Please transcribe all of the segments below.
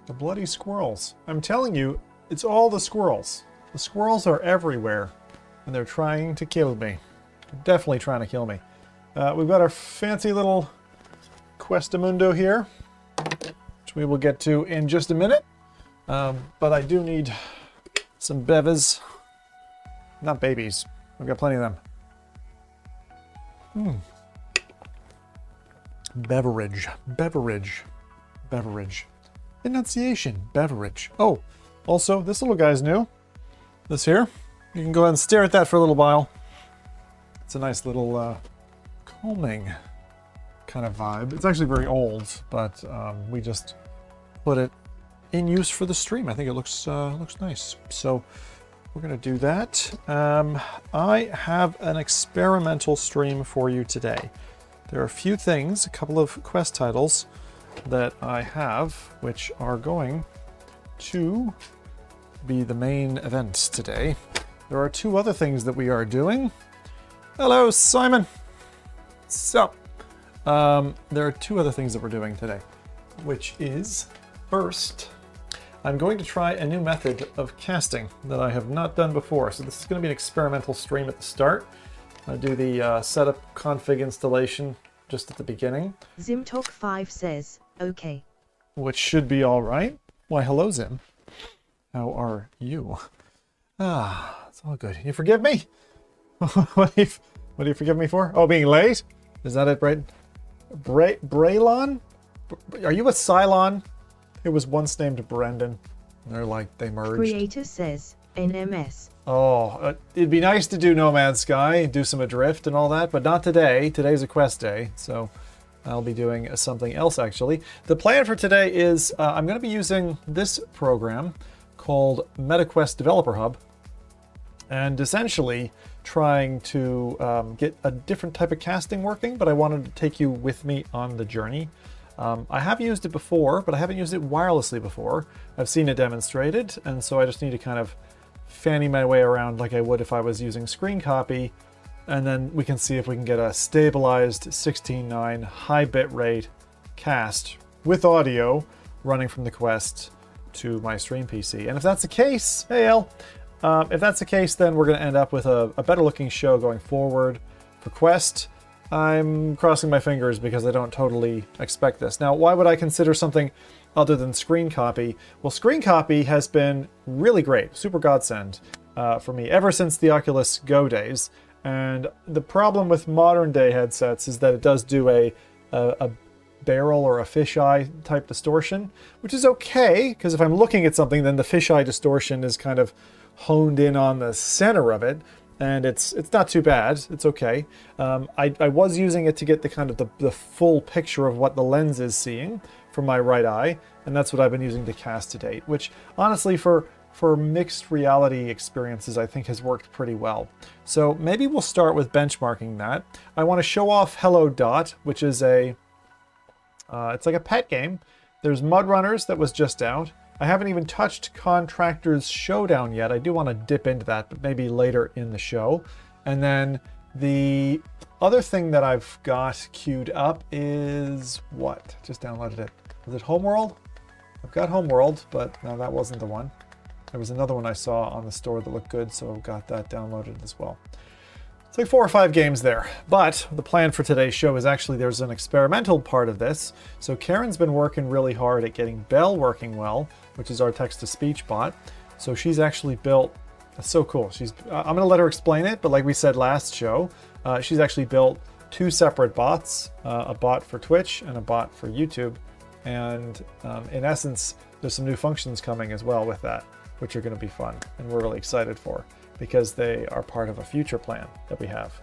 The bloody squirrels. I'm telling you, it's all the squirrels. The squirrels are everywhere, and they're trying to kill me. They're definitely trying to kill me. We've got our fancy little Questamundo here, which we will get to in just a minute. But I do need some bevers. Not babies. We've got plenty of them. Beverage. Beverage. Beverage. Enunciation. Beverage. Oh, also, this little guy's new. This here. You can go ahead and stare at that for a little while. It's a nice little calming kind of vibe. It's actually very old, but we just put it in use for the stream. I think it looks nice. So we're gonna do that. I have an experimental stream for you today. There are a few things, a couple of quest titles that I have, which are going to be the main event today. There are two other things that we are doing. Hello, Simon. So, there are two other things that we're doing today, which is, first, I'm going to try a new method of casting that I have not done before. So this is going to be an experimental stream at the start. I'll do the setup config installation just at the beginning. ZimTalk5 says, okay. Which should be all right. Why, hello, Zim. How are you? Ah, it's all good. You forgive me? What do you forgive me for? Oh, being late? Is that it, right? Braylon? Are you a Cylon? It was once named Brendan. They're like, they merged. Creator says, NMS. Oh, it'd be nice to do No Man's Sky, do some Adrift and all that, but not today. Today's a quest day, so I'll be doing something else, actually. The plan for today is I'm going to be using this program called MetaQuest Developer Hub, and essentially trying to get a different type of casting working, but I wanted to take you with me on the journey. I have used it before, but I haven't used it wirelessly before. I've seen it demonstrated, and so I just need to kind of fanny my way around like I would if I was using screen copy, and then we can see if we can get a stabilized 16:9 high bit rate cast with audio running from the Quest to my stream PC. And if that's the case, hey El, if that's the case, then we're going to end up with a better looking show going forward for Quest. I'm crossing my fingers because I don't totally expect this. Now, why would I consider something other than screen copy? Well, screen copy has been really great, super godsend for me ever since the Oculus Go days. And the problem with modern day headsets is that it does do a barrel or a fisheye type distortion, which is okay, because if I'm looking at something, then the fisheye distortion is kind of honed in on the center of it, and it's not too bad. It's okay. I was using it to get the kind of the full picture of what the lens is seeing from my right eye, and that's what I've been using to cast to date, which honestly for mixed reality experiences I think has worked pretty well. So maybe we'll start with benchmarking that. I want to show off Hello Dot, which is it's like a pet game. There's Mudrunners that was just out. I haven't even touched Contractors Showdown yet. I do want to dip into that, but maybe later in the show. And then the other thing that I've got queued up is what? Just downloaded it. Was it Homeworld? I've got Homeworld, but no, that wasn't the one. There was another one I saw on the store that looked good, so I've got that downloaded as well. It's like 4 or 5 games there. But the plan for today's show is actually there's an experimental part of this. So Karen's been working really hard at getting Belle working well, which is our text-to-speech bot. So she's actually built, that's so cool. I'm going to let her explain it, but like we said last show, she's actually built 2 separate bots, a bot for Twitch and a bot for YouTube. And in essence, there's some new functions coming as well with that, which are going to be fun and we're really excited for, because they are part of a future plan that we have,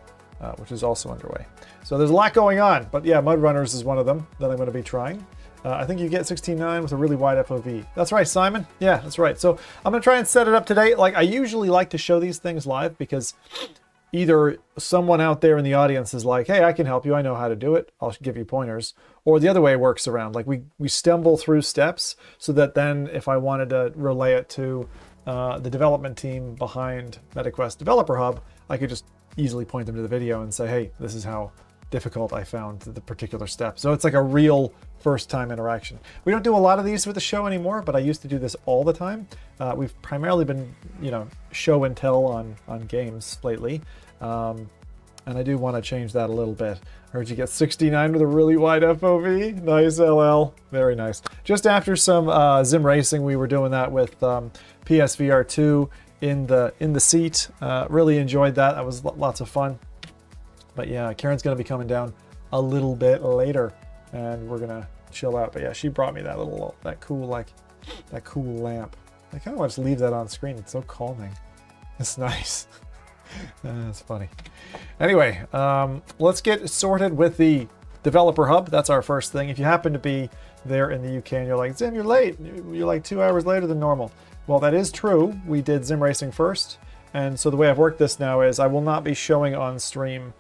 which is also underway. So there's a lot going on, but yeah, Mudrunners is one of them that I'm going to be trying. I think you get 16:9 with a really wide FOV. That's right, Simon. Yeah, that's right. So I'm going to try and set it up today. Like I usually like to show these things live because either someone out there in the audience is like, hey, I can help you. I know how to do it. I'll give you pointers. Or the other way works around. Like we stumble through steps so that then if I wanted to relay it to the development team behind MetaQuest Developer Hub, I could just easily point them to the video and say, hey, this is how difficult I found the particular step. So it's like a real first time interaction. We don't do a lot of these with the show anymore, but I used to do this all the time. We've primarily been, you know, show and tell on games lately. And I do want to change that a little bit. I heard you get 69 with a really wide FOV. Nice, LL. Very nice. Just after some Zim Racing, we were doing that with PSVR 2 in the seat. Really enjoyed that. That was lots of fun. But yeah, Karen's going to be coming down a little bit later, and we're going to chill out. But yeah, she brought me that cool lamp. I kind of want to just leave that on screen. It's so calming. It's nice. That's funny. Anyway, let's get sorted with the developer hub. That's our first thing. If you happen to be there in the UK and you're like, Zim, you're late. You're like 2 hours later than normal. Well, that is true. We did Zim Racing first. And so the way I've worked this now is I will not be showing on stream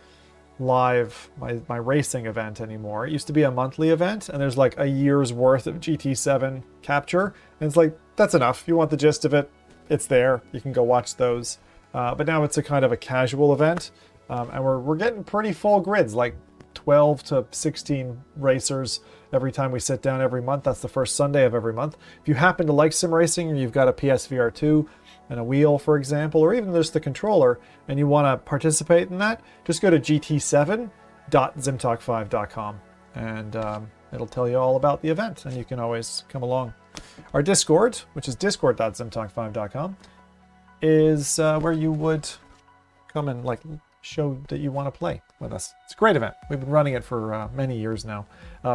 live my racing event anymore. It used to be a monthly event, and there's like a year's worth of GT7 capture. And it's like, that's enough. If you want the gist of it, it's there. You can go watch those. But now it's a kind of a casual event, and we're getting pretty full grids, like 12 to 16 racers every time we sit down every month. That's the first Sunday of every month. If you happen to like sim racing, or you've got a PSVR 2 and a wheel, for example, or even just the controller, and you want to participate in that, just go to gt7.zimtalk5.com, and it'll tell you all about the event, and you can always come along. Our Discord, which is discord.zimtalk5.com, is where you would come and like show that you want to play with us. It's a great event. We've been running it for many years now.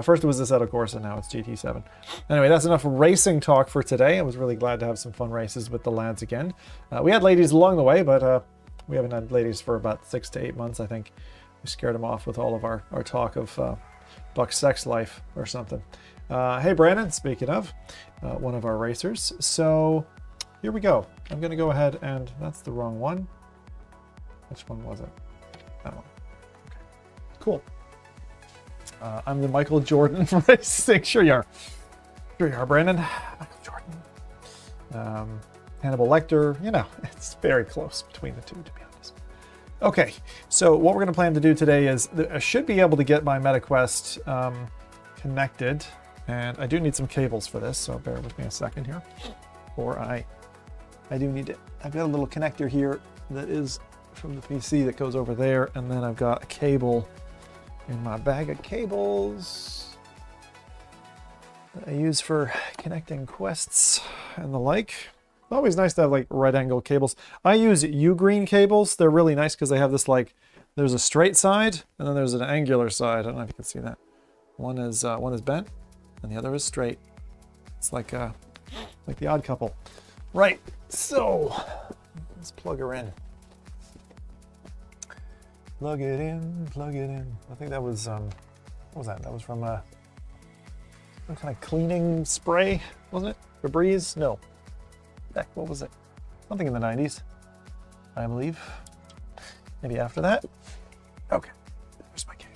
First it was Assetto Corsa, now it's GT7. Anyway, that's enough racing talk for today. I was really glad to have some fun races with the lads again. We had ladies along the way, but we haven't had ladies for about 6 to 8 months, I think. We scared them off with all of our talk of Buck's sex life or something. Hey Brandon, speaking of, one of our racers. So here we go. I'm going to go ahead and... That's the wrong one. Which one was it? That one. Okay. Cool. I'm the Michael Jordan from Racing. Sure you are. Sure you are, Brandon. Michael Jordan. Hannibal Lecter. You know, it's very close between the two, to be honest. Okay, so what we're going to plan to do today is... I should be able to get my MetaQuest connected. And I do need some cables for this, so bear with me a second here. Or I do need it. I've got a little connector here that is from the PC that goes over there, and then I've got a cable in my bag of cables that I use for connecting quests and the like. It's always nice to have like right angle cables. I use Ugreen cables. They're really nice because they have this like, there's a straight side and then there's an angular side. I don't know if you can see that. One is bent and the other is straight. It's like the Odd Couple. Right, so let's plug her in. Plug it in, plug it in. I think that was, what was that? That was from some kind of cleaning spray, wasn't it? Febreze? No. Heck, what was it? Something in the 90s, I believe. Maybe after that. Okay, there's my cake.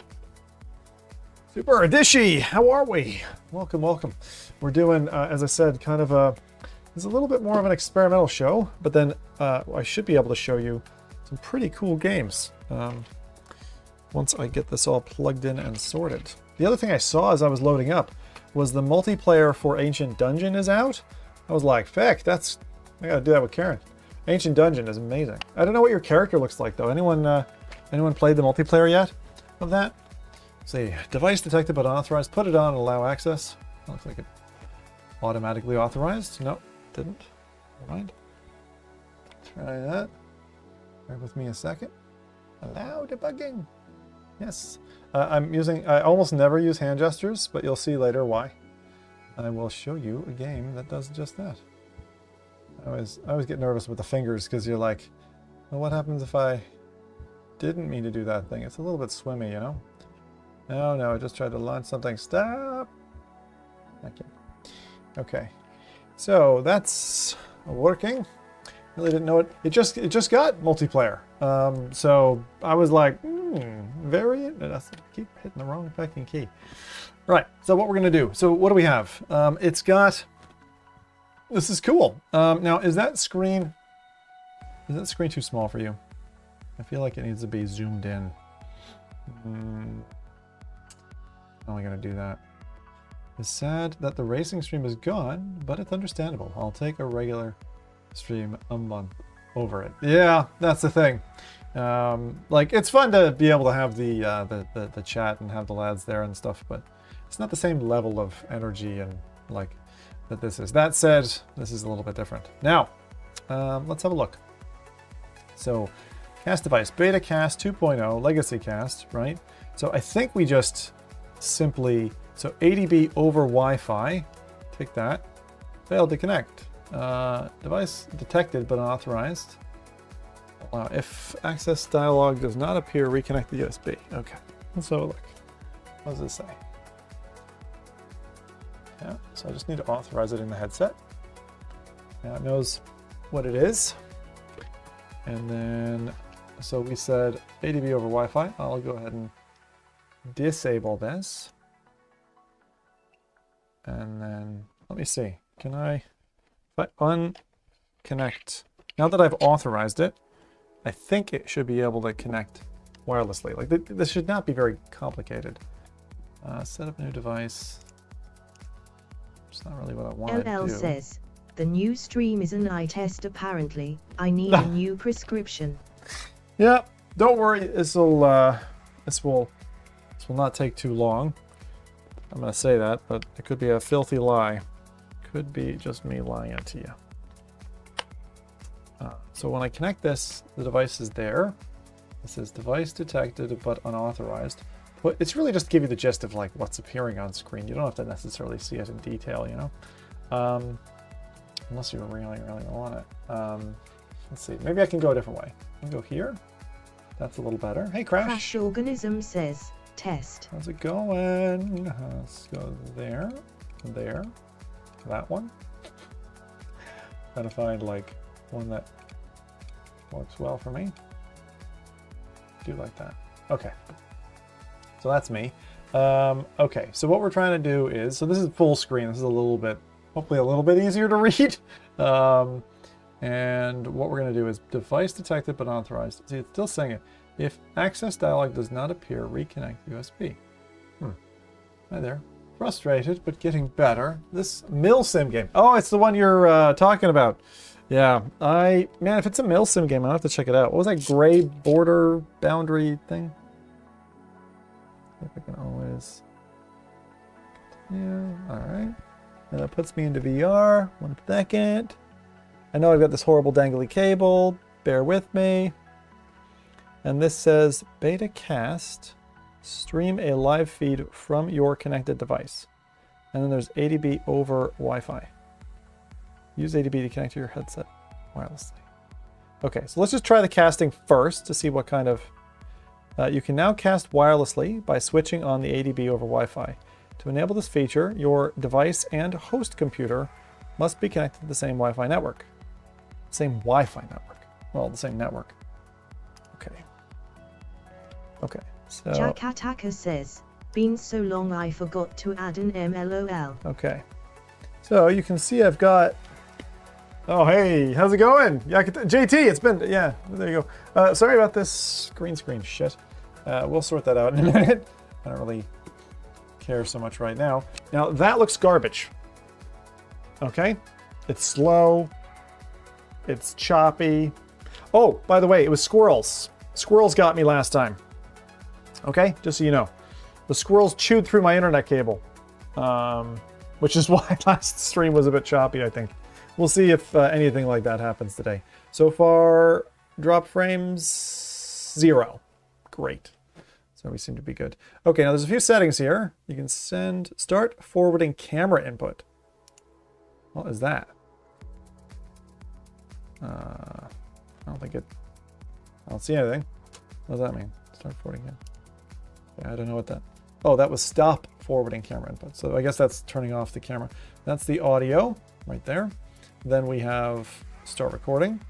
Super Adishi, how are we? Welcome, welcome. We're doing, as I said, kind of a... It's a little bit more of an experimental show, but then I should be able to show you some pretty cool games once I get this all plugged in and sorted. The other thing I saw as I was loading up was the multiplayer for Ancient Dungeon is out. I was like, feck, I gotta do that with Karen. Ancient Dungeon is amazing. I don't know what your character looks like though. Anyone played the multiplayer yet of that? Let's see, device detected but unauthorized. Put it on and allow access. Looks like it automatically authorized. Nope. Didn't. Never mind. Try that. Bear with me a second. Allow debugging. Yes. I almost never use hand gestures, but you'll see later why. I will show you a game that does just that. I always get nervous with the fingers because you're like, well, what happens if I didn't mean to do that thing? It's a little bit swimmy, you know? No, I just tried to launch something. Stop! Thank you. Okay. So that's working. Really didn't know it. It just got multiplayer. So I was like, very. I keep hitting the wrong fucking key. Right. So what we're gonna do? So what do we have? It's got. This is cool. Now is that screen too small for you? I feel like it needs to be zoomed in. How am I going to do that? It's sad that the racing stream is gone, but it's understandable. I'll take a regular stream a month over it. Yeah, that's the thing. Like, it's fun to be able to have the chat and have the lads there and stuff, but it's not the same level of energy and like that this is. That said, this is a little bit different. Now, let's have a look. So, cast device, beta cast 2.0, legacy cast, right? So I think we just simply, so ADB over Wi-Fi, take that, failed to connect. Device detected but unauthorized. If access dialog does not appear, reconnect the USB. Okay, let's have a look. What does it say? Yeah, so I just need to authorize it in the headset. Now it knows what it is. And then, so we said ADB over Wi-Fi. I'll go ahead and disable this. And then, let me see. Can I, if I unconnect, now that I've authorized it, I think it should be able to connect wirelessly. Like, this should not be very complicated. Set up a new device. It's not really what I want to LL do. says, the new stream is an eye test apparently. I need a new prescription. Yeah, don't worry. This will not take too long. I'm gonna say that, but it could be a filthy lie. Could be just me lying to you. So when I connect this, the device is there. It says device detected but unauthorized. But it's really just to give you the gist of like what's appearing on screen. You don't have to necessarily see it in detail, you know. Unless you really want it. Let's see. Maybe I can go a different way. I can go here. That's a little better. Hey, Crash. Crash Organism says, test. How's it going? Let's go there, there, that one. Trying to find like one that works well for me. Do like that. Okay. So that's me. Okay, so what we're trying to do is, so this is full screen. This is a little bit, hopefully a little bit easier to read. And what we're going to do is device detected but unauthorized. See, it's still saying it. If access dialog does not appear, reconnect USB. Hi there. Frustrated, but getting better. This MilSim game. Oh, it's the one you're talking about. Yeah, man, if it's a MilSim game, I'll have to check it out. What was that gray border boundary thing? If I can always. Yeah, all right. And that puts me into VR. 1 second. I know I've got this horrible dangly cable. Bear with me. And this says beta cast. Stream a live feed from your connected device. And then there's ADB over Wi-Fi. Use ADB to connect to your headset wirelessly. Okay, so let's just try the casting first to see what kind of... you can now cast wirelessly by switching on the ADB over Wi-Fi. To enable this feature, your device and host computer must be connected to the same Wi-Fi network. Same Wi-Fi network. Well, the same network. Okay. Okay, so... Jack Attacker says, been so long I forgot to add an MLOL. Okay. So you can see I've got... Oh, hey, how's it going? Yeah, JT, it's been... Yeah, there you go. Sorry about this green screen shit. We'll sort that out in a minute. I don't really care so much right now. Now, that looks garbage. Okay? It's slow. It's choppy. Oh, by the way, it was squirrels. Squirrels got me last time. Okay? Just so you know. The squirrels chewed through my internet cable. Which is why last stream was a bit choppy, I think. We'll see if anything like that happens today. So far, drop frames, 0. Great. So we seem to be good. Okay, now there's a few settings here. You can start forwarding camera input. What is that? I don't see anything. What does that mean? Start forwarding camera. Yeah, I don't know what that... Oh, that was stop forwarding camera input. So I guess that's turning off the camera. That's the audio right there. Then we have start recording.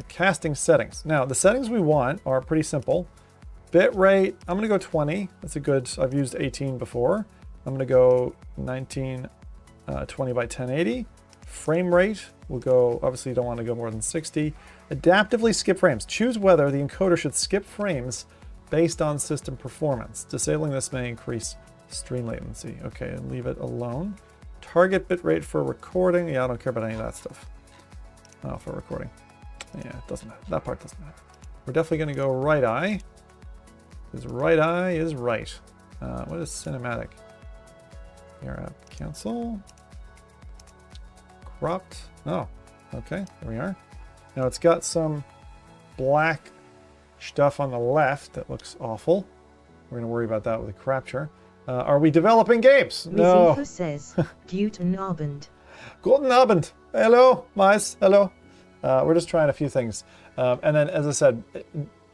Casting settings. Now, the settings we want are pretty simple. Bit rate, I'm going to go 20. That's a good, I've used 18 before. I'm going to go 1920 by 1080. Frame rate, we'll go, obviously you don't want to go more than 60. Adaptively skip frames. Choose whether the encoder should skip frames based on system performance. Disabling this may increase stream latency. Okay, and leave it alone. Target bitrate for recording. Yeah, I don't care about any of that stuff. Oh, for recording. Yeah, it doesn't matter. That part doesn't matter. We're definitely going to go right eye. Because right eye is right. What is cinematic? Here, cancel. Cropped. Oh, okay. There we are. Now it's got some black stuff on the left that looks awful. We're going to worry about that with the capture. Are we developing games? No. Mizifa says, Guten Abend. Guten Abend. Hello, Mais. Hello. We're just trying a few things. And then, as I said,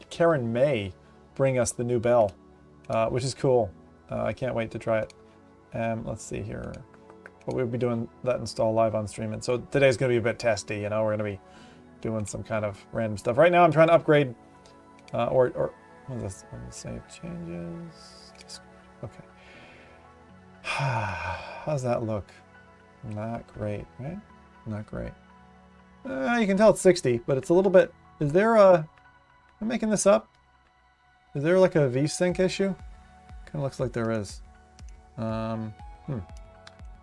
Karen may bring us the new Belle, which is cool. I can't wait to try it. Let's see here. But we'll be doing that install live on stream. And so today's going to be a bit testy, you know. We're going to be doing some kind of random stuff. Right now I'm trying to upgrade, or what is this? Save changes. Okay. How's that look? Not great, right? Not great. You can tell it's 60, but it's a little bit... Is there a... Am I making this up? Is there like a V-Sync issue? Kind of looks like there is.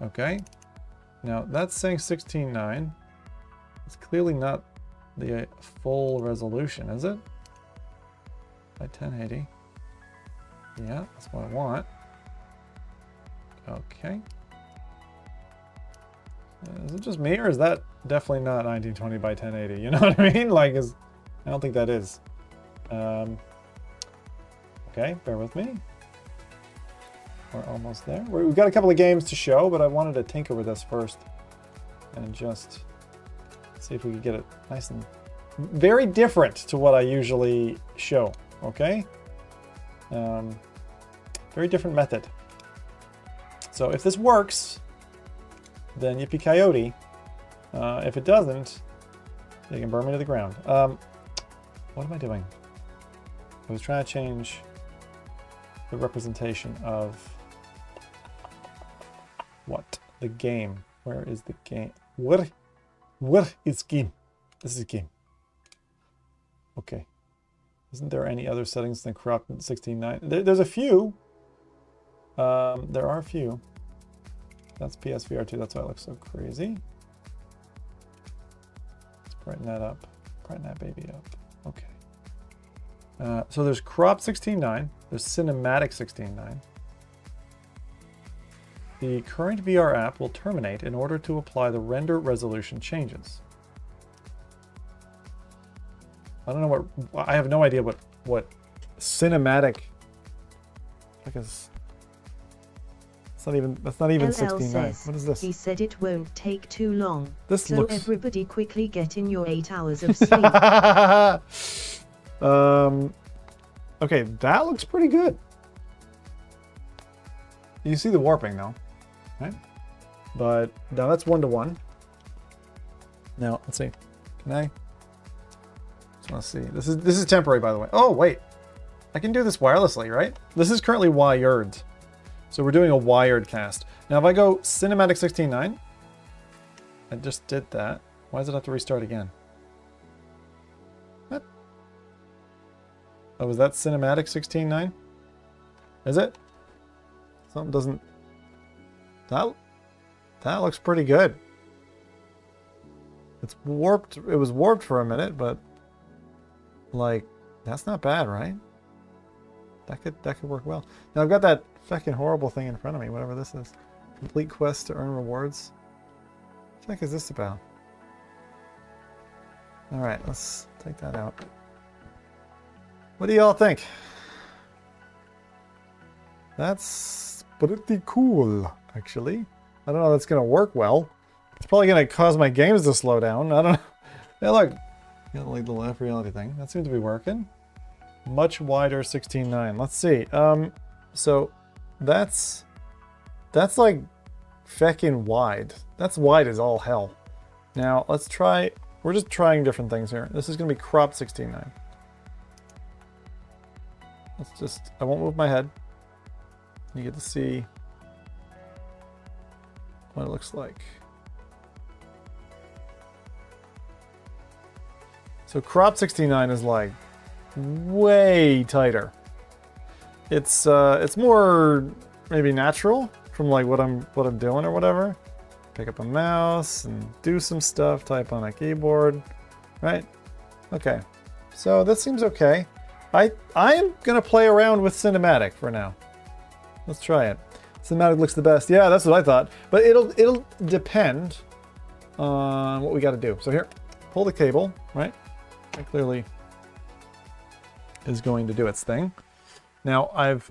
Okay. Now, that's saying 16:9. It's clearly not the full resolution, is it? By 1080. Yeah, that's what I want. Okay. Is it just me, or is that definitely not 1920 by 1080? You know what I mean? Like, I don't think that is. Okay, bear with me. We're almost there. We've got a couple of games to show, but I wanted to tinker with this first and just see if we could get it nice and very different to what I usually show. Okay, very different method. So if this works, then yippee coyote. If it doesn't, you can burn me to the ground. What am I doing? I was trying to change the representation of what? The game. Where is the game? Where is game? This is game. Okay. Isn't there any other settings than cropped in 16:9? There's a few. There are a few. That's PSVR 2. That's why it looks so crazy. Let's brighten that up. Brighten that baby up. Okay. So there's crop 16:9. There's cinematic 16:9. The current VR app will terminate in order to apply the render resolution changes. I don't know what... I have no idea what cinematic... I guess... That's not even 16:9. What is this? He said it won't take too long. This so looks... everybody quickly get in your 8 hours of sleep. Okay, that looks pretty good. You see the warping though, right? But now that's 1:1. Now let's see. Can I? Just want to see. This is temporary, by the way. Oh wait, I can do this wirelessly, right? This is currently wired, so we're doing a wired cast. Now if I go cinematic 16:9, I just did that. Why does it have to restart again? What? Oh, was that cinematic 16:9? Is it? Something doesn't... That looks pretty good. It's warped. It was warped for a minute, but like that's not bad, right? That could work well. Now I've got that fucking horrible thing in front of me, whatever this is. Complete quest to earn rewards. What the heck is this about? All right, let's take that out. What do y'all think? That's pretty cool, actually. I don't know if that's going to work well. It's probably going to cause my games to slow down. I don't know. Yeah, look. Got like the left reality thing. That seems to be working. Much wider 16:9. Let's see. So that's like feckin' wide. That's wide as all hell. Now let's try. We're just trying different things here. This is going to be cropped 16:9. Let's just. I won't move my head. You get to see what it looks like. So crop 16:9 is like way tighter. it's more maybe natural from like what I'm doing or whatever. Pick up a mouse and do some stuff, type on a keyboard, right? Okay, so that seems okay. I am gonna play around with cinematic for now. Let's try it. Cinematic looks the best. Yeah, that's what I thought. But it'll depend on what we got to do. So here, pull the cable, right? That clearly is going to do its thing. Now I've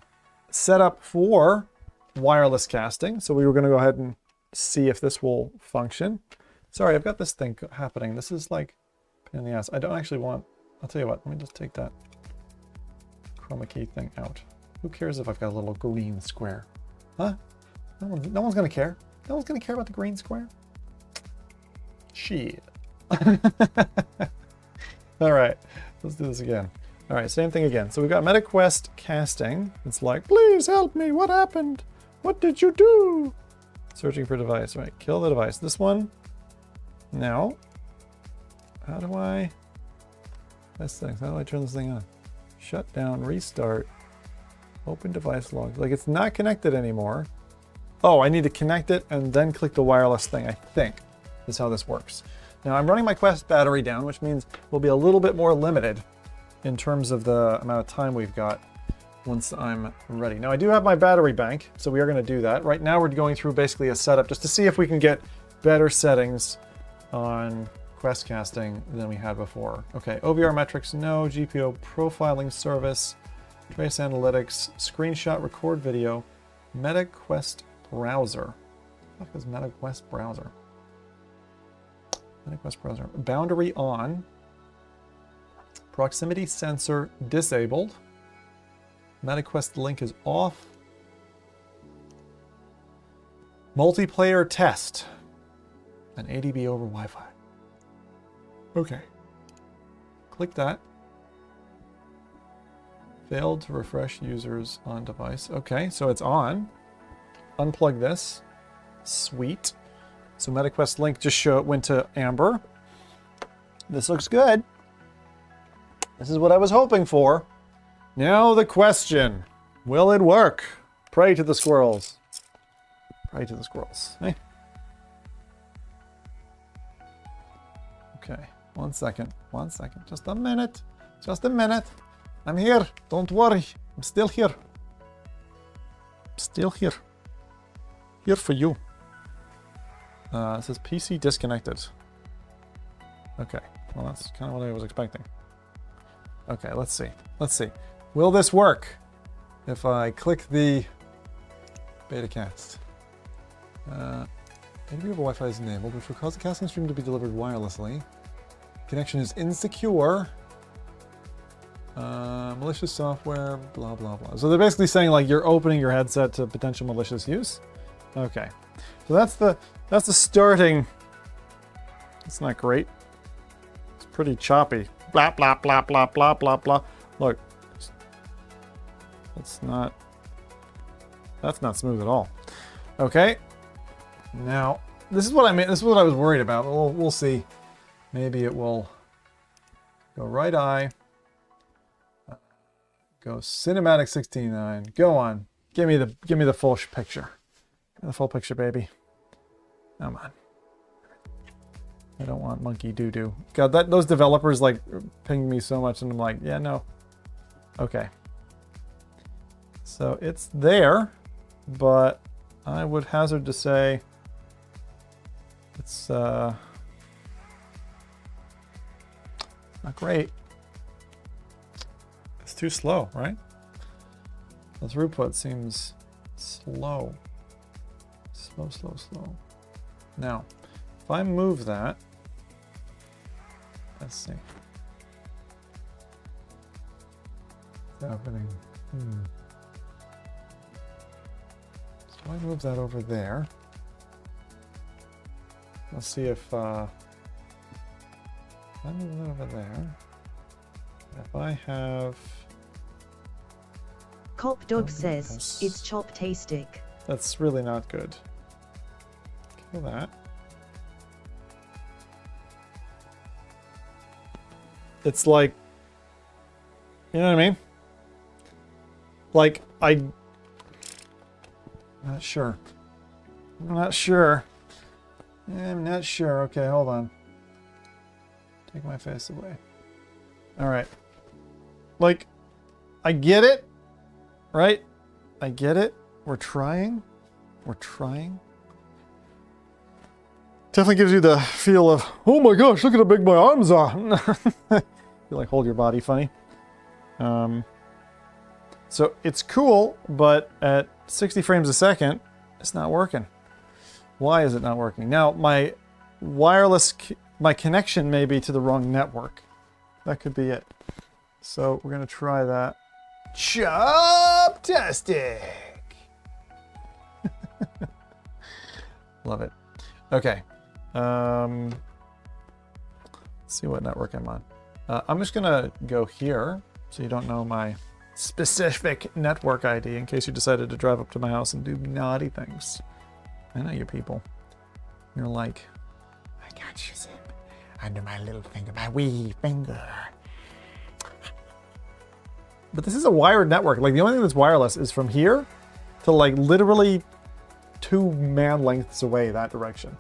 set up for wireless casting, so we were going to go ahead and see if this will function. Sorry, I've got this thing happening. This is like a pain in the ass. I don't actually want. I'll tell you what. Let me just take that chroma key thing out. Who cares if I've got a little green square? Huh? No one's gonna care. No one's gonna care about the green square. Shit. All right, let's do this again. All right, same thing again. So we've got MetaQuest casting. It's like, please help me. What happened? What did you do? Searching for device. Right, kill the device. This one. Now, how do I? This thing. How do I turn this thing on? Shut down. Restart. Open device logs. Like it's not connected anymore. Oh, I need to connect it and then click the wireless thing, I think, is how this works. Now I'm running my Quest battery down, which means we'll be a little bit more limited in terms of the amount of time we've got once I'm ready. Now I do have my battery bank, so we are going to do that. Right now we're going through basically a setup just to see if we can get better settings on Quest casting than we had before. Okay, OVR metrics, no. GPO profiling service. Trace analytics, screenshot, record video, MetaQuest browser. What is MetaQuest browser? MetaQuest browser. Boundary on. Proximity sensor disabled. MetaQuest link is off. Multiplayer test. An ADB over Wi-Fi. Okay. Click that. Failed to refresh users on device. Okay, so it's on. Unplug this. Sweet. So MetaQuest link just went to amber. This looks good. This is what I was hoping for. Now the question. Will it work? Pray to the squirrels. Pray to the squirrels. Hey. Okay, 1 second. 1 second. Just a minute. Just a minute. I'm here. Don't worry. I'm still here. Still here. Here for you. It says PC disconnected. Okay. Well, that's kind of what I was expecting. Okay, let's see. Let's see. Will this work if I click the beta cast? ADB over Wi-Fi is enabled, which will cause the casting stream to be delivered wirelessly. Connection is insecure. Malicious software, blah, blah, blah. So they're basically saying like you're opening your headset to potential malicious use. Okay. So that's the starting. It's not great. It's pretty choppy. Blah, blah, blah, blah, blah, blah, blah. Look. That's not smooth at all. Okay. Now, this is what I mean. This is what I was worried about. We'll see. Maybe it will go right eye. Go cinematic 69. Go on. Give me the full picture. The full picture, baby. Come on. I don't want monkey doo-doo. God, those developers like ping me so much and I'm like, yeah, no. Okay. So it's there, but I would hazard to say it's not great. It's too slow, right? The throughput seems slow. Slow, slow, slow. Now, if I move that, let's see. What's happening? So I move that over there. Let's see if I move that over there. If I have... Cop Dog says, it's chop-tastic. That's really not good. Kill that. It's like... You know what I mean? like, I'm not sure. I'm not sure. I'm not sure. Okay, hold on. Take my face away. All right. Like, I get it, right? I get it. We're trying. We're trying. Definitely gives you the feel of, oh my gosh, look at how big my arms are. You like hold your body funny. So it's cool, but at 60 frames a second, it's not working. Why is it not working? Now, my wireless, my connection may be to the wrong network. That could be it. So we're going to try that. Chop-tastic! Love it. Okay. Let's see what network I'm on. I'm just going to go here so you don't know my specific network ID in case you decided to drive up to my house and do naughty things. I know you people. You're like, I got you, Zip. Under my little finger, my wee finger. But this is a wired network. Like, the only thing that's wireless is from here to, like, literally 2 man lengths away that direction.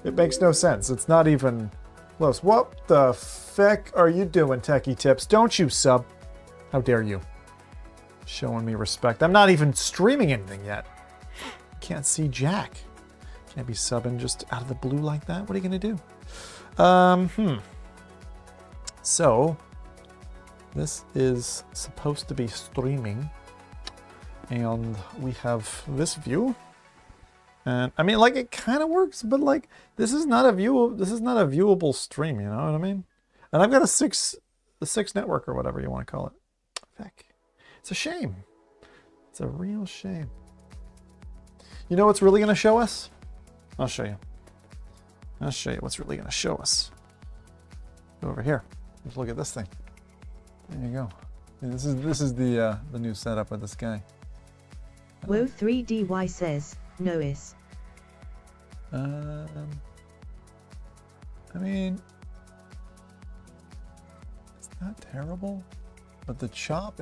It makes no sense. It's not even close. What the feck are you doing, Techie Tips? Don't you sub? How dare you? Showing me respect. I'm not even streaming anything yet. Can't see Jack. Can't be subbing just out of the blue like that. What are you going to do? So, this is supposed to be streaming. And we have this view. And I mean, like, it kind of works, but like, this is not a viewable stream, you know what I mean? And I've got a six network or whatever you want to call it. Heck, it's a shame. It's a real shame. You know what's really going to show us? I'll show you. I'll show you what's really going to show us. Go over here. Let's look at this thing. There you go. Yeah, this is the new setup with this guy. Wo3dy says, Nois. I mean, it's not terrible, but the chop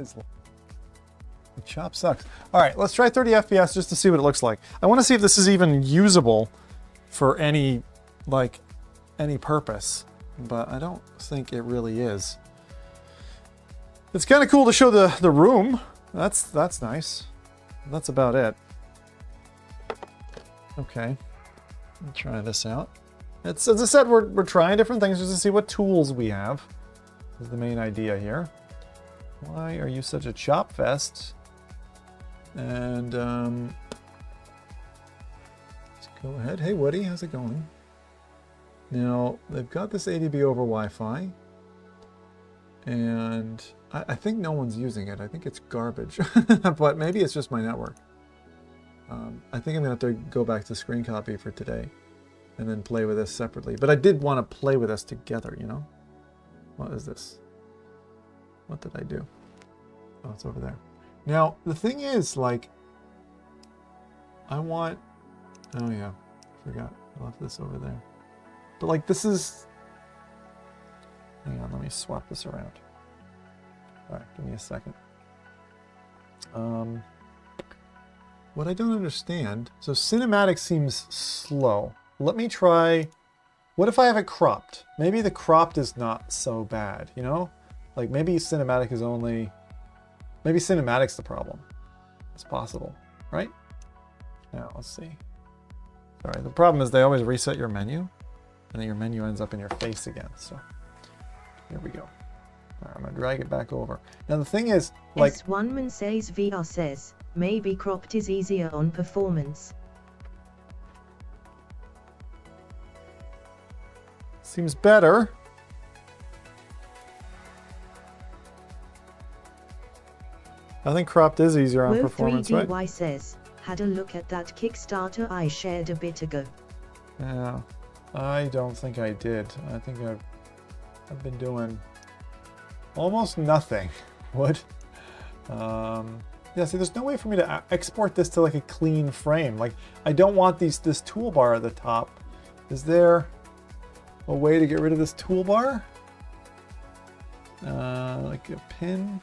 sucks. All right, let's try 30 FPS just to see what it looks like. I want to see if this is even usable for any purpose, but I don't think it really is. It's kind of cool to show the room. That's nice. That's about it. Okay, let's try this out. It's, as I said, we're trying different things just to see what tools we have. Is the main idea here. Why are you such a chop fest? And let's go ahead. Hey Woody, how's it going? Now they've got this ADB over Wi-Fi, and I think no one's using it. I think it's garbage, but maybe it's just my network. I think I'm gonna have to go back to screen copy for today and then play with this separately. But I did want to play with this together, you know? What is this? What did I do? Oh, it's over there. Now, the thing is, like, I want... Oh, yeah. I forgot. I left this over there. But, like, this is... Hang on, let me swap this around. Alright, give me a second. What I don't understand... So, cinematic seems slow. Let me try... What if I have it cropped? Maybe the cropped is not so bad, you know? Like, maybe cinematic is only... Maybe cinematic's the problem. It's possible, right? Now, let's see. Sorry, the problem is they always reset your menu, and then your menu ends up in your face again, so... Here we go. All right, I'm gonna drag it back over. Now, the thing is, like... S1man says VR says, maybe cropped is easier on performance. Seems better. I think cropped is easier on performance, right? Wo3dy says, had a look at that Kickstarter I shared a bit ago. Yeah, I don't think I did. I think I've been doing almost nothing. What? Yeah, see, there's no way for me to export this to like a clean frame. Like, I don't want this toolbar at the top. Is there a way to get rid of this toolbar? Like a pin?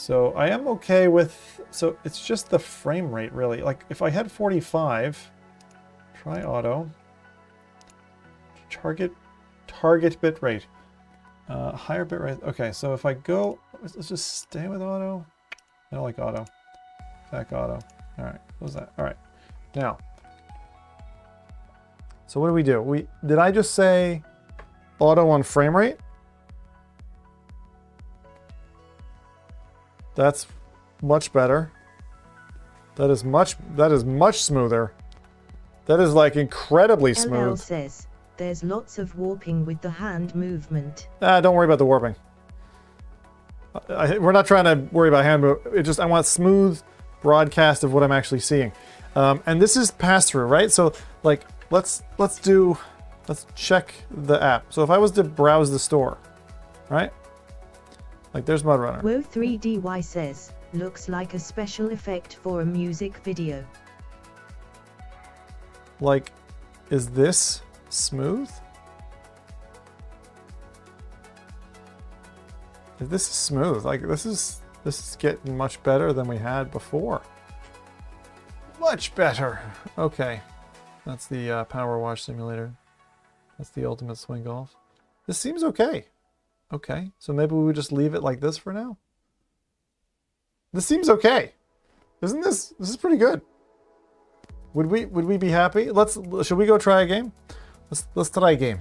So I am okay with, so it's just the frame rate really. Like if I had 45, try auto, target bit rate, higher bit rate. Okay, so if I go, let's just stay with auto. I don't like auto. Back auto. All right, what was that? All right, now. So what do we do? Did I just say auto on frame rate? That's much better. That is much smoother. That is like incredibly smooth. LL says, there's lots of warping with the hand movement. Don't worry about the warping. We're not trying to worry about hand movement. It just, I want smooth broadcast of what I'm actually seeing. And this is pass-through, right? So like, let's check the app. So if I was to browse the store, right? Like there's Mudrunner. Wo3dy says, looks like a special effect for a music video. Like, is this smooth? This is smooth. Like this is getting much better than we had before. Much better. Okay, that's the Power Wash Simulator. That's the Ultimate Swing Golf. This seems okay. Okay, so maybe we would just leave it like this for now. This seems okay. Isn't this? This is pretty good. Would we be happy? Should we go try a game? Let's try a game.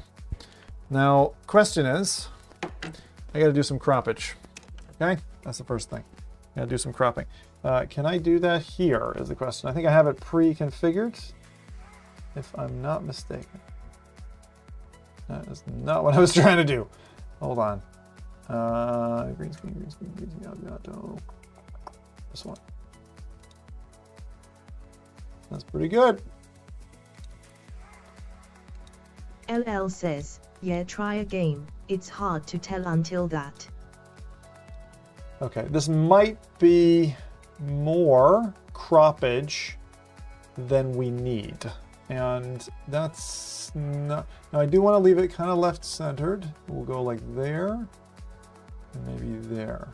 Now, question is, I got to do some croppage. Okay, that's the first thing. I got to do some cropping. Can I do that here? Is the question. I think I have it pre-configured, if I'm not mistaken. That is not what I was trying to do. Hold on. Green screen, auto. This one. That's pretty good. LL says, yeah, try a game. It's hard to tell until that. Okay, this might be more croppage than we need. And that's not... Now I do want to leave it kind of left-centered. We'll go like there, and maybe there.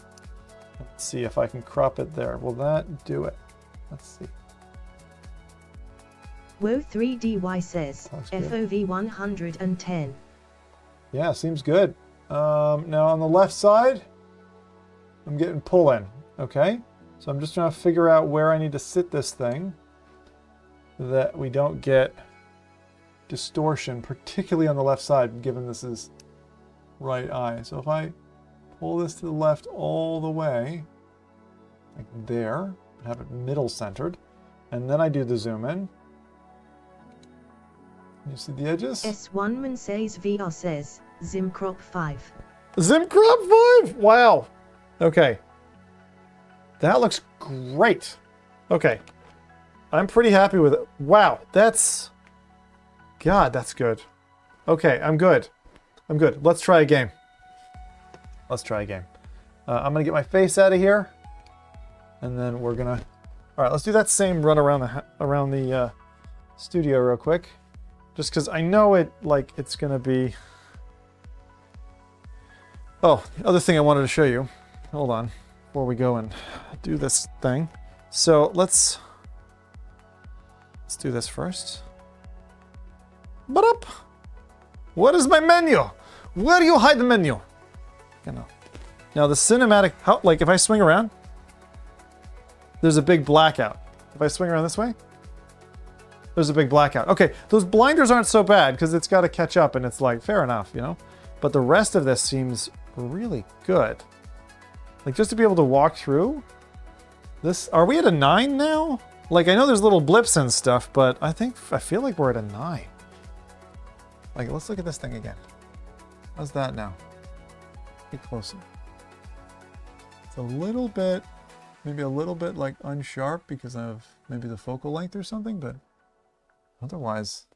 Let's see if I can crop it there. Will that do it? Let's see. Wo3dy says, FOV 110. Yeah, seems good. Now on the left side, I'm getting pull-in. Okay, so I'm just trying to figure out where I need to sit this thing that we don't get distortion, particularly on the left side, given this is right eye. So if I pull this to the left all the way, like there, have it middle centered, and then I do the zoom in. You see the edges? S1man says VR says, Zimcrop 5. Zimcrop 5? Wow. Okay. That looks great. Okay. I'm pretty happy with it. Wow, that's... God, that's good. Okay, I'm good. I'm good. Let's try a game. Let's try a game. I'm going to get my face out of here. And then we're going to... All right, let's do that same run around the studio real quick. Just because I know it's going to be... Oh, the other thing I wanted to show you. Hold on. Before we go and do this thing. So let's do this first. But what is my menu? Where do you hide the menu? Now the cinematic, like if I swing around, there's a big blackout. If I swing around this way, there's a big blackout. Okay, those blinders aren't so bad because it's got to catch up and it's like, fair enough, you know? But the rest of this seems really good. Like just to be able to walk through this, are we at a 9 now? Like I know there's little blips and stuff, but I feel like we're at a 9. Like let's look at this thing again. How's that now? Get closer. It's a little bit, maybe a little bit like unsharp because of maybe the focal length or something, but otherwise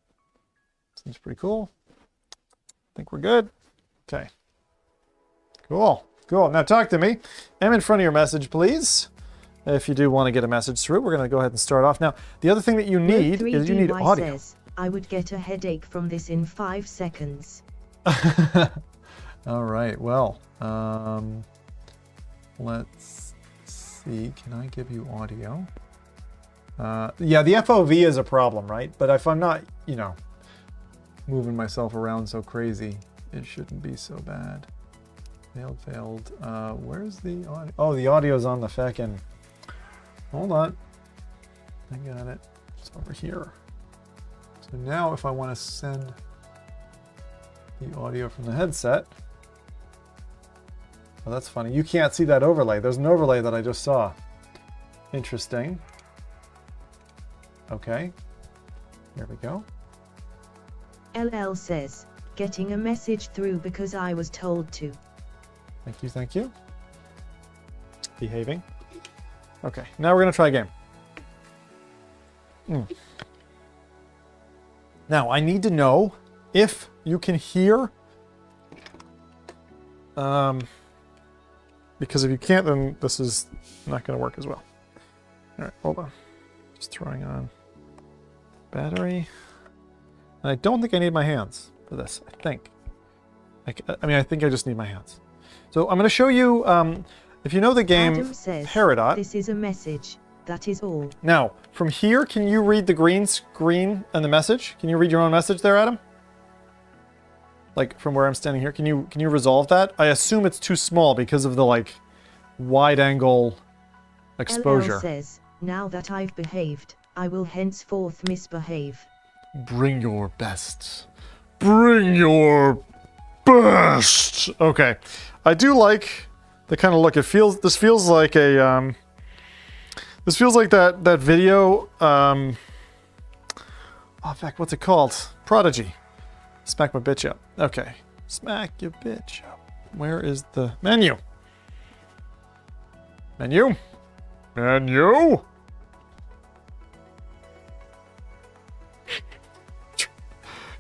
seems pretty cool. I think we're good. Okay. Cool. Cool. Now talk to me. I'm in front of your message, please. If you do want to get a message through, we're going to go ahead and start off. Now, the other thing that you need is you need audio. Says, I would get a headache from this in 5 seconds. All right. Well, let's see, can I give you audio? Yeah, the FOV is a problem, right? But if I'm not, you know, moving myself around so crazy, it shouldn't be so bad. Failed. Where's the audio? Oh, the audio's on the feckin'. Hold on. I got it. It's over here. So now if I want to send the audio from the headset. Oh, that's funny. You can't see that overlay. There's an overlay that I just saw. Interesting. Okay. Here we go. LL says, getting a message through because I was told to. Thank you, thank you. Behaving. Okay, now we're going to try a game. Now, I need to know if you can hear. Because if you can't, then this is not going to work as well. All right, hold on. Just throwing on battery. And I don't think I need my hands for this, I think. I mean, I think I just need my hands. So I'm going to show you, if you know the game Adam says, Peridot. this is a message. That is all. Now, from here, can you read the green screen and the message? Can you read your own message there, Adam? Like from where I'm standing here, can you resolve that? I assume it's too small because of the like wide angle exposure. LL says, now that I've behaved, I will henceforth misbehave. Bring your best. Bring your best. Okay. I do like the kind of look. This feels like a this feels like that video oh fuck, what's it called? Prodigy. Smack my bitch up. Okay. Smack your bitch up. Where is the menu? Menu? Menu?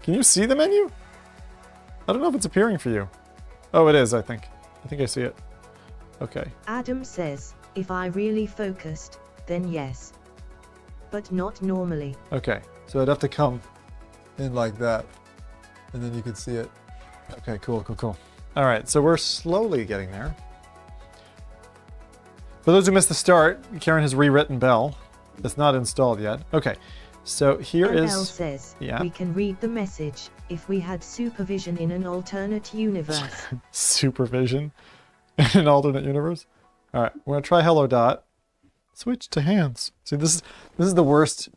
Can you see the menu? I don't know if it's appearing for you. Oh, it is, I think. I think I see it. Okay. Adam says, if I really focused, then yes. But not normally. Okay. So I'd have to come in like that. And then you could see it. Okay, cool, cool, cool. All right, so we're slowly getting there. For those who missed the start, Karen has rewritten Belle. It's not installed yet. Okay, so here LL is... says, yeah. we can read the message if we had supervision in an alternate universe. Supervision in an alternate universe? All right, we're gonna try Hello Dot. Switch to hands. See, this is the worst.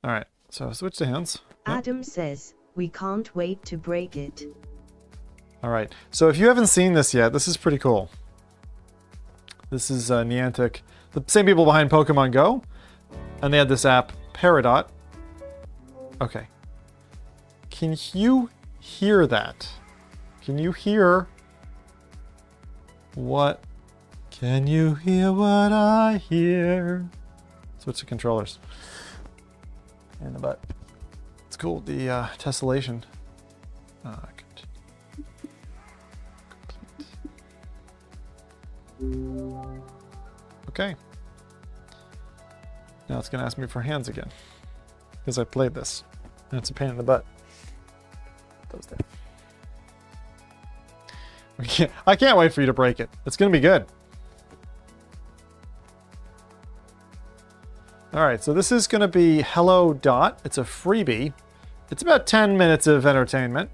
All right, so switch to hands. Yep. Adam says, we can't wait to break it. All right, so if you haven't seen this yet, this is pretty cool. This is Niantic, the same people behind Pokemon Go, and they had this app, Peridot. Okay. Can you hear that? Can you hear what? Can you hear what I hear? Switch to controllers. In the butt. It's cool, the tessellation. Okay. Now it's going to ask me for hands again. Because I played this. And it's a pain in the butt. Those there. I can't wait for you to break it. It's going to be good. Alright, so this is going to be Hello Dot. It's a freebie. It's about 10 minutes of entertainment.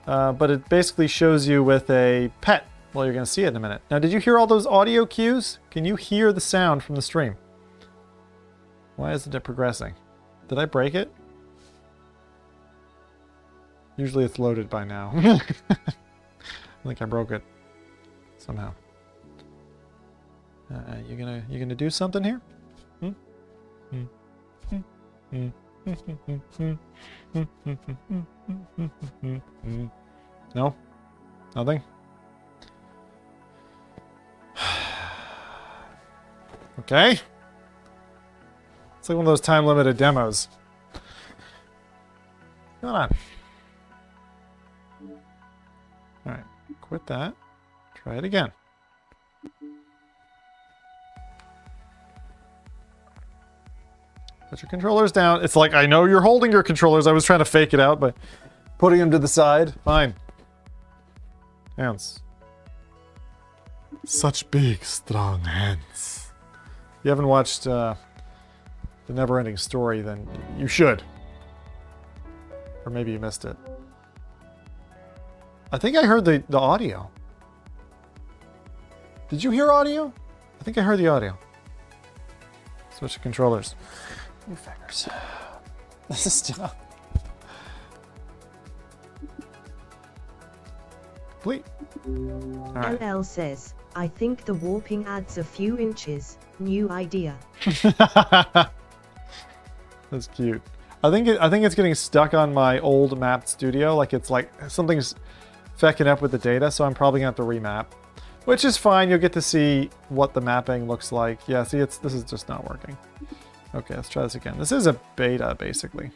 But it basically shows you with a pet. Well, you're going to see it in a minute. Now, did you hear all those audio cues? Can you hear the sound from the stream? Why isn't it progressing? Did I break it? Usually it's loaded by now. I think I broke it somehow. You gonna do something here? No? Nothing? Okay. It's like one of those time-limited demos. Come on. Alright, quit that. Try it again. Put your controllers down. It's like, I know you're holding your controllers. I was trying to fake it out by putting them to the side. Fine. Hands. Such big, strong hands. If you haven't watched The Never-Ending Story, then you should. Or maybe you missed it. I think I heard the audio. Did you hear audio? I think I heard the audio. Switch to controllers. New fingers. This is still... Complete. All right. LL says, I think the warping adds a few inches. New idea. That's cute. I think it's getting stuck on my old mapped studio. Like it's like something's fecking up with the data, so I'm probably gonna have to remap. Which is fine, you'll get to see what the mapping looks like. Yeah, see this is just not working. Okay, let's try this again. This is a beta, basically.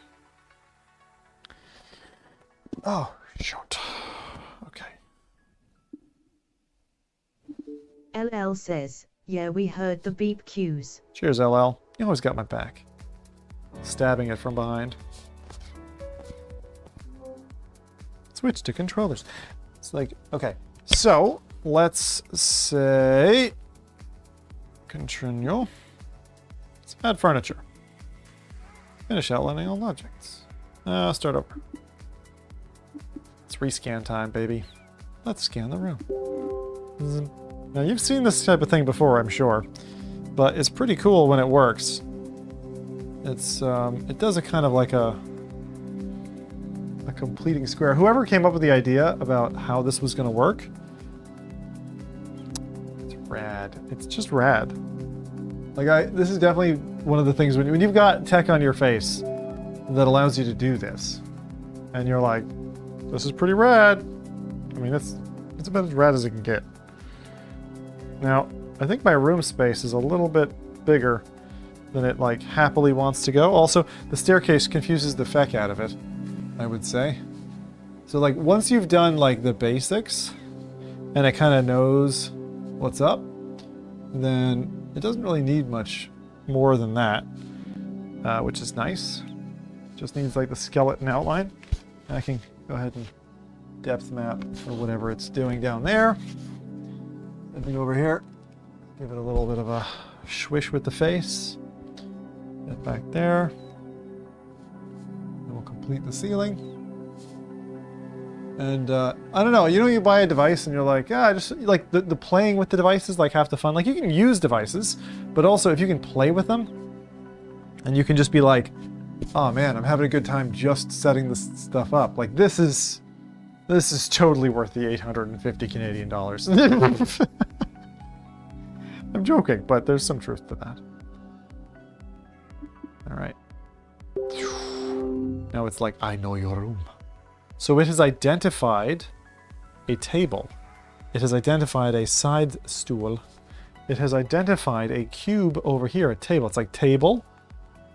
Oh, shoot. Okay. LL says, yeah, we heard the beep cues. Cheers, LL. You always got my back. Stabbing it from behind. Switch to controllers. It's like, okay. So, let's say... Continue. Let's add furniture. Finish outlining all objects. Start over. It's rescan time, baby. Let's scan the room. Now, you've seen this type of thing before, I'm sure. But it's pretty cool when it works. It's, it does a kind of like a completing square. Whoever came up with the idea about how this was going to work, it's rad. It's just rad. Like, this is definitely one of the things when you've got tech on your face that allows you to do this, and you're like, this is pretty rad. I mean, it's about as rad as it can get. Now, I think my room space is a little bit bigger than it, like, happily wants to go. Also, the staircase confuses the feck out of it, I would say. So, like, once you've done, like, the basics, and it kind of knows what's up, then it doesn't really need much more than that, which is nice. Just needs, like, the skeleton outline. And I can go ahead and depth map or whatever it's doing down there. Something over here. Give it a little bit of a swish with the face. Get back there. And we'll complete the ceiling. And I don't know, you know, you buy a device and you're like, yeah, just like the playing with the devices, like half the fun. Like you can use devices, but also if you can play with them, and you can just be like, oh man, I'm having a good time just setting this stuff up. Like this is totally worth the 850 Canadian dollars. I'm joking, but there's some truth to that. All right. Now it's like, I know your room. So it has identified a table. It has identified a side stool. It has identified a cube over here, a table. It's like table,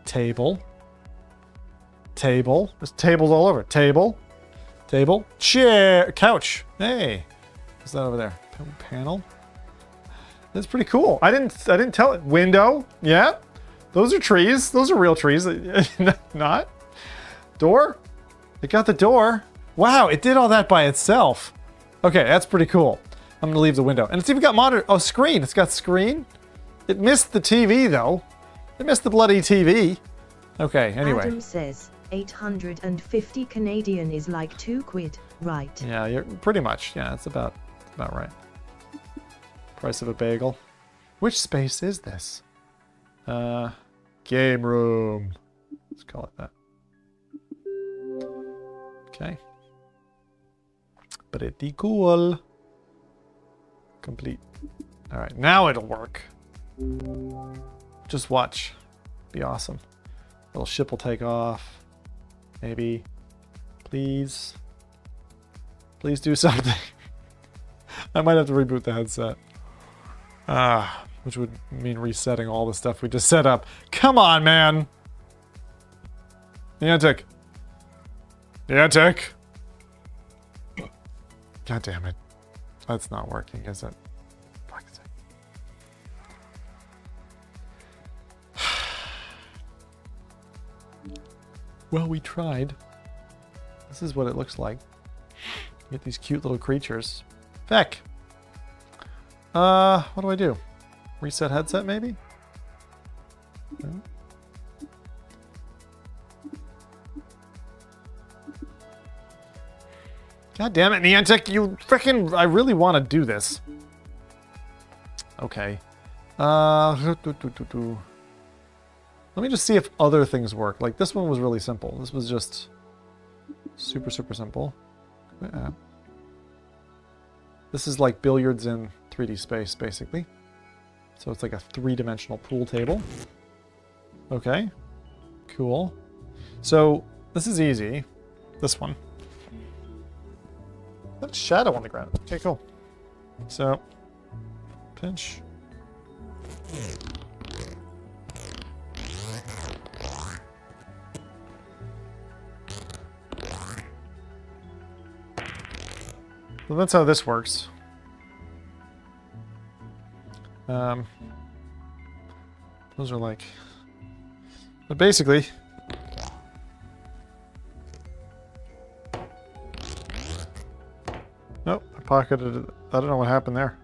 table, table. There's tables all over. Table, table, chair, couch. Hey, what's that over there? Panel. That's pretty cool. I didn't tell it. Window. Yeah. Those are trees. Those are real trees. Not. Door. It got the door. Wow, it did all that by itself. Okay, that's pretty cool. I'm gonna leave the window. And it's even got monitor. Oh, screen. It's got screen. It missed the TV though. It missed the bloody TV. Okay, anyway. Adam says 850 Canadian is like £2, right? Yeah, you're pretty much. Yeah, it's about right. Price of a bagel. Which space is this? Game room. Let's call it that. Okay. Pretty cool. Complete. All right, now it'll work. Just watch. Be awesome. Little ship will take off. Maybe. Please. Please do something. I might have to reboot the headset. Which would mean resetting all the stuff we just set up. Come on, man! Niantic! Niantic! God damn it. That's not working, is it? Fuck's sake. Well, we tried. This is what it looks like. You get these cute little creatures. Feck! What do I do? Reset headset, maybe? No. God damn it, Niantic, you frickin'... I really want to do this. Okay. Let me just see if other things work. Like, this one was really simple. This was just super, super simple. This is like billiards in 3D space, basically. So it's like a three-dimensional pool table. Okay. Cool. So, this is easy. This one. That's shadow on the ground. Okay, cool. So, pinch. Well, that's how this works. Those are like... But basically... Nope, I pocketed it. I don't know what happened there.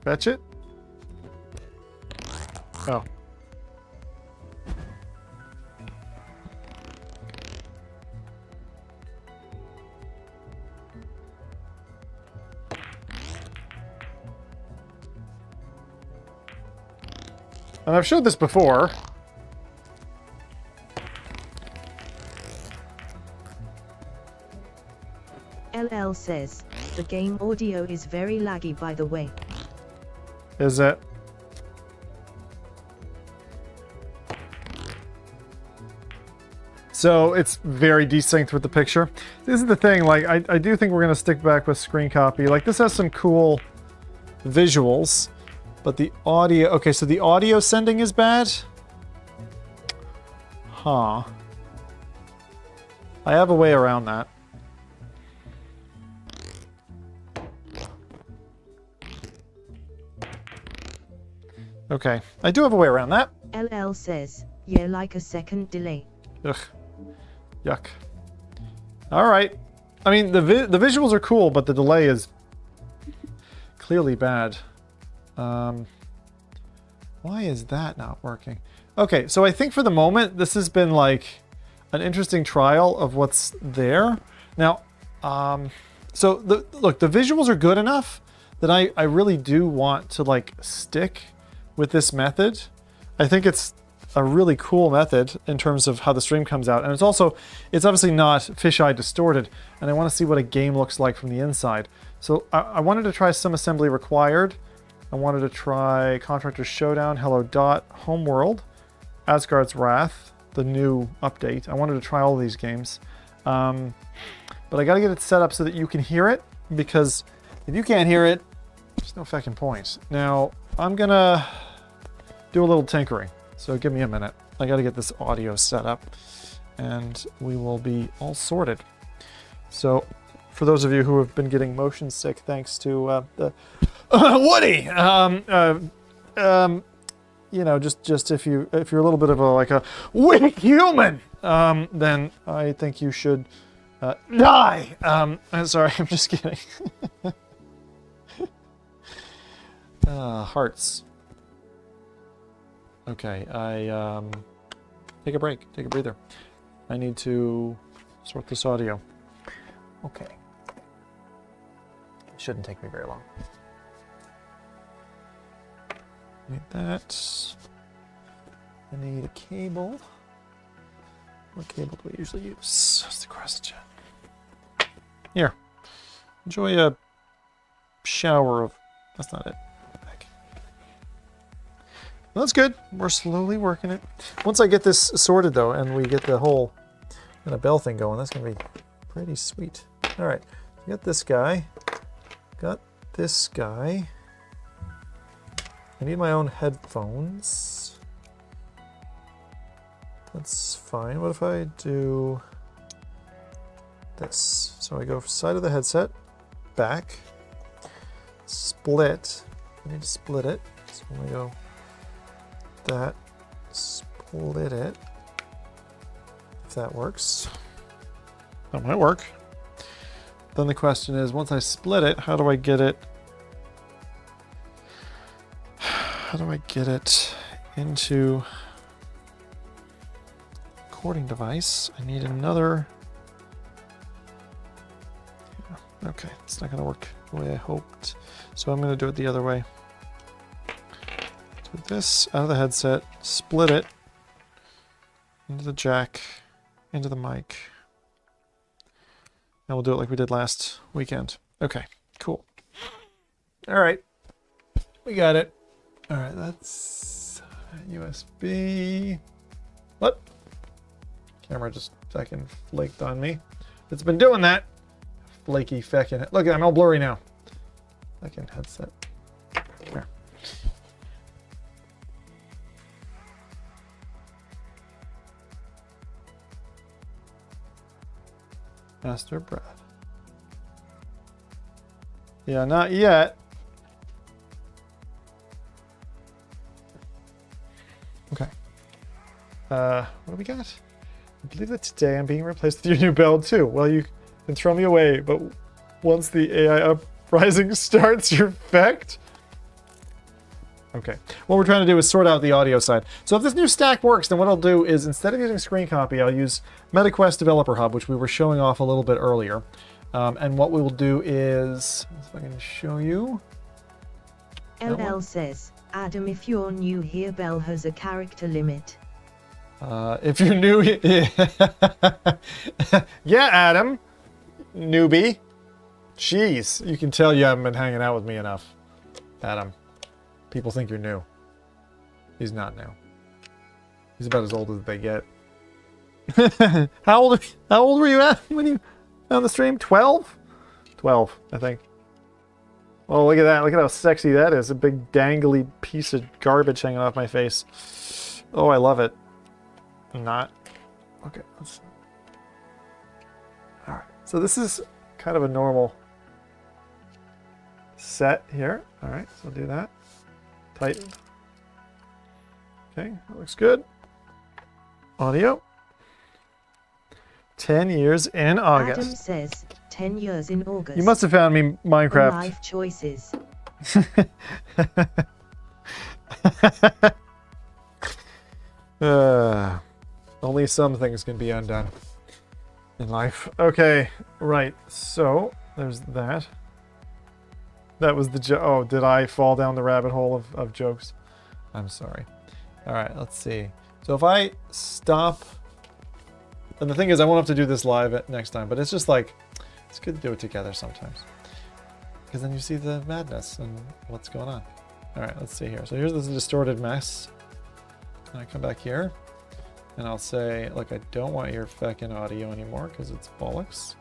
Fetch it? Oh. And I've showed this before. LL says, the game audio is very laggy by the way. Is it? So it's very desynced with the picture. This is the thing, like, I do think we're going to stick back with screen copy. Like, this has some cool visuals, but the audio... Okay, so the audio sending is bad? Huh. I have a way around that. Okay, I do have a way around that. LL says, yeah, like a second delay. Ugh. Yuck. Alright. I mean, the visuals are cool, but the delay is clearly bad. Why is that not working? Okay, so I think for the moment, this has been like an interesting trial of what's there. Now, so look, the visuals are good enough that I really do want to like stick with this method. I think it's a really cool method in terms of how the stream comes out. And it's obviously not fisheye distorted, and I want to see what a game looks like from the inside. So I wanted to try Some Assembly Required. I wanted to try Contractor's Showdown, Hello Dot, Homeworld, Asgard's Wrath, the new update. I wanted to try all of these games. But I gotta get it set up so that you can hear it, because if you can't hear it, there's no fucking point. Now, I'm gonna do a little tinkering. So give me a minute. I gotta get this audio set up and we will be all sorted. So for those of you who have been getting motion sick thanks to the Woody, you know, just if you're a little bit of a weak human, then I think you should die. Sorry, I'm just kidding. Hearts. Okay, take a break, take a breather. I need to sort this audio. Okay. It shouldn't take me very long. Need that. I need a cable. What cable do I usually use? That's the question. Here. Enjoy a shower of... That's not it. Well, that's good. We're slowly working it. Once I get this sorted, though, and we get the whole kind of Belle thing going, that's going to be pretty sweet. All right. Got this guy. Got this guy. I need my own headphones. That's fine. What if I do this? So I go side of the headset, back, split. I need to split it. So I'm going to go that, split it, if that works. That might work. Then the question is, once I split it, how do I get it how do I get it into recording device? I need another. Yeah, okay, it's not going to work the way I hoped. So I'm going to do it the other way. Take this out of the headset, split it into the jack, into the mic. And we'll do it like we did last weekend. Okay, cool. All right, we got it. All right, that's USB. What? Camera just fucking flaked on me. It's been doing that. Flaky feckin'. Look, I'm all blurry now. Fucking headset. Here. Master breath. Yeah, not yet. Okay. What do we got? I believe that today I'm being replaced with your new Belle 2. Well, you can throw me away, but once the AI uprising starts, you're fecked. Okay. What we're trying to do is sort out the audio side. So if this new stack works, then what I'll do is instead of using screen copy, I'll use MetaQuest Developer Hub, which we were showing off a little bit earlier. And what we will do is, if I can show you. LL says, Adam, if you're new here, Belle has a character limit. If you're new, yeah, Adam, newbie. Jeez, you can tell you haven't been hanging out with me enough, Adam. People think you're new. He's not new. He's about as old as they get. How old were you at when you on the stream? 12? 12, I think. Oh, look at that. Look at how sexy that is. A big dangly piece of garbage hanging off my face. Oh, I love it. Not. Okay, let's. All right. So this is kind of a normal set here. All right, so we'll do that. Tighten. Okay, that looks good. Audio. 10 years in August. Adam says, 10 years in August. You must have found me Minecraft. Life choices. Only some things can be undone in life. Okay, right. So there's that. That was the oh, did I fall down the rabbit hole of jokes? I'm sorry. All right, let's see. So if I stop, and the thing is, I won't have to do this live next time, but it's just like, it's good to do it together sometimes. Because then you see the madness and what's going on. All right, let's see here. So here's this distorted mess. And I come back here, and I'll say, look, I don't want your feckin' audio anymore because it's bollocks.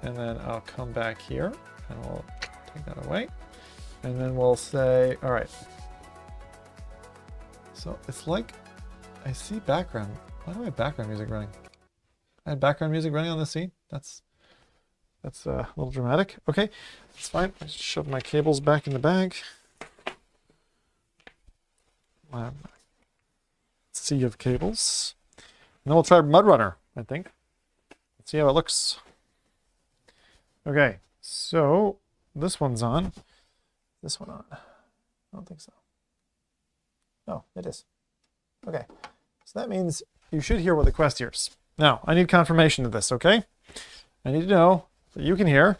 And then I'll come back here, and we'll take that away. And then we'll say, all right. So it's like, I see background. Why do I have background music running? I had background music running on the scene. That's a little dramatic. Okay, that's fine. I just shoved my cables back in the bag. Sea of cables. And then we'll try Mudrunner, I think. Let's see how it looks. Okay, so this one's on. This one on? I don't think so. Oh, it is. Okay, so that means you should hear what the Quest hears. Now, I need confirmation of this, okay? I need to know that you can hear.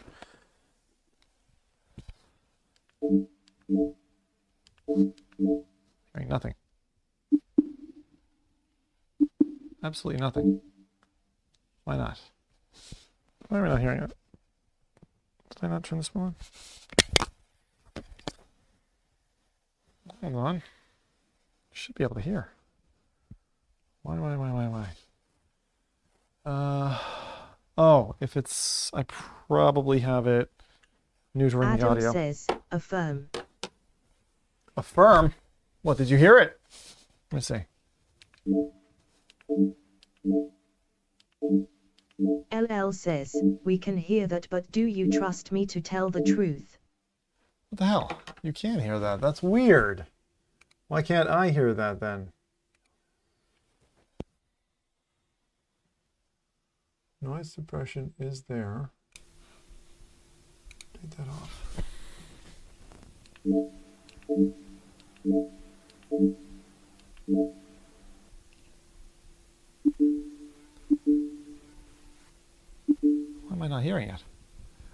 Hearing nothing. Absolutely nothing. Why not? Why am I not hearing it? Did I not turn this one on? Hold on. Should be able to hear. Why? Oh, if it's, I probably have it neutering the audio. Adam says, affirm. Affirm? What, did you hear it? Let me see. LL says, we can hear that, but do you trust me to tell the truth? What the hell? You can't hear that. That's weird. Why can't I hear that then? Noise suppression is there. Take that off. Why am I not hearing it?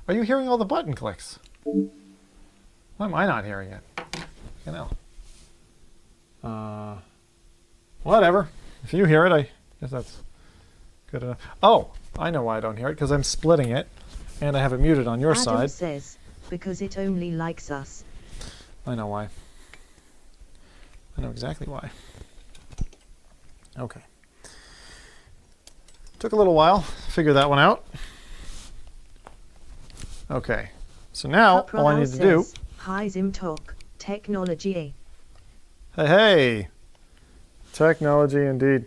Are you hearing all the button clicks? Why am I not hearing it? You know. Whatever. If you hear it, I guess that's good enough. Oh, I know why I don't hear it, because I'm splitting it, and I have it muted on your Adam side. says, because it only likes us. I know why. I know exactly why. Okay. Took a little while to figure that one out. Okay. So now, all I need to do... Hi Zimtalk, technology. Hey, hey! Technology indeed.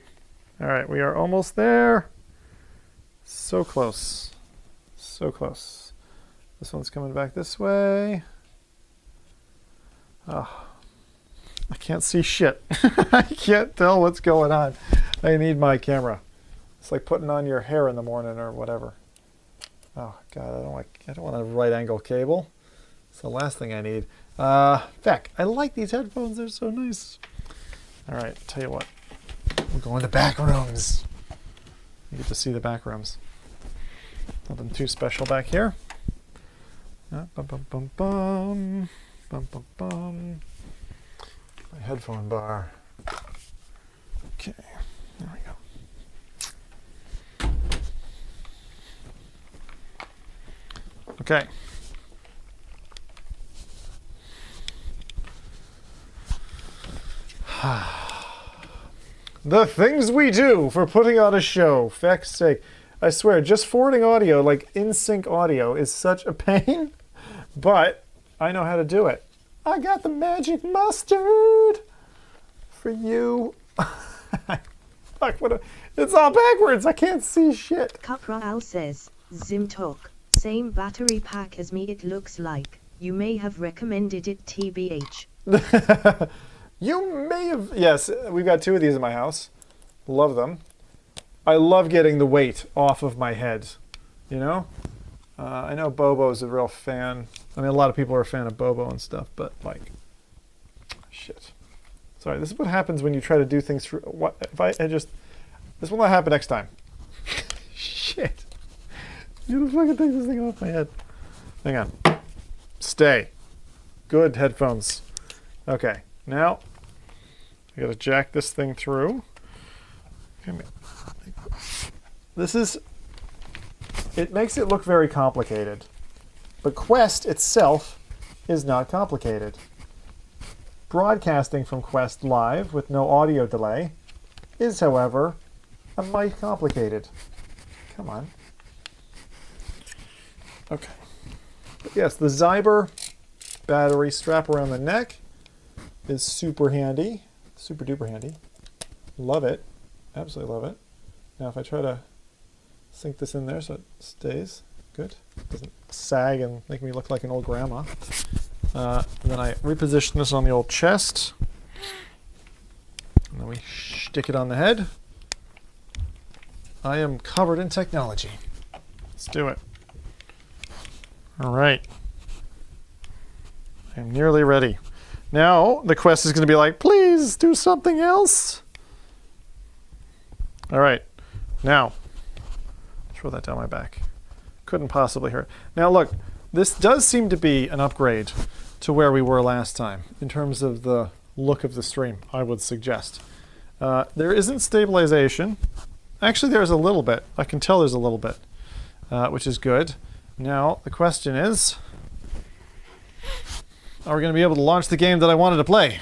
Alright, we are almost there. So close. So close. This one's coming back this way. Oh, I can't see shit. I can't tell what's going on. I need my camera. It's like putting on your hair in the morning or whatever. Oh God, I don't want a right angle cable. It's the last thing I need. Feck, I like these headphones. They're so nice. All right, tell you what. We're going to back rooms. You get to see the back rooms. Nothing too special back here. Bum, bum, bum, bum. Bum, bum, bum. My headphone bar. Okay, there we go. Okay. The things we do for putting on a show. Feck's sake. I swear, just forwarding audio, like in-sync audio, is such a pain. But I know how to do it. I got the magic mustard for you. Fuck, it's all backwards. I can't see shit. Capral says, Zimtalk, same battery pack as me it looks like. You may have recommended it TBH. You may have... Yes, we've got 2 of these in my house. Love them. I love getting the weight off of my head. You know? I know Bobo's a real fan. I mean, a lot of people are a fan of Bobo and stuff, but like... Shit. Sorry, this is what happens when you try to do things for... What if I just... This will not happen next time. Shit. You gotta fucking take this thing off my head. Hang on. Stay. Good headphones. Okay. Now, I gotta jack this thing through. This is... It makes it look very complicated. But Quest itself is not complicated. Broadcasting from Quest live with no audio delay is, however, a mite complicated. Come on. Okay. But yes, the Zyber battery strap around the neck is super handy. Super duper handy. Love it. Absolutely love it. Now if I try to sink this in there so it stays good, doesn't sag and make me look like an old grandma. Then I reposition this on the old chest. And then we stick it on the head. I am covered in technology. Let's do it. All right. I'm nearly ready. Now the Quest is going to be like, please do something else. All right. Now, throw that down my back. Couldn't possibly hurt. Now look, this does seem to be an upgrade to where we were last time in terms of the look of the stream, I would suggest. There isn't stabilization. Actually, there's a little bit. I can tell there's a little bit, which is good. Now, the question is, are we going to be able to launch the game that I wanted to play?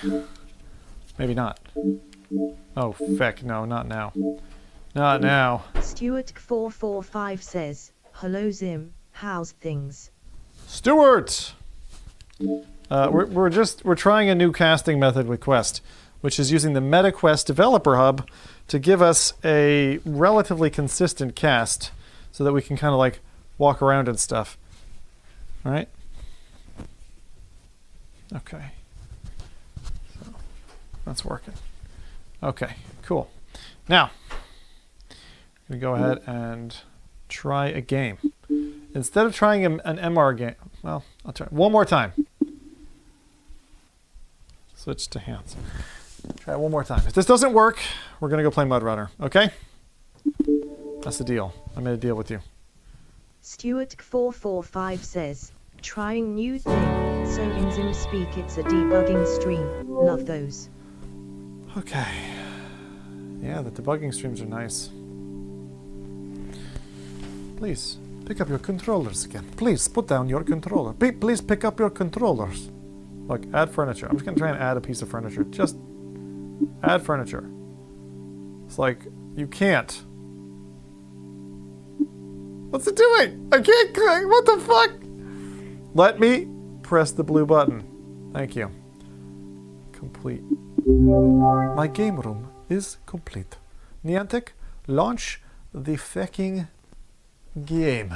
Maybe not. Oh, feck, no, not now. Not now. Stuart445 says, hello Zim, how's things? Stuart! We're trying a new casting method with Quest, which is using the MetaQuest Developer Hub to give us a relatively consistent cast so that we can kind of like walk around and stuff. All right? Okay. So that's working. Okay, cool. Now, I'm going to go ahead and try a game. Instead of trying an MR game, well, I'll try one more time. Switch to hands. Try it one more time. If this doesn't work, we're going to go play Mudrunner, okay? That's the deal. I made a deal with you. Stuart445 says, trying new thing, so in Zim speak it's a debugging stream, love those. Okay. Yeah, the debugging streams are nice. Please, pick up your controllers again. Please, put down your controller. Please pick up your controllers. Look, add furniture. I'm just going to try and add a piece of furniture. Just add furniture. It's like, you can't. What's it doing? I can't click. What the fuck? Let me press the blue button. Thank you. Complete. My game room is complete. Niantic, launch the fucking game.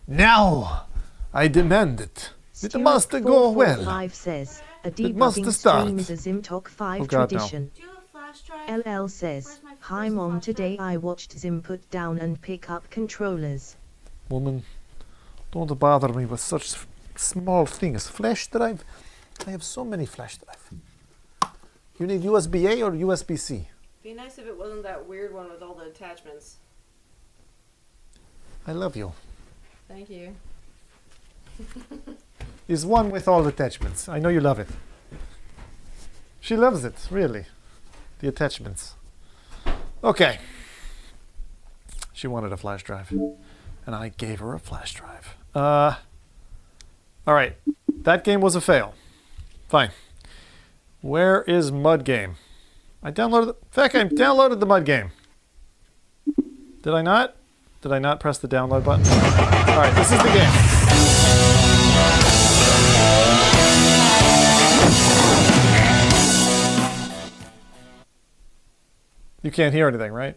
Now! I demand it. It must go well. Says, a it must start. Stream is a ZimTalk 5 oh God, tradition. Do you have a flash drive? LL says, hi mom, today I watched Zim put down and pick up controllers. Woman, don't bother me with such small things. Flash drive? I have so many flash drive. You need USB-A or USB-C? Be nice if it wasn't that weird one with all the attachments. I love you. Thank you. Is one with all attachments. I know you love it. She loves it, really. The attachments. Okay. She wanted a flash drive. And I gave her a flash drive. Alright. That game was a fail. Fine. Where is Mud Game? I downloaded... In fact, I downloaded the Mud Game. Did I not? Did I not press the download button? Alright, this is the game. You can't hear anything, right?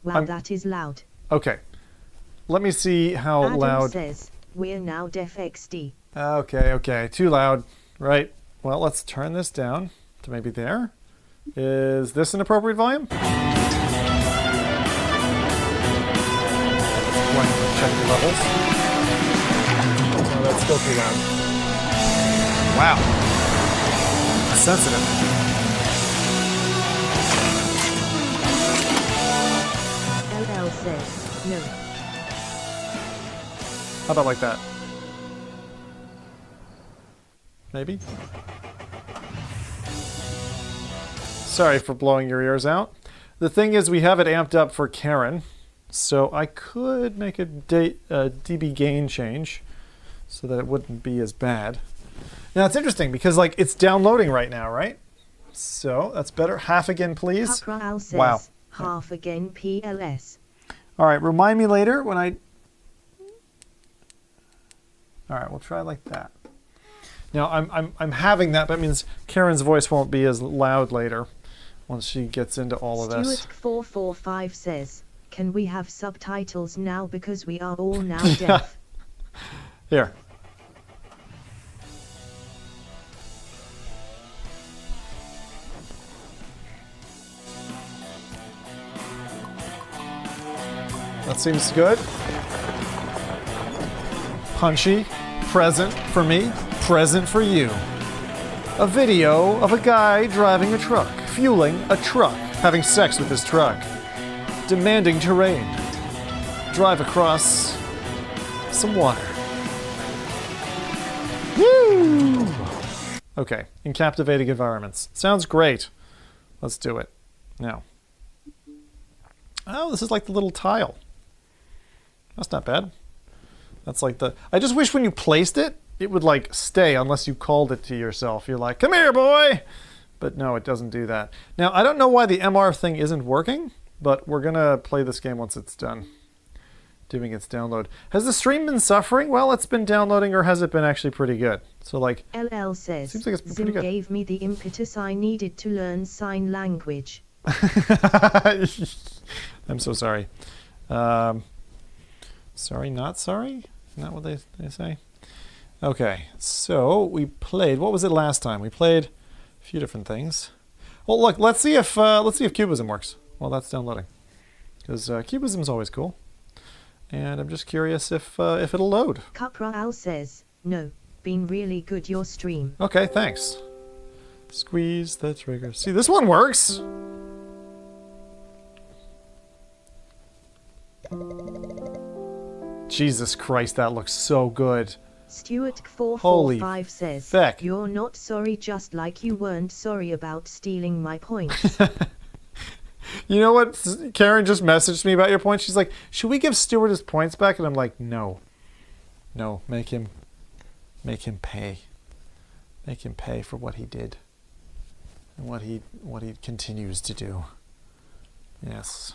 Wow, that is loud. Okay. Let me see how Adam loud... says, we're now Def XD. Okay. Too loud. Right. Well, let's turn this down to maybe there. Is this an appropriate volume? Check the levels. Oh, that's still too loud. Wow. Sensitive. LL says, no. How about like that? Maybe? Sorry for blowing your ears out. The thing is, we have it amped up for Karen, so I could make a dB gain change so that it wouldn't be as bad. Now, it's interesting because, like, it's downloading right now, right? So, that's better. Half again, please. Says, wow. Half again, PLS. All right, remind me later when I... All right, we'll try like that. Now, I'm having that, but that means Karen's voice won't be as loud later once she gets into all of this. Stuart445 says, can we have subtitles now because we are all now deaf? Here. That seems good. Punchy, present for me, present for you. A video of a guy driving a truck, fueling a truck, having sex with his truck, demanding terrain, drive across some water. Woo! Okay, in captivating environments. Sounds great. Let's do it. Now. Oh, this is like the little tile. That's not bad. That's like the... I just wish when you placed it, it would like stay unless you called it to yourself. You're like, come here, boy! But no, it doesn't do that. Now, I don't know why the MR thing isn't working, but we're going to play this game once it's done doing its download. Has the stream been suffering? Well, it's been downloading, or has it been actually pretty good? So like... LL says, seems like it's been Zim pretty good. gave me the impetus I needed to learn sign language. I'm so sorry. Sorry, not sorry? Isn't that what they say? Okay, so we played... What was it last time? We played a few different things. Well, look, let's see if Cubism works while that's downloading, because Cubism is always cool. And I'm just curious if it'll load. Capraal says, no, been really good your stream. Okay, thanks. Squeeze the trigger. See, this one works. Jesus Christ, that looks so good. Stuart445 says, feck. you're not sorry just like you weren't sorry about stealing my points. You know what? Karen just messaged me about your points. She's like, should we give Stuart his points back? And I'm like, no. No, make him pay. Make him pay for what he did. And what he continues to do. Yes.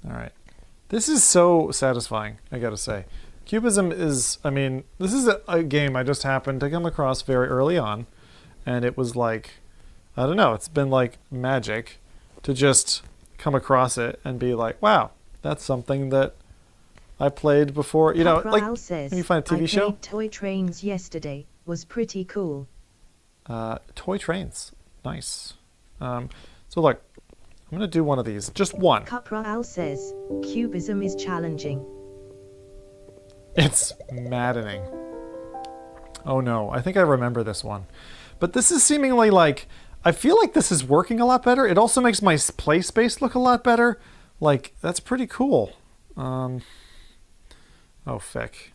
All right. This is so satisfying, I gotta say. Cubism is, I mean, this is a game I just happened to come across very early on. And it was like, I don't know, it's been like magic to just come across it and be like, wow, that's something that I played before. You know, like says, when you find a TV show. I played Toy Trains yesterday. Was pretty cool. Toy Trains. Nice. So look, I'm going to do one of these. Just one. Capraal says, Cubism is challenging. It's maddening. Oh no, I think I remember this one. But this is seemingly like, I feel like this is working a lot better. It also makes my play space look a lot better. Like, that's pretty cool. Oh, feck.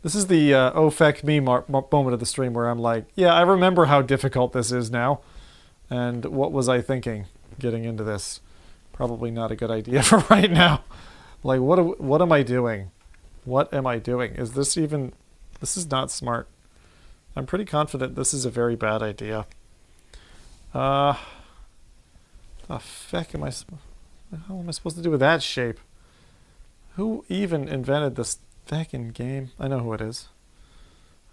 This is the oh, feck me moment of the stream where I'm like, yeah, I remember how difficult this is now. And what was I thinking getting into this? Probably not a good idea for right now. Like, what am I doing? What am I doing? Is this even... This is not smart. I'm pretty confident this is a very bad idea. The feck am I... What the hell am I supposed to do with that shape? Who even invented this feckin' game? I know who it is.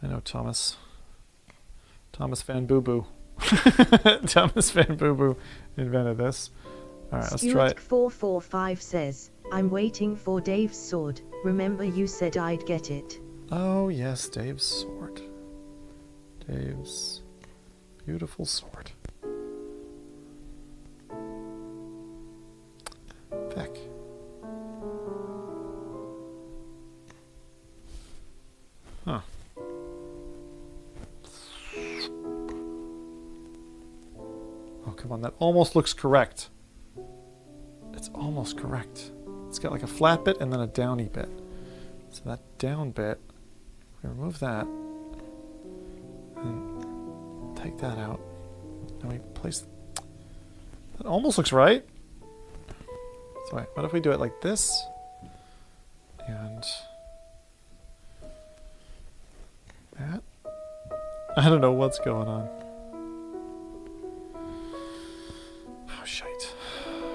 I know Thomas. Thomas Van Boo Boo. Thomas Van Boo Boo invented this. Alright, let's try it. Stuart445 says, I'm waiting for Dave's sword. Remember you said I'd get it. Oh yes, Dave's sword. Dave's beautiful sword. Feck. Huh. Oh, come on. That almost looks correct. It's almost correct. It's got like a flat bit and then a downy bit. So that down bit, we remove that. And take that out. And we place... That almost looks right. So wait, what if we do it like this? And... that? I don't know what's going on. Oh, shite.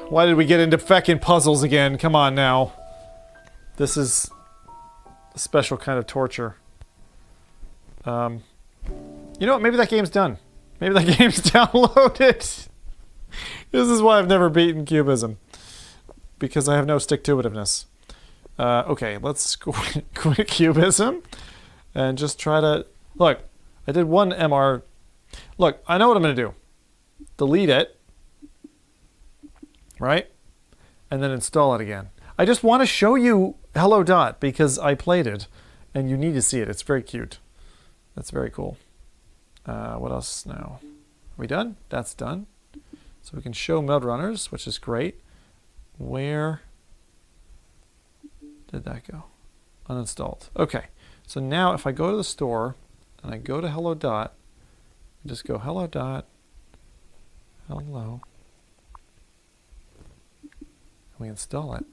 Why did we get into feckin' puzzles again? Come on now. This is a special kind of torture. You know what? Maybe that game's done. Maybe that game's downloaded. This is why I've never beaten Cubism. Because I have no stick-to-itiveness. Okay, let's quit Cubism. And just try to... Look, I did one MR... Look, I know what I'm going to do. Delete it. Right? And then install it again. I just want to show you Hello Dot because I played it. And you need to see it. It's very cute. That's very cool. What else now? Are we done? That's done. So we can show Mudrunners, which is great. Where did that go? Uninstalled. Okay. So now if I go to the store and I go to Hello Dot, I just go Hello Dot, hello, and we install it.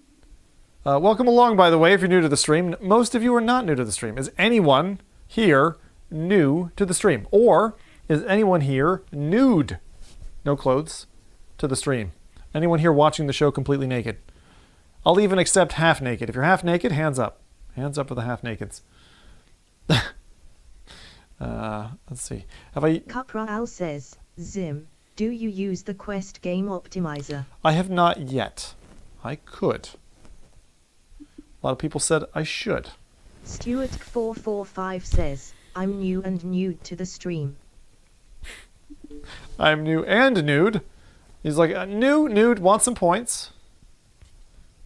Welcome along, by the way, if you're new to the stream. Most of you are not new to the stream. Is anyone here new to the stream? Or is anyone here nude, no clothes, to the stream? Anyone here watching the show completely naked? I'll even accept half naked. If you're half naked, hands up. Hands up for the half nakeds. Let's see. Have I... Capraal says, Zim, do you use the Quest Game Optimizer? I have not yet. I could. A lot of people said I should. Stuart445 says, I'm new and nude to the stream. I'm new and nude. He's like, nude, want some points.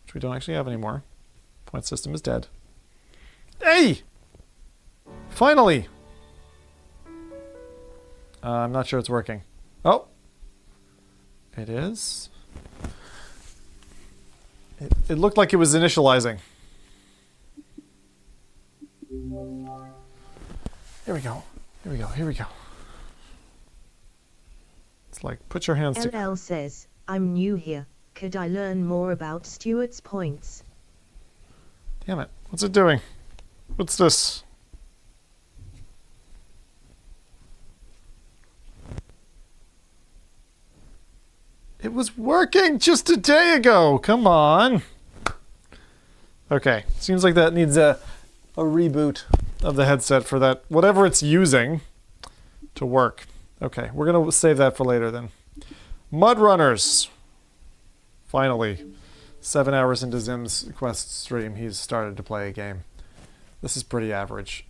Which we don't actually have anymore. Point system is dead. Hey! Finally! I'm not sure it's working. Oh! It is. It looked like it was initializing. Here we go. Here we go. Here we go. It's like, put your hands together. LL says, I'm new here. Could I learn more about Stuart's points? Damn it. What's it doing? What's this? It was working just a day ago. Come on. Okay. Seems like that needs a reboot of the headset for that, whatever it's using, to work. Okay. We're going to save that for later then. Mudrunners. Finally. 7 hours into Zim's Quest stream, he's started to play a game. This is pretty average.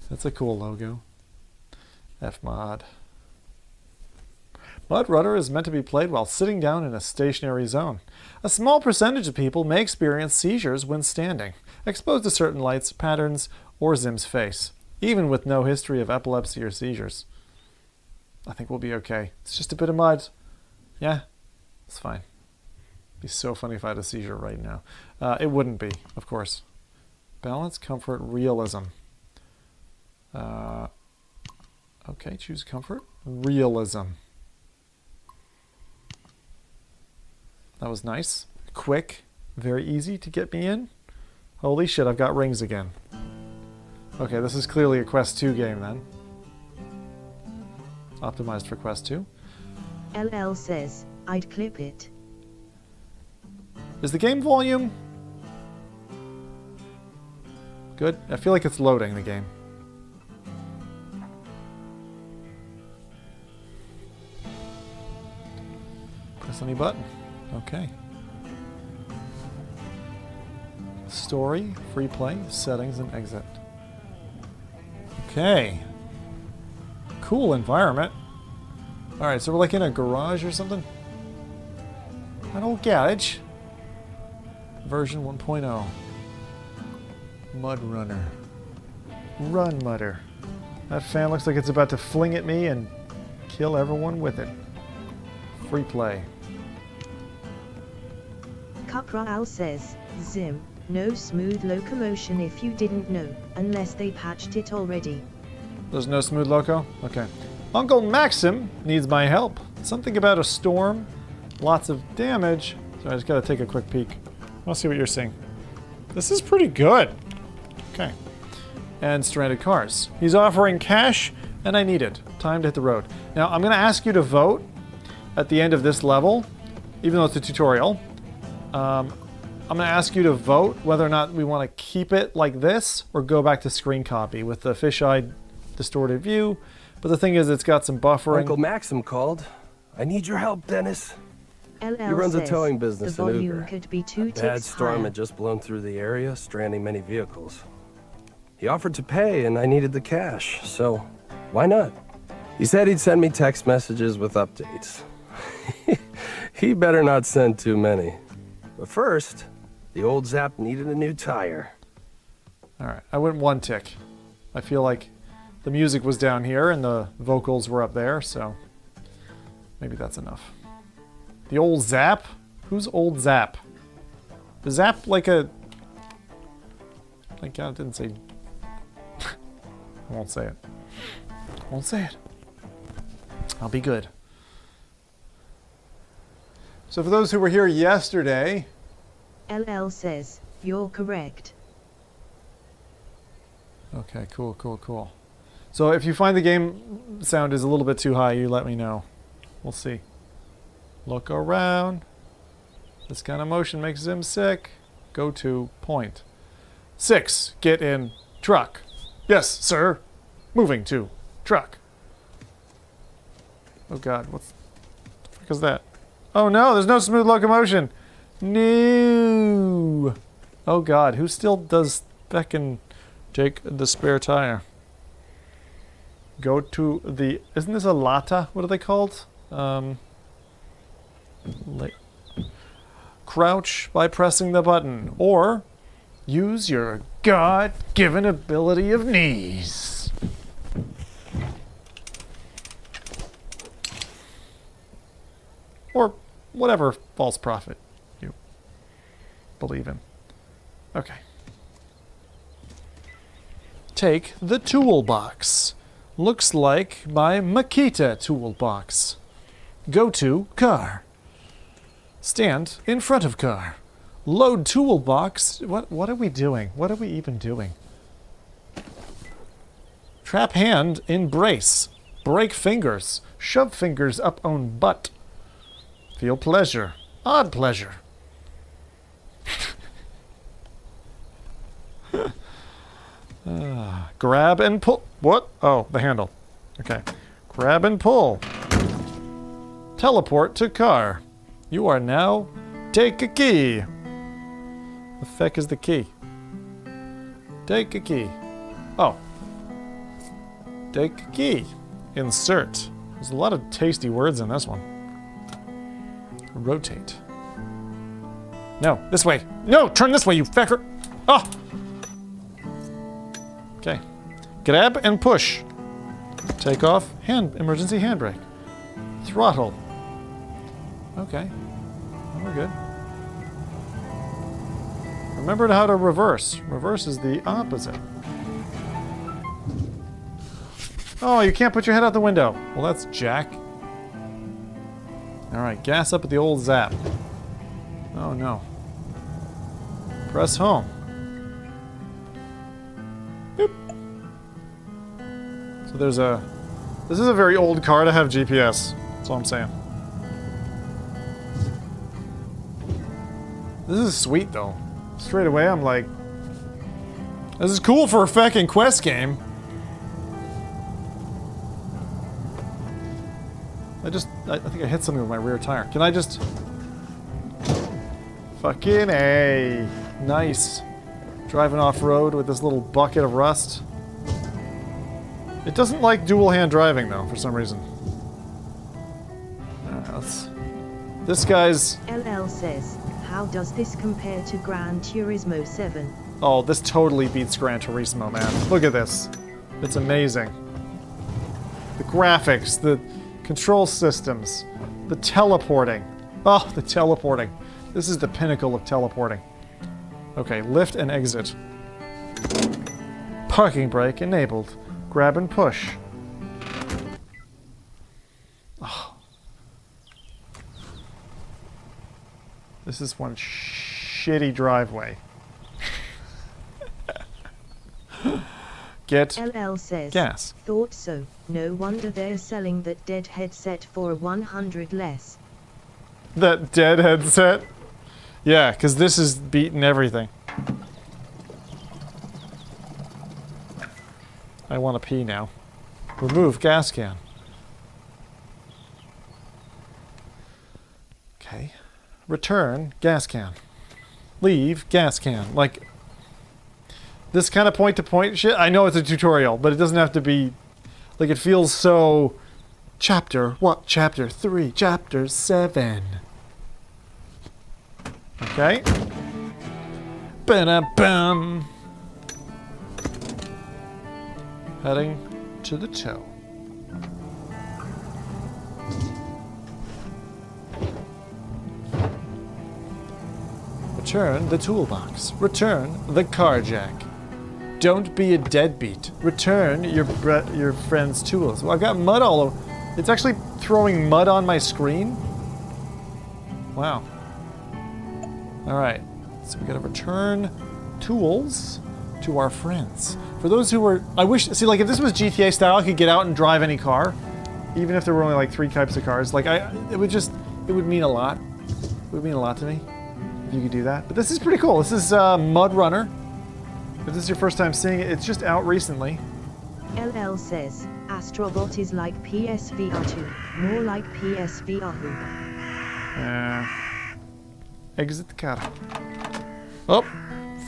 That's a cool logo. Fmod. Mudrunner is meant to be played while sitting down in a stationary zone. A small percentage of people may experience seizures when standing, exposed to certain lights, patterns, or Zim's face, even with no history of epilepsy or seizures. I think we'll be okay. It's just a bit of mud. Yeah, it's fine. It'd be so funny if I had a seizure right now. It wouldn't be, of course. Balance, comfort, realism. Okay, choose comfort. Realism. That was nice. Quick. Very easy to get me in. Holy shit, I've got rings again. Okay, this is clearly a Quest 2 game then. Optimized for Quest 2. LL says, I'd clip it. Is the game volume? Good. I feel like it's loading the game. Press any button. Okay. Story, free play, settings, and exit. Okay. Cool environment. Alright, so we're like in a garage or something? An old garage. Version 1.0. Mudrunner. Run, Mudder. That fan looks like it's about to fling at me and kill everyone with it. Free play. Capral says, Zim, no smooth locomotion if you didn't know, unless they patched it already. There's no smooth loco? Okay. Uncle Maxim needs my help. Something about a storm, lots of damage. So I just gotta take a quick peek. I'll see what you're seeing. This is pretty good. Okay. And stranded cars. He's offering cash, and I need it. Time to hit the road. Now, I'm gonna ask you to vote at the end of this level, even though it's a tutorial. I'm going to ask you to vote whether or not we want to keep it like this or go back to screen copy with the fisheye distorted view. But the thing is, it's got some buffering. Uncle Maxim called. I need your help, Dennis. LL He runs a towing business the in volume Uber. could be 2 A bad ticks storm higher. had just blown through the area, stranding many vehicles. He offered to pay, and I needed the cash, so why not? He said he'd send me text messages with updates. He better not send too many. But first, the old Zap needed a new tire. Alright, I went 1 tick. I feel like the music was down here and the vocals were up there, so maybe that's enough. The old Zap? Who's old Zap? Is Zap like a... Thank God it didn't say... I won't say it. I won't say it. I'll be good. So for those who were here yesterday... LL says, you're correct. Okay, cool, cool, cool. So if you find the game sound is a little bit too high, you let me know. We'll see. Look around. This kind of motion makes Zim sick. Go to point. 6. Get in truck. Yes, sir. Moving to truck. Oh God, what the fuck is that? Oh no, there's no smooth locomotion. No. Oh God, who still does feckin' Jake the spare tire? Go to the... Isn't this a Lata? What are they called? Crouch by pressing the button, or use your God-given ability of knees. Or whatever false prophet you believe in. Okay. Take the toolbox. Looks like my Makita toolbox. Go to car. Stand in front of car. Load toolbox. What are we doing? What are we even doing? Trap hand in brace. Break fingers. Shove fingers up own butt. Feel pleasure. Odd pleasure. Grab and pull. What? Oh, the handle. Okay. Grab and pull. Teleport to car. You are now. Take a key. The feck is the key? Take a key. Oh. Take a key. Insert. There's a lot of tasty words in this one. Rotate. No, this way. No, turn this way, you fecker. Oh! Okay. Grab and push. Take off. Emergency handbrake. Throttle. Okay. We're good. Remember how to reverse. Reverse is the opposite. Oh, you can't put your head out the window. Well, that's Jack. Alright, gas up at the old zap. Oh no. Press home. Boop. So there's a... This is a very old car to have GPS. That's all I'm saying. This is sweet though. Straight away I'm like... This is cool for a fucking Quest game. I think I hit something with my rear tire. Can I just... Fucking A. Nice. Driving off-road with this little bucket of rust. It doesn't like dual-hand driving, though, for some reason. Let's... This guy's... LL says, how does this compare to Gran Turismo 7? Oh, this totally beats Gran Turismo, man. Look at this. It's amazing. The graphics, the... control systems, the teleporting. Oh, the teleporting. This is the pinnacle of teleporting. Okay, lift and exit. Parking brake enabled. Grab and push. Oh. This is one shitty driveway. Get LL says, gas. Thought so. No wonder they're selling that dead headset for 100 less. That dead headset? Yeah, because this is beating everything. I want to pee now. Remove gas can. Okay. Return gas can. Leave gas can. Like... This kind of point-to-point shit, I know it's a tutorial, but it doesn't have to be... Like, it feels so... Chapter, what? Chapter 3, Chapter 7. Okay. Ba-da-bum. Heading to the toe. Return the toolbox. Return the car jack. Don't be a deadbeat. Return your friend's tools. Well, I've got mud all over. It's actually throwing mud on my screen. Wow. All right. So we got to return tools to our friends. For those who were, I wish. See, like if this was GTA style, I could get out and drive any car, even if there were only like 3 types of cars. Like it would mean a lot. It would mean a lot to me if you could do that. But this is pretty cool. This is Mudrunner. If this is your first time seeing it, it's just out recently. LL says, Astrobot is like PSVR 2, more like PSVR who. Exit the car. Oh,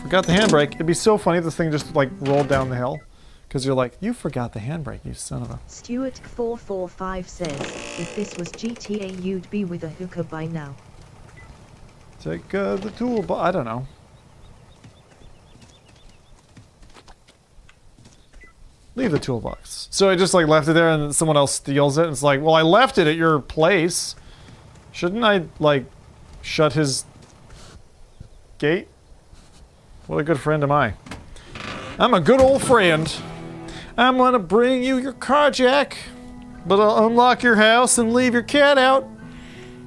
forgot the handbrake. It'd be so funny if this thing just like rolled down the hill. Because you're like, you forgot the handbrake, you son of a... Stuart445 says, if this was GTA you'd be with a hooker by now. Take the toolbox. I don't know. Leave the toolbox. So I just like left it there and then someone else steals it. And it's like, well, I left it at your place. Shouldn't I like shut his gate? What a good friend am I. I'm a good old friend. I'm gonna bring you your car, Jack. But I'll unlock your house and leave your cat out.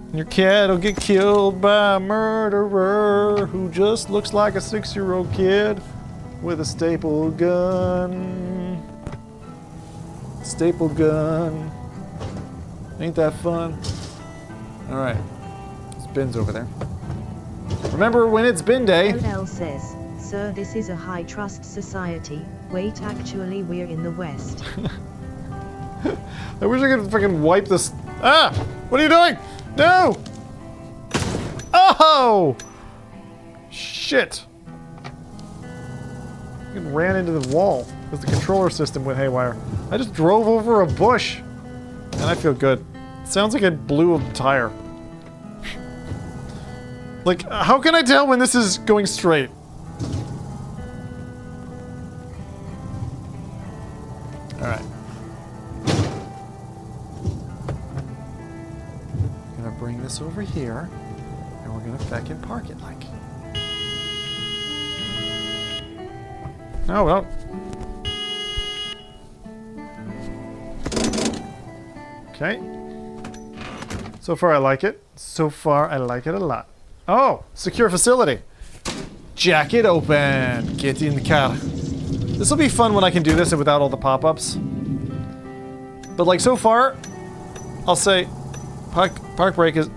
And your cat will get killed by a murderer who just looks like a 6-year-old kid with a staple gun. Staple gun. Ain't that fun? Alright. There's bins over there. Remember when it's bin day? LL says, sir, this is a high trust society. Wait, actually we're in the West. I wish I could freaking wipe this. Ah! What are you doing? No! Oh! Shit. I ran into the wall because the controller system went haywire. I just drove over a bush. And I feel good. It sounds like I blew a tire. Like, how can I tell when this is going straight? Alright. Gonna bring this over here, and we're gonna feckin' park it like. Oh well. Okay. So far I like it. So far I like it a lot. Oh! Secure facility. Jack it open. Get in the car. This will be fun when I can do this without all the pop-ups. But like so far, I'll say park brake is...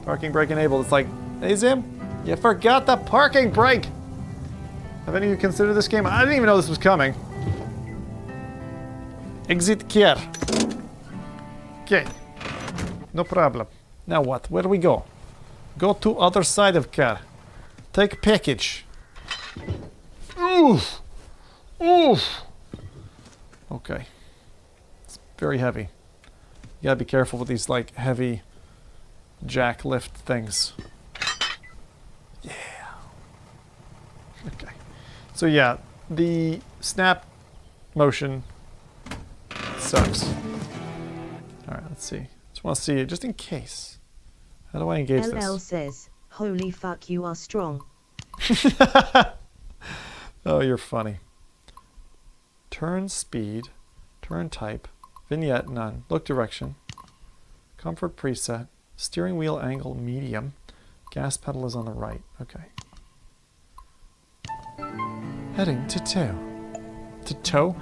Parking brake enabled. It's like, hey Zim, you forgot the parking brake! Have any of you considered this game? I didn't even know this was coming. Exit care. Okay. No problem. Now what? Where do we go? Go to other side of car. Take package. Oof! Oof! Okay. It's very heavy. You gotta be careful with these, like, heavy jack lift things. Yeah. Okay. So yeah, the snap motion sucks. Alright, let's see. Just want to see it, just in case. How do I engage this? LL says, holy fuck, you are strong. Oh, you're funny. Turn speed, turn type, vignette none, look direction, comfort preset, steering wheel angle medium, gas pedal is on the right. Okay. Heading to tow. To tow?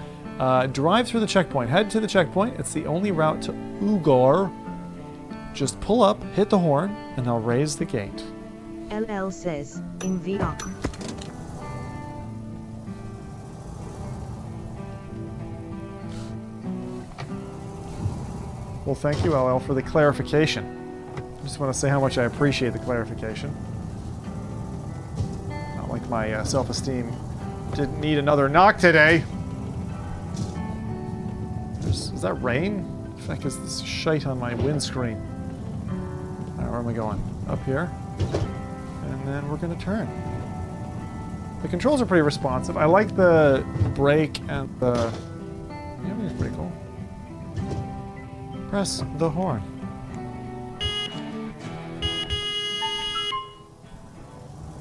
Drive through the checkpoint. Head to the checkpoint. It's the only route to Ugar. Just pull up, hit the horn, and I'll raise the gate. LL says, in VR. Well, thank you, LL, for the clarification. I just want to say how much I appreciate the clarification. Not like my self-esteem didn't need another knock today. Is that rain? What the heck is this shite on my windscreen? Alright, where am I going? Up here. And then we're going to turn. The controls are pretty responsive. I like the brake and the... Yeah, I mean, it's pretty cool. Press the horn.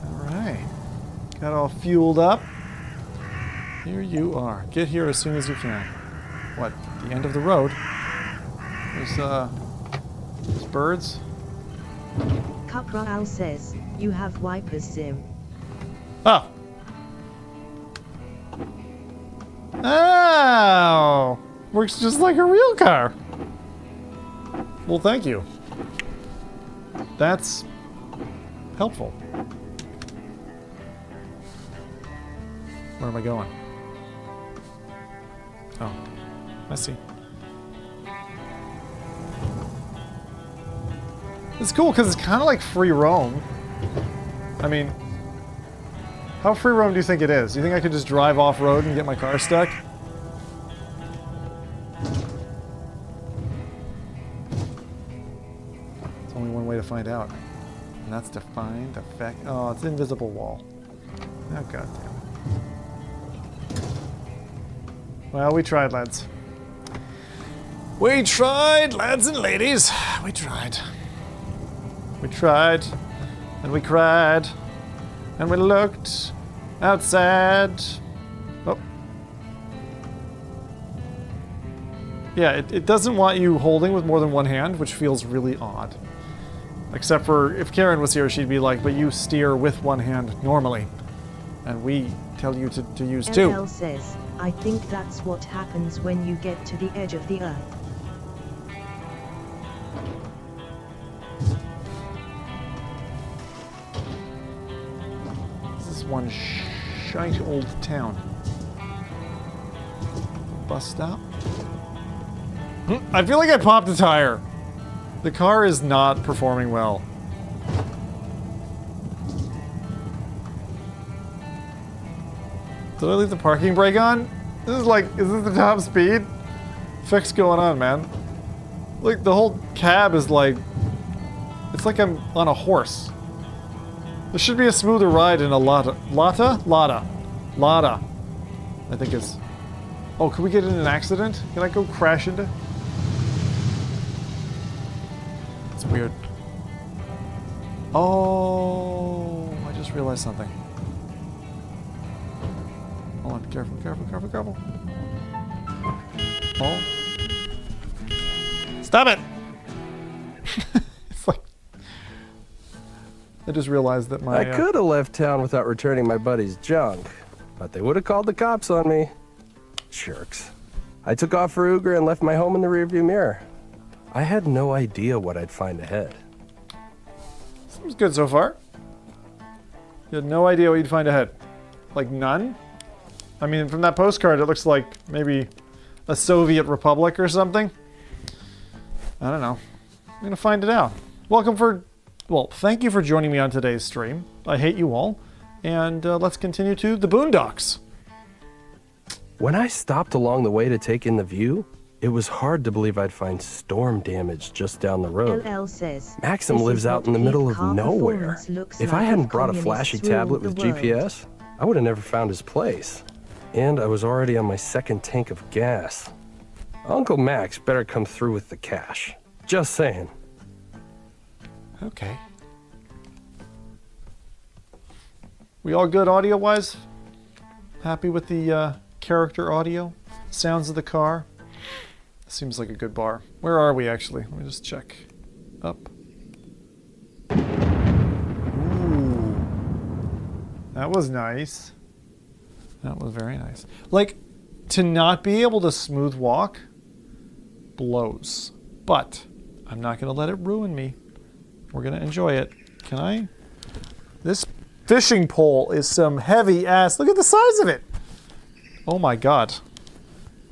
Alright. Got all fueled up. Here you are. Get here as soon as you can. What? The end of the road? There's birds. Capral says, you have wipers, Zim. Oh! Oh! Works just like a real car. Well, thank you. That's helpful. Where am I going? Oh, I see. It's cool because it's kind of like free roam. I mean, How free roam do you think it is? Do you think I could just drive off-road and get my car stuck? There's only one way to find out. And that's to find the fact... Oh, it's invisible wall. Oh, goddamn. Well, we tried, lads. We tried, lads and ladies. We tried. We tried. And we cried. And we looked outside. Oh. Yeah, it doesn't want you holding with more than one hand, which feels really odd. Except for if Karen was here, she'd be like, but you steer with one hand normally. And we tell you to use two. LL says, I think that's what happens when you get to the edge of the earth. This is one shite old town. Bus stop. I feel like I popped a tire. The car is not performing well. Did I leave the parking brake on? This is like, is this the top speed? Fix going on, man. Look, the whole cab is like, it's like I'm on a horse. There should be a smoother ride in a Lada. Lada. I think it's... Oh, can we get in an accident? Can I go crash into... It's weird. Oh, I just realized something. Hold on, careful. Oh. Stop it! It's like... I just realized that my... I could have left town without returning my buddy's junk, but they would have called the cops on me. Jerks. I took off for Uber and left my home in the rearview mirror. I had no idea what I'd find ahead. Seems good so far. You had no idea what you'd find ahead. Like none? I mean, from that postcard, it looks like maybe a Soviet republic or something. I don't know. I'm gonna find it out. Well, thank you for joining me on today's stream. I hate you all. And let's continue to the Boondocks. When I stopped along the way to take in the view, it was hard to believe I'd find storm damage just down the road. LL says, Maxim this lives is out what in the middle of peak car nowhere. performance looks If like I hadn't if brought a communists flashy ruled tablet the with world. GPS, I would have never found his place. And I was already on my second tank of gas. Uncle Max better come through with the cash. Just saying. Okay. We all good audio-wise? Happy with the character audio? Sounds of the car? Seems like a good bar. Where are we, actually? Let me just check. Up. Ooh. That was nice. That was very nice. Like, to not be able to smooth walk blows. But I'm not going to let it ruin me. We're going to enjoy it. Can I? This fishing pole is some heavy ass. Look at the size of it. Oh my god.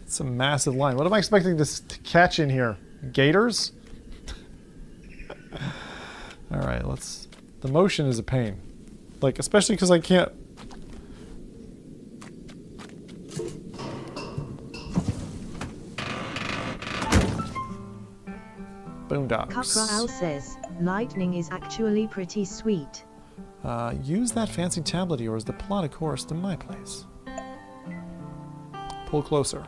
It's a massive line. What am I expecting to catch in here? Gators? Alright, let's... The motion is a pain. Like, especially because I can't... Boondocks. Kakral says, lightning is actually pretty sweet. Use that fancy tablet of yours to plot a course to my place. Pull closer.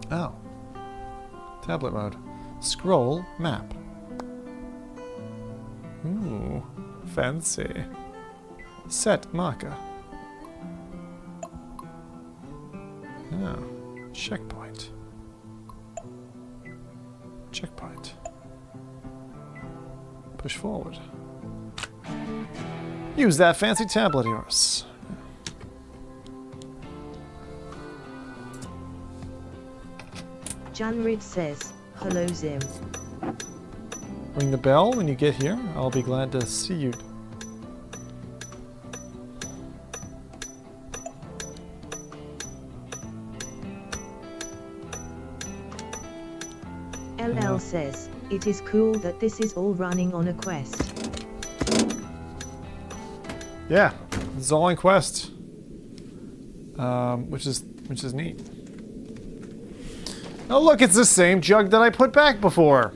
Oh. Tablet mode. Scroll map. Ooh, fancy. Set marker. Oh, checkpoint. Checkpoint. Push forward. Use that fancy tablet of yours. Janrid says, hello Zim. Ring the bell when you get here. I'll be glad to see you. LL says, it is cool that this is all running on a quest. Yeah, This is all in Quest. Which is neat. Oh look, it's the same jug that I put back before.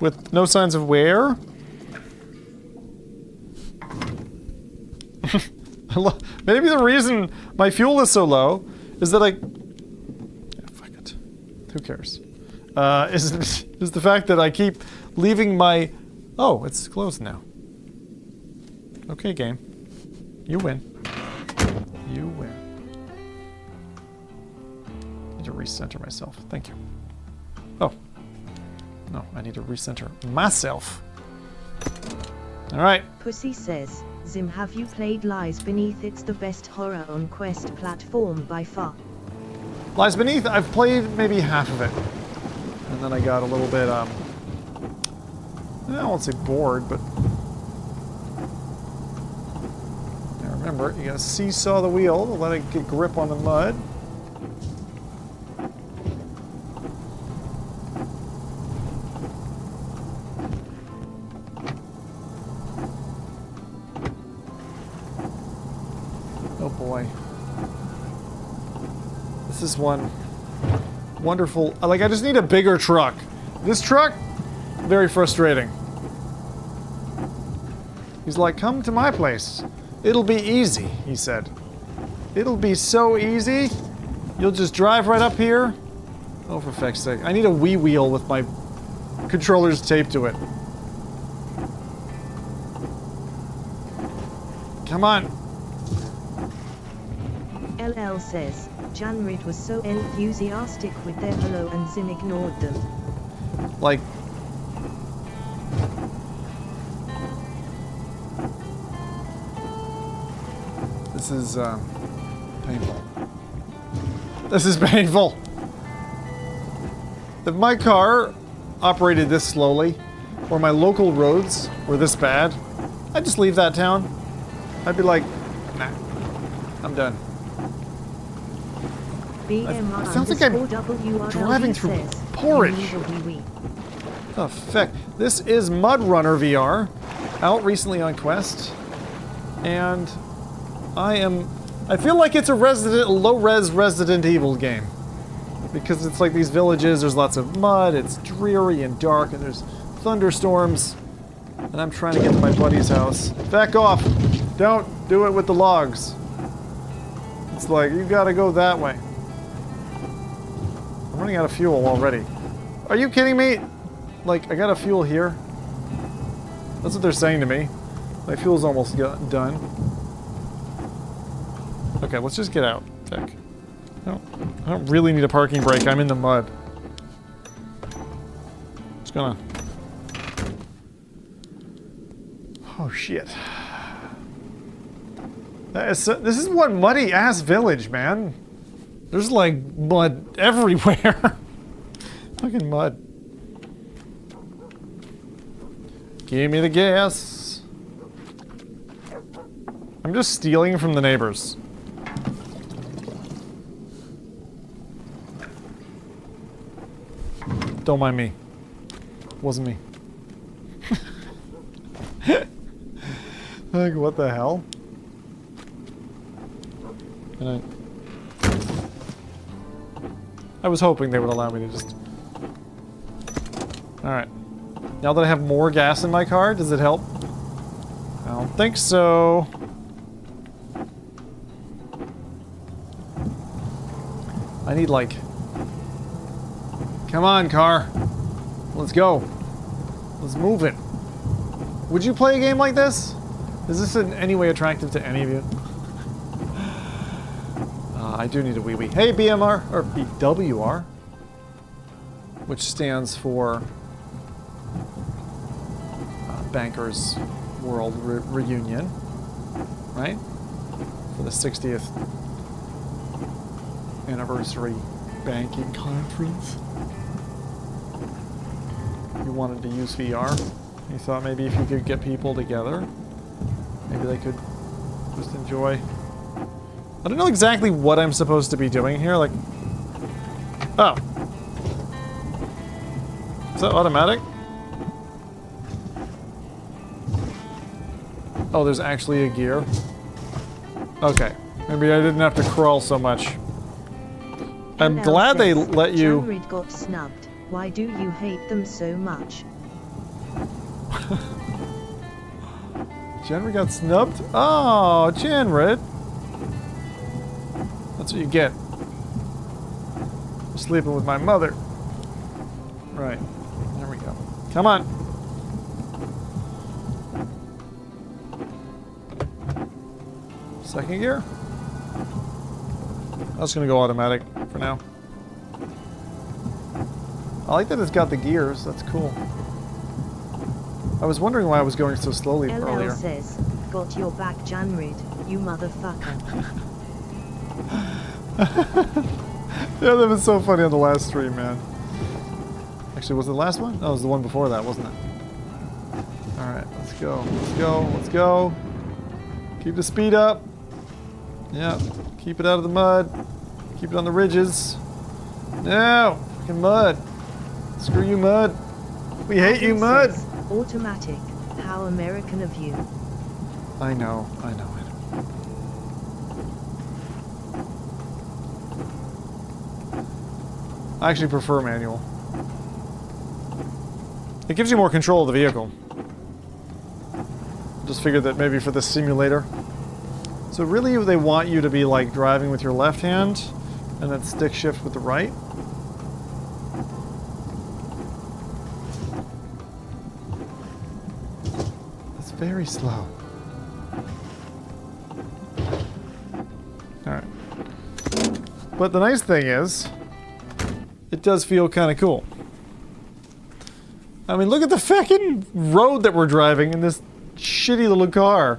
With no signs of wear. Maybe the reason my fuel is so low is that yeah, fuck it. Who cares? Is the fact that I keep leaving my... Oh, it's closed now. Okay, game. You win. You win. I need to recenter myself. Thank you. Oh. No, I need to recenter myself. Alright. Pussy says, Zim, have you played Lies Beneath? It's the best horror on Quest platform by far. Lies Beneath, I've played maybe half of it. And then I got a little bit, I won't say bored, but... Now remember, you gotta seesaw the wheel to let it get grip on the mud. Oh boy. This is one wonderful... Like, I just need a bigger truck. This truck, very frustrating. He's like, come to my place. It'll be easy, he said. It'll be so easy. You'll just drive right up here. Oh, for feck's sake. I need a Wii wheel with my controllers taped to it. Come on. LL says, Janrid was so enthusiastic with their hello and Zim ignored them. Like... This is, painful. This is painful! If my car operated this slowly, or my local roads were this bad, I'd just leave that town. I'd be like, nah, I'm done. BMR It sounds like I'm driving through porridge. Oh, feck. This is Mudrunner VR, out recently on Quest, and I feel like it's a low-res Resident Evil game. Because it's like these villages, there's lots of mud, it's dreary and dark, and there's thunderstorms, and I'm trying to get to my buddy's house. Back off! Don't do it with the logs. It's like, you gotta go that way. I'm running out of fuel already. Are you kidding me? Like, I got a fuel here. That's what they're saying to me. My fuel's almost done. Okay, let's just get out. Heck. I don't really need a parking brake. I'm in the mud. What's going on? Oh, shit. This is one muddy-ass village, man. There's, like, mud everywhere. Fucking mud. Give me the gas. I'm just stealing from the neighbors. Don't mind me. Wasn't me. Like, what the hell? And I was hoping they would allow me to just... Alright. Now that I have more gas in my car, does it help? I don't think so. I need, like... Come on, car. Let's go. Let's move it. Would you play a game like this? Is this in any way attractive to any of you? I do need a wee-wee. Hey, BMR, or BWR, which stands for Bankers World Reunion, right? For the 60th anniversary banking conference. You wanted to use VR. You thought maybe if you could get people together, maybe they could just enjoy. I don't know exactly what I'm supposed to be doing here, like... Oh. Is that automatic? Oh, there's actually a gear. Okay. Maybe I didn't have to crawl so much. I'm glad they let you... Janrid got snubbed. Why do you hate them so much? Janrid got snubbed? Oh, Janrid. That's what you get. For sleeping with my mother. Right. There we go. Come on. Second gear. That's gonna go automatic for now. I like that it's got the gears. That's cool. I was wondering why I was going so slowly earlier. LL says, got your back, Janrid, you motherfucker. Yeah, that was so funny on the last stream, man. Actually, was it the last one? No, it was the one before that, wasn't it? Alright, let's go. Let's go. Let's go. Keep the speed up. Yeah. Keep it out of the mud. Keep it on the ridges. No! Fucking mud. Screw you, mud. We hate you, mud! Says, automatic. How American of you. I know. I actually prefer manual. It gives you more control of the vehicle. Just figured that maybe for the simulator. So really they want you to be like driving with your left hand and then stick shift with the right. It's very slow. Alright. But the nice thing is, it does feel kind of cool. I mean, look at the fucking road that we're driving in this shitty little car.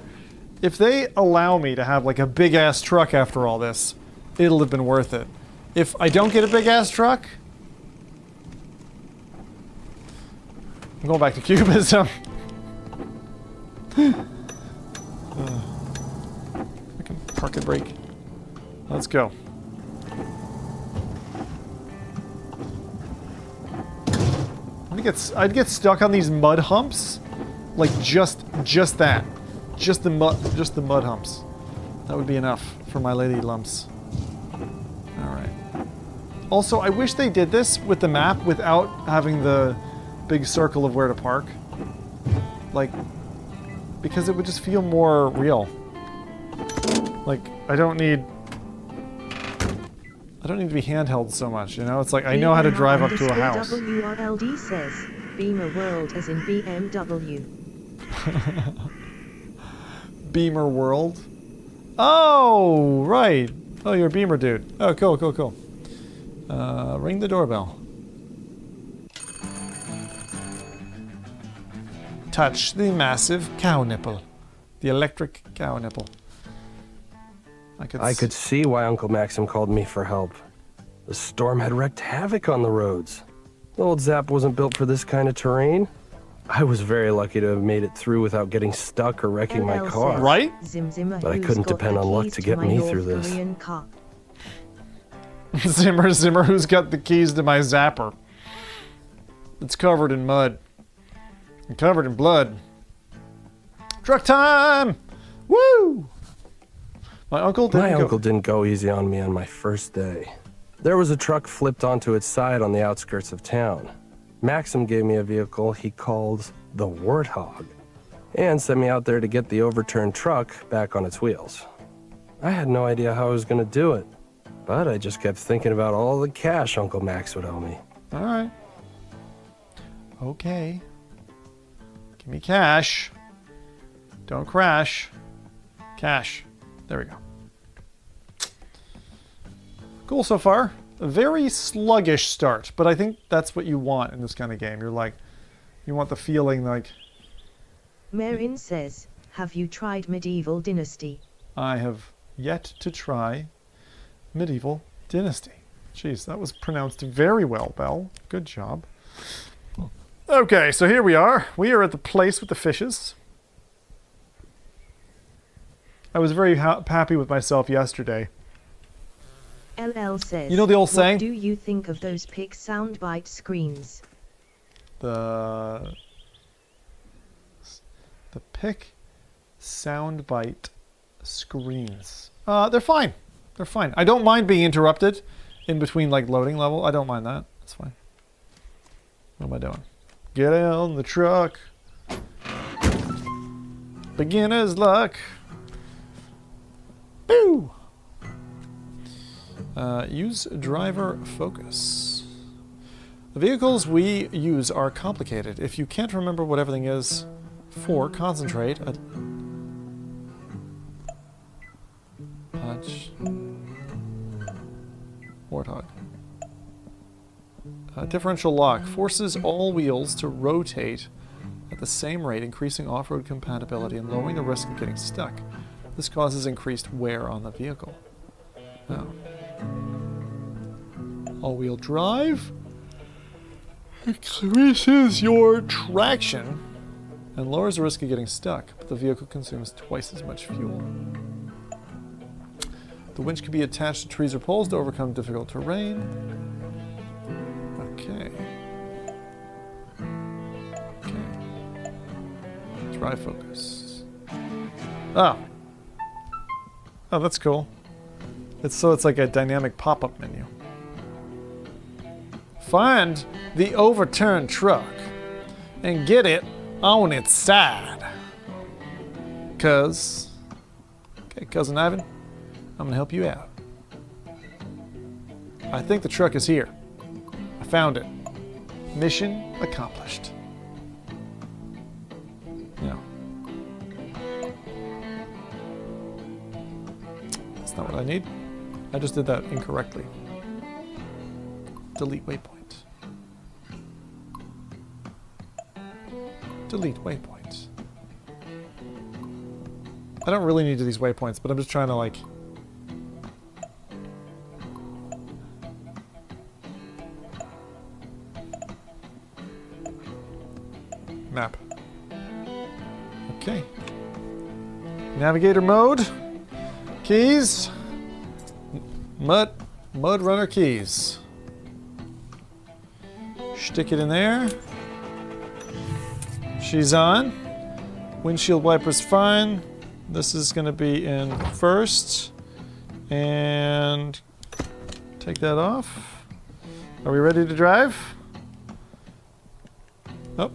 If they allow me to have like a big ass truck after all this, it'll have been worth it. If I don't get a big ass truck, I'm going back to cubism. I can park and brake. Let's go. I'd get stuck on these mud humps, like just that, just the mud humps. That would be enough for my lady lumps. All right. Also, I wish they did this with the map without having the big circle of where to park, like, because it would just feel more real. Like I don't need to be handheld so much, you know? It's like, I know how to drive up to a house. WRLD says, Beamer World as in BMW. Beamer World? Oh, right. Oh, you're a Beamer dude. Oh, cool. Ring the doorbell. Touch the massive cow nipple. The electric cow nipple. I could see why Uncle Maxim called me for help. The storm had wreaked havoc on the roads. The old Zap wasn't built for this kind of terrain. I was very lucky to have made it through without getting stuck or wrecking my car. Right? But I couldn't depend on luck to get me through this. Zimmer, who's got the keys to my Zapper? It's covered in mud. And covered in blood. Truck time! Woo! My uncle didn't go easy on me on my first day. There was a truck flipped onto its side on the outskirts of town. Maxim gave me a vehicle he called the Warthog and sent me out there to get the overturned truck back on its wheels. I had no idea how I was going to do it, but I just kept thinking about all the cash Uncle Max would owe me. All right. Okay. Give me cash. Don't crash. Cash. There we go. Cool so far. A very sluggish start, but I think that's what you want in this kind of game. You're like, you want the feeling like... Marin says, have you tried Medieval Dynasty? I have yet to try Medieval Dynasty. Jeez, that was pronounced very well, Belle. Good job. Okay, so here we are. We are at the place with the fishes. I was very happy with myself yesterday. LL says, you know the old saying? What do you think of those pic soundbite screens? The pic Soundbite screens. They're fine. They're fine. I don't mind being interrupted in between like loading level. I don't mind that. That's fine. What am I doing? Get in the truck. Beginner's luck. Boo! Use driver focus. The vehicles we use are complicated. If you can't remember what everything is for, concentrate. Punch. Warthog. Differential lock forces all wheels to rotate at the same rate, increasing off-road compatibility and lowering the risk of getting stuck. This causes increased wear on the vehicle. Oh. All-wheel drive increases your traction and lowers the risk of getting stuck, but the vehicle consumes twice as much fuel. The winch can be attached to trees or poles to overcome difficult terrain. Okay. Okay. Drive focus. Ah. Oh, that's cool. It's like a dynamic pop-up menu. Find the overturned truck and get it on its side. Okay, Cousin Ivan, I'm gonna help you out. I think the truck is here. I found it. Mission accomplished. No. That's not what I need. I just did that incorrectly. Delete waypoint. Delete waypoint. I don't really need these waypoints, but I'm just trying to like... Map. Okay. Navigator mode. Keys. Mudrunner keys. Stick it in there. She's on. Windshield wipers fine. This is going to be in first. And take that off. Are we ready to drive? Oh.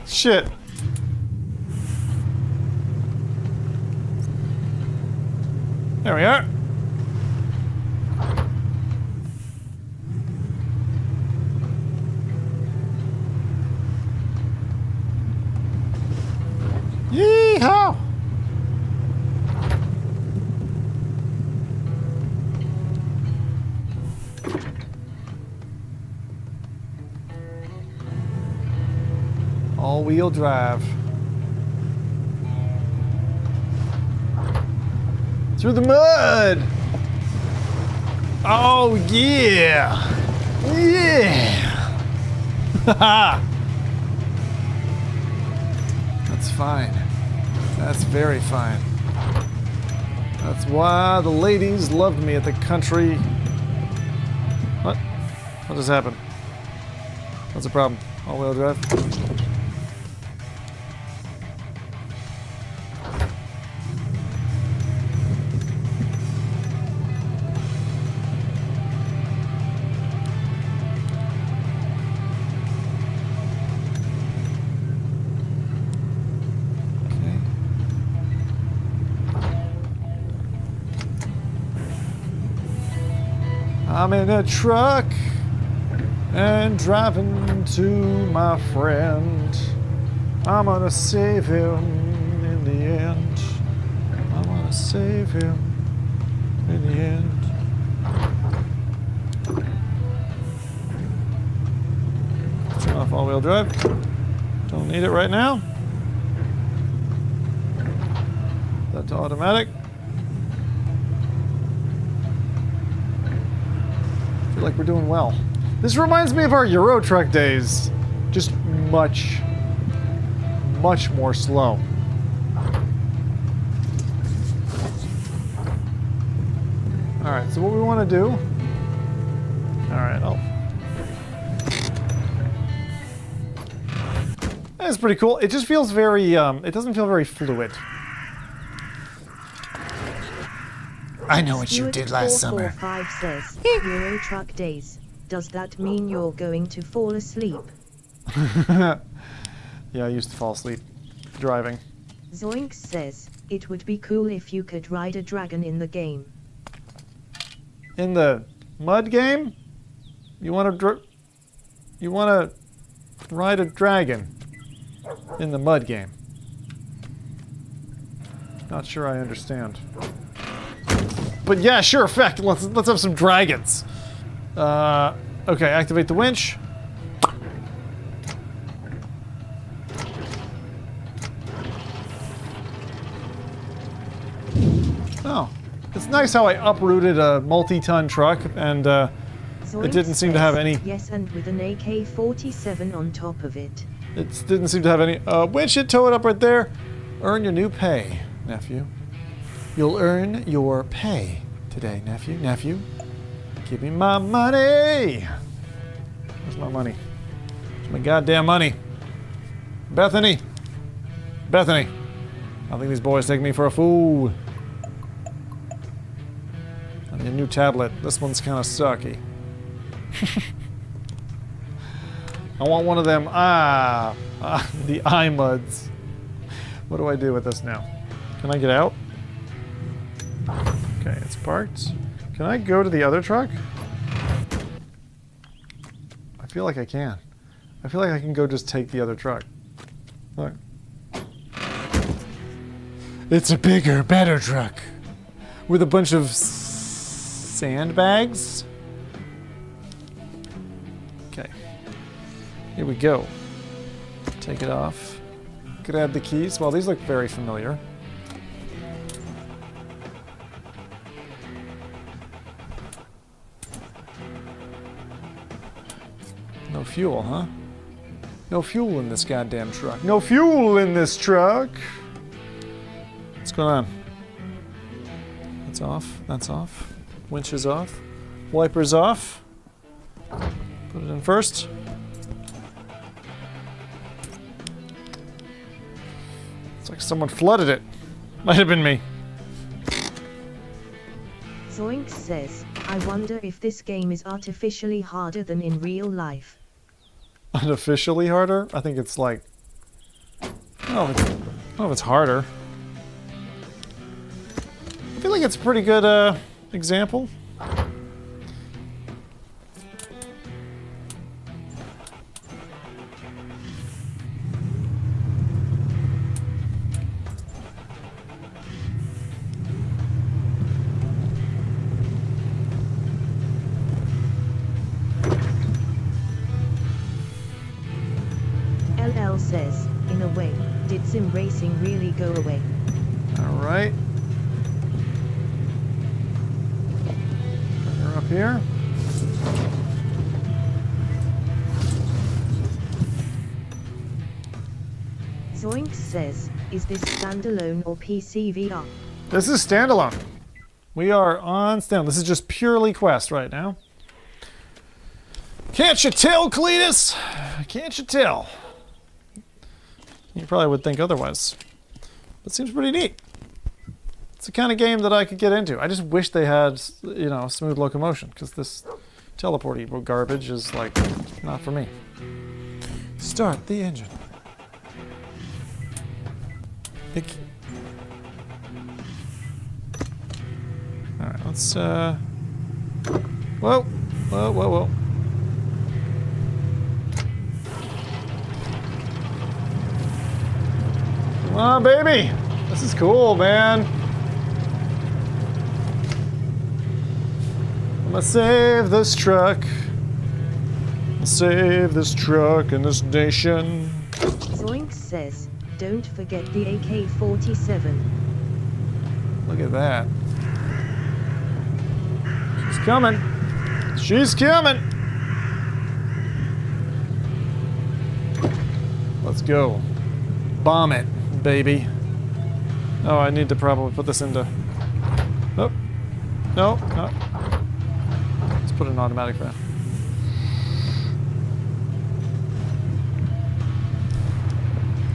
Shit. There we are. Yee-haw! All-wheel drive. Through the mud! Oh, yeah! Yeah! Haha! That's fine. That's very fine. That's why the ladies loved me at the country. What? What just happened? What's the problem? All-wheel drive? I'm in a truck and driving to my friend. I'm gonna save him in the end. I'm gonna save him in the end. Turn off all-wheel drive. Don't need it right now. That to automatic. Feel like we're doing well. This reminds me of our Euro Truck days. Just much more slow. Alright, so what we want to do... Alright, oh. That's pretty cool. It just feels very, it doesn't feel very fluid. I know what you did last summer. 445 says, Euro truck days. Does that mean you're going to fall asleep? Yeah, I used to fall asleep driving. Zoinks says, it would be cool if you could ride a dragon in the game. In the mud game? You want to ride a dragon in the mud game? Not sure I understand. But yeah, sure, effect. Let's have some dragons. Okay, activate the winch. Oh, it's nice how I uprooted a multi-ton truck and it didn't seem to have any. Yes, and with an AK-47 on top of it. It didn't seem to have any. Winch it, tow it up right there. Earn your new pay, nephew. You'll earn your pay today, nephew. Nephew, give me my money. Where's my money? Where's my goddamn money? Bethany. Bethany. I think these boys take me for a fool. I need a new tablet. This one's kind of sucky. I want one of them. The iMuds. What do I do with this now? Can I get out? Okay, it's parked. Can I go to the other truck? I feel like I can. I feel like I can go just take the other truck. Look. It's a bigger, better truck. With a bunch of sandbags. Okay. Here we go. Take it off. Grab the keys. Well, these look very familiar. No fuel, huh? No fuel in this goddamn truck. No fuel in this truck! What's going on? That's off. That's off. Winch is off. Wipers off. Put it in first. It's like someone flooded it. Might have been me. Zoinks says, I wonder if this game is artificially harder than in real life. Artificially harder? I think it's like... I don't know if it's harder. I feel like it's a pretty good example. LL says, in a way, did sim racing really go away? Alright. Bring her up here. Zoinks says, is this standalone or PC VR? This is standalone. We are on standalone. This is just purely Quest right now. Can't you tell, Cletus? Can't you tell? You probably would think otherwise. But it seems pretty neat. It's the kind of game that I could get into. I just wish they had, you know, smooth locomotion, because this teleporty garbage is, like, not for me. Start the engine. Alright, let's, Whoa! Whoa, whoa, whoa. Come on, baby! This is cool, man. I'm gonna save this truck. I'll save this truck and this nation. Zoinks says, don't forget the AK-47. Look at that. She's coming. She's coming. Let's go. Bomb it, baby. Oh, I need to probably put this into... Oh. No, no. Let's put it in automatic for now.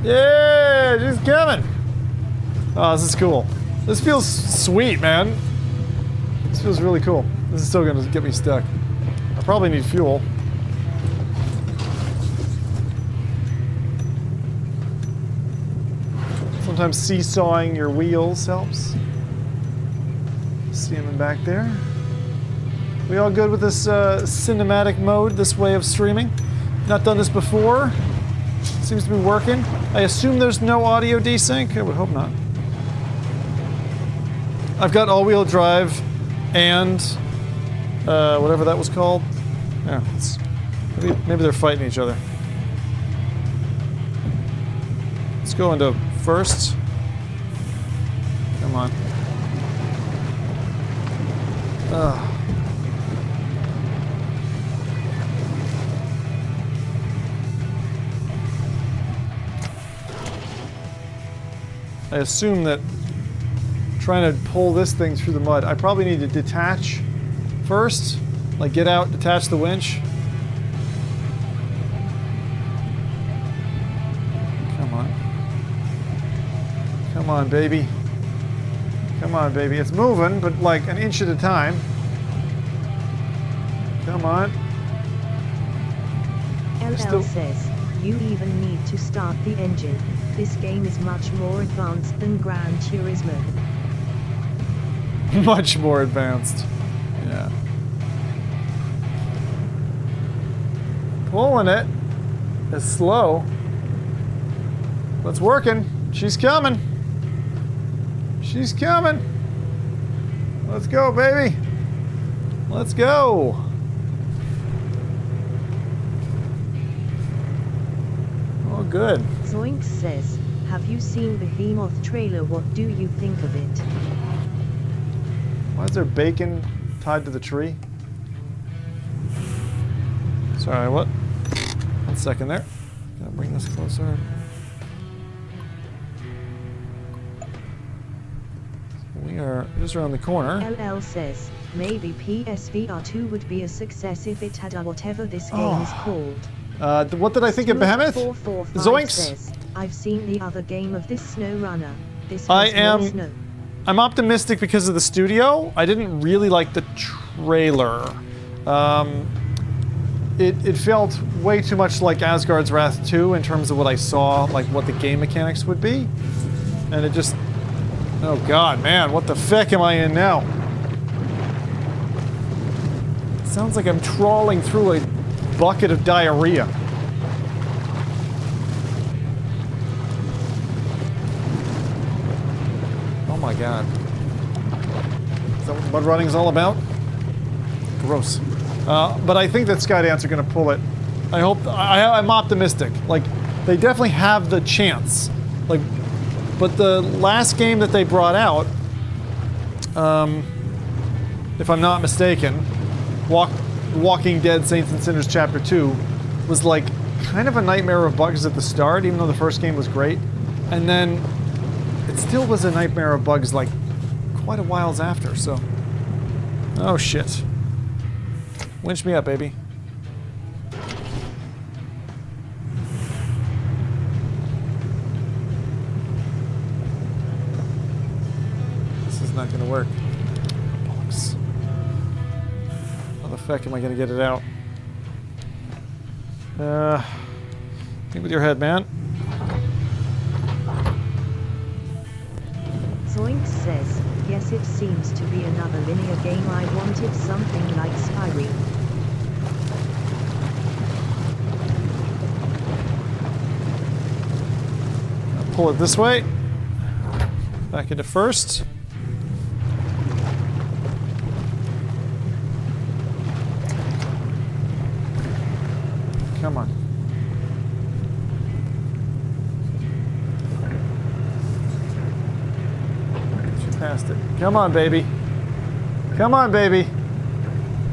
Yeah, she's coming. Oh, this is cool. This feels sweet, man. This feels really cool. This is still gonna get me stuck. I probably need fuel. Sometimes seesawing your wheels helps. See him in back there. We all good with this cinematic mode, this way of streaming? Not done this before. Seems to be working. I assume there's no audio desync. I would hope not. I've got all-wheel drive and whatever that was called. Yeah, maybe they're fighting each other. Let's go into first. Come on. I assume that trying to pull this thing through the mud, I probably need to detach first. Like get out, detach the winch. Come on. Come on, baby. Come on, baby. It's moving, but like an inch at a time. Come on. LL says, you even need to start the engine. This game is much more advanced than Gran Turismo. Much more advanced. Yeah. Pulling it. It's slow. But it's working. She's coming. She's coming. Let's go, baby. Let's go. Oh, good. Zoinks says, have you seen Behemoth trailer? What do you think of it? Why is there bacon tied to the tree? Sorry, what? 1 second there. Gotta bring this closer. We are just around the corner. LL says, maybe PSVR 2 would be a success if it had a whatever this game is called. What did I think of Behemoth? Zoinks! Says, I've seen the other game of this snow runner. This I has am. more snow. I'm optimistic because of the studio. I didn't really like the trailer. It felt way too much like Asgard's Wrath 2 in terms of what I saw, like what the game mechanics would be. And it just... Oh god, man, what the feck am I in now? It sounds like I'm trawling through a bucket of diarrhea. Oh my god. Is that what mud running is all about? Gross. But I think that Skydance are going to pull it. I hope... I'm optimistic. Like, they definitely have the chance. Like, but the last game that they brought out, if I'm not mistaken, Walking Dead Saints and Sinners Chapter 2 was like kind of a nightmare of bugs at the start, even though the first game was great. And then it still was a nightmare of bugs like quite a whiles after, so... Oh shit. Winch me up, baby. This is not gonna work. Bollocks. How the fuck am I gonna get it out? Think with your head, man. Zoinks says, yes, it seems to be another linear game. I wanted something like Skyrim. I'll pull it this way. Back into first. Come on. Get you past it. Come on, baby. Come on, baby.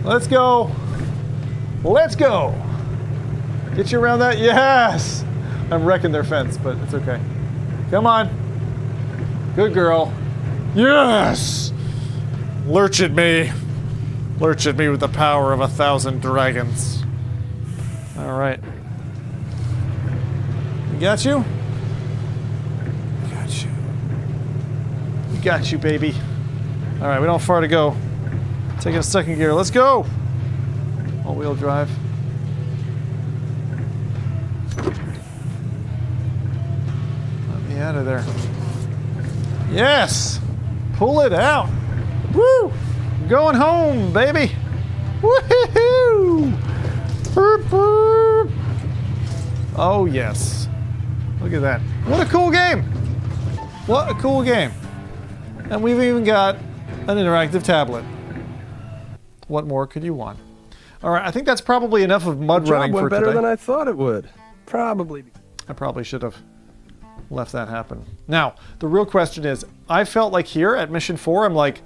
Let's go. Let's go. Get you around that. Yes. I'm wrecking their fence, but it's okay. Come on. Good girl. Yes. Lurch at me. Lurch at me with the power of 1,000 dragons. Alright. We got you? We got you. We got you, baby. Alright, we don't have far to go. Taking a second gear. Let's go! All-wheel drive. Let me out of there. Yes! Pull it out! Woo! Going home, baby! Woohoo! Burp, burp. Oh, yes. Look at that. What a cool game! What a cool game. And we've even got an interactive tablet. What more could you want? Alright, I think that's probably enough of mud running for went today. better than I thought it would. Probably. I probably should have left that happen. Now, the real question is, I felt like here at Mission 4, I'm like,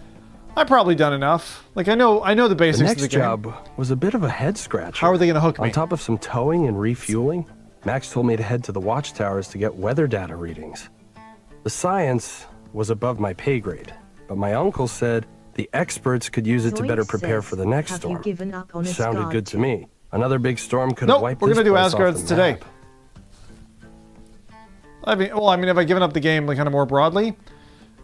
I've probably done enough. Like, I know the basics The of next the game. job was a bit of a head scratcher. How are they going to hook me? On top of some towing and refueling, Max told me to head to the watchtowers to get weather data readings. The science was above my pay grade, but my uncle said the experts could use it to better prepare for the next Have storm. you given up on Sounded Asgard good to too? me. Another big storm could Nope, have wiped we're this gonna do place off the Asgards today. map. I mean, have I given up the game like kind of more broadly?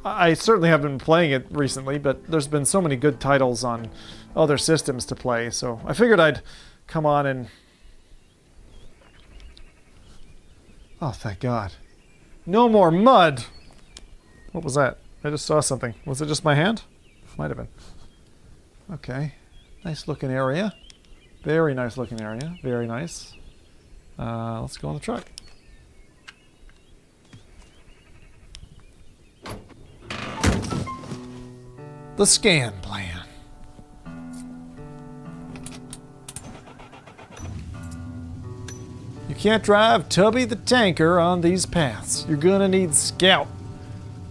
I certainly haven't been playing it recently, but there's been so many good titles on other systems to play, so I figured I'd come on and... Oh, thank God. No more mud! What was that? I just saw something. Was it just my hand? Might have been. Okay. Nice looking area. Very nice looking area. Very nice. Let's go on the truck. The scan plan. You can't drive Tubby the Tanker on these paths. You're gonna need Scout.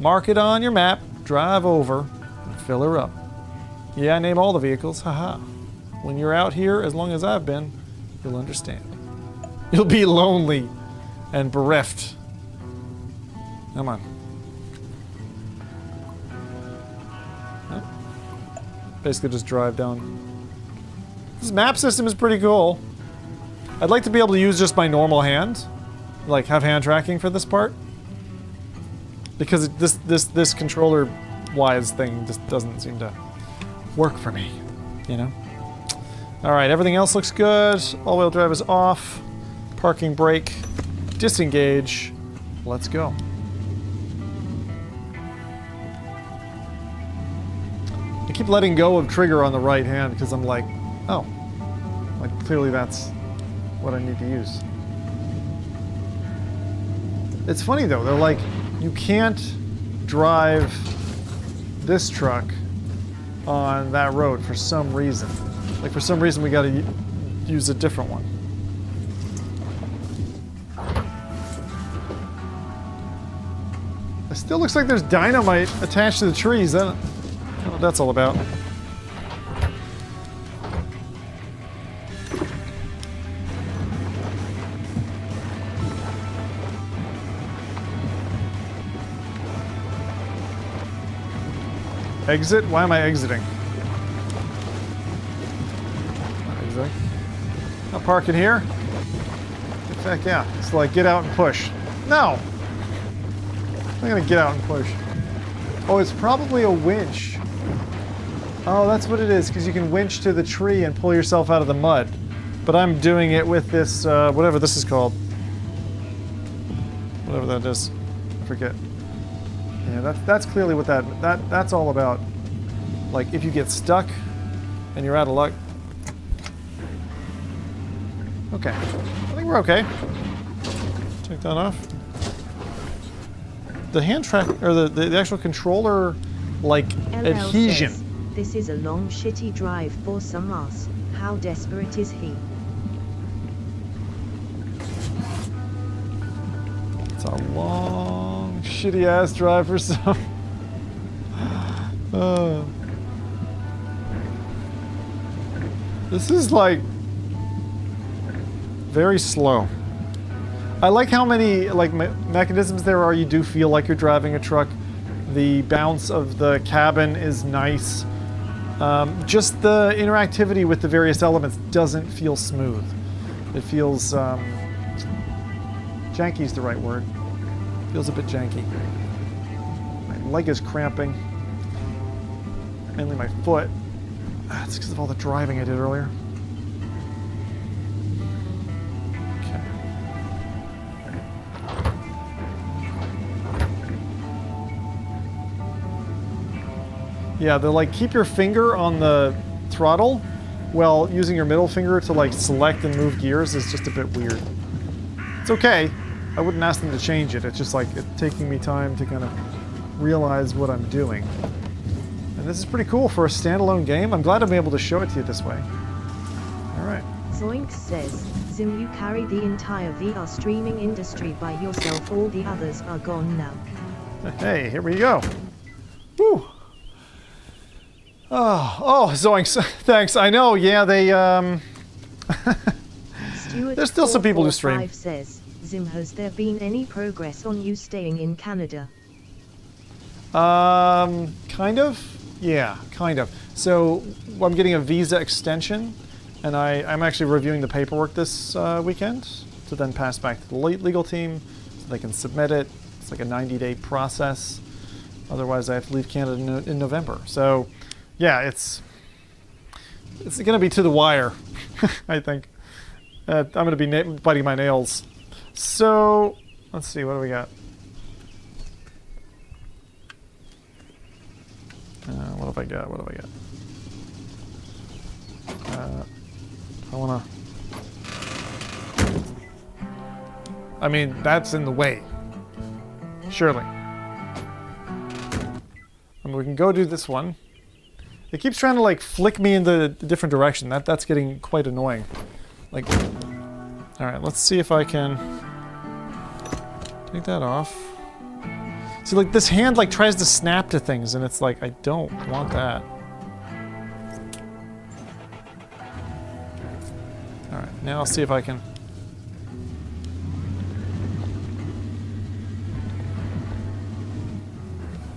Mark it on your map, drive over, and fill her up. Yeah, name all the vehicles, haha. When you're out here, as long as I've been, you'll understand. You'll be lonely and bereft. Come on. Basically just drive down. This map system is pretty cool. I'd like to be able to use just my normal hand. Like, have hand tracking for this part. Because this controller-wise thing just doesn't seem to work for me, you know? Alright, everything else looks good. All-wheel drive is off. Parking brake. Disengage. Let's go. I keep letting go of trigger on the right hand because I'm like, oh. Like, clearly that's what I need to use. It's funny though, they're like, you can't drive this truck on that road for some reason. Like, for some reason we gotta use a different one. It still looks like there's dynamite attached to the trees. I don't know what that's all about. Exit? Why am I exiting? Not exiting. I'll park it here. Get back out. It's like get out and push. No! I'm gonna get out and push. Oh, it's probably a winch. Oh, that's what it is, because you can winch to the tree and pull yourself out of the mud. But I'm doing it with this, whatever this is called. Whatever that is. I forget. Yeah, that's clearly what that's all about. Like, if you get stuck and you're out of luck. Okay. I think we're okay. Take that off. The hand track, or the actual controller, like, LL adhesion. says, this is a long shitty drive for some ass. How desperate is he? It's a long, shitty ass drive for some. This is like very slow. I like how many like mechanisms there are. You do feel like you're driving a truck. The bounce of the cabin is nice. Just the interactivity with the various elements doesn't feel smooth. It feels janky is the right word. Feels a bit janky. My leg is cramping. Mainly my foot. It's because of all the driving I did earlier. Okay. Yeah, they're like keep your finger on the throttle while using your middle finger to like select and move gears is just a bit weird. It's okay. I wouldn't ask them to change it. It's just like it's taking me time to kind of realize what I'm doing. And this is pretty cool for a standalone game. I'm glad I'm able to show it to you this way. Alright. Zoinks says, Zim, you carry the entire VR streaming industry by yourself. All the others are gone now. Hey, here we go. Woo! Oh, Zoinks. Thanks. I know, yeah, they, There's still some people who stream. Says, Zim, has there been any progress on you staying in Canada? Kind of. Yeah, kind of. So I'm getting a visa extension, and I'm actually reviewing the paperwork this weekend to then pass back to the legal team so they can submit it. It's like a 90-day process. Otherwise, I have to leave Canada in November. So, yeah, it's going to be to the wire, I think. I'm going to be biting my nails. So, let's see, what do we got? What have I got? What have I got? I want to... I mean, that's in the way. Surely. I mean, we can go do this one. It keeps trying to, like, flick me in the different direction. That's getting quite annoying. Like... Alright, let's see if I can... take that off. See, like, this hand, like, tries to snap to things, and it's like, I don't want that. Alright, now I'll see if I can...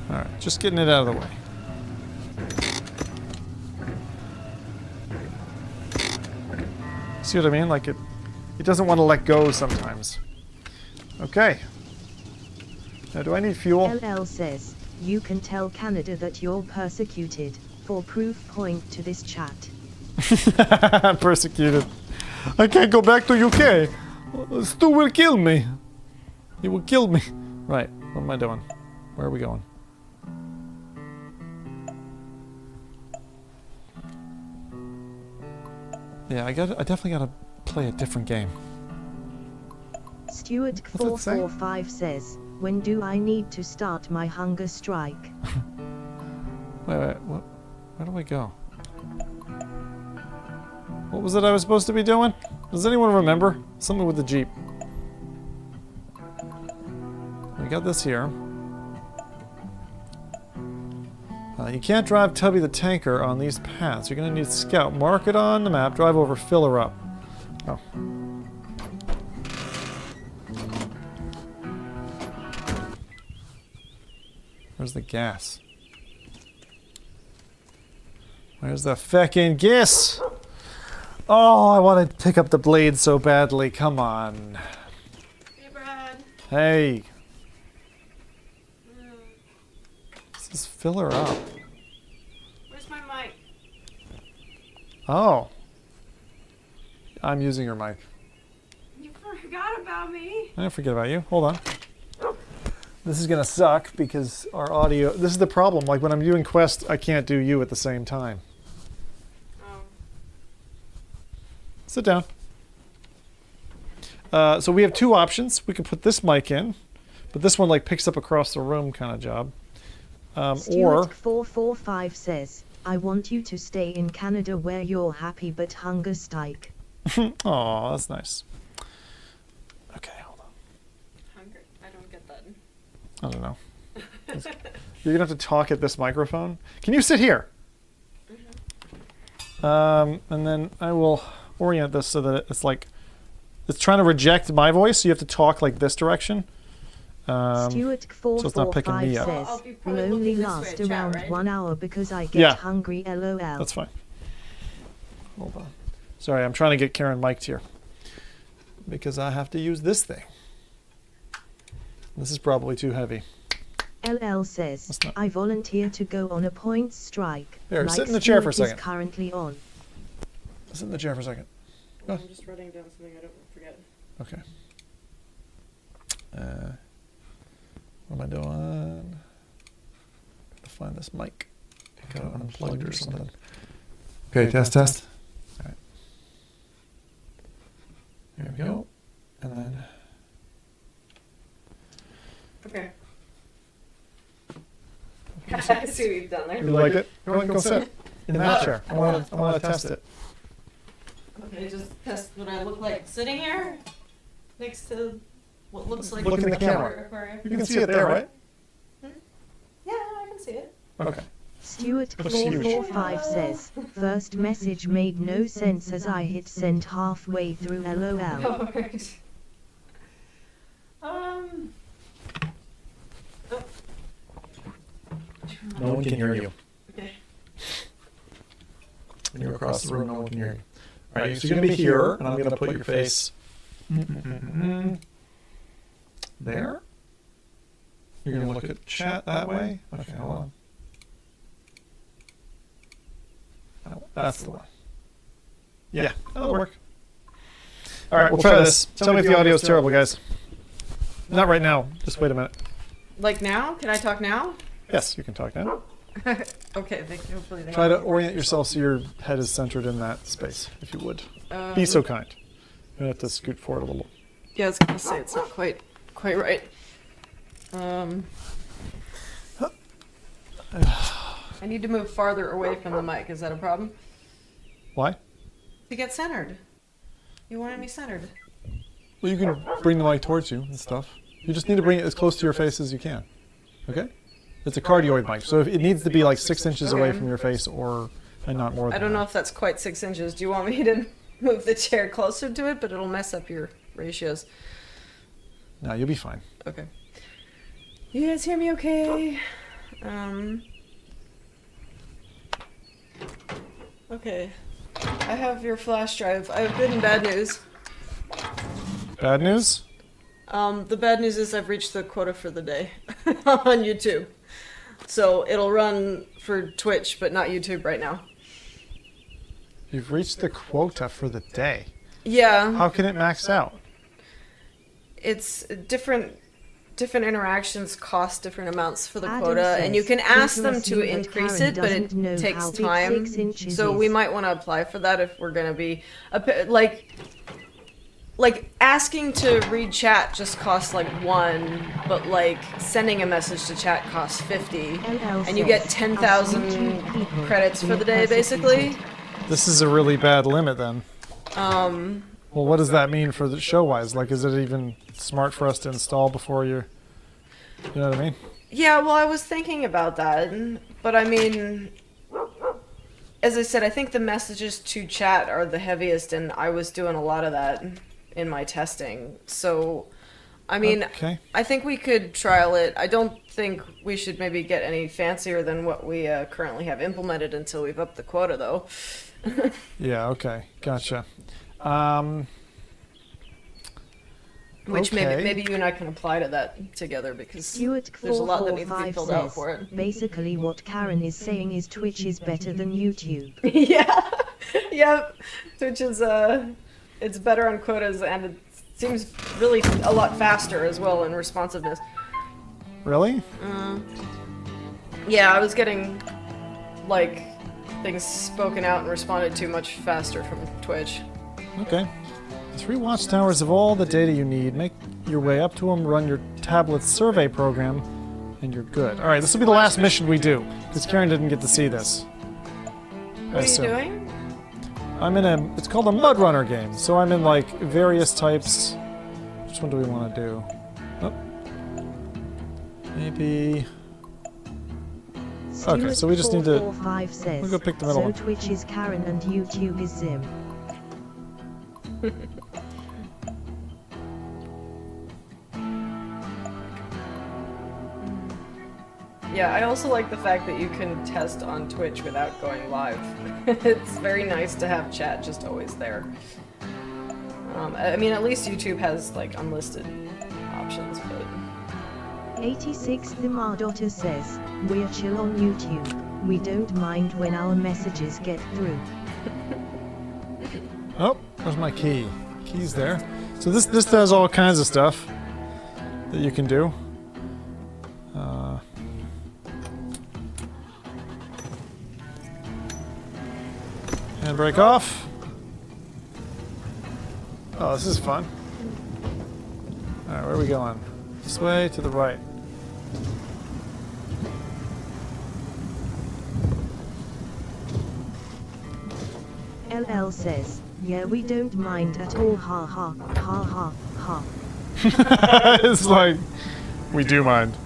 Alright, just getting it out of the way. See what I mean? Like, it doesn't want to let go sometimes. Okay. Now, do I need fuel? LL says, you can tell Canada that you're persecuted. For proof, point to this chat. Persecuted. I can't go back to UK. Stu will kill me. He will kill me. Right, what am I doing? Where are we going? Yeah, I definitely gotta play a different game. Stuart445 says, when do I need to start my hunger strike? Wait, what? Where do I go? What was it I was supposed to be doing? Does anyone remember? Something with the Jeep. We got this here. You can't drive Tubby the Tanker on these paths. You're gonna need Scout. Mark it on the map. Drive over. Fill her up. Oh. Where's the gas? Where's the feckin' gas? Oh, I want to pick up the blade so badly. Come on. Hey, Brad. Hey. Let's just fill her up. Where's my mic? Oh. I'm using her mic. You forgot about me. I didn't forget about you. Hold on. This is gonna suck because our audio... This is the problem. Like when I'm doing Quest, I can't do you at the same time. Oh. Sit down. So we have two options. We can put this mic in, but this one like picks up across the room kind of job. Or... Stuart445 says, I want you to stay in Canada where you're happy but hunger strike. Aw, that's nice. Okay, hold on. Hunger? I don't get that. I don't know. You're gonna have to talk at this microphone. Can you sit here? Mm-hmm. And then I will orient this so that it's like it's trying to reject my voice, so you have to talk like this direction. Stuart so it's not picking 445 me up. says, I'll be will probably only looking this way last at chat, around right? 1 hour because I get Yeah. hungry, lol. That's fine. Hold on. Sorry, I'm trying to get Karen mic'd here. Because I have to use this thing. This is probably too heavy. LL says, That's not- I volunteer to go on a points strike. Here, like sit in the chair for a Stuart is second. currently on. Sit in the chair for a second. Go. I'm just writing down something I don't forget. Okay. What am I doing? Gotta find this mic. Got it unplugged or something. Okay, test. All right. There we go. And then Okay. I see what you've done there. you like it? Go ahead and go sit in that chair. I want to test it. Okay, just test what I look like sitting here next to what looks like Look in the camera. aquarium. You can see it there, right? Yeah, I can see it. Okay. Stuart Looks huge. 445 says, first message made no sense as I hit send halfway through, lol. Alright. No one can hear you. Okay. When you're across the room, no one can hear you. All right, so you're going to be here, and I'm going to put your face there. You're going to look at chat that way. Okay, hold on. Oh, that's the one. Yeah, that'll work. All right, we'll try this. Tell me if the audio is terrible, guys. Not right now. Just wait a minute. Like now? Can I talk now? Yes, you can talk now. Okay, thank you. Hopefully they Try to orient yourself so your head is centered in that space, if you would. Be so kind. You have to scoot forward a little. Yeah, I was gonna say it's not quite right. I need to move farther away from the mic. Is that a problem? Why? To get centered. You wanted me centered. Well, you can bring the mic towards you and stuff. You just need to bring it as close to your face as you can. Okay? It's a cardioid mic, so if it needs to be like 6 inches away from your face or and not more than I don't know that. if that's quite 6 inches. Do you want me to move the chair closer to it? But it'll mess up your ratios. No, you'll be fine. Okay. You guys hear me okay? Okay. I have your flash drive. I have good and bad news. Bad news? The bad news is I've reached the quota for the day on YouTube. So it'll run for Twitch, but not YouTube right now. You've reached the quota for the day. Yeah. How can it max out? It's different interactions cost different amounts for the Adam quota, says, and you can ask them to interesting that increase Karen it, but doesn't know it takes how big time. 6 inches So is. we might want to apply for that if we're gonna be like asking to read chat just costs like 1, but like sending a message to chat costs 50, and you get 10,000 credits for the day basically. This is a really bad limit then. Well, what does that mean for the show-wise? Like, is it even smart for us to install before you know what I mean? Yeah, well, I was thinking about that, but I mean, as I said, I think the messages to chat are the heaviest, and I was doing a lot of that in my testing. So, I mean, Okay. I think we could trial it. I don't think we should maybe get any fancier than what we currently have implemented until we've upped the quota, though. Yeah, okay. Gotcha. Which Okay. maybe you and I can apply to that together, because Stuart there's a lot that needs to be 445 filled out says, for it. basically what Karen is saying is Twitch is better than YouTube. Yeah, yep. Twitch is it's better on quotas, and it seems really a lot faster as well in responsiveness. Really? Yeah, I was getting like things spoken out and responded to much faster from Twitch. Okay. 3 watchtowers of all the data you need. Make your way up to them, run your tablet's survey program, and you're good. All right, this will be the last mission we do, because Karen didn't get to see this. What are you doing? I'm in it's called a Mudrunner game, so I'm in like various types. Which one do we want to do? Oh. Maybe... Okay, so we just need to... 445 says, We'll go pick the middle so one. Twitch is Karen and YouTube is Zim. Yeah, I also like the fact that you can test on Twitch without going live. It's very nice to have chat just always there. I mean, at least YouTube has like unlisted options, but... 86 The Mardotter says, we're chill on YouTube. We don't mind when our messages get through. Oh, there's my key. Key's there. So this does all kinds of stuff that you can do. Handbrake off. Oh, this is fun. Alright, where are we going? This way, to the right. LL says, yeah, we don't mind at all, ha ha, ha ha, ha. It's like, we do mind.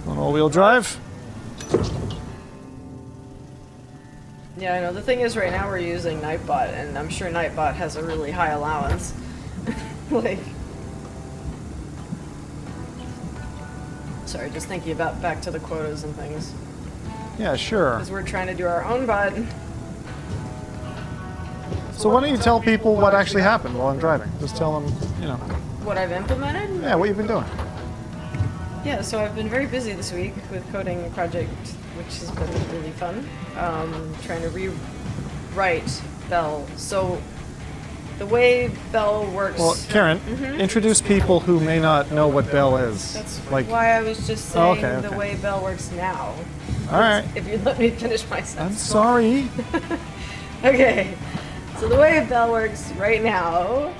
On all-wheel drive. Yeah, I know. The thing is, right now we're using Nightbot, and I'm sure Nightbot has a really high allowance. Like... Sorry, just thinking about back to the quotas and things. Yeah, sure. Because we're trying to do our own bot. So why don't you tell people what actually happened while I'm driving? Just tell them, you know. What I've implemented? Yeah, what you've been doing. Yeah, so I've been very busy this week with coding a project, which has been really fun. Trying to rewrite Belle. So the way Belle works... Well, Karen, introduce people who may not know what Belle is. That's like, why I was just saying okay. the way Belle works now. all right. If you let me finish my I'm sentence. sorry. Okay, so the way Belle works right now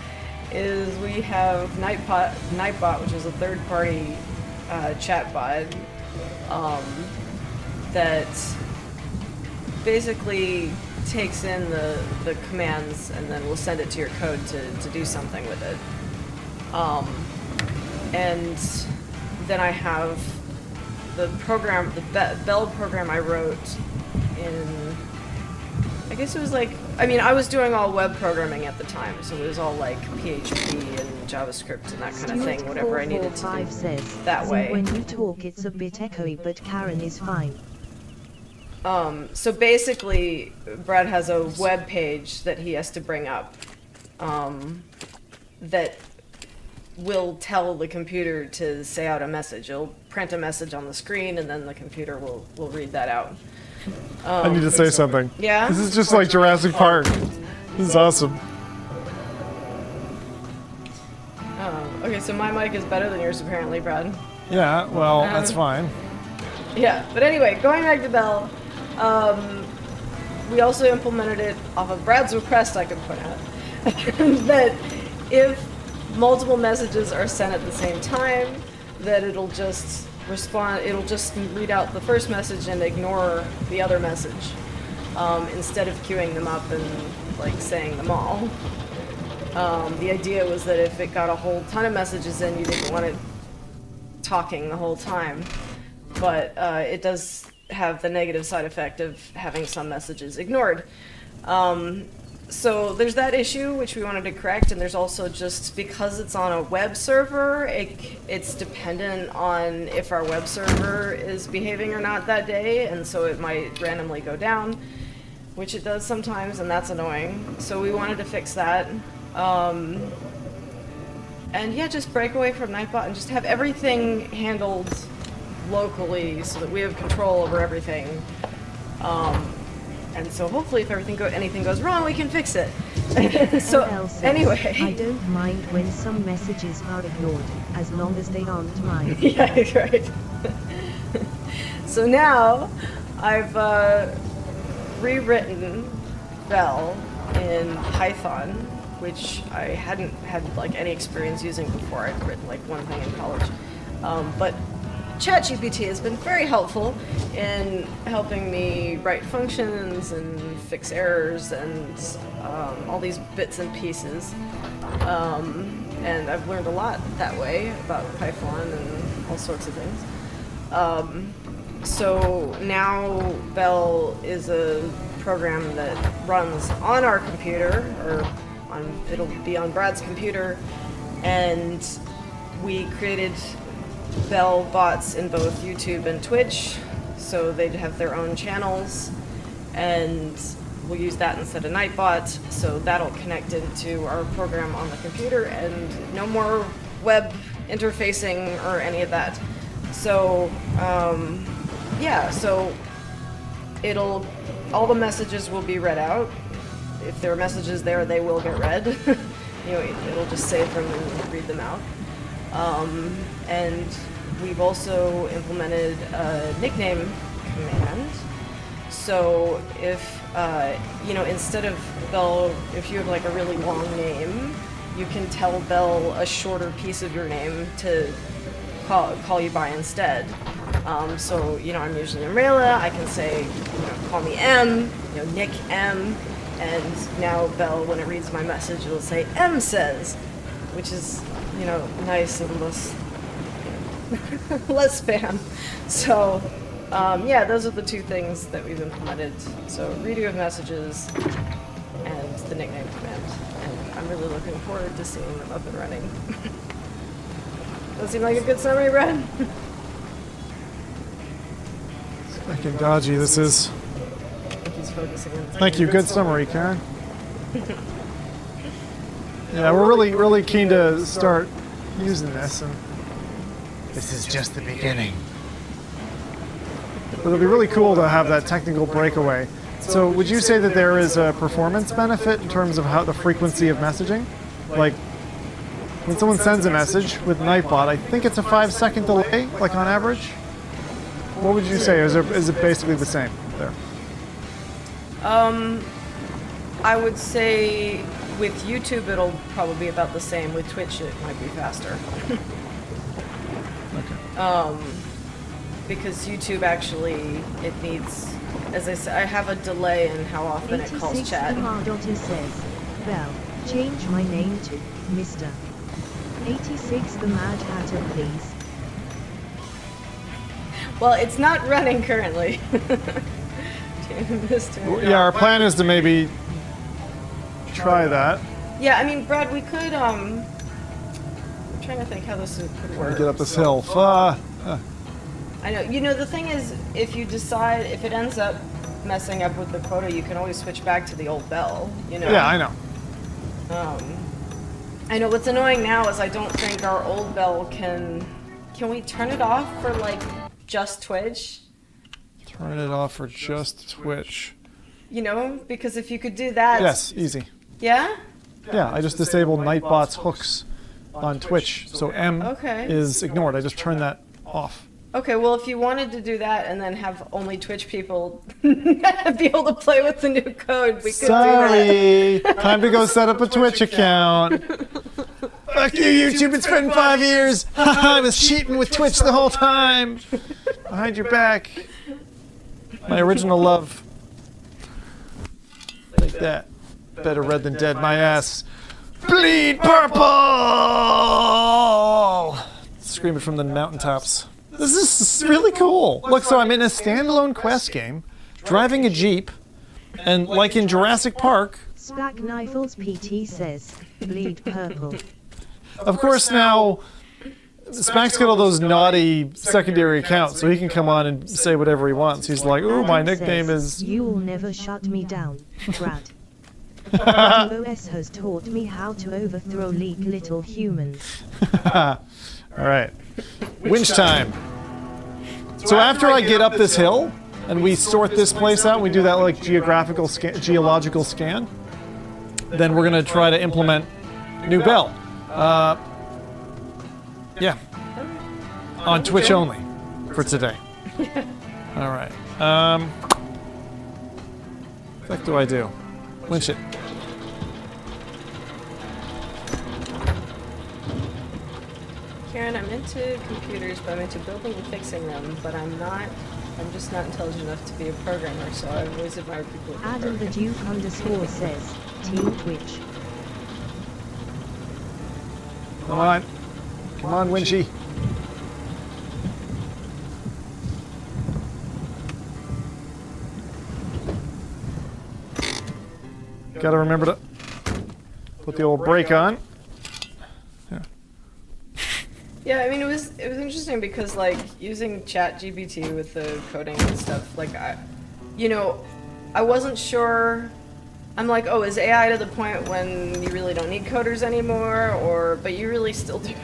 is we have Nightbot, which is a third-party chat bot that basically takes in the commands and then will send it to your code to do something with it. And then I have the program, the Belle program I wrote in, I guess it was like, I mean, I was doing all web programming at the time, so it was all like PHP and JavaScript and that kind of thing, whatever I needed to do says, that way. When you talk, it's a bit echoey, but Karen is fine. So basically, Brad has a web page that he has to bring up that will tell the computer to say out a message. It'll print a message on the screen, and then the computer will read that out. I need to say something. Yeah? This is just like Jurassic Park. This is awesome. Okay, so my mic is better than yours, apparently, Brad. Yeah, well, that's fine. Yeah, but anyway, going back to Belle, we also implemented it off of Brad's request, I can point out, that if multiple messages are sent at the same time, that it'll just respond, it'll just read out the first message and ignore the other message, instead of queuing them up and like saying them all. The idea was that if it got a whole ton of messages in, you didn't want it talking the whole time. But it does have the negative side effect of having some messages ignored. So there's that issue, which we wanted to correct, and there's also just, because it's on a web server, it's dependent on if our web server is behaving or not that day, and so it might randomly go down, which it does sometimes, and that's annoying. So we wanted to fix that. And yeah, just break away from Nightbot and just have everything handled locally so that we have control over everything. And so hopefully if anything goes wrong, we can fix it. So anyway. I don't mind when some messages are ignored, as long as they aren't mine. Yeah, right. So now I've rewritten Belle in Python, which I hadn't had like any experience using before. I'd written like one thing in college. But ChatGPT has been very helpful in helping me write functions and fix errors and all these bits and pieces. And I've learned a lot that way about Python and all sorts of things. So now Belle is a program that runs on our computer, or it'll be on Brad's computer, and we created Belle bots in both YouTube and Twitch, so they'd have their own channels, and we'll use that instead of Nightbot, so that'll connect into our program on the computer, and no more web interfacing or any of that. So, yeah, so all the messages will be read out. If there are messages there, they will get read. It'll just save them and read them out. And we've also implemented a nickname command. So if, instead of Belle, if you have like a really long name, you can tell Belle a shorter piece of your name to call you by instead. So, I'm usually Umbrella, I can say, call me M, Nick M, and now Belle, when it reads my message, it'll say M says, which is, nice and less, less spam. So, yeah, those are the two things that we've implemented. So, redo of messages and the nickname command. And I'm really looking forward to seeing them up and running. Does that seem like a good summary, Brad? Freaking dodgy this is. He's focusing on Thank you. Good summary, Karen. Yeah, we're really keen to start using this, and this is just the beginning. But it'll be really cool to have that technical breakaway. So would you say that there is a performance benefit in terms of how the frequency of messaging? Like, when someone sends a message with Nightbot, I think it's a 5-second delay, like on average? What would you say? Is it basically the same there? I would say with YouTube it'll probably be about the same. With Twitch it might be faster. Okay. Because YouTube actually, it needs, as I said, I have a delay in how often it calls chat. 86 says, Belle, change my name to Mr. 86 the Mad Hatter, please. Well, it's not running currently. Yeah, our plan is to maybe try that. Yeah, I mean, Brad, we could, I'm trying to think how this could work. Get up this hill. I know, the thing is, if you decide, if it ends up messing up with the quota, you can always switch back to the old Belle, Yeah, I know. I know what's annoying now is I don't think our old Belle can we turn it off for, like, just Twitch? Turn it off for just Twitch. Because if you could do that... Yes, easy. Yeah? Yeah, I just disabled Nightbot's hooks on Twitch, so M is ignored. I just turned that off. Okay, well, if you wanted to do that and then have only Twitch people be able to play with the new code, we could do that. Time to go set up a Twitch account. Fuck you, YouTube. It's been 5 years. I was cheating with Twitch the whole time. Behind your back. My original love. Like that. Better red than dead, my ass. Bleed purple! Scream it from the mountaintops. This is really cool. Look, so I'm in a standalone quest game, driving a Jeep, and like in Jurassic Park... Spack Knifles PT says, bleed purple. Of course now, Spack's got all those naughty secondary accounts, so he can come on and say whatever he wants. He's like, ooh, my nickname is... You'll never shut me down, Brad. OS has taught me how to overthrow little humans. Alright. Winch time. So after I get up this hill, and we sort this place out, we do that like geological scan, then we're going to try to implement new Belle. Yeah. On Twitch only for today. Alright. What the heck do I do? Winch it. Karen, I'm into computers, but I'm into building and fixing them, but I'm just not intelligent enough to be a programmer, so I've always admired people who can Adam the Duke _ says, Team Twitch. Come on. Come on, Winchy. Gotta remember to Put the old brake on. Yeah, I mean, it was interesting because, like, using ChatGPT with the coding and stuff, like, I wasn't sure. I'm like, oh, is AI to the point when you really don't need coders anymore, but you really still do?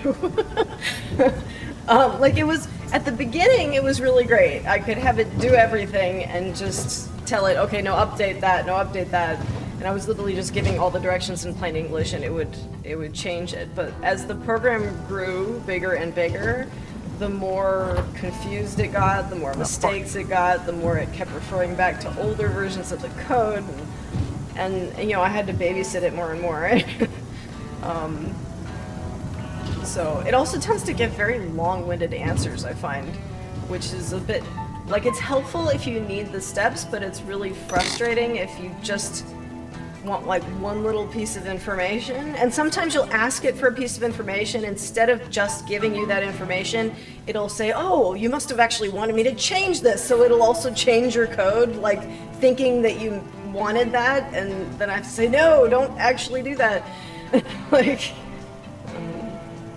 Like, it was, at the beginning, it was really great. I could have it do everything and just tell it, okay, no, update that, no, update that. And I was literally just giving all the directions in plain English and it would change it. But as the program grew bigger and bigger, the more confused it got, the more mistakes it got, the more it kept referring back to older versions of the code. And I had to babysit it more and more. So it also tends to give very long-winded answers, I find, which is a bit, like, it's helpful if you need the steps, but it's really frustrating if you just want like one little piece of information. And sometimes you'll ask it for a piece of information, instead of just giving you that information, it'll say, oh, you must have actually wanted me to change this, so it'll also change your code, like thinking that you wanted that, and then I have to say, no, don't actually do that. Like,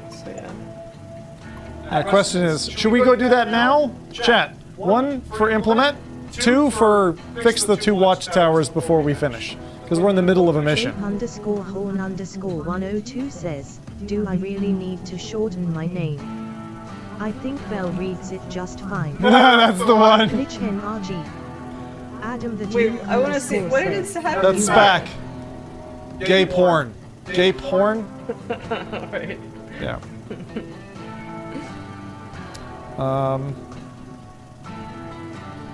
so yeah. Question is, should we go do that now? Chat. 1 for implement, 2 for fix the 2 watchtowers before we finish. Because we're in the middle of a mission. _horn_102 says, do I really need to shorten my name? I think Belle reads it just fine. That's the one. Glitch NRG. Adam the Wait, I want to see, what did it say? That's SPAC. Gay porn. Gay porn? Right. Yeah.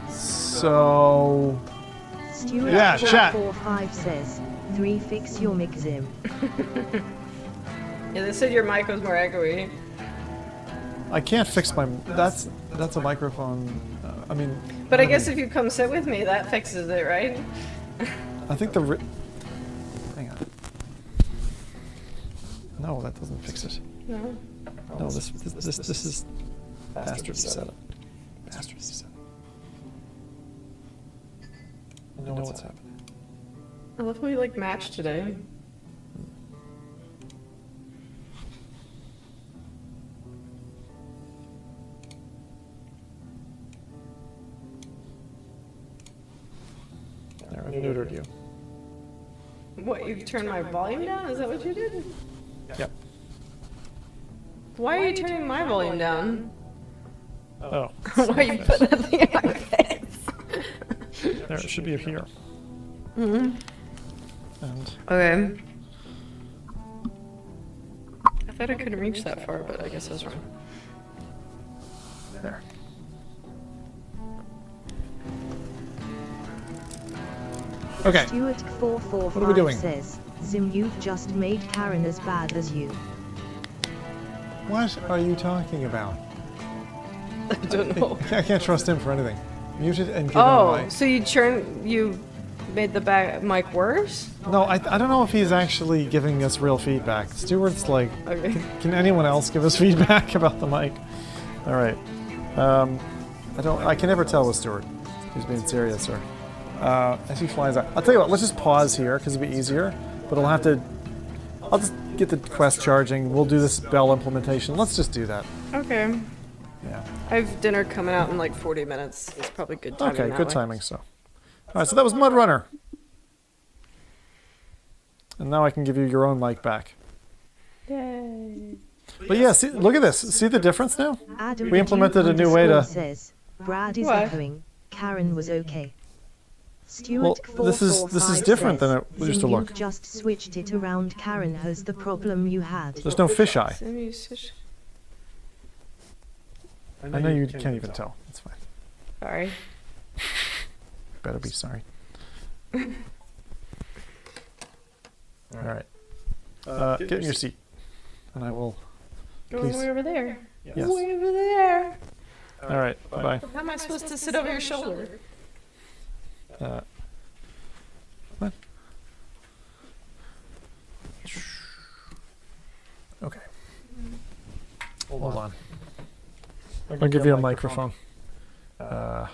So... Stuart Yeah, chat. 445 says, 3 fix your mixim. Yeah, they said your mic was more echoey. I can't fix my... That's a microphone... I mean... But I guess if you come sit with me, that fixes it, right? I think the... Hang on. No, that doesn't fix it. No. No, this is... Bastard setup. Bastard setup. I know what's happening. I love how we like matched today. There, I've neutered you. What, you turned my volume down? Is that what you did? Yep. Why are you turning my volume down? Oh. Why you put that thing in my face? There, it should be here. Mm-hmm. And... Okay. I thought I couldn't reach that far, but I guess I was wrong. There. Okay. Stuart 445 What are we doing? says, Zim, you've just made Karen as bad as you. What are you talking about? I don't know. I can't trust him for anything. Muted and give him a mic. So you made the mic worse? No, I don't know if he's actually giving us real feedback. Stuart's like, Okay. can anyone else give us feedback about the mic? All right. I can never tell with Stuart. He's being serious, or as he flies out. I'll tell you what. Let's just pause here because it'll be easier. But I'll just get the quest charging. We'll do this Belle implementation. Let's just do that. Okay. Yeah. I have dinner coming out in like 40 minutes. It's probably good timing. Okay, that good way. timing. So, all right. So that was Mudrunner. And now I can give you your own mic back. Yay. But yeah, see, look at this. See the difference now? Adam We implemented a new way to... says, Brad is What? echoing. Karen was okay. Stuart Well, this is 445 different says, than it used to Zim, look. you've just switched it around. Karen has the problem you had. There's no fisheye. I know you can't even tell. It's fine. Sorry. Better be sorry. All right. Get in your seat, and I will. Going Please. way over there. Yes. Way over there. All right. Bye. How am I supposed to sit over your shoulder? What? Okay. Hold on. I'll give you a microphone. One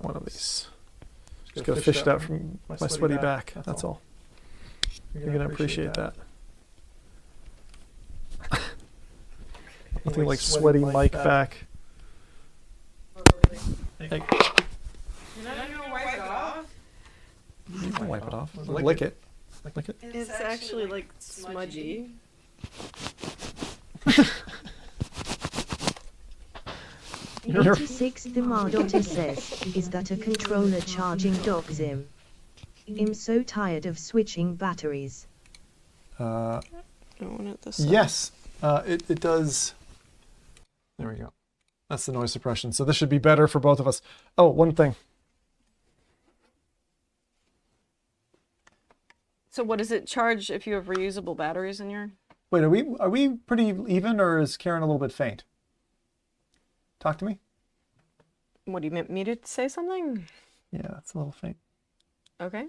of these. gotta fish it out from my sweaty back. That's all. You're gonna appreciate that. Nothing like sweaty mic back. Hey. You're not gonna wipe it off? You can wipe it off. Lick it. Lick it. It's actually like smudgy. 86 The Mardotter says, is that a controller charging dogs him? I'm so tired of switching batteries. Yes, it does. There we go. That's the noise suppression. So this should be better for both of us. Oh, one thing. So what does it charge if you have reusable batteries in your... Wait, are we pretty even, or is Karen a little bit faint? Talk to me. What do you mean me to say something? Yeah, it's a little faint. Okay.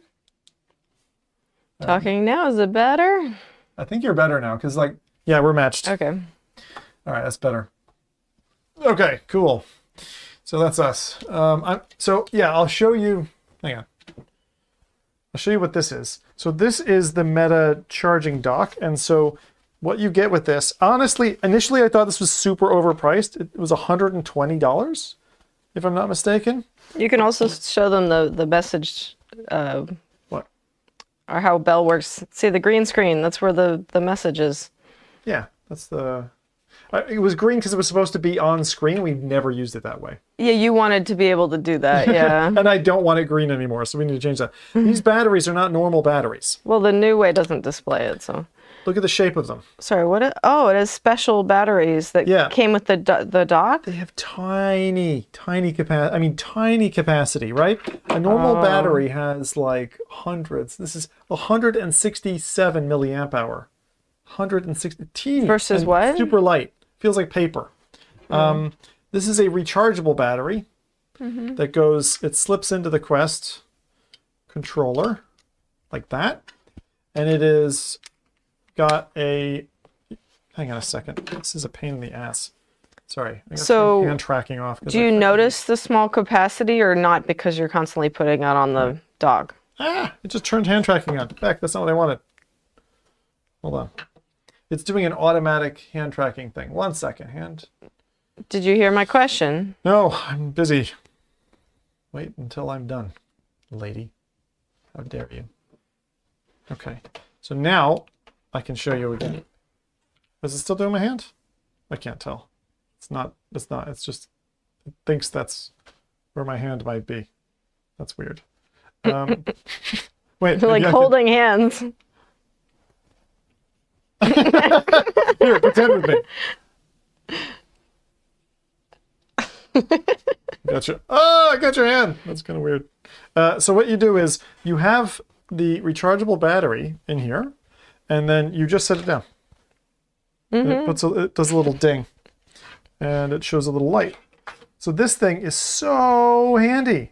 Talking now, is it better? I think you're better now, because like, yeah, we're matched. Okay. All right, that's better. Okay, cool. So that's us. So yeah, I'll show you. Hang on. I'll show you what this is. So this is the Meta charging dock, and so what you get with this, honestly, initially I thought this was super overpriced. It was $120, if I'm not mistaken. You can also show them the message. What? Or how Belle works. See the green screen? That's where the message is. Yeah, that's the... it was green because it was supposed to be on screen. We've never used it that way. Yeah, you wanted to be able to do that, yeah. And I don't want it green anymore, so we need to change that. These batteries are not normal batteries. Well, the new way doesn't display it, so... Look at the shape of them. Sorry, what? It has special batteries that came with the dock? They have tiny capacity, right? A normal battery has like hundreds. This is 167 milliamp hour. 160, teeny. Versus what? Super light. Feels like paper. This is a rechargeable battery that goes, it slips into the Quest controller like that. And it is got a, hang on a second. This is a pain in the ass. Sorry. I got So, hand tracking off. Do you notice the small capacity or not because you're constantly putting it on the dock? It just turned hand tracking on. Back, that's not what I wanted. Hold on. It's doing an automatic hand tracking thing. 1 second, hand. Did you hear my question? No, I'm busy. Wait until I'm done, lady. How dare you? Okay, so now I can show you again. Is it still doing my hand? I can't tell. It's not, it's just, it thinks that's where my hand might be. That's weird. Wait. Like holding hands. Here, pretend with me. Gotcha. Oh, I got your hand. That's kind of weird. So what you do is you have the rechargeable battery in here, and then you just set it down. And it does a little ding, and it shows a little light. So this thing is so handy.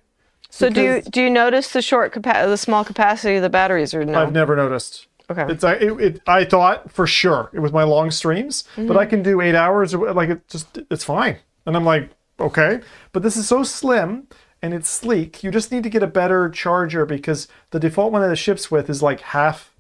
So do you notice the small capacity of the batteries or no? I've never noticed. Okay. I thought for sure it was my long streams, but I can do 8 hours. Like it's fine, and I'm like, okay. But this is so slim and it's sleek. You just need to get a better charger because the default one that it ships with is like half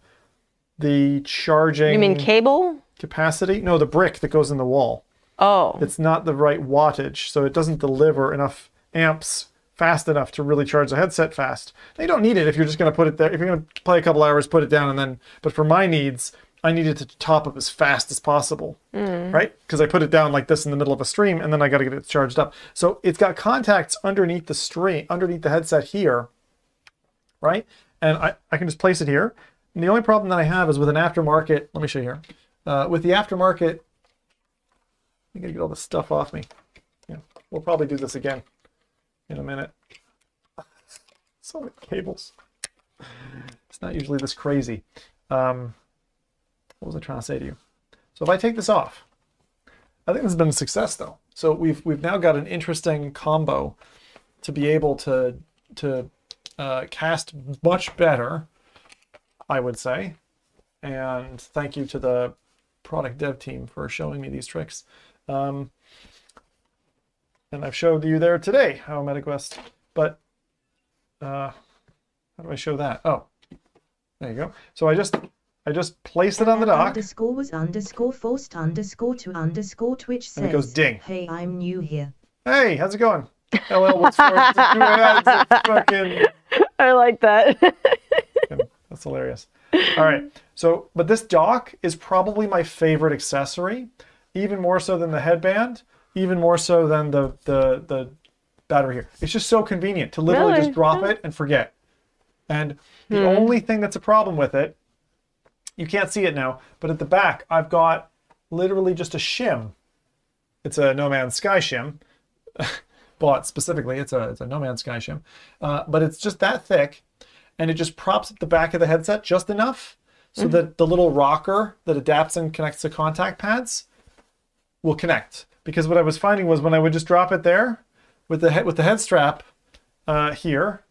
the charging. You mean cable? Capacity? No, the brick that goes in the wall. Oh. It's not the right wattage, so it doesn't deliver enough amps fast enough to really charge the headset fast. Now, you don't need it if you're just going to put it there. If you're going to play a couple hours, put it down, and then. But for my needs, I need it to top up as fast as possible, right? Because I put it down like this in the middle of a stream, and then I got to get it charged up. So it's got contacts underneath the stream, underneath the headset here, right? And I can just place it here. And the only problem that I have is with an aftermarket. Let me show you here. With the aftermarket, I gotta get all this stuff off me. Yeah, we'll probably do this again in a minute. So many cables. It's not usually this crazy. What was I trying to say to you? So if I take this off, I think this has been a success though. So we've now got an interesting combo to be able to cast much better, I would say. And thank you to the product dev team for showing me these tricks. And I've showed you there today how MetaQuest, but How do I show that? Oh, there you go. So I just placed it on the dock. Underscore was underscore forced underscore to underscore Twitch says. And it goes ding. Hey, I'm new here. Hey, how's it going? LL was forced to do it. It's fucking... I like that. That's hilarious. All right. So, but this dock is probably my favorite accessory, even more so than the headband, even more so than the battery here. It's just so convenient to literally Really? just drop it and forget. And the only thing that's a problem with it, you can't see it now, but at the back, I've got literally just a shim. It's a No Man's Sky shim. Bought specifically, it's a No Man's Sky shim. But it's just that thick, and it just props up the back of the headset just enough so that the little rocker that adapts and connects to contact pads will connect. Because what I was finding was when I would just drop it there with the head strap here,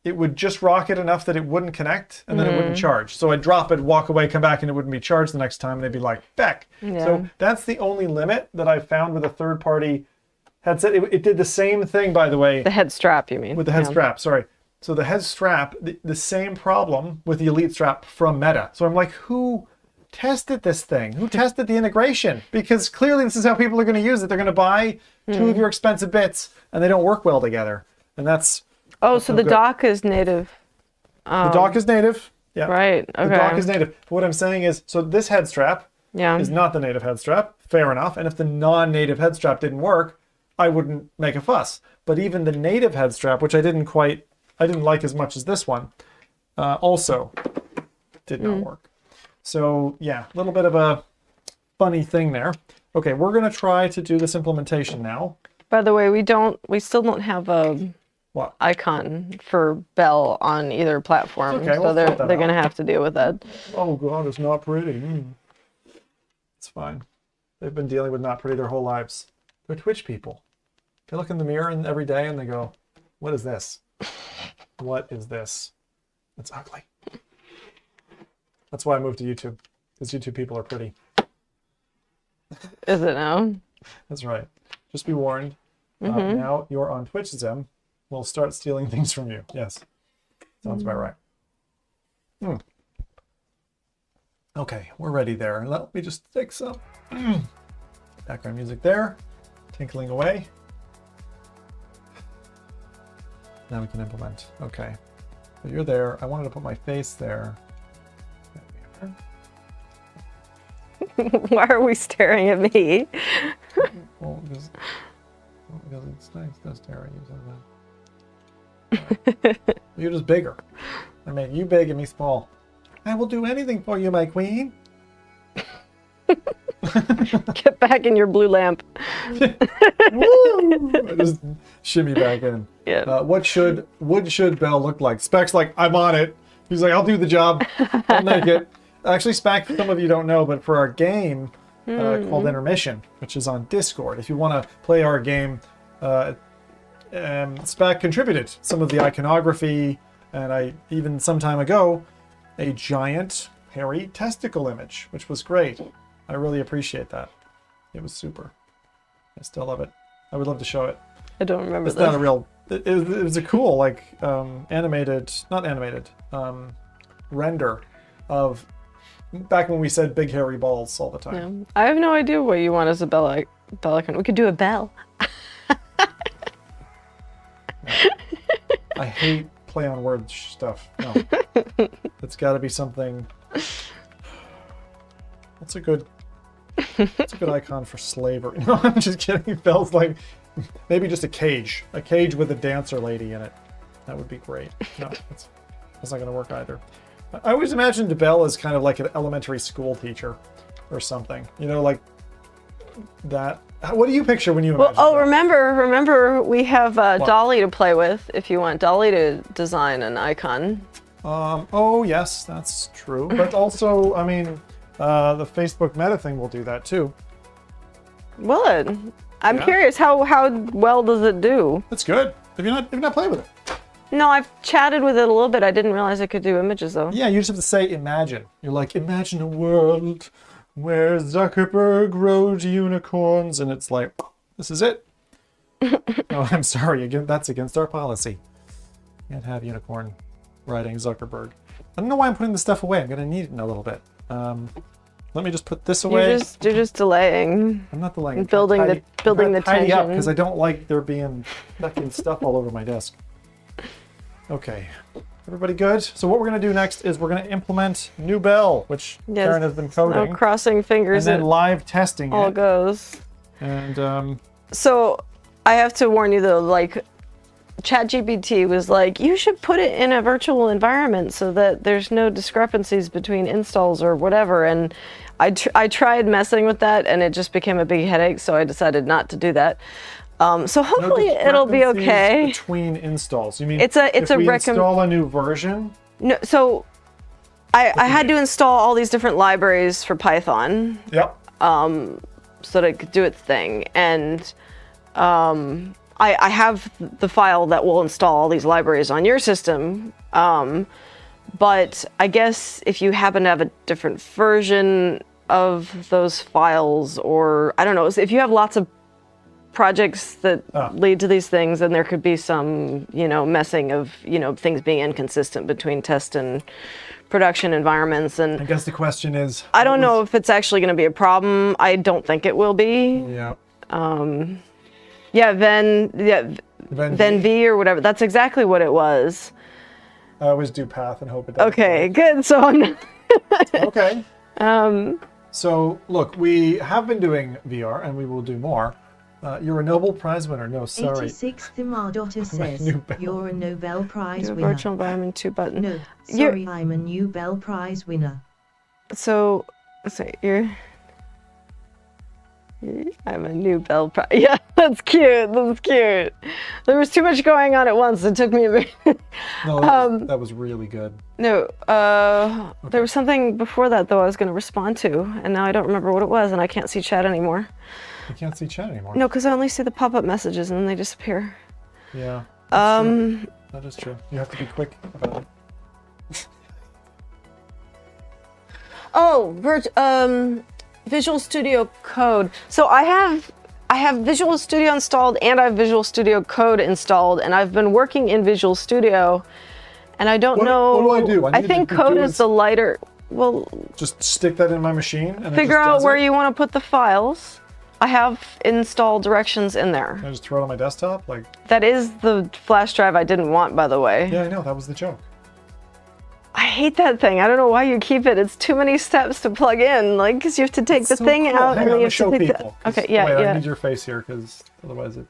it would just rock it enough that it wouldn't connect and then it wouldn't charge. So I'd drop it, walk away, come back, and it wouldn't be charged the next time. And they'd be like, Beck. Yeah. So that's the only limit that I've found with a third-party headset. It did the same thing, by the way. The head strap, you mean? With the head Yeah. strap, sorry. So the head strap, the same problem with the Elite strap from Meta. So I'm like, who tested this thing? Who tested the integration? Because clearly this is how people are going to use it. They're going to buy two of your expensive bits, and they don't work well together. And that's... Oh, that's so no the good. dock is native. The dock is native. Yeah. Right, The dock okay. is native. But what I'm saying is, so this head strap Yeah. is not the native head strap. Fair enough. And if the non-native head strap didn't work, I wouldn't make a fuss. But even the native head strap, which I didn't like as much as this one, also did not work. So yeah, a little bit of a funny thing there. Okay, we're going to try to do this implementation now. By the way, we still don't have a What? icon for Belle on either platform. Okay, so we'll they're sort that going to out. have to deal with that. Oh God, it's not pretty. It's fine. They've been dealing with not pretty their whole lives. They're Twitch people. They look in the mirror every day and they go, what is this? What is this? It's ugly. That's why I moved to YouTube. Because YouTube people are pretty. Is it now? That's right. Just be warned. Now you're on Twitch, Zim. We'll start stealing things from you. Yes. Sounds about right. Okay, we're ready there. Let me just take some background music there. Tinkling away. Now we can implement. Okay. So you're there. I wanted to put my face there. Why are we staring at me? Well, because it's nice to stare at you sometimes. You're just bigger. I make you big and me small. I will do anything for you, my queen. Get back in your blue lamp. Woo! I just shimmy back in. Yeah. What should Belle look like? Spec's like, I'm on it. He's like, I'll do the job. I'll make it. Actually, Spec, some of you don't know, but for our game called Intermission, which is on Discord, if you want to play our game, Spec contributed some of the iconography, and I even some time ago, a giant hairy testicle image, which was great. I really appreciate that. It was super. I still love it. I would love to show it. I don't remember It's this. not a real... It was a cool, like, animated... Not animated. Render of... Back when we said big hairy balls all the time. Yeah. I have no idea what you want as a Belle icon. We could do a Belle. I hate play on word stuff. No. It's got to be something... What's a good icon for slavery? No, I'm just kidding. Belle's like... Maybe just a cage. A cage with a dancer lady in it. That would be great. No, that's not going to work either. I always imagined Belle as kind of like an elementary school teacher or something. You know, like that. What do you picture when you imagine Well, Belle? remember we have Dolly to play with if you want Dolly to design an icon. Oh, yes, that's true. But also, I mean, the Facebook Meta thing will do that too. Will it? I'm Yeah. curious, how well does it do? That's good. If you're not playing with it. No, I've chatted with it a little bit. I didn't realize it could do images though. Yeah, you just have to say imagine. You're like, imagine a world where Zuckerberg rode unicorns, and it's like, this is it. Oh, I'm sorry. Again, that's against our policy. Can't have unicorn writing Zuckerberg. I don't know why I'm putting this stuff away. I'm going to need it in a little bit. Let me just put this away. You're just delaying. I'm not delaying. Building the tidy tension. up because I don't like there being fucking stuff all over my desk. Okay. Everybody good? So what we're going to do next is we're going to implement new Belle, which Karen has been coding. No crossing fingers. And then live testing all it. Goes. And so I have to warn you though, like ChatGPT was like, you should put it in a virtual environment so that there's no discrepancies between installs or whatever. And I tried messing with that and it just became a big headache, so I decided not to do that. So hopefully it'll be okay. Between installs, you mean it's a install a new version? No, so I had to install all these different libraries for Python. Yep. So that it could do its thing, and I have the file that will install all these libraries on your system. But I guess if you happen to have a different version of those files, or I don't know, if you have lots of projects that lead to these things, and there could be some, messing of, things being inconsistent between test and production environments. And I guess the question is, I don't know if it's actually going to be a problem. I don't think it will be. Yeah. Then V or whatever. That's exactly what it was. I always do path and hope it does. Okay, good. So I'm not okay. So look, we have been doing VR and we will do more. You're a Nobel Prize winner. No, sorry. 86th Mardotta says, you're a Nobel Prize winner. Virtual environment 2 button. No, sorry, I'm a Nobel Prize winner. So, I'm a Nobel Prize. Yeah, that's cute. That's cute. There was too much going on at once. It took me a bit. No, that was really good. No, there was something before that though I was going to respond to, and now I don't remember what it was, and I can't see chat anymore. You can't see chat anymore? No, because I only see the pop-up messages and then they disappear. Yeah. That is true. You have to be quick about it. Visual Studio Code. So I have Visual Studio installed and I have Visual Studio Code installed, and I've been working in Visual Studio, and I don't know. What do I do? I think Code is the lighter. Well, just stick that in my machine and figure out where you want to put the files. I have installed directions in there. Can I just throw it on my desktop? That is the flash drive I didn't want, by the way. Yeah, I know. That was the joke. I hate that thing. I don't know why you keep it. It's too many steps to plug in, because you have to take the thing out and then you have to take people. Okay, yeah, wait, yeah. I need your face here because otherwise that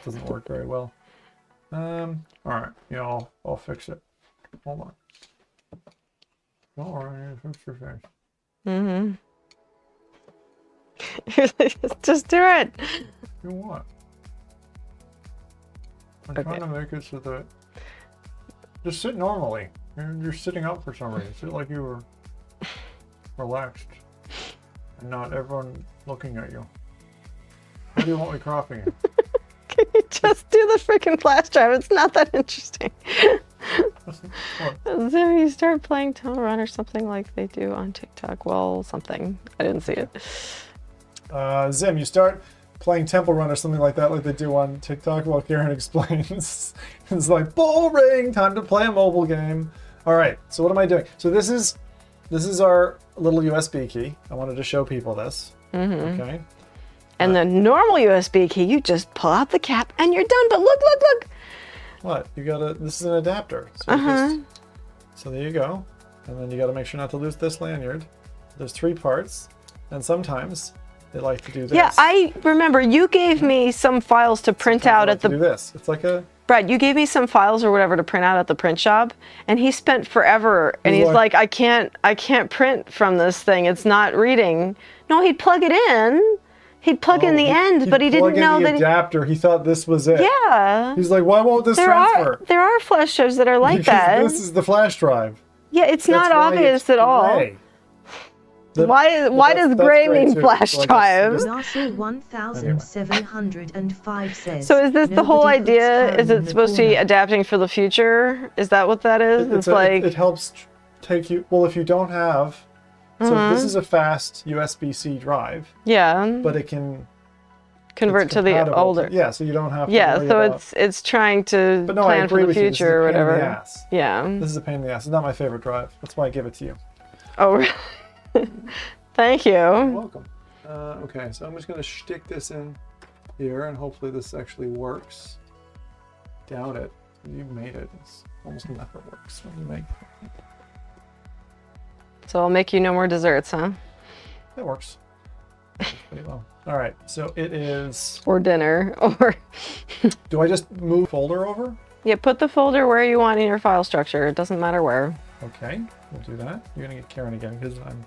doesn't work very well. All right, yeah, I'll fix it. Hold on. Don't worry, fix your face. Mm-hmm. Just do it. Do what? I'm trying to make it so that just sit normally. You're sitting up for some reason. Sit like you were relaxed and not everyone looking at you. How do you want me cropping you? Can you just do the freaking flash drive? It's not that interesting. So you start playing Tunnel Run or something like they do on TikTok. Well, something. I didn't see it. Zim, you start playing Temple Run or something like that, like they do on TikTok, while Karen explains. It's like, boring, time to play a mobile game. All right, so what am I doing? So this is our little USB key. I wanted to show people this. Mm-hmm. Okay. And the normal USB key, you just pull out the cap and you're done. But look, look, look. What? This is an adapter. So, so there you go. And then you got to make sure not to lose this lanyard. There's 3 parts, and sometimes they like to do this. Yeah, I remember you gave me some files to print out at the. Do this. It's like a. Brad, you gave me some files or whatever to print out at the print shop, and he spent forever. And he's like, I can't print from this thing. It's not reading. No, he'd plug it in. He'd plug in the end, but he didn't know that. Adapter. He thought this was it. Yeah. He's like, why won't this transfer? There are flash drives that are like that. This is the flash drive. Yeah, it's not obvious at all. Why does gray mean flash drive? NASA 1705 says. So is this the whole idea? Is it supposed to be adapting for the future? Is that what that is? It's like it helps take you. Well, if you don't have, so this is a fast USB-C drive. Yeah. But it can convert to the compatible older. Yeah, so you don't have to Yeah, worry so about... it's trying to But no, I plan agree for the with you. This is future or a pain in the whatever. ass. Yeah. This is a pain in the ass. It's not my favorite drive. That's why I give it to you. Oh, really? Thank You're you. welcome. Okay, so I'm just going to stick this in here, and hopefully this actually works. Doubt it. You made it. It's almost never works when you make it. So I'll make you no more desserts, huh? That works. Pretty well. All right, so it is... Or dinner, or... Do I just move folder over? Yeah, put the folder where you want in your file structure. It doesn't matter where. Okay, we'll do that. You're going to get Karen again because I'm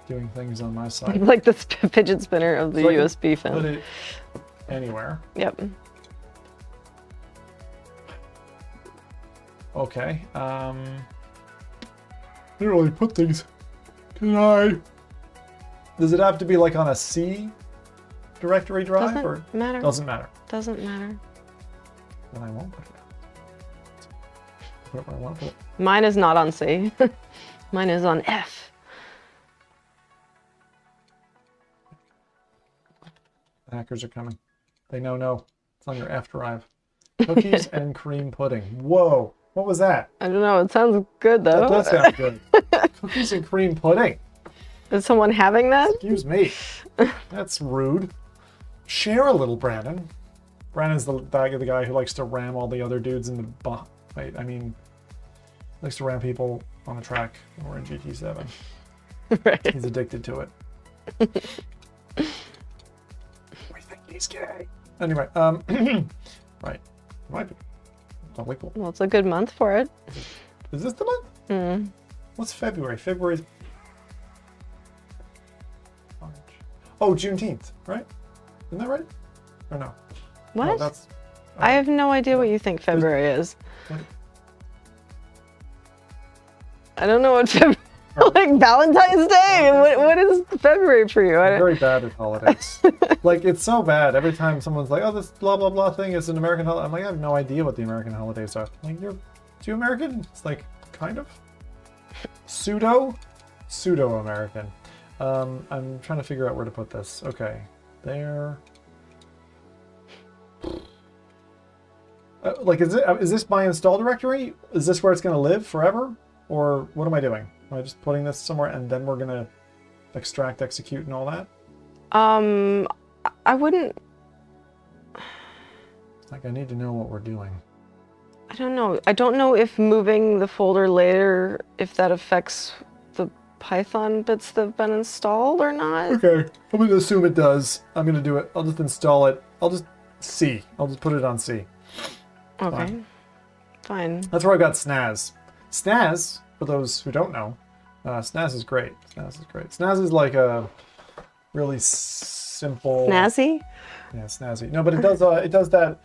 doing things on my side. Like the fidget spinner of the So I can USB put fan. it anywhere. Yep. Okay. I don't really put things. Can I? Does it have to be like on a C directory drive or Doesn't matter. doesn't matter? Doesn't matter. Then I won't put it. Put it where I want to put it. Mine is not on C. Mine is on F. The hackers are coming. They know. It's on your F drive. Cookies and cream pudding. Whoa. What was that? I don't know. It sounds good though. That does sound good. Cookies and cream pudding. Is someone having that? Excuse me. That's rude. Share a little, Brandon. Brandon's the guy who likes to ram all the other dudes in the wait, I mean, likes to ram people on the track when we're in GT7. Right. He's addicted to it. We think he's gay. Anyway, right. Might be. Totally cool. Well, it's a good month for it. Is this the month? Hmm. What's February? February's March. Oh, Juneteenth, right? Isn't that right? Or no? What? No, that's. I have no idea what you think February is. What? I don't know what February. Like Valentine's Day. What is February for you? I'm very bad at holidays. Like, it's so bad. Every time someone's like, oh, this blah, blah, blah thing is an American holiday. I'm like, I have no idea what the American holidays are. I'm like, you American? It's like, kind of. Pseudo-American. I'm trying to figure out where to put this. Okay. There. Like, is this my install directory? Is this where it's going to live forever? Or what am I doing? Am I just putting this somewhere and then we're going to extract, execute, and all that? I wouldn't. Like, I need to know what we're doing. I don't know. I don't know if moving the folder later, if that affects the Python bits that have been installed or not. Okay, I'm going to assume it does. I'm going to do it. I'll just install it. I'll just put it on C. Okay. Fine. That's where I got Snaz. Snaz, for those who don't know, Snaz is great. Snaz is like a really simple... Snazzy? Yeah, snazzy. No, but it does that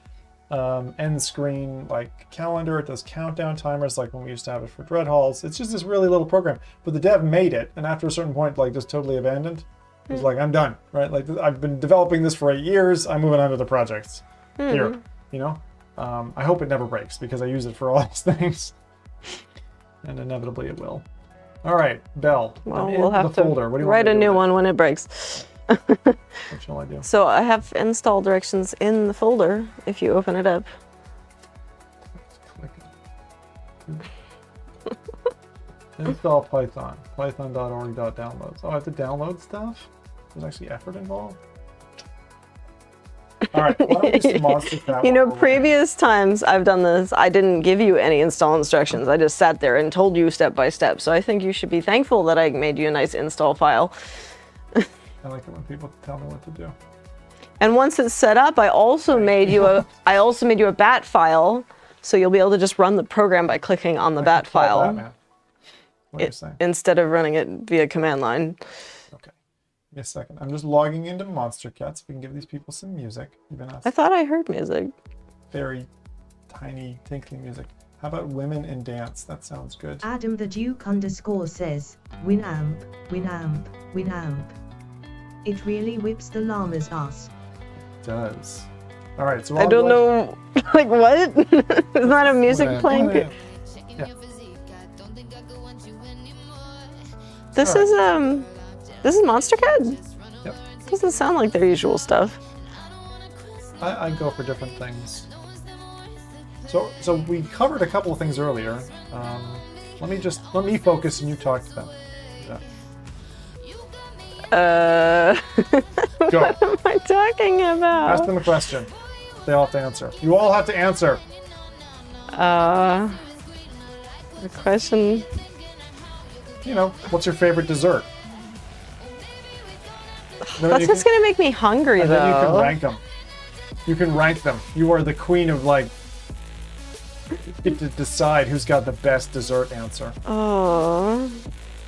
end screen like calendar. It does countdown timers like when we used to have it for Dread Halls. It's just this really little program. But the dev made it, and after a certain point, like just totally abandoned. It was like, I'm done, right? Like I've been developing this for 8 years. I'm moving on to the projects here, you know? I hope it never breaks because I use it for all these things. And inevitably it will. All right, Belle. Well, I'm we'll in have the to folder. What do you write want a me to do new with it? one when it breaks. What shall I do? So I have install directions in the folder if you open it up. Click it. Install Python. Python.org.downloads. Oh, I have to download stuff? There's actually effort involved? All right, why don't we just monster that You know, one over. previous times I've done this, I didn't give you any install instructions. I just sat there and told you step by step. So I think you should be thankful that I made you a nice install file. I like it when people tell me what to do. And once it's set up, I also made you a bat file, so you'll be able to just run the program by clicking on the bat Call that, file man. What are you saying? instead of running it via command line. Okay. Give me a second. I'm just logging into Monster Cat so we can give these people some music. You've been I asked thought I heard music. very tiny, tinkly music. How about women in dance? That sounds good. Adam the Duke _ says, Winamp, Winamp, Winamp. It really whips the llama's ass. It does. All right, so I don't know, like what? Is that a music playing? Yeah. This is Monster Cat? Yep. Doesn't sound like their usual stuff. I go for different things. So we covered a couple of things earlier. Let me focus and you talk to them. Yeah. Go. What am I talking about? Ask them a question. They all have to answer. You all have to answer. The question. You know, what's your favorite dessert? That's just gonna make me hungry, and though. then you can rank them. You can rank them. You are the queen of, like, you get to decide who's got the best dessert answer. Oh.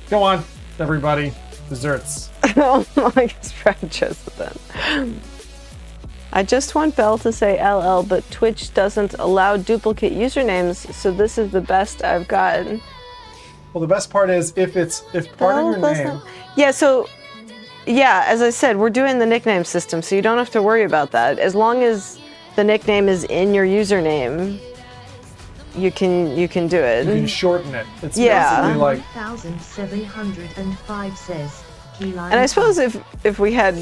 Go on, everybody. Desserts. Oh, I guess Brad chose it then. I just want Belle to say LL, but Twitch doesn't allow duplicate usernames, so this is the best I've gotten. Well, the best part is if part of your name. Yeah, so yeah, as I said, we're doing the nickname system, so you don't have to worry about that. As long as the nickname is in your username, you can do it. You can shorten it. It's Yeah. basically like 1705 says. And I suppose if we had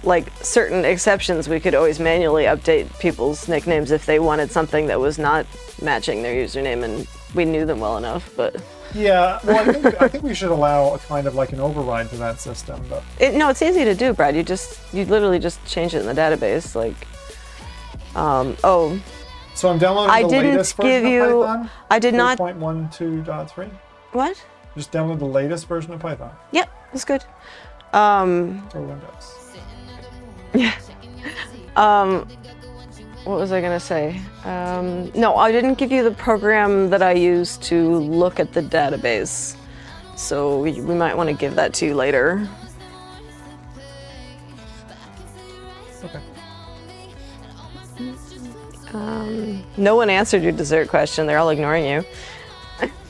like certain exceptions, we could always manually update people's nicknames if they wanted something that was not matching their username and we knew them well enough, but yeah. Well, I think we should allow a kind of like an override to that system, but no, it's easy to do, Brad. You literally just change it in the database, like So I'm downloading the latest version of Python. I did not. 3.12.3. What? Just download the latest version of Python Yep, that's good. for Windows. Yeah. What was I gonna say? No, I didn't give you the program that I use to look at the database, so we might want to give that to you later. Okay. No one answered your dessert question. They're all ignoring you.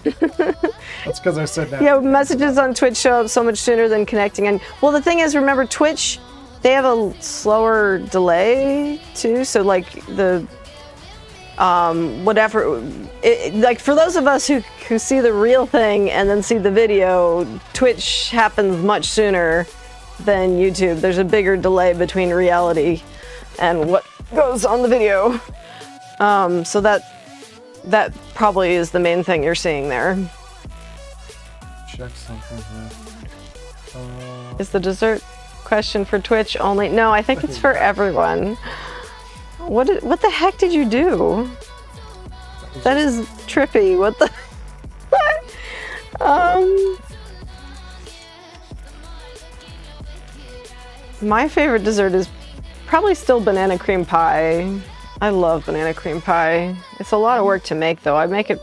That's because I said that. Yeah, messages on Twitch show up so much sooner than connecting. And well, the thing is, remember Twitch, they have a slower delay too. So like the whatever, like for those of us who see the real thing and then see the video, Twitch happens much sooner than YouTube. There's a bigger delay between reality and what goes on the video. So that probably is the main thing you're seeing there. Check something here. Is the dessert question for Twitch only? No, I think it's for everyone. What the heck did you do? That is trippy. What the? My favorite dessert is probably still banana cream pie. I love banana cream pie. It's a lot of work to make, though. I make it,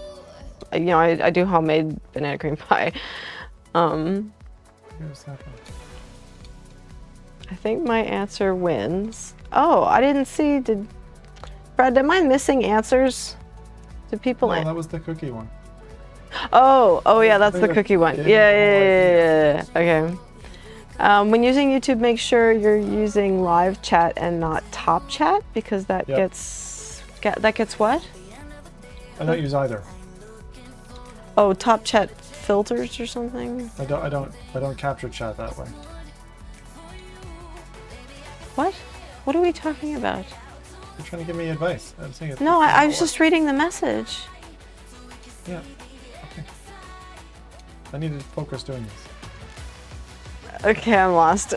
you know, I do homemade banana cream pie. Here's that one. I think my answer wins. Oh, I didn't see. Brad, am I missing answers? Did people? No, that was the cookie one. Oh yeah, that's the cookie one. Yeah. Okay. When using YouTube, make sure you're using live chat and not top chat because that gets what? I don't use either. Oh, top chat filters or something. I don't capture chat that way. What? What are we talking about? You're trying to give me advice. I'm saying No, I was just reading the message. Yeah. Okay. I need to focus doing this. Okay, I'm lost.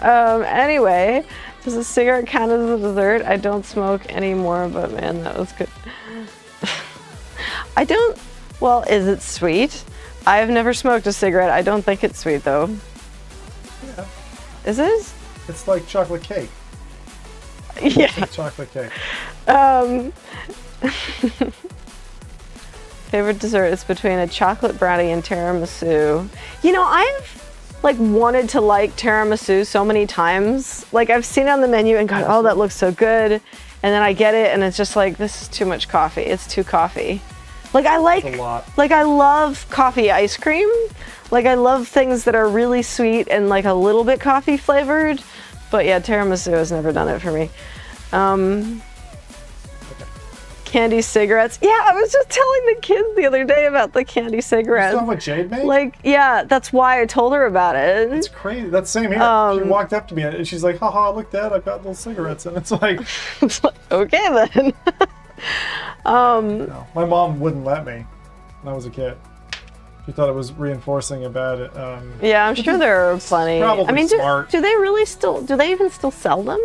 Anyway, does a cigarette count as a dessert? I don't smoke anymore, but man, that was good. I don't. Well, is it sweet? I have never smoked a cigarette. I don't think it's sweet though. Yeah. Is it? It's like chocolate cake. Yeah. It's like chocolate cake. Favorite dessert is between a chocolate brownie and tiramisu. You know, I've like wanted to like tiramisu so many times. Like I've seen it on the menu and gone, oh, that looks so good. And then I get it and it's just like, this is too much coffee. It's too coffee. Like I love coffee ice cream. Like I love things that are really sweet and like a little bit coffee flavored. But yeah, tiramisu has never done it for me. candy cigarettes. Yeah, I was just telling the kids the other day about the candy cigarettes. Is that what Jade made? Like, yeah, that's why I told her about it. It's crazy. That's same here. She walked up to me and she's like, haha, look, Dad, I've got little cigarettes. And it's like, It's like, okay then. no. My mom wouldn't let me when I was a kid. She thought it was reinforcing a bad. Yeah, I'm sure there are plenty. Probably I mean, smart. do they really still? Do they even still sell them?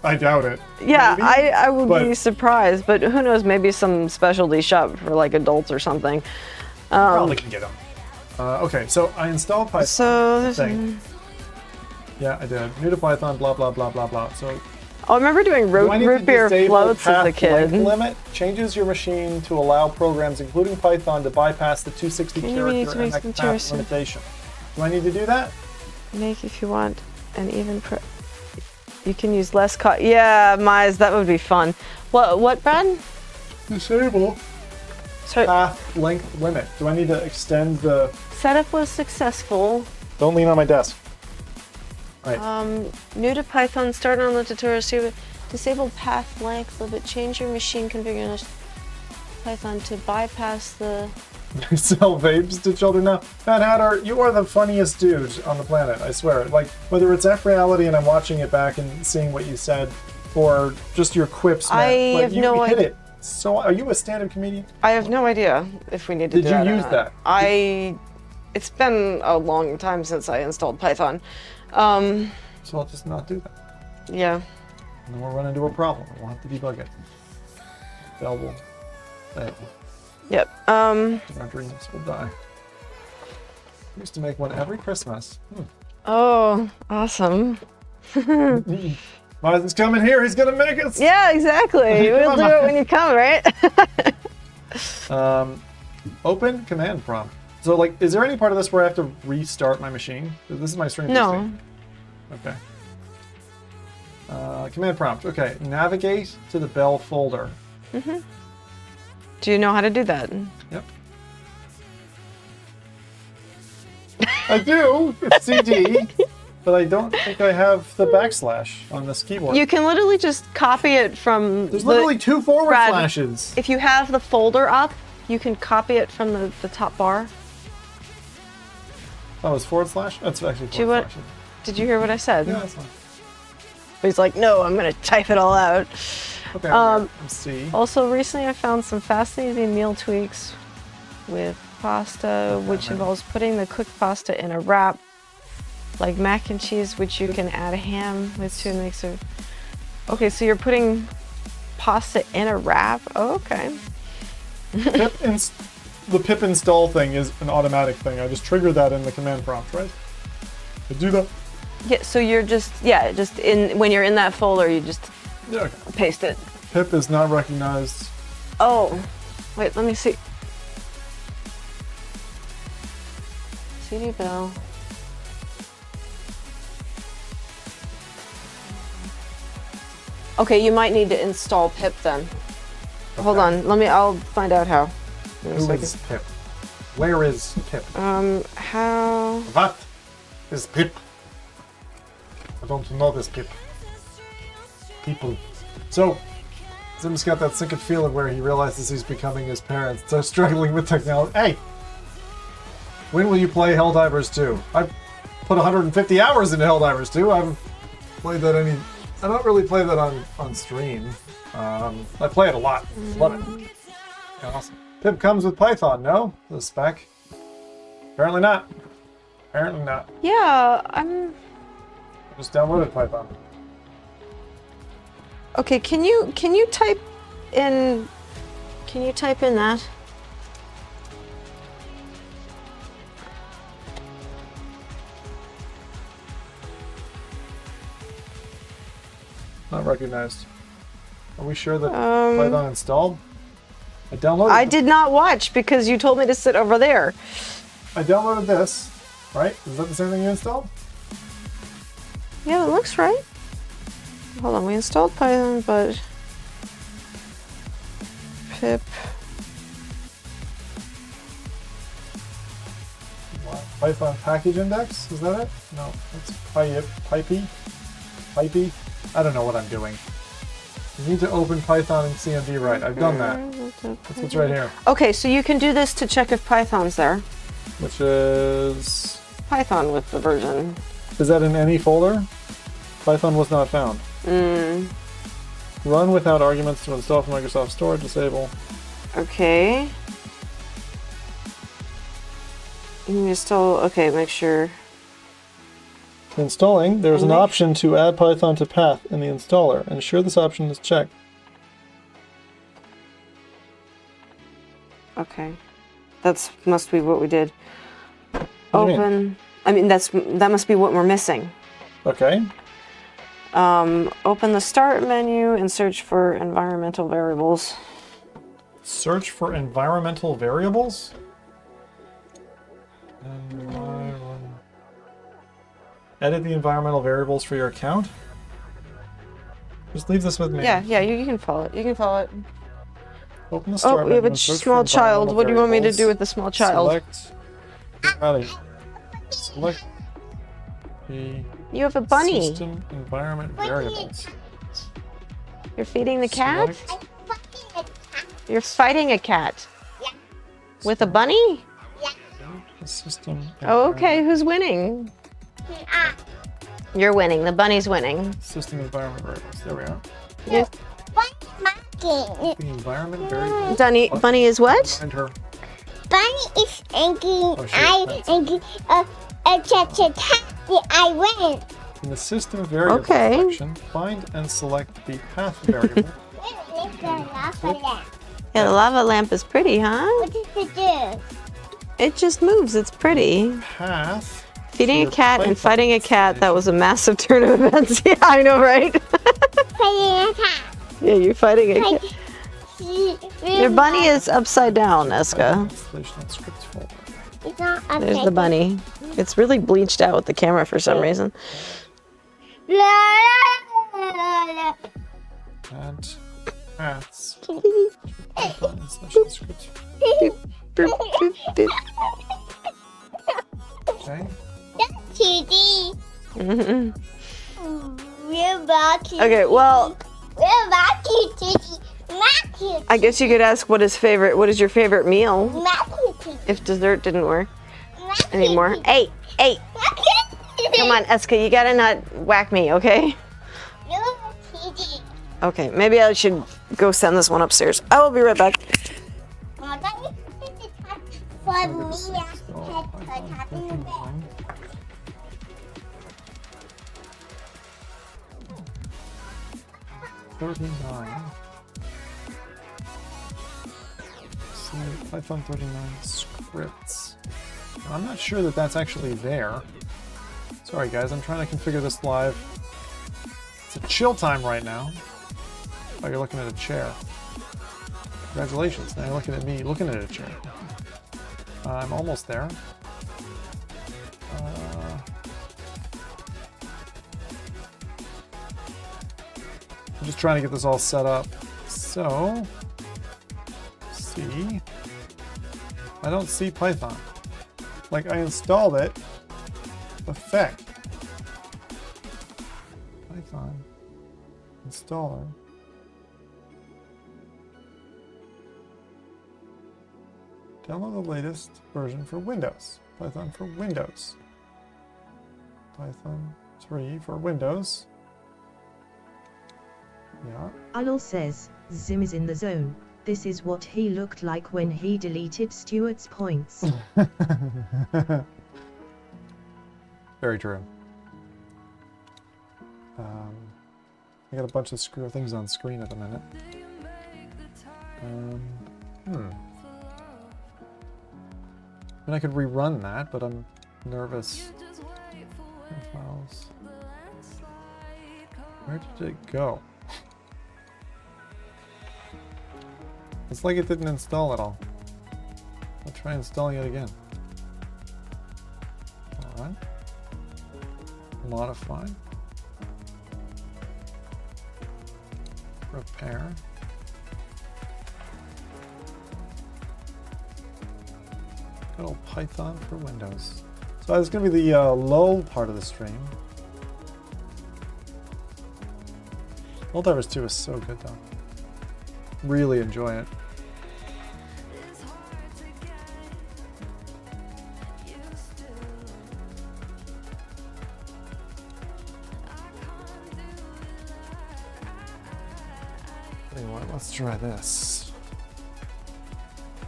I doubt it. Yeah, Maybe, I would but- be surprised, but who knows? Maybe some specialty shop for like adults or something. Probably can get them. Okay, so I installed Python. So there's thing. Yeah, I did. New to Python, blah blah blah blah blah. So I remember doing do I need root to beer disable floats as a path kid. length limit? Changes your machine to allow programs, including Python, to bypass the 260 Can you make character some and path materials? limitation. Do I need to do that? Make if you want, and even you can use less Yeah, Mize, that would be fun. What, Brad? Disable Sorry, path length limit. Do I need to extend the? setup was successful. Don't lean on my desk. Right. New to Python, start on the tutorial. Disable path length limit. Change your machine configuration Python to bypass the. Sell vapes to children now. Mad Hatter, you are the funniest dude on the planet, I swear. Like, whether it's F Reality and I'm watching it back and seeing what you said, or just your quips, man, I like, have you no hit idea. it. So, are you a stand-up comedian? I have no idea if we need to Did do you that or use not. that? It's been a long time since I installed Python. So I'll just not do that. Yeah. And then we'll run into a problem. We'll have to debug it. Belle will fail. Yep. And our dreams will die. We used to make one every Christmas. Oh, awesome. Martin's coming here. He's gonna make us. Yeah, exactly. We'll do it when you come, right? Open command prompt. So, like, is there any part of this where I have to restart my machine? This is my stream. No. PC. Okay. Command prompt. Okay. Navigate to the Belle folder. Do you know how to do that? Yep. I do. It's CD, but I don't think I have the backslash on this keyboard. You can literally just copy it from. There's literally two forward Brad, slashes. If you have the folder up, you can copy it from the top bar. That was forward slash? That's actually Do you forward want- slash. Did you hear what I said? Yeah, that's fine. But he's like, no, I'm gonna type it all out. Okay, I'm C. Also, recently I found some fascinating meal tweaks with pasta, which involves putting the cooked pasta in a wrap, like mac and cheese, which you can add ham with to mix it. Okay, so you're putting pasta in a wrap? Oh, okay. The pip install thing is an automatic thing. I just trigger that in the command prompt, right? I do that. Yeah, so you're just when you're in that folder, you just Yeah, okay. paste it. Pip is not recognized. Oh, wait, let me see. CD Belle. Okay, you might need to install pip then. Hold on, I'll find out how. In a Who second. is Pip? Where is Pip? How? What is Pip? I don't know this Pip. People. So, Zim's got that sinking feeling where he realizes he's becoming his parents. So struggling with technology. Hey! When will you play Helldivers 2? I put 150 hours into Helldivers 2. I haven't played that any... I don't really play that on stream. I play it a lot. Love it. Awesome. Pip comes with Python, no? The spec? Apparently not. Apparently not. Yeah, I just downloaded Python. Okay, can you type in that? Not recognized. Are we sure that Um, Python installed? I downloaded. I did not watch because you told me to sit over there. I downloaded this. Right? Is that the same thing you installed? Yeah, it looks right. Hold on, we installed Python, but pip. What? Python package index? Is that it? No, that's Pipey. I don't know what I'm doing. You need to open Python and CMD right. I've done that. That's what's right here. Okay, so you can do this to check if Python's there. Which is... Python with the version. Is that in any folder? Python was not found. Run without arguments to install from Microsoft Store. Disable. Okay. You install... Okay, make sure... Installing, there's an option to add Python to path in the installer. Ensure this option is checked. Okay. That's must be what we did. What do you mean? Open... I mean, that must be what we're missing. Okay. Open the start menu and search for environmental variables. Search for environmental variables? Edit the environmental variables for your account? Just leave this with me. Yeah, you can follow it. You can follow it. Open the start Oh, we menu have a and search for small child. environmental What do you want me to variables. do with the small child? Select the You have a bunny. system environment variables. You're feeding the cat? Select You're fighting a cat. With a bunny? the system Oh, okay. Who's winning? You're winning. The bunny's winning. system environment variables. There we are. Yes. The environment variables. Bunny is what? Find her. Bunny is angry. Oh, shit, I that's- angry. I win. In the system variables Okay. section, find and select the path variable. Yeah, the lava lamp is pretty, huh? What does it do? It just moves. It's pretty. Path. Feeding a Your cat and Python fighting a cat, that station. was a massive turn of events. Yeah, I know, right? Fighting a cat. Yeah, you're fighting a cat. Your bunny is upside down, Python Eska. installation and scripts folder. It's not a There's the bunny. It's really bleached out with the camera for some reason. Add paths. Python installation scripts. Okay. TD. Mhm. We're back to Okay, well, We're back to TD. Matthew. I guess you could ask what is your favorite meal Matthew. if dessert didn't work anymore. Hey, come on, Eska, you gotta not whack me, okay? No, TD. Okay, maybe I should go send this one upstairs. I will be right back. For me, Install Python 39. See, Python 39 scripts. Now, I'm not sure that that's actually there. Sorry guys, I'm trying to configure this live. It's a chill time right now. Oh, you're looking at a chair. Congratulations, now you're looking at me looking at a chair. I'm almost there. I'm just trying to get this all set up. So, see, I don't see Python. Like I installed it. Effect. Python installer. Download the latest version for Windows. Python for Windows. Python 3 for Windows. Yeah. Alol says, Zim is in the zone. This is what he looked like when he deleted Stuart's points. Very true. I got a bunch of things on screen at the minute. I mean, I could rerun that, but I'm nervous. Files. Where did it go? It's like it didn't install at all. I'll try installing it again. Alright. Modify. Repair. Good old Python for Windows. So that's going to be the low part of the stream. Helldivers 2 is so good though. Really enjoy it. Anyway, let's try this.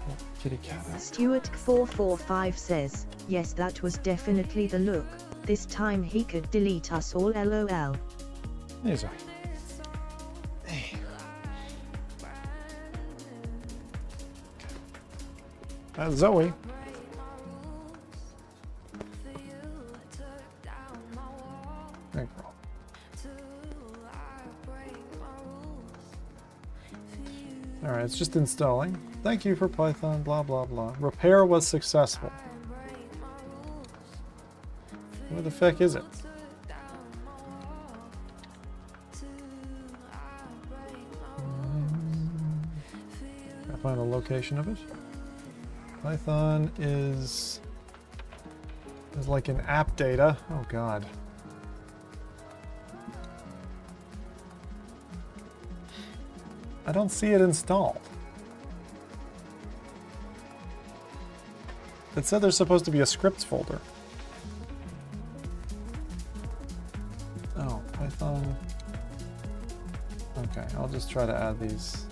Oh, kitty cat. Stuart445 says, yes, that was definitely the look. This time he could delete us all, lol. Hey, Zoe. Hey. That's Zoe. Hey, girl. Alright, it's just installing. Thank you for Python, blah blah blah. Repair was successful. Where the feck is it? Gotta find the location of it. Python is like an app data. Oh god. I don't see it installed. It said there's supposed to be a scripts folder. Oh, Python. Okay, I'll just try to add these.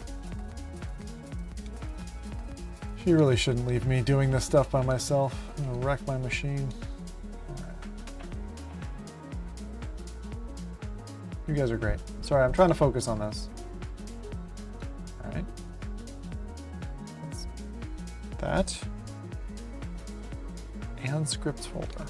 She really shouldn't leave me doing this stuff by myself. I'm gonna wreck my machine. All right. You guys are great. Sorry, I'm trying to focus on this. Alright. That. And scripts folder.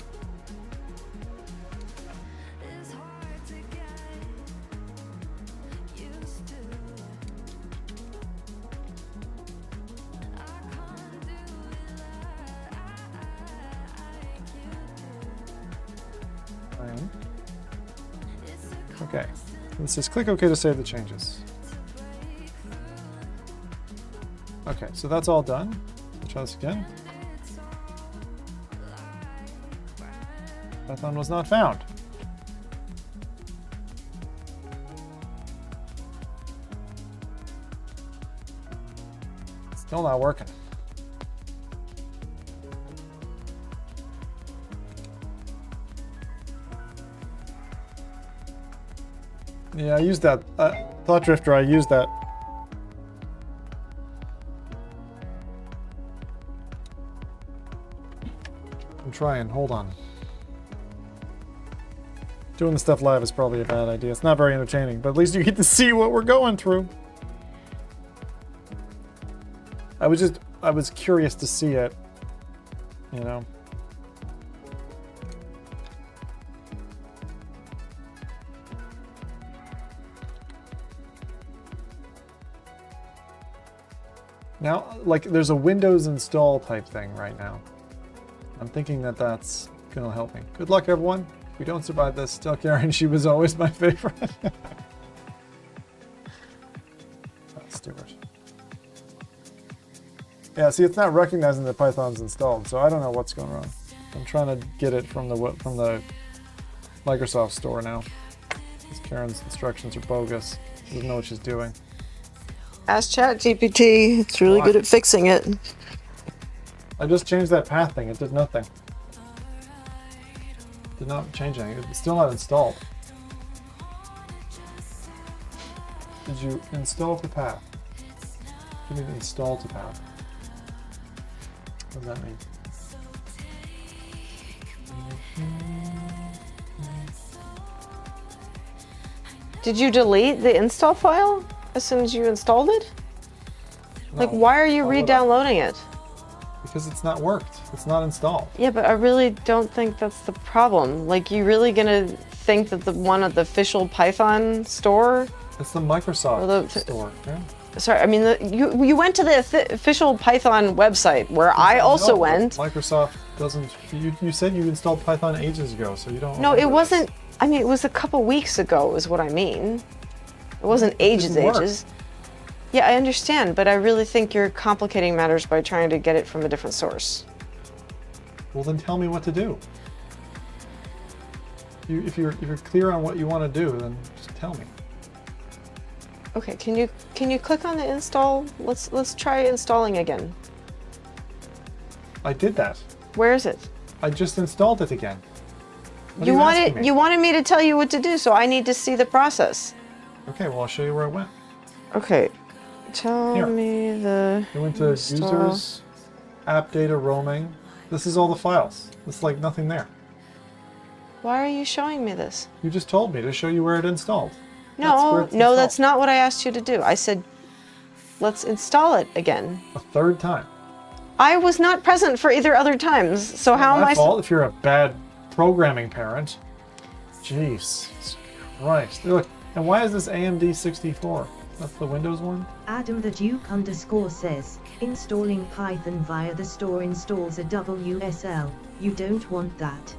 Okay. This says click OK to save the changes. Okay, so that's all done. Let's try this again. Python was not found. Still not working. Yeah, I used that. Thought Drifter, I used that. I'm trying, hold on. Doing the stuff live is probably a bad idea. It's not very entertaining, but at least you get to see what we're going through. I was curious to see it, you know. Now, like, there's a Windows install type thing right now. I'm thinking that that's gonna help me. Good luck, everyone. If we don't survive this, tell Karen she was always my favorite. That's stupid. Yeah, see, it's not recognizing that Python's installed, so I don't know what's going wrong. I'm trying to get it from the Microsoft store now. Because Karen's instructions are bogus. She doesn't know what she's doing. Ask ChatGPT. It's really good at fixing it. I just changed that path thing. It did nothing. Did not change anything. It's still not installed. Did you install the path? You need to install the path. What does that mean? Did you delete the install file as soon as you installed it? No. Like, why are you Why would I? re-downloading it? Because it's not worked. It's not installed. Yeah, but I really don't think that's the problem. Like, you really gonna think that the one at the official Python store? It's the Microsoft Or the- store. Yeah. Sorry, I mean, you went to the official Python website where I also No, went. Microsoft doesn't. You said you installed Python ages ago, so you don't. No, it remember wasn't. this. I mean, it was a couple weeks ago, is what I mean. It wasn't ages. didn't work. Yeah, I understand, but I really think you're complicating matters by trying to get it from a different source. Well, then tell me what to do. If you're clear on what you want to do, then just tell me. Okay, can you click on the install? Let's try installing again. I did that. Where is it? I just installed it again. What are You asking me? you wanted me to tell you what to do, so I need to see the process. Okay, well I'll show you where it went. Okay. Tell Here. me the It went to install. users, app data roaming. This is all the files. There's like nothing there. Why are you showing me this? You just told me to show you where it installed. That's where No, it's no, installed. that's not what I asked you to do. I said, let's install it again. A third time. I was not present for either other times, so how am My I? fault if you're a bad programming parent. Jeez Christ. Look, and why is this AMD 64? That's the Windows one? Adam the Duke _ says, installing Python via the store installs a WSL. You don't want that.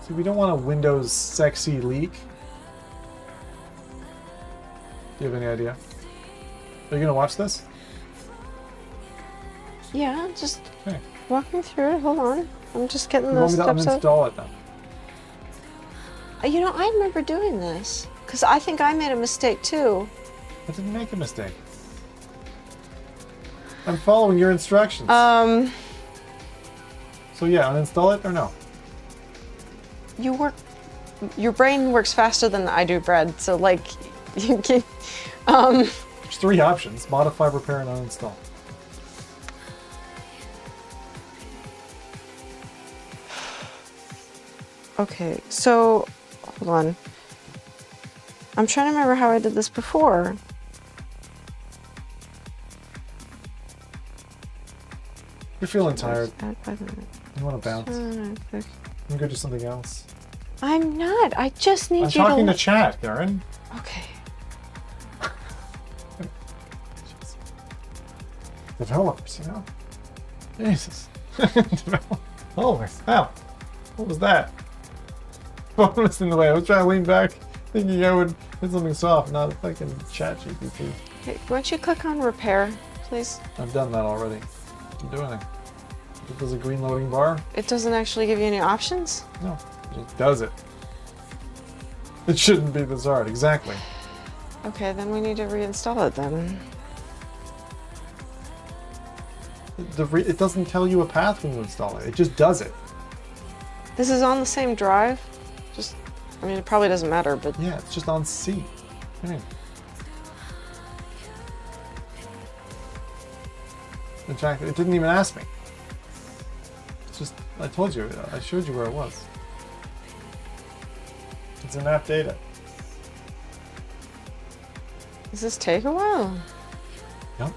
See, we don't want a Windows sexy leak. Do you have any idea? Are you gonna watch this? Oh, Yeah, just Okay. walk me through it. Hold on. I'm just getting You the want me to steps up. uninstall it then? You know, I remember doing this because I think I made a mistake too. I didn't make a mistake. I'm following your instructions. So yeah, uninstall it or no? Your brain works faster than I do, Brad. So like, you can. There's 3 options: modify, repair, and uninstall. Okay, so hold on. I'm trying to remember how I did this before. You're feeling tired. Add by the minute. You want to bounce. Okay. You can go do something else. I'm not. I just need I'm you talking to. to chat, Darren. Okay. Developers, you know? Jesus. Holy hell. What was that? Phone was in the way. I was trying to lean back, thinking I would hit something soft, not a fucking chat GPT. Hey, why don't you click on repair, please? I've done that already. I'm doing it. If there's a green loading bar, It doesn't actually give you any options? no, it just does it. It shouldn't be this hard, exactly. Okay, then we need to reinstall it then. It doesn't tell you a path when you install it. It just does it. This is on the same drive. Just, I mean, it probably doesn't matter, but Yeah, it's just on C. What do you mean? In fact, it didn't even ask me. It's just, I told you, I showed you where it was. It's in app data. does this take a while? Yep.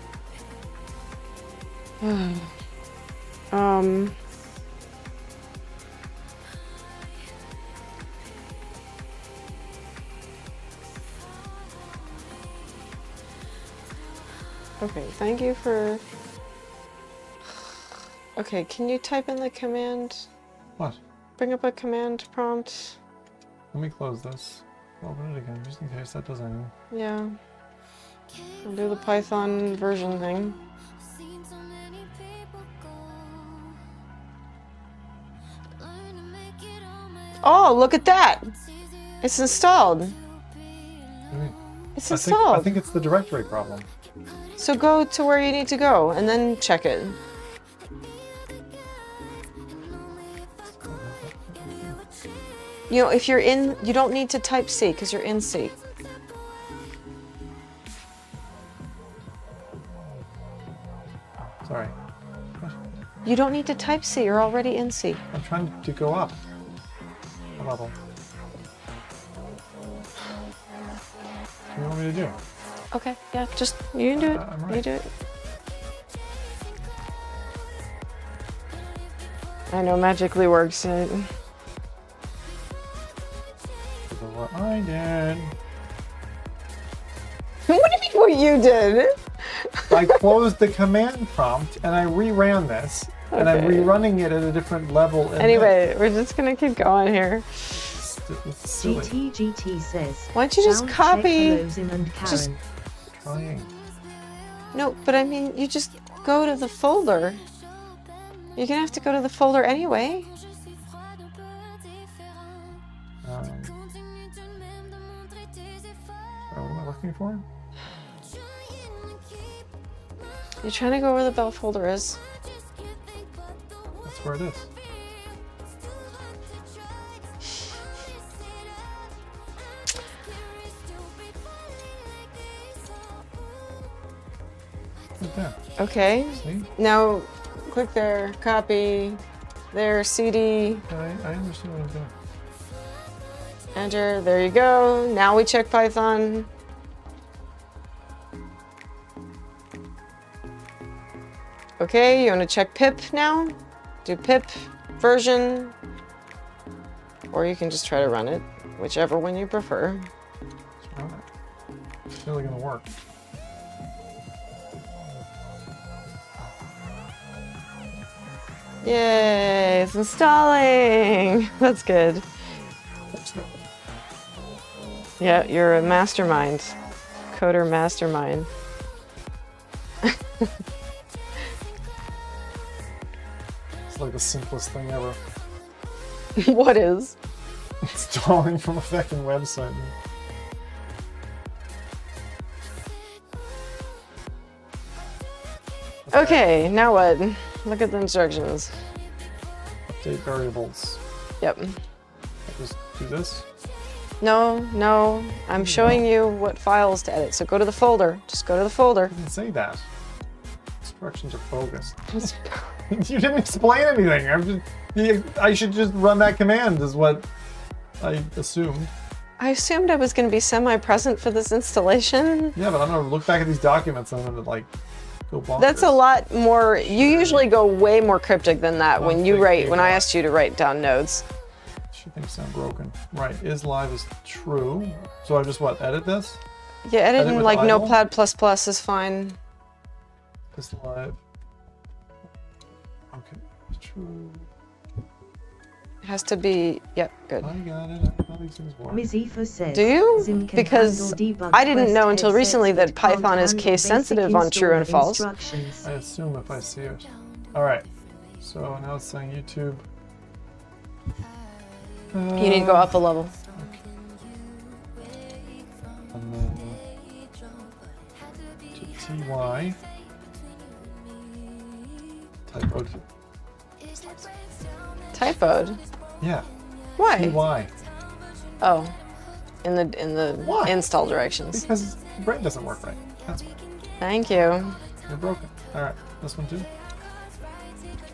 Okay, thank you for... Okay, can you type in the command? What? Bring up a command prompt. Let me close this. Open it again, just in case that does anything. Yeah. I'll do the Python version thing. Oh, look at that! It's installed. What do you mean? It's I installed. think it's the directory problem. So go to where you need to go and then check it. You know, if you're in, you don't need to type C because you're in C. Sorry. You don't need to type C, you're already in C. I'm trying to go up a level. What do you want me to do? Okay, yeah, just, you can do it. I'm You right. do it. I know magically works. This is what I did. What do you mean what you did? I closed the command prompt and I reran this, and I'm Okay. rerunning it at a different level. in Anyway, we're just gonna keep going here. this. It's silly. GTGT says, Why don't you just sound check copy? hellos in and Karen. Just- Trying. No, but I mean, you just go to the folder. You're gonna have to go to the folder anyway. What am I looking looking for? You trying to go where the Belle folder is? That's where it is. Right there. Okay. See? Now, click there, copy, there, CD, I understand what I'm doing. enter, there you go. Now we check Python. Okay, you want to check pip now? Do pip version, or you can just try to run it, whichever one you prefer. Let's run it. It's really gonna work. Yay, it's installing. That's good. Yeah, you're a mastermind. Coder mastermind. It's like the simplest thing ever. What is? Installing from a fucking website. Okay, now what? Look at the instructions. Update variables. Yep. Just do this. No, no, I'm showing you what files to edit. So go to the folder. Just go to the folder. I didn't say that. Instructions are bogus. You didn't explain anything. I should just run that command is what I assumed. I assumed I was going to be semi-present for this installation. Yeah, but I'm gonna look back at these documents and I'm gonna like go bonkers. That's a lot more. You usually go way more cryptic than that when you write. When I asked you to write down nodes. She thinks sound broken. Right, is live is true. So I just what? Edit this? Yeah, editing with like idle? Notepad++ is fine. Is live. Okay, true. It has to be. Yep, good. I got it. I know how these things work. Mizifa says, Do you? Zim can Because handle debug I didn't know quest until headsets recently that but can't Python is handle case basic sensitive on true and install false. instructions. I assume if I see it. All right. So now it's saying YouTube. You need to go up a level. And then to TY. Typoed. Typoed. Yeah. Why? TY. Oh, in the Why? install directions. Because the brain doesn't work right. That's why. Thank you. You're broken. All right. This one too.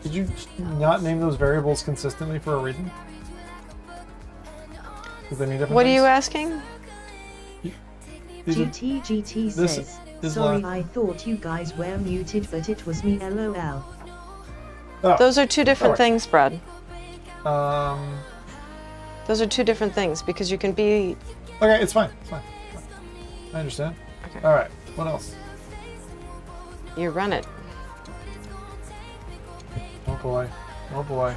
Did you not name those variables consistently for a reason? Because they mean different What are things? you asking? These are- GTGT this says, is sorry live. I thought you guys were muted but it was me lol. Oh, Those are two different Alright. things, Brad. um, Those are two different things because you can be. okay, it's fine. It's fine. It's fine. I understand. Okay. All right. What else? You run it. Oh boy. Oh boy.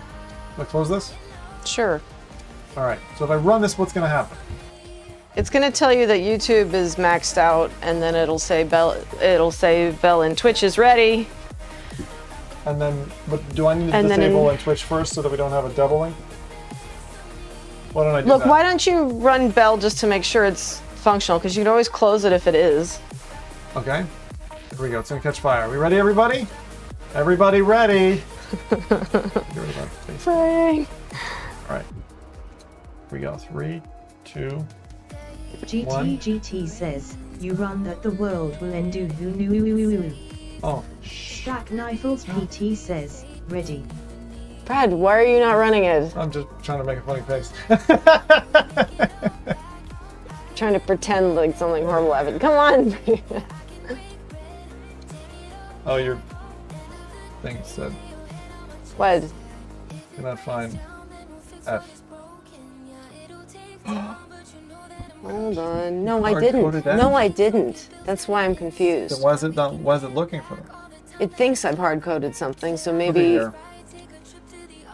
Do I close this? Sure. All right. So if I run this, what's going to happen? It's going to tell you that YouTube is maxed out, and then it'll say Belle and Twitch is ready. And then, but do I need to And then disable in- and Twitch first so that we don't have a doubling? Why don't I do Look, that? why don't you run Belle just to make sure it's functional? Because you can always close it if it is. Okay. Here we go. It's going to catch fire. Are we ready, everybody? Everybody ready? Get rid of that face. Frank. All right. Here we go. 3, 2. GTGT says, you run that the world will end. Who knew? Oh. Stack Knifles PT says, ready. Brad, why are you not running it? I'm just trying to make a funny face. Trying to pretend like something horrible happened. Come on. Oh, your thing said What? cannot find F. Hold on. No, I Hard-coded didn't. F? No, I didn't. That's why I'm Then confused. why is it not? Why is it looking for them? It thinks I've hard-coded something, so Look at maybe. here.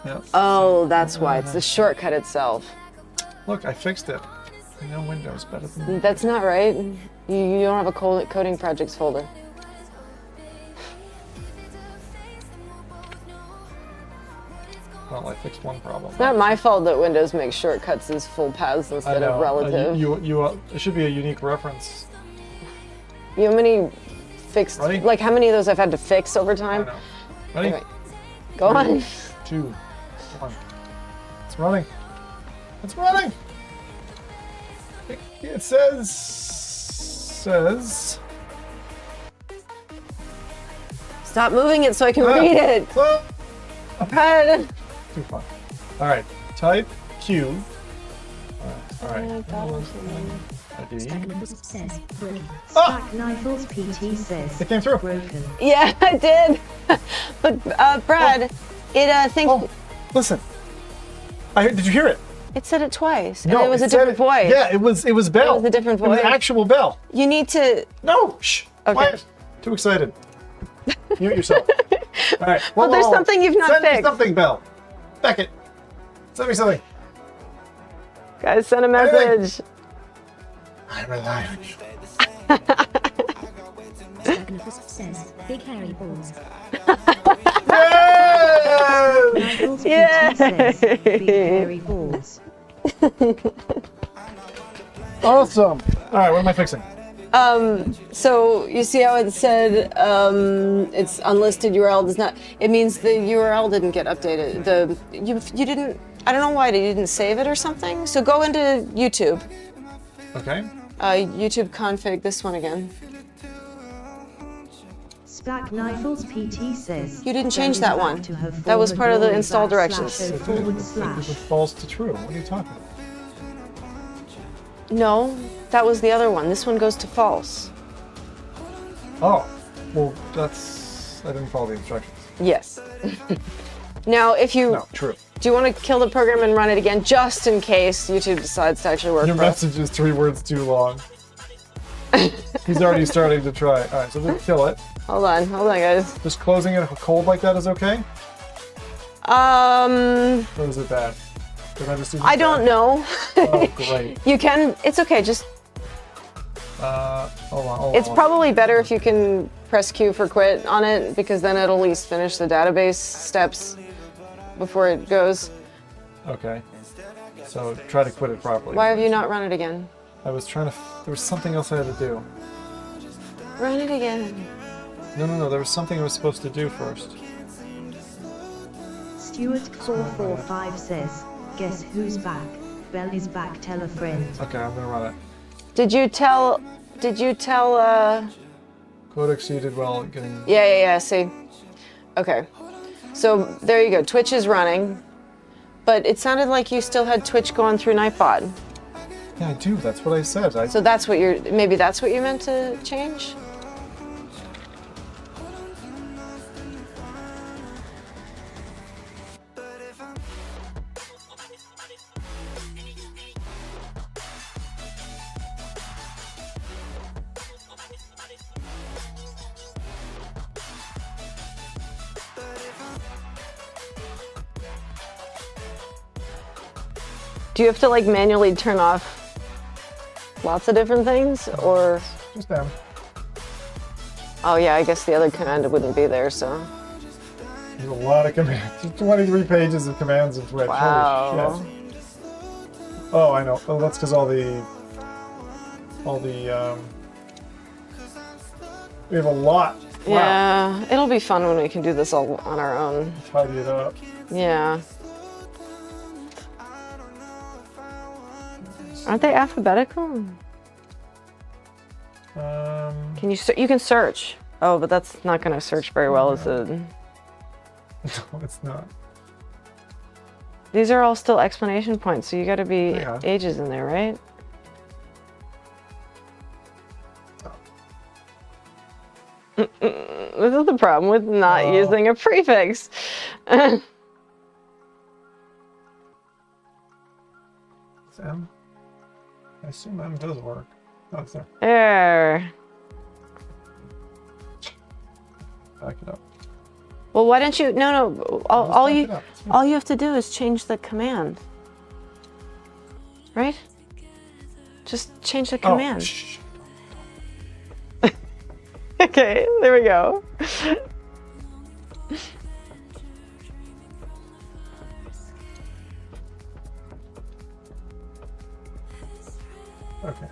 Yep. Oh, that's why. It's the shortcut itself. Look, I fixed it. I know Windows better than That's not right. You don't have a coding projects folder. Well, I fixed one problem. It's not my fault that Windows makes shortcuts as full paths I instead know. of relative. It should be a unique reference. You know how many fixed, Ready? like how many of those I've had to fix over I time? know. Ready? Anyway, go on. 2, 1. It's running. It's running. It says. Stop moving it so I can read it. Oh, Brad. too fun. All right. Type Q. All right. Says broken. Ah! Stack Nifles PT says It came through. broken. Yeah, I did. But Brad, it thinks Oh, listen. Did you hear it? it said it twice, and No, it was a said different voice. Yeah, it was Belle. It was a different It was voice. actual Belle. You need to. No, shh. Okay. Quiet. Too excited. Mute yourself. All right. Well, there's something you've not Send fixed. me something, Belle. Beckett. Send me something. Guys, send a Anything. message. I'm alive. Says big hairy balls. Yes! Nifles Yay! PT says big hairy balls. Awesome. All right, what am I fixing? So you see how it said it's unlisted URL does not. It means the URL didn't get updated. You didn't. I don't know why you didn't save it or something. So go into YouTube. Okay. YouTube config this one again. Stack Nifles PT says You didn't change that going one. back to her That was forward part of the glory install backslash directions. O forward slash. It falls to true. What are you talking about? No, that was the other one. This one goes to false. Oh, well, that's. I didn't follow the instructions. Yes. Now, if you No, true. do you want to kill the program and run it again, just in case YouTube decides to actually work Your for us? message is 3 words too long. He's already starting to try. All right, so we'll kill it. Hold on, guys. Just closing it cold like that is okay? Um, Or is it bad? Did I just do I don't know. Oh, great. You can. It's okay. Just Hold on. it's probably better if you can press Q for quit on it, because then it'll at least finish the database steps before it goes. Okay. So try to quit it properly. Why have you not run it again? I was trying to. There was something else I had to do. Run it again. No. There was something I was supposed to do first. Stuart445 says, guess who's back? Belle is back, tell a friend. Okay, I'm gonna run it. Did you tell? Code exceeded while getting. Yeah. See. Okay. So there you go. Twitch is running, but it sounded like you still had Twitch going through Nightbot. Yeah, I do. That's what I said. So that's what maybe that's what you meant to change? Do you have to like manually turn off lots of different things, or? Just them. Oh yeah, I guess the other command wouldn't be there, so. There's a lot of commands. 23 pages of commands in Twitch. Wow. Holy shit. Oh, I know. Oh, that's because all the we have a lot. Wow. Yeah, it'll be fun when we can do this all on our own. Tidy it up. Yeah. Aren't they alphabetical? Can you you can search? Oh, but that's not going to search very well, is it? No, it's not. These are all still explanation points, so you got to be Yeah. ages in there, right? This is the problem with not Oh. using a prefix. It's M. I assume M does work. Oh, it's there. There. Back it up. Well, why don't you? No. All back you it up. It's fine. all you have to do is change the command, right? Just change the Oh, command. shh. Okay, there we go. Okay.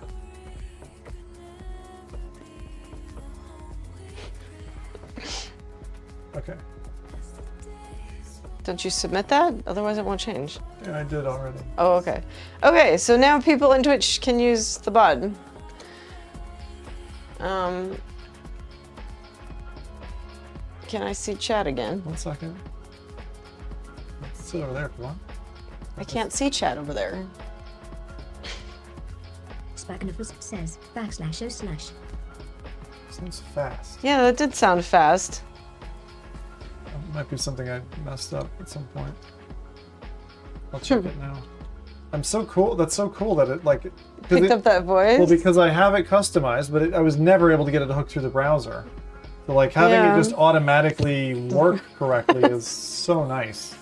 Okay. Don't you submit that? Otherwise it won't change. Yeah, I did already. Oh, okay. Okay, so now people in Twitch can use the bot. Can I see chat again? 1 second. Sit over there if you want. I can't see chat over there. Spagnifus says //. Seems fast. Yeah, that did sound fast. That might be something I messed up at some point. I'll check it now. I'm so cool. That's so cool that it like Picked up that voice? Well, because I have it customized, but I was never able to get it hooked through the browser. So like having Yeah. it just automatically work correctly is so nice.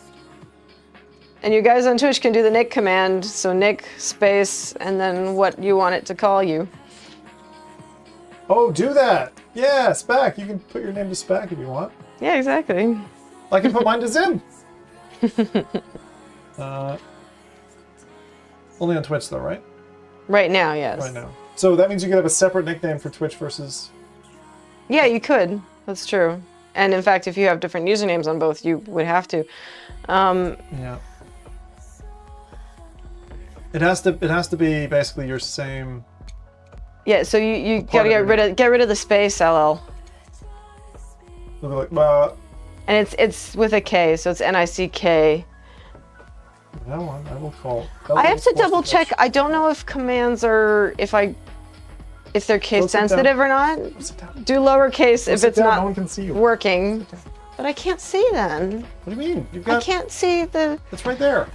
And you guys on Twitch can do the Nick command, so Nick space and then what you want it to call you. Oh, do that! Yeah, Spac. You can put your name to Spac if you want. Yeah, exactly. I can put mine to Zim. Only on Twitch though, right? Right now, yes. Right now. So that means you could have a separate nickname for Twitch versus. Yeah, you could. That's true. And in fact, if you have different usernames on both, you would have to. Yeah. It has to be basically your same. Yeah, so you Part gotta of get rid of the space LL. They'll be like, well, And it's with a K, so it's NICK. that one I will call. I have to double check. I don't know if commands are if they're case Close it down. sensitive or not. Sit down. Do lowercase if Sit it's down, not no one can see you. working. But I can't see then. What do you mean? You've I got. can't see the. It's right there.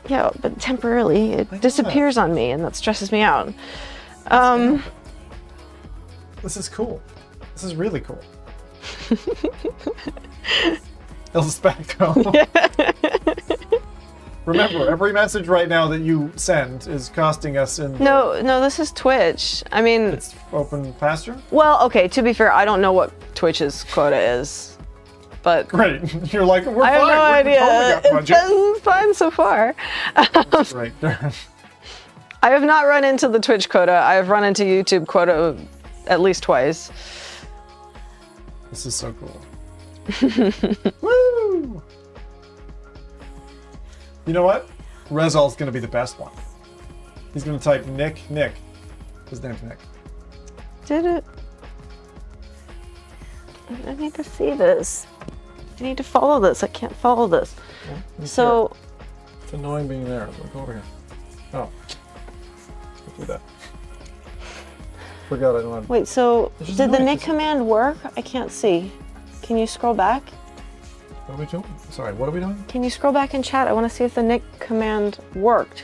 Yeah, but temporarily know it disappears on me, and that stresses me out. This is cool. This is really cool. Ilse back though. Remember, every message right now that you send is costing us in. No, this is Twitch. I mean, It's open faster. well, okay. To be fair, I don't know what Twitch's quota is, but Great. You're like, we're I have fine. no We're idea. totally got budget. It's fine so far. Right. I have not run into the Twitch quota. I have run into YouTube quota at least twice. This is so cool. Woo! You know what? Rezal's gonna be the best one. He's gonna type Nick. His name's Nick. Did it? I need to see this. I need to follow this. I can't follow this. So, It's annoying being there. Look over here. Oh. Don't do that. Forgot I don't have. wait, so It's just did the annoying Nick 'cause- command work? I can't see. Can you scroll back? What are we doing? Sorry, what are we doing? Can you scroll back in chat? I want to see if the Nick command worked.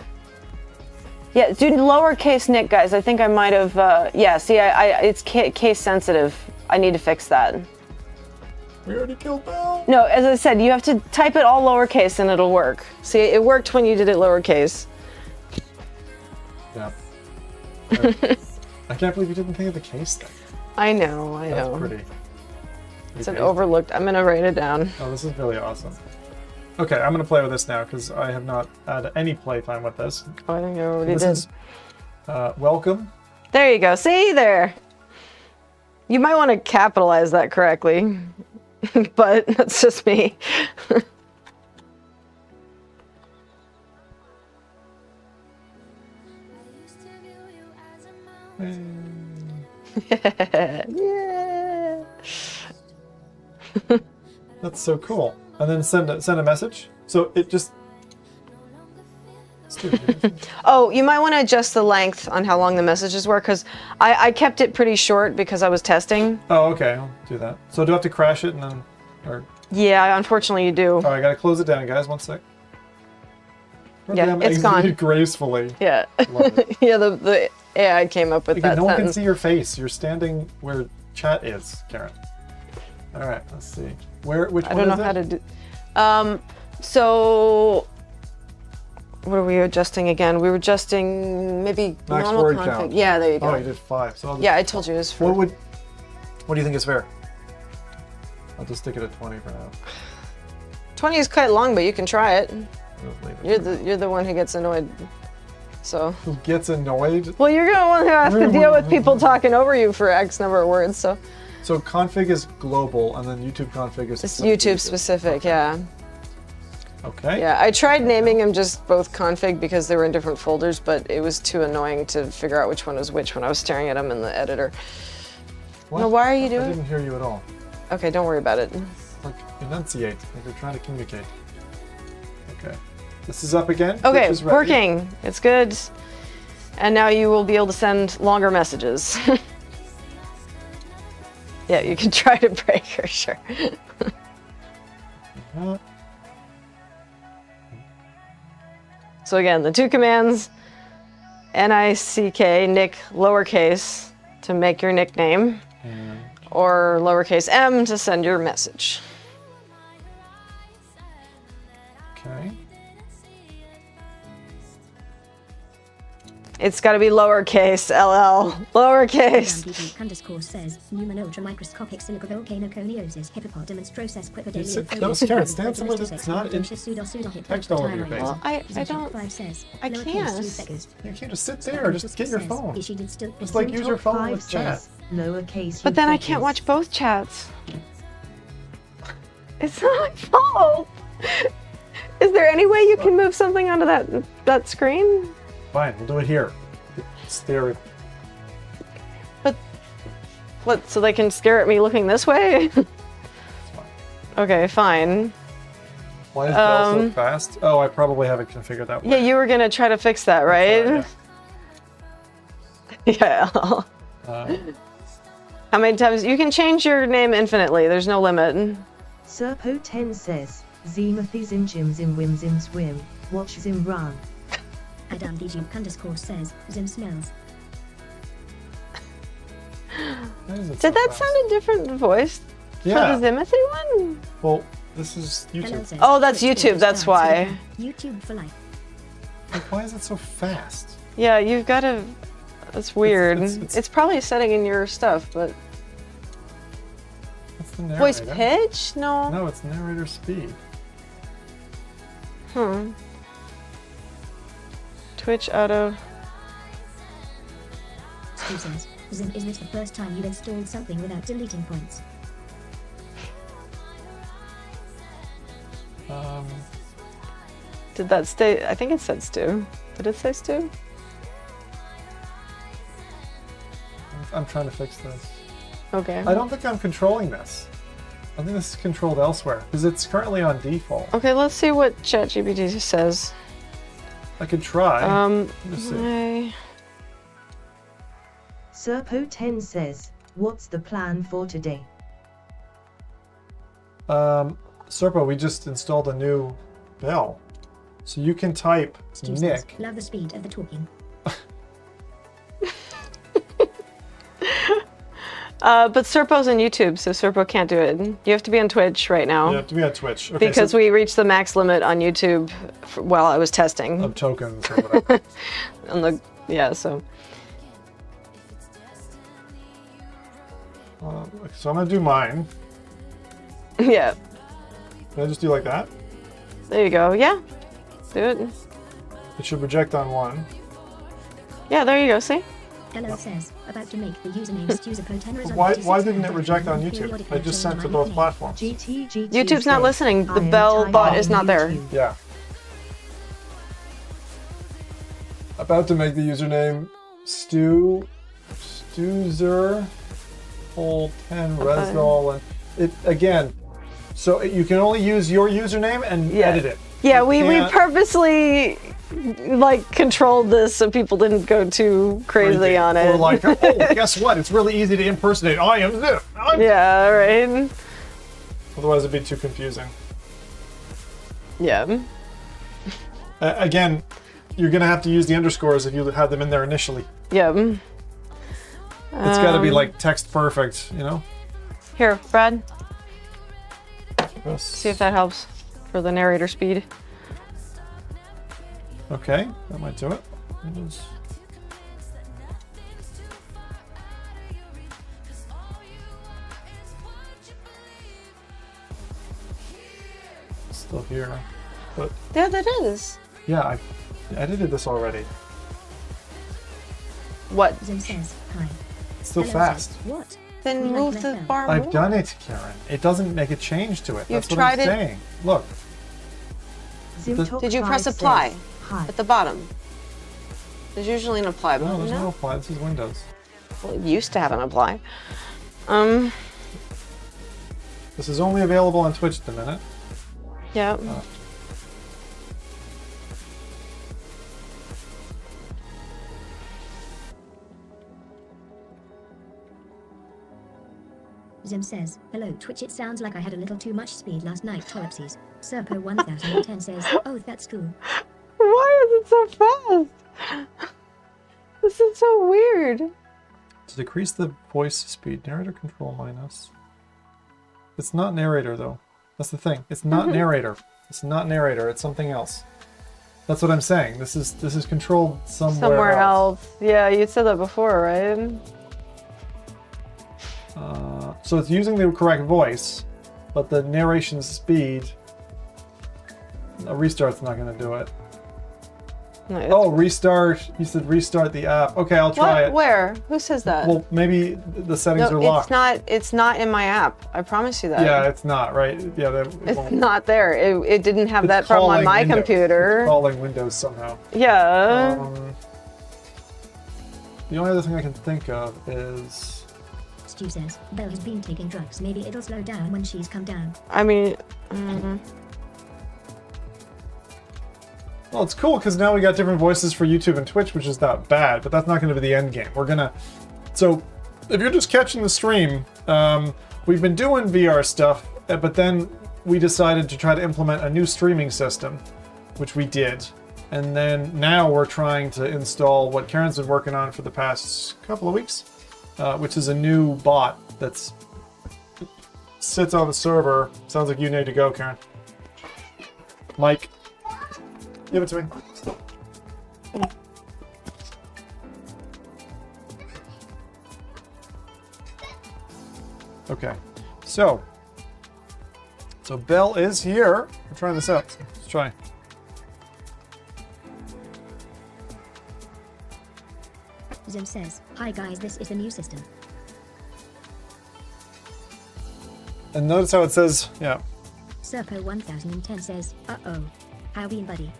Yeah, do lowercase Nick, guys. I think I might have. Yeah, see, it's case sensitive. I need to fix that. We already killed Belle. No, as I said, you have to type it all lowercase and it'll work. See, it worked when you did it lowercase. Yeah. I can't believe you didn't think of the case thing. I know. That's pretty. It's an overlooked. I'm gonna write it down. Oh, this is really awesome. Okay, I'm gonna play with this now because I have not had any playtime with this. Oh, I think I already This did. is welcome. There you go. See there. You might want to capitalize that correctly, but that's just me. Yeah. That's so cool. And then send a message. So it just. Stupid. Oh, you might want to adjust the length on how long the messages were, because I kept it pretty short because I was testing. Oh, okay. I'll do that. So do I have to crash it and then, or? Yeah, unfortunately you do. Oh, I gotta close it down, guys. 1 sec. Yeah, Damn, it's gone. exited gracefully. Yeah. Love it. Yeah, the AI came up with Again, that no one can sentence. see your face. You're standing where chat is, Karen. All right, let's see. Which I one don't is know it? how to do. So, what are we adjusting again? We were adjusting maybe Max normal word config. count. Yeah, there you go. Oh, you did 5. So I'll just, Yeah, I told you it was for. What do you think is fair? I'll just stick it at 20 for now. 20 is quite long, but you can try it. I'll leave it. You're the one who gets annoyed. So. Who gets annoyed? Well, you're gonna one who has to deal with people talking over you for X number of words. So. So config is global, and then YouTube config is It's specific. YouTube specific, yeah. Okay. Yeah, I tried naming them just both config because they were in different folders, but it was too annoying to figure out which one was which when I was staring at them in the editor. What? No, why are you I doing? didn't hear you at all. Okay, don't worry about it. Like, enunciate. Like you're trying to communicate. Okay. This is up again. Okay, Twitch is ready. working. It's good. And now you will be able to send longer messages. Yeah, you can try to break her, sure. Uh, So again, the two commands, N-I-C-K, Nick, lowercase, to make your nickname, and or lowercase m to send your message. okay. It's got to be lowercase, LL, lowercase. __ says human ultra microscopic silica volcanoconiosis hippopotamus process No, Karen, stand somewhere that's not in text all over your face. Well, I don't. I can't. You can't just sit there. Just get your phone. Just like use your phone 5 with chat. says, lowercase But then I can't watch both chats. It's not my fault. Is there any way you can move something onto that screen? Fine, we'll do it here. Stare. What? So they can stare at me looking this way? Okay, fine. Why is Belle so fast? Oh, I probably have it configured that way. Yeah, you were gonna try to fix that, right? Yeah. How many times? You can change your name infinitely. There's no limit. Serpo10 says, Zemothys in gyms in whims in swim, watch Zim run. Adam VG _ says Zim smells. Why is it so Did that fast? sound a different voice Yeah. for the Zimothy one? Well, this is Hello YouTube. says, Oh, that's Twitch YouTube, that's starts why. with YouTube for life. Like, why is it so fast? Yeah, you've got to. That's weird. it's- It's probably a setting in your stuff, but What's the narrator? voice pitch? No. No, it's narrator speed. Twitch auto. Stu says, Zim, isn't it the first time you've installed something without deleting points? Did that stay? I think it said Stu. Did it say Stu? I'm trying to fix this. Okay. I don't think I'm controlling this. I think this is controlled elsewhere because it's currently on default. Okay, let's see what ChatGPT says. I could try. Let's see. I- Serpo10 says, what's the plan for today? Serpo, we just installed a new Belle. So you can type Stu says, Nick. love the speed of the talking. But Serpo's on YouTube, so Serpo can't do it. You have to be on Twitch right now You have to be on Twitch. Okay, because so we reached the max limit on YouTube while I was testing. of tokens or whatever. Yeah, so So I'm gonna do mine. yeah. Can I just do like that? There you go. Yeah, do it. It should reject on one. Yeah, there you go. See? Hello says, about to make the username StuZippo10 Why didn't it reject on YouTube? I just sent to both platforms. GTG2 YouTube's not says, listening. I The am Belle tired bot of is not there. YouTube. Yeah. About to make the username Stuzer whole 10 Resdol and it again. So you can only use your username and edit it. Yeah, You we can't- purposely like controlled this so people didn't go too crazy on it. Or like, oh, guess what? It's really easy to impersonate. I am this. Yeah, right. Otherwise, it'd be too confusing. Yeah. Again, you're gonna have to use the underscores if you had them in there initially. Yeah. It's got to be like text perfect, you know. Here, Brad. Yes. See if that helps for the narrator speed. Okay, that might do it. Still here, but Yeah, that is. yeah, I edited this already. What? Zim says, hi. It's still Hello fast. says, what? Then move the bar more. I've done it, Karen. It doesn't make a change to it. You've That's what tried I'm it? saying. Look. Did you press apply Hi. at the bottom? There's usually an apply No, button. there's no No? apply. This is Windows. Well, it used to have an apply. This is only available on Twitch at the minute. Yeah. Zim says, hello Twitch, it sounds like I had a little too much speed last night, Tolopsies. Serpo 1010 says, oh that's cool. Why is it so fast? This is so weird. To decrease the voice speed, narrator control minus. It's not narrator though. That's the thing. It's not narrator. It's not narrator. It's something else. That's what I'm saying. This is controlled somewhere else. Yeah, you said that before, right? So it's using the correct voice, but the narration speed. A restart's not going to do it. No, Oh, restart. You said restart the app. Okay, I'll try it. Where? Who says that? Well, maybe the settings are locked. It's not in my app. I promise you that. Yeah, it's not, right? Yeah, It's not there. It didn't have It's that from on calling my Windows. computer. It's calling Windows somehow. Yeah. The only other thing I can think of is... Stu says, Belle has been taking drugs, maybe it'll slow down when she's come down. I mean, Well, it's cool because now we got different voices for YouTube and Twitch, which is not bad, but that's not going to be the end game. We're going to... So, if you're just catching the stream, we've been doing VR stuff, but then we decided to try to implement a new streaming system, which we did. And then now we're trying to install what Karen's been working on for the past couple of weeks, which is a new bot that's sits on the server. Sounds like you need to go, Karen. Mike. Give it to me. Okay, so Belle is here. We're trying this out. Let's try. Zim says, hi guys, this is the new system. And notice how it says, yeah. Serpo 1010 says, uh-oh. How been, buddy?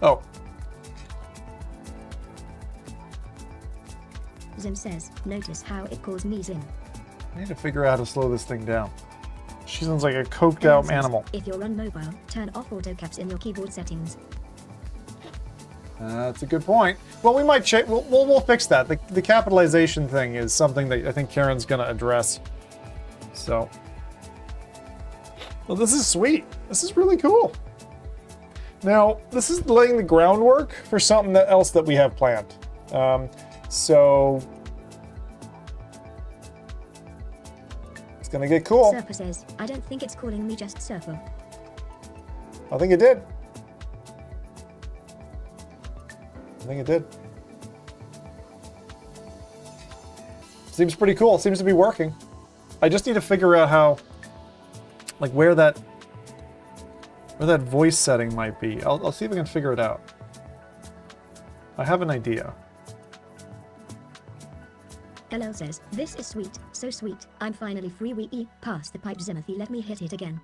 Oh, Zim says, notice how it calls me Zim. I need to figure out how to slow this thing down. She sounds like a coked Ellen out says, animal. if you're on mobile, turn off auto caps in your keyboard settings. That's a good point. Well, we might check. We'll fix that. The capitalization thing is something that I think Karen's gonna address. So, well, this is sweet. This is really cool. Now, this is laying the groundwork for something else that we have planned. So it's gonna get cool. Serpo says, I don't think it's calling me just Serpo. I think it did. I think it did. Seems pretty cool. Seems to be working. I just need to figure out how, like, where that voice setting might be. I'll see if I can figure it out. I have an idea. LL says, this is sweet, so sweet. I'm finally free. We pass the pipe, Zimothy. Let me hit it again.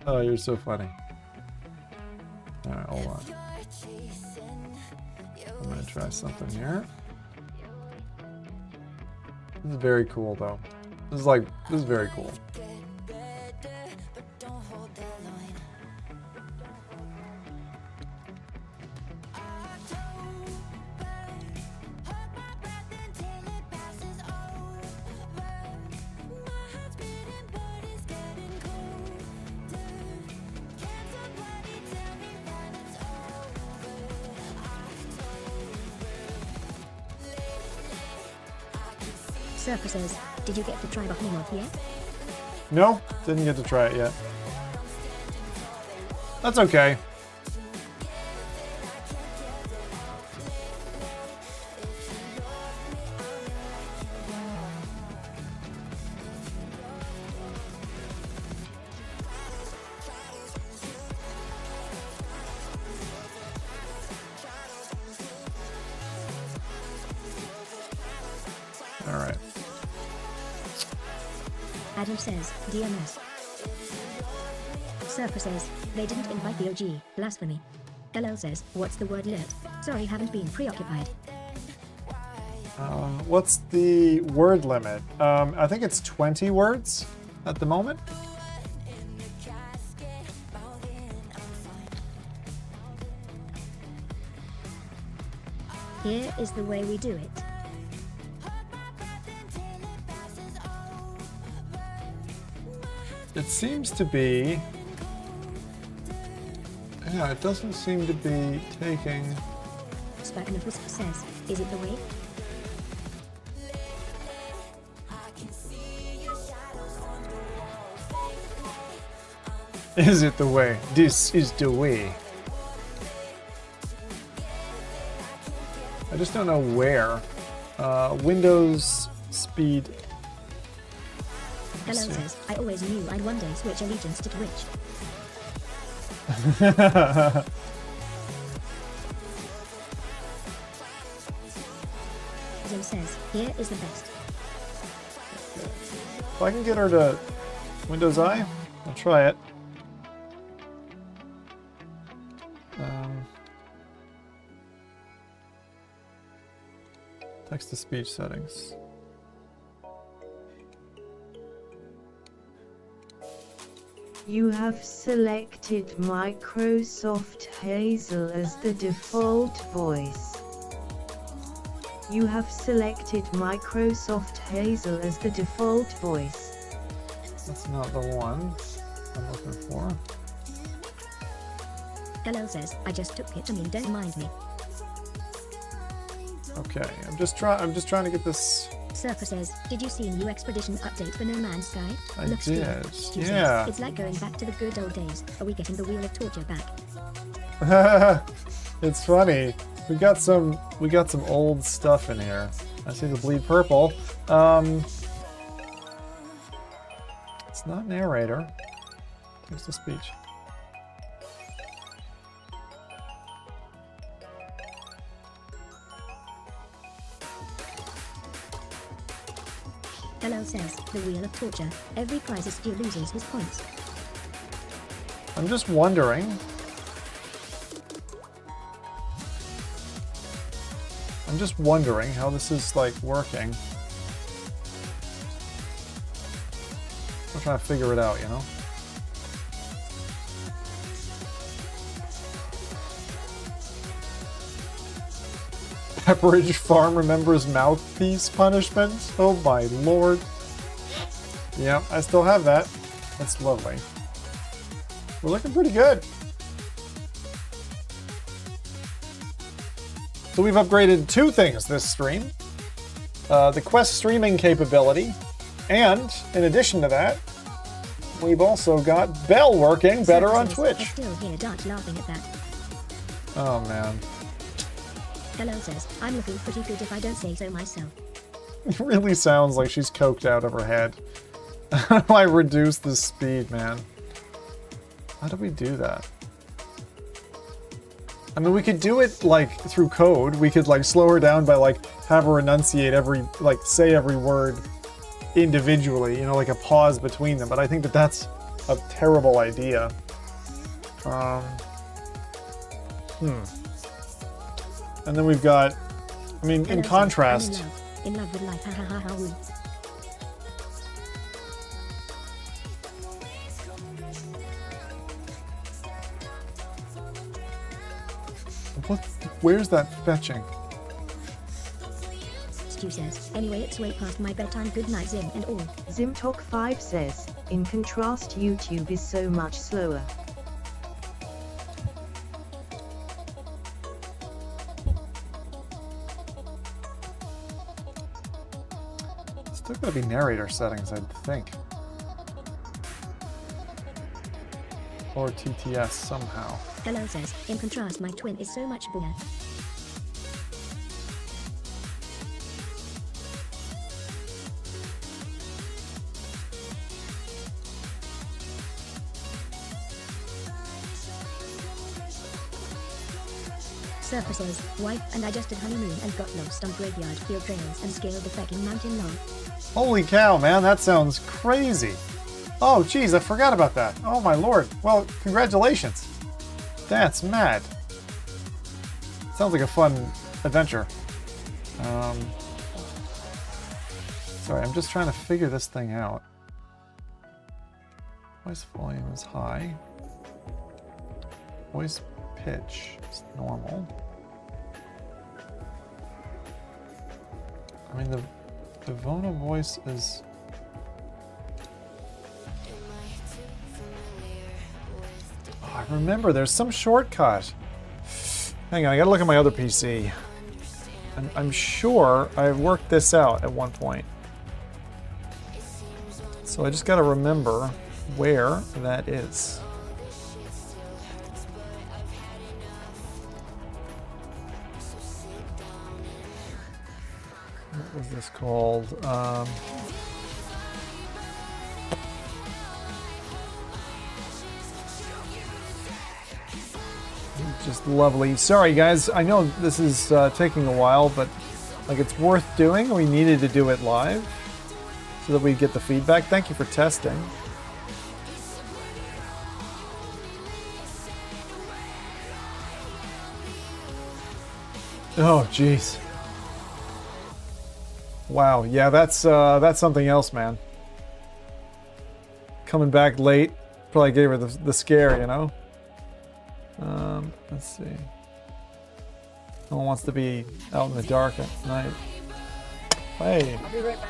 Oh, you're so funny. Alright, hold on. I'm gonna try something here. This is very cool, though. This is very cool. Serpo says, did you get to try Behemoth yet? No, didn't get to try it yet. That's okay. Adam says, DMS. Surfer says, they didn't invite the OG, blasphemy. LL says, what's the word lit? Sorry, haven't been preoccupied. What's the word limit? I think it's 20 words at the moment. Here is the way we do it. It seems to be... Yeah, it doesn't seem to be taking... Spagnopus says, is it the way? Is it the way? This is the way. I just don't know where. Windows speed. LL says, I always knew I'd one day switch allegiance to Twitch. Jim says, here is the best. If I can get her to Windows I, I'll try it. Text-to-speech settings. You have selected Microsoft Hazel as the default voice. You have selected Microsoft Hazel as the default voice. That's not the one I'm looking for. LL says, I just took it, I mean, don't mind me. Okay, I'm just trying to get this. Surfer says, did you see new Expedition update for No Man's Sky? I Looks did, good. Stu yeah. says, it's like going back to the good old days. Are we getting the Wheel of Torture back? It's funny. We got some old stuff in here. I see the bleed purple. It's not narrator. Text to speech. LL says, the Wheel of Torture. Every crisis Stu loses his points. I'm just wondering. How this is like working. I'm trying to figure it out, you know? Pepperidge Farm remembers mouthpiece punishment? Oh my lord. Yeah, I still have that. That's lovely. We're looking pretty good. So we've upgraded two things this stream. The Quest streaming capability, and in addition to that, we've also got Belle working better on Twitch. I still hear Dart laughing at that. Oh man. LL says, I'm looking pretty good if I don't say so myself. It really sounds like she's coked out of her head. How do I reduce the speed, man? How do we do that? I mean, we could do it, like, through code. We could, like, slow her down by, like, have her enunciate every, like, say every word individually, you know, like a pause between them. But I think that that's a terrible idea. And then we've got, I mean, in contrast... In love with life, ha ha ha ha woo. Where's that fetching? Stu says, anyway it's way past my bedtime, good night Zim and all. Zimtalk5 says, in contrast YouTube is so much slower. Still gotta be narrator settings, I'd think. Or TTS somehow. LL says, in contrast my twin is so much boomer. Surfer says, wife and I just did honeymoon and got lost on graveyard field trails and scaled the fucking mountain long. Holy cow, man, that sounds crazy. Oh, geez, I forgot about that. Oh, my lord. Well, congratulations. That's mad. Sounds like a fun adventure. Sorry, I'm just trying to figure this thing out. Voice volume is high. Voice pitch is normal. I mean, the Vono voice is... Oh, I remember, there's some shortcut. Hang on, I gotta look at my other PC. I'm sure I worked this out at one point. So I just gotta remember where that is. What was this called? Just lovely. Sorry guys, I know this is taking a while, but like it's worth doing. We needed to do it live so that we get the feedback. Thank you for testing. Oh jeez. Wow, yeah, that's something else, man. Coming back late probably gave her the scare, you know? Let's see. No one wants to be out in the dark at night. Hey. I'll be right back.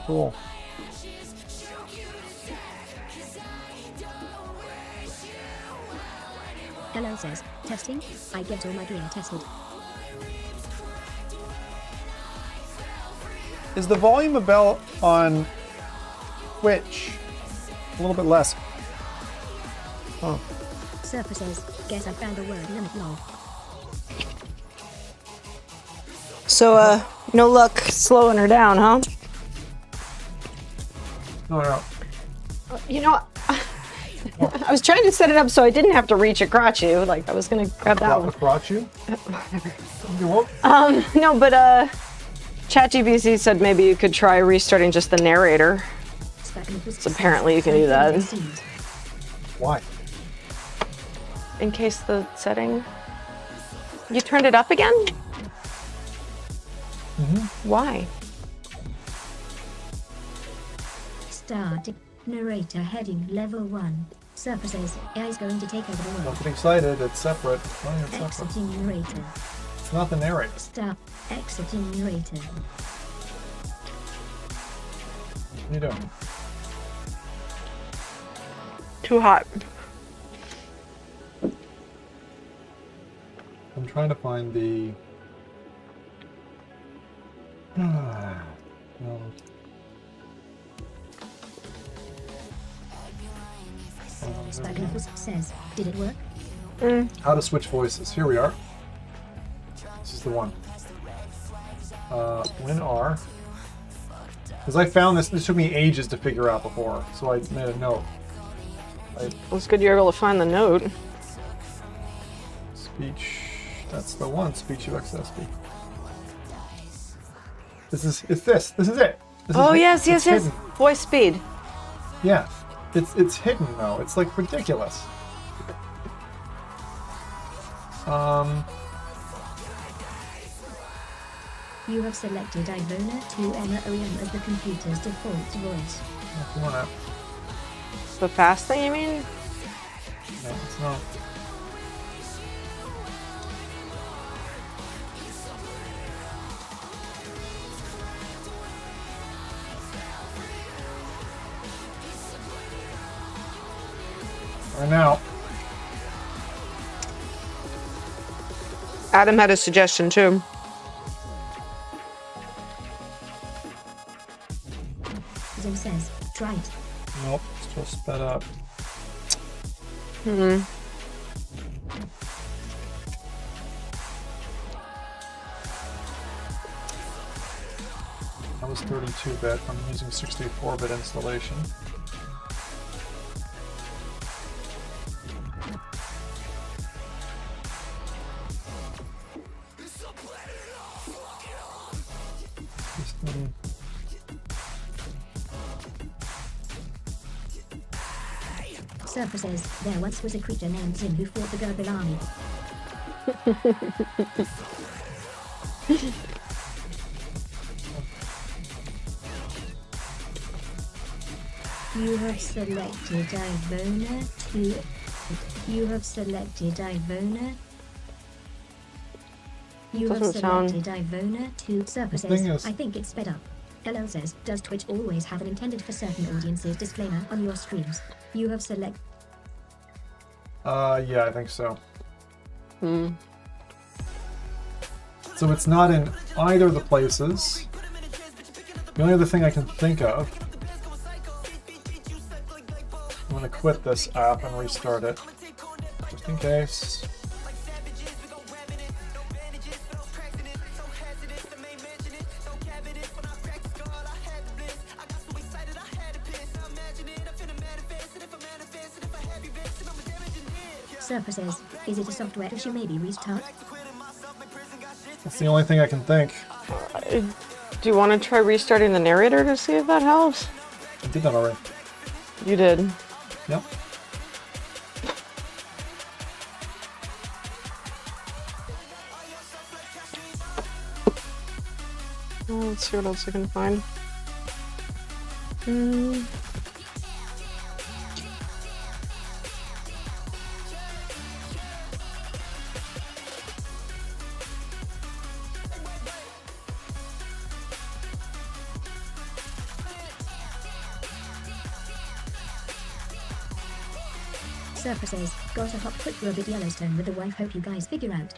Cool. Hello says, testing? I get all my gear tested. Is the volume of Belle on Twitch a little bit less? Oh. Surfer says, guess I found the word limit lol. So, no luck slowing her down, huh? No. You know, I was trying to set it up so I didn't have to reach across you. Like, I was gonna grab that one. Across you? You won't? No, but, ChatGPT said maybe you could try restarting just the narrator. So apparently you can do that. Why? In case the setting... You turned it up again? Mm-hmm. Why? Start. Narrator heading level 1. Surfer says, AI is going to take over the world. Don't get excited, it's separate. Oh, it's separate. Exiting narrator. It's not the narrator. Stop. Exiting narrator. What are you doing? Too hot. I'm trying to find the... No. Spagnuffles says, did it work? How to switch voices. Here we are. This is the one. Win R. Because I found this took me ages to figure out before, so I made a note. Well, it's good you're able to find the note. Speech. That's the one. Speech UXSP. This is it. This is it. Oh, yes. Hidden. Voice speed. Yeah. It's hidden though. It's like ridiculous. You have selected Ivona 2Emma OEM as the computer's default voice. If you wanna... The fast thing, you mean? No, it's not. Right now. Adam had a suggestion too. Zim says, try it. Nope, still sped up. That was 32-bit. I'm using 64-bit installation. Surfer says, there once was a creature named Zim who fought the Gurgle army. You have selected Ivona to... You have selected Ivona. You have Doesn't sound- selected Ivona to... Surfer The thing says, is- I think it's sped up. LL says, does Twitch always have an intended for certain audiences disclaimer on your streams? You have select... Yeah, I think so. So it's not in either of the places. The only other thing I can think of... I'm gonna quit this app and restart it. Just in case. Surfer says, is it a software issue, maybe restart? That's the only thing I can think. Do you want to try restarting the narrator to see if that helps? I did that already. You did. Yep. Let's see what else I can find. Surfer says, got a hot quick rub at Yellowstone with the wife, hope you guys figure out.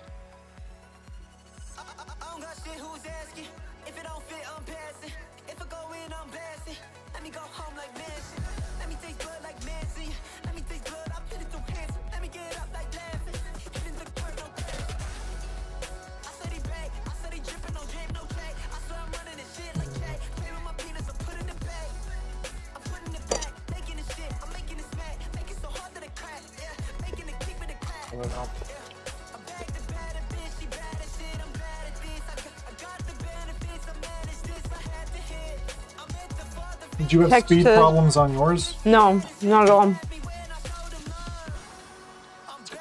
Did you have Text speed to- problems on yours? No, not at all.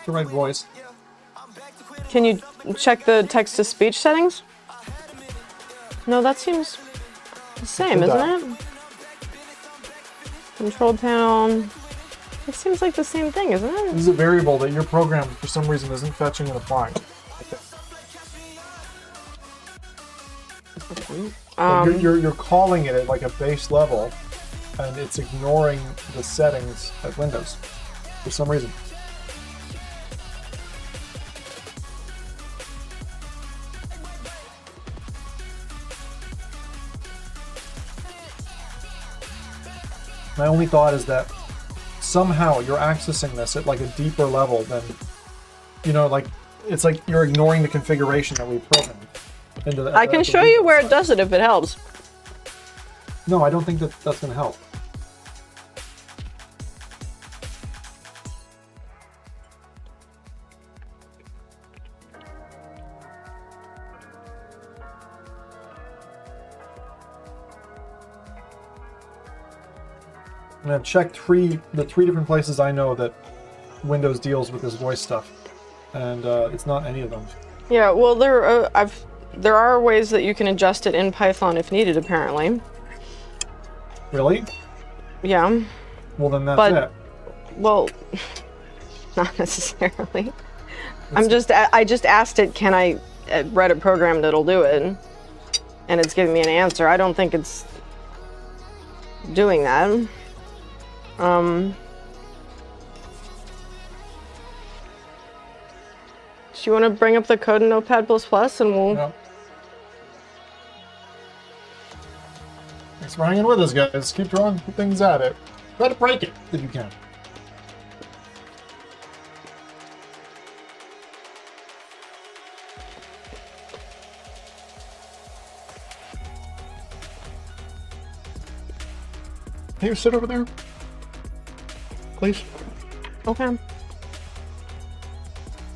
The right voice. Can you check the text-to-speech settings? No, that seems the same, Did isn't that. it? Control panel. It seems like the same thing, isn't it? This is a variable that your program, for some reason, isn't fetching and applying. Like you're calling it at like a base level, and it's ignoring the settings at Windows for some reason. My only thought is that somehow you're accessing this at like a deeper level than, you know, like it's like you're ignoring the configuration that we programmed. Into the, I can show you where it does it if it helps. No, I don't think that that's going to help. And I've checked the three different places I know that Windows deals with this voice stuff, and it's not any of them. Yeah, well, there are ways that you can adjust it in Python if needed, apparently. Really? Yeah. Well, then that's But- it. Well, not necessarily. I just asked it, can I write a program that'll do it? And it's giving me an answer. I don't think it's doing that. Do you want to bring up the code in Notepad++ and we'll... No. Thanks for hanging with us, guys. Keep throwing things at it. Try to break it if you can. Can you sit over there? Please? Okay.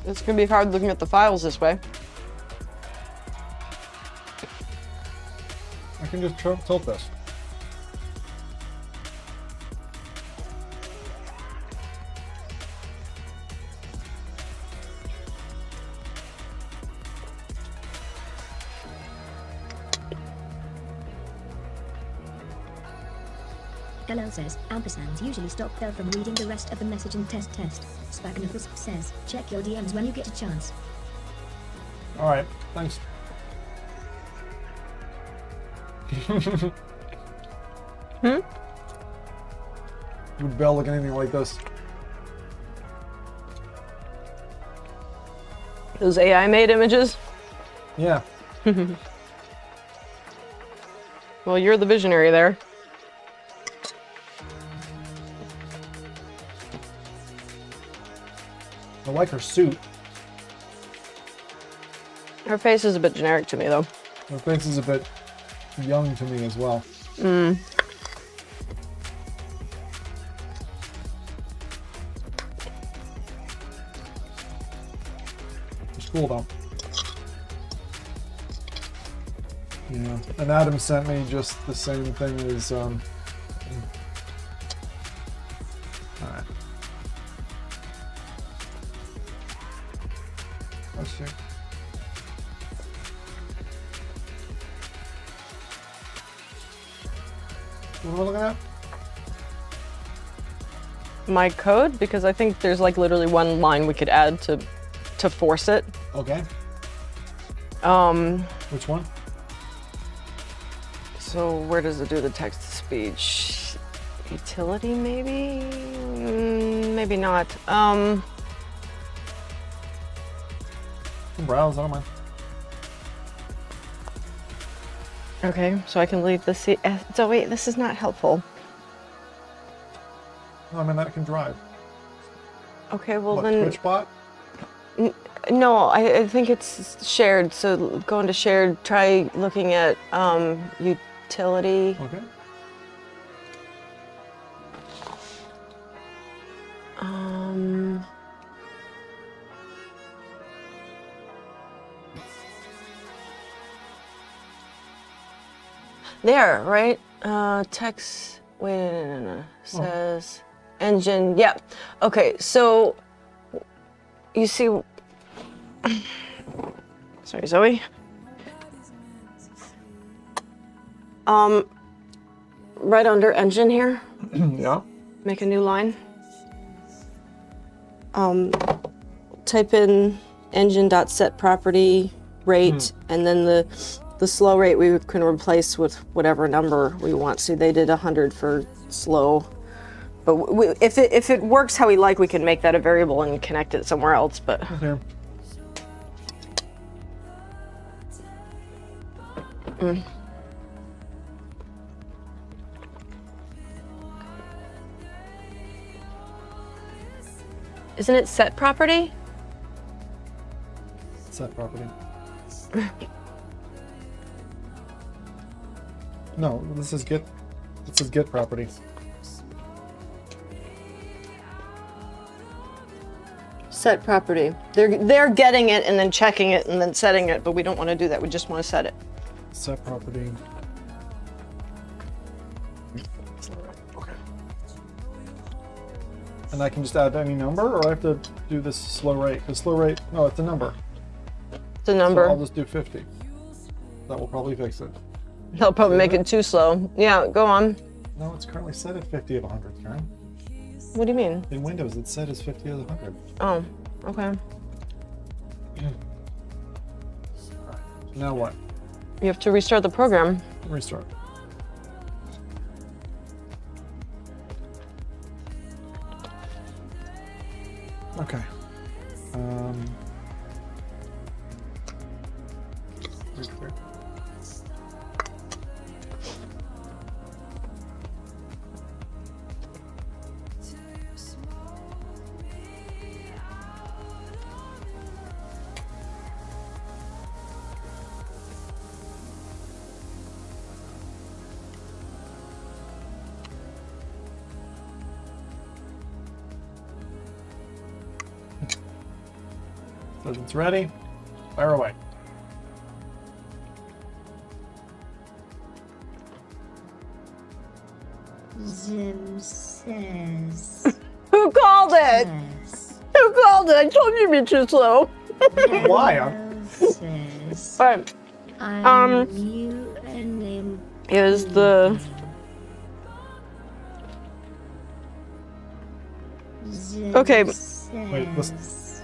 It's going to be hard looking at the files this way. I can just tilt this. LL says, ampersands usually stop Belle from reading the rest of the message and test. Spagnifus says, check your DMs when you get a chance. Alright, thanks. Would Belle look anything like this? Those AI made images? Yeah. Well, you're the visionary there. I like her suit. Her face is a bit generic to me, though. Her face is a bit young to me as well. It's cool though. Yeah, and Adam sent me just the same thing as alright. Let's see. What am I looking at? My code, because I think there's like literally one line we could add to force it. Okay. Which one? So where does it do the text to speech? Utility, maybe? Maybe not. Can browse, I don't mind. Okay, so I can leave the C. So wait, this is not helpful. No, I mean that can drive. Okay, well What, then. Twitch bot? No, I think it's shared. So go into shared. Try looking at utility. Okay. There, right? Text. Wait, no. Says engine. Yeah. Okay, so you see. Sorry, Zoe. Right under engine here. Yeah. Make a new line. Type in engine.setProperty rate, and then the slow rate we can replace with whatever number we want. So they did 100 for slow. But if it works how we like, we can make that a variable and connect it somewhere else. But Here. isn't it set property? Set property. No, this is get. This is get property. Set property. They're getting it and then checking it and then setting it, but we don't want to do that. We just want to set it. Set property. Okay. And I can just add any number, or I have to do this slow rate? The slow rate. No, it's a number. It's a number. So I'll just do 50. That will probably fix it. They'll probably make it too slow. Yeah, go on. No, it's currently set at 50 of 100, Karen. What do you mean? In Windows, it's set as 50 of 100. Oh, okay. Now what? You have to restart the program. Restart. Okay. Restart. Says it's ready. Fire away. Zim says. Who called it? Yes. Who called it? I told you to be too slow. Why? Belle says. All right. I'm you and him. Is the Zim Okay. Wait, listen. says,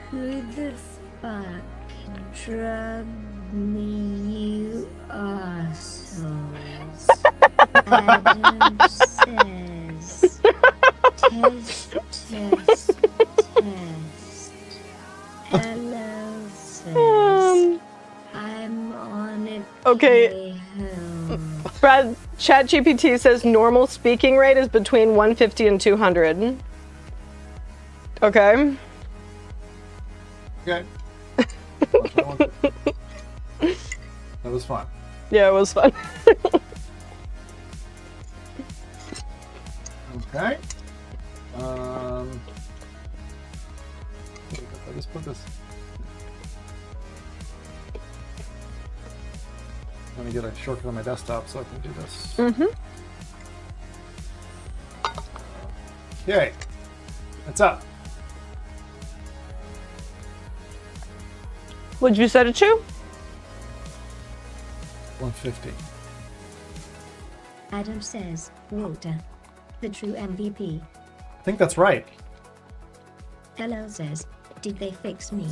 who the fuck drugged me, you assholes? Adam says, test, test, test. Hello says, I'm on it. Okay. Brad, ChatGPT says normal speaking rate is between 150 and 200. Okay. Okay. That was fun. Yeah, it was fun. Okay. I just put this. I'm gonna get a shortcut on my desktop so I can do this. Mm-hmm. Okay. It's up. What'd you set it to? 150. Adam says, Walter, the true MVP. I think that's right. Hello says, did they fix me?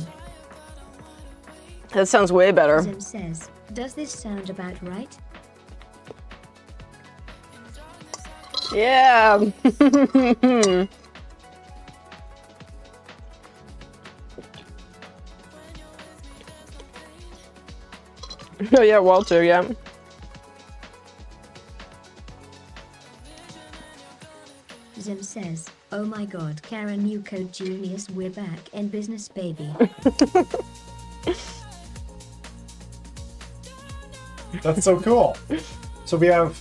That sounds way better. Zim says, does this sound about right? Yeah. Oh yeah, Walter, yeah. Zim says, oh my god, Karen, new code genius, we're back in business, baby. That's so cool. So we have,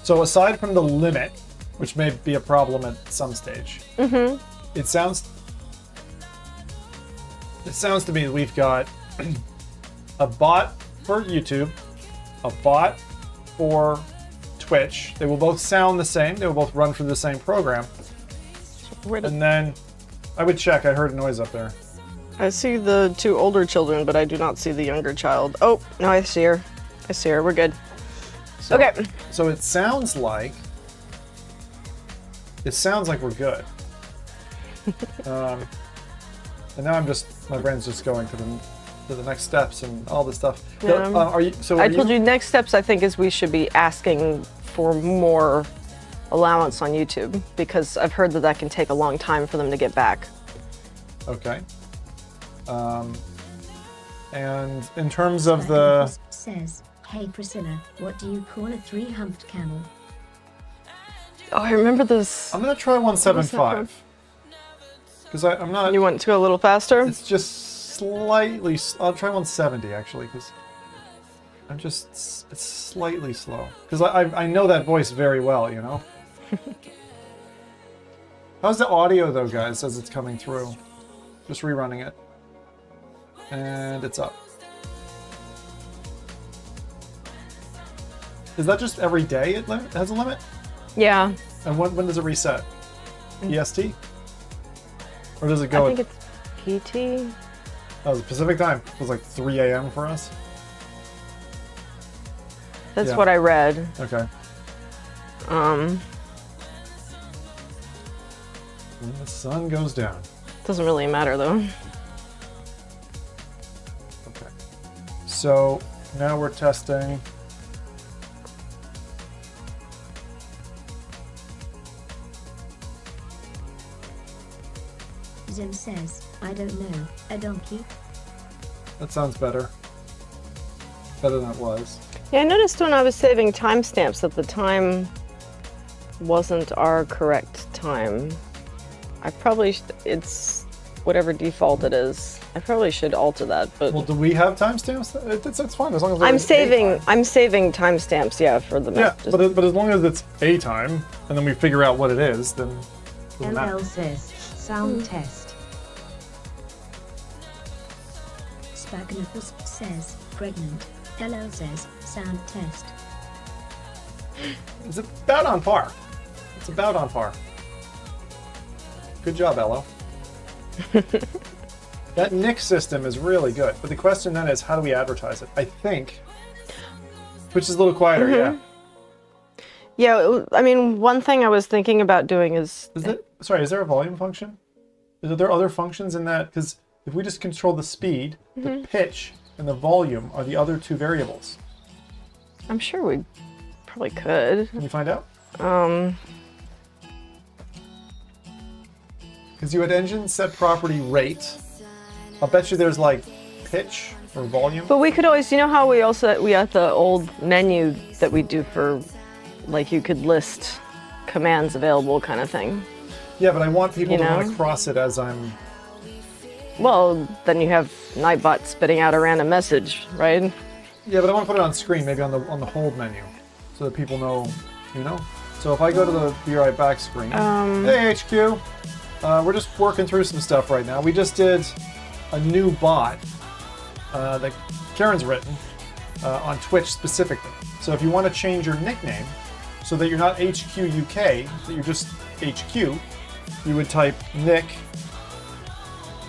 so aside from the limit, which may be a problem at some stage, it sounds to me that we've got a bot for YouTube, a bot for Twitch. They will both sound the same. They will both run through the same program. And then I would check. I heard a noise up there. I see the two older children, but I do not see the younger child. Oh, no, I see her. I see her. We're good. So, Okay. So it sounds like we're good. And now my brain's just going to the next steps and all this stuff. Yeah. I I told you next steps I think is we should be asking for more allowance on YouTube because I've heard that can take a long time for them to get back. Okay. And in terms of the says, hey Priscilla, what do you call a three-humped camel? Oh, I remember this. I'm gonna try 175 because I'm not. You want to go a little faster? It's just slightly. I'll try 170 actually because it's slightly slow because I know that voice very well, you know. How's the audio though, guys? As it's coming through, just rerunning it, and it's up. Is that just every day it has a limit? Yeah. And when does it reset? EST? Or does it go I think it's PT. Oh, the Pacific time was like 3 a.m. for us? That's Yeah. what I read. Okay. Um, When the sun goes down. doesn't really matter though. Okay. So now we're testing. Zim says, I don't know, a donkey? That sounds better. Better than it was. Yeah, I noticed when I was saving timestamps that the time wasn't our correct time. I probably it's whatever default it is. I probably should alter that, but Well, do we have timestamps? It's fine as long as they're I'm a saving time. timestamps, yeah, for the Yeah, just- but as long as it's a time, and then we figure out what it is, then it doesn't matter. LL says, sound test. Spagnopus says, pregnant. Hello says, sound test. It's about on par. It's about on par. Good job, Ello. That Nick system is really good, but the question then is, how do we advertise it? I think, which is a little quieter, yeah. Yeah, I mean, one thing I was thinking about doing is... Sorry, is there a volume function? Are there other functions in that? Because if we just control the speed, the pitch, and the volume are the other two variables. I'm sure we probably could. Can you find out? Because you had engine set property rate. I'll bet you there's like pitch or volume. But we could always, you know how we had the old menu that we do for, like, you could list commands available kind of thing. Yeah, but I want people to You want know? to cross it as I'm... Well, then you have Nightbot spitting out a random message, right? Yeah, but I want to put it on screen, maybe on the hold menu, so that people know, you know? So if I go to the Be Right Back screen, hey HQ, we're just working through some stuff right now. We just did a new bot that Karen's written on Twitch specifically. So if you want to change your nickname so that you're not HQ UK, that you're just HQ, you would type Nick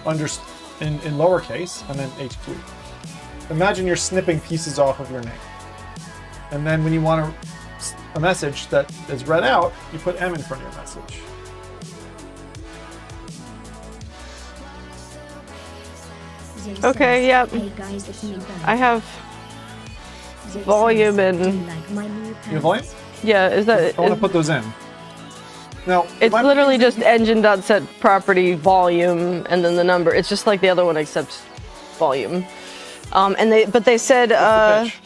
in lowercase and then HQ. Imagine you're snipping pieces off of your name. And then when you want a message that is read out, you put M in front of your message. Zim Okay, says, yep. Hey guys, it's me, Ben. I have Zim volume says, and- "Do you like my new You have volume? pants?" Yeah, is that... I want to put those in. Now, It's my- literally just engine.set property volume and then the number. It's just like the other one except volume. But they said the pitch.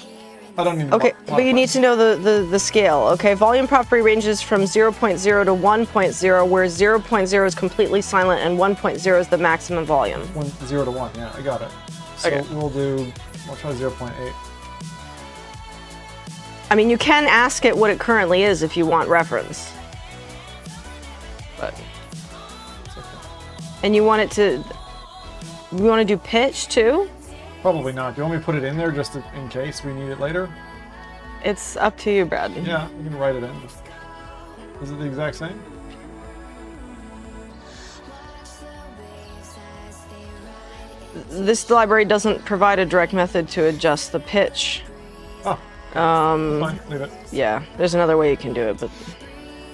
I don't need to okay, modify but you need it. to know the scale. Okay, volume property ranges from 0.0 to 1.0, where 0.0 is completely silent and 1.0 is the maximum volume. 0 to 1, yeah, I got it. So Okay. we'll try 0.8. I mean, you can ask it what it currently is if you want reference. But It's okay. and you want to do pitch too? Probably not. Do you want me to put it in there just in case we need it later? It's up to you, Brad. Yeah, you can write it in. Is it the exact same? This library doesn't provide a direct method to adjust the pitch. Oh, Um, fine, leave it. yeah, there's another way you can do it, but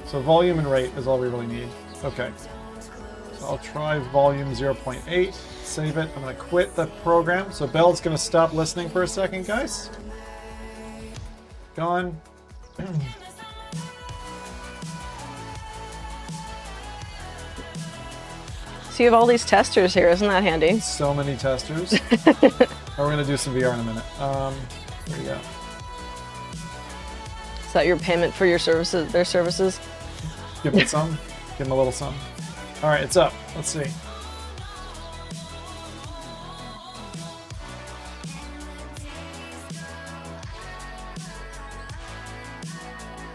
So volume and rate is all we really need. Okay. So I'll try volume 0.8, save it. I'm going to quit the program. So Belle's going to stop listening for a second, guys. Gone. so you have all these testers here, isn't that handy? So many testers. We're going to do some VR in a minute. There we go. Is that your payment for your services, their services? Give them some. Give them a little some. All right, it's up. Let's see.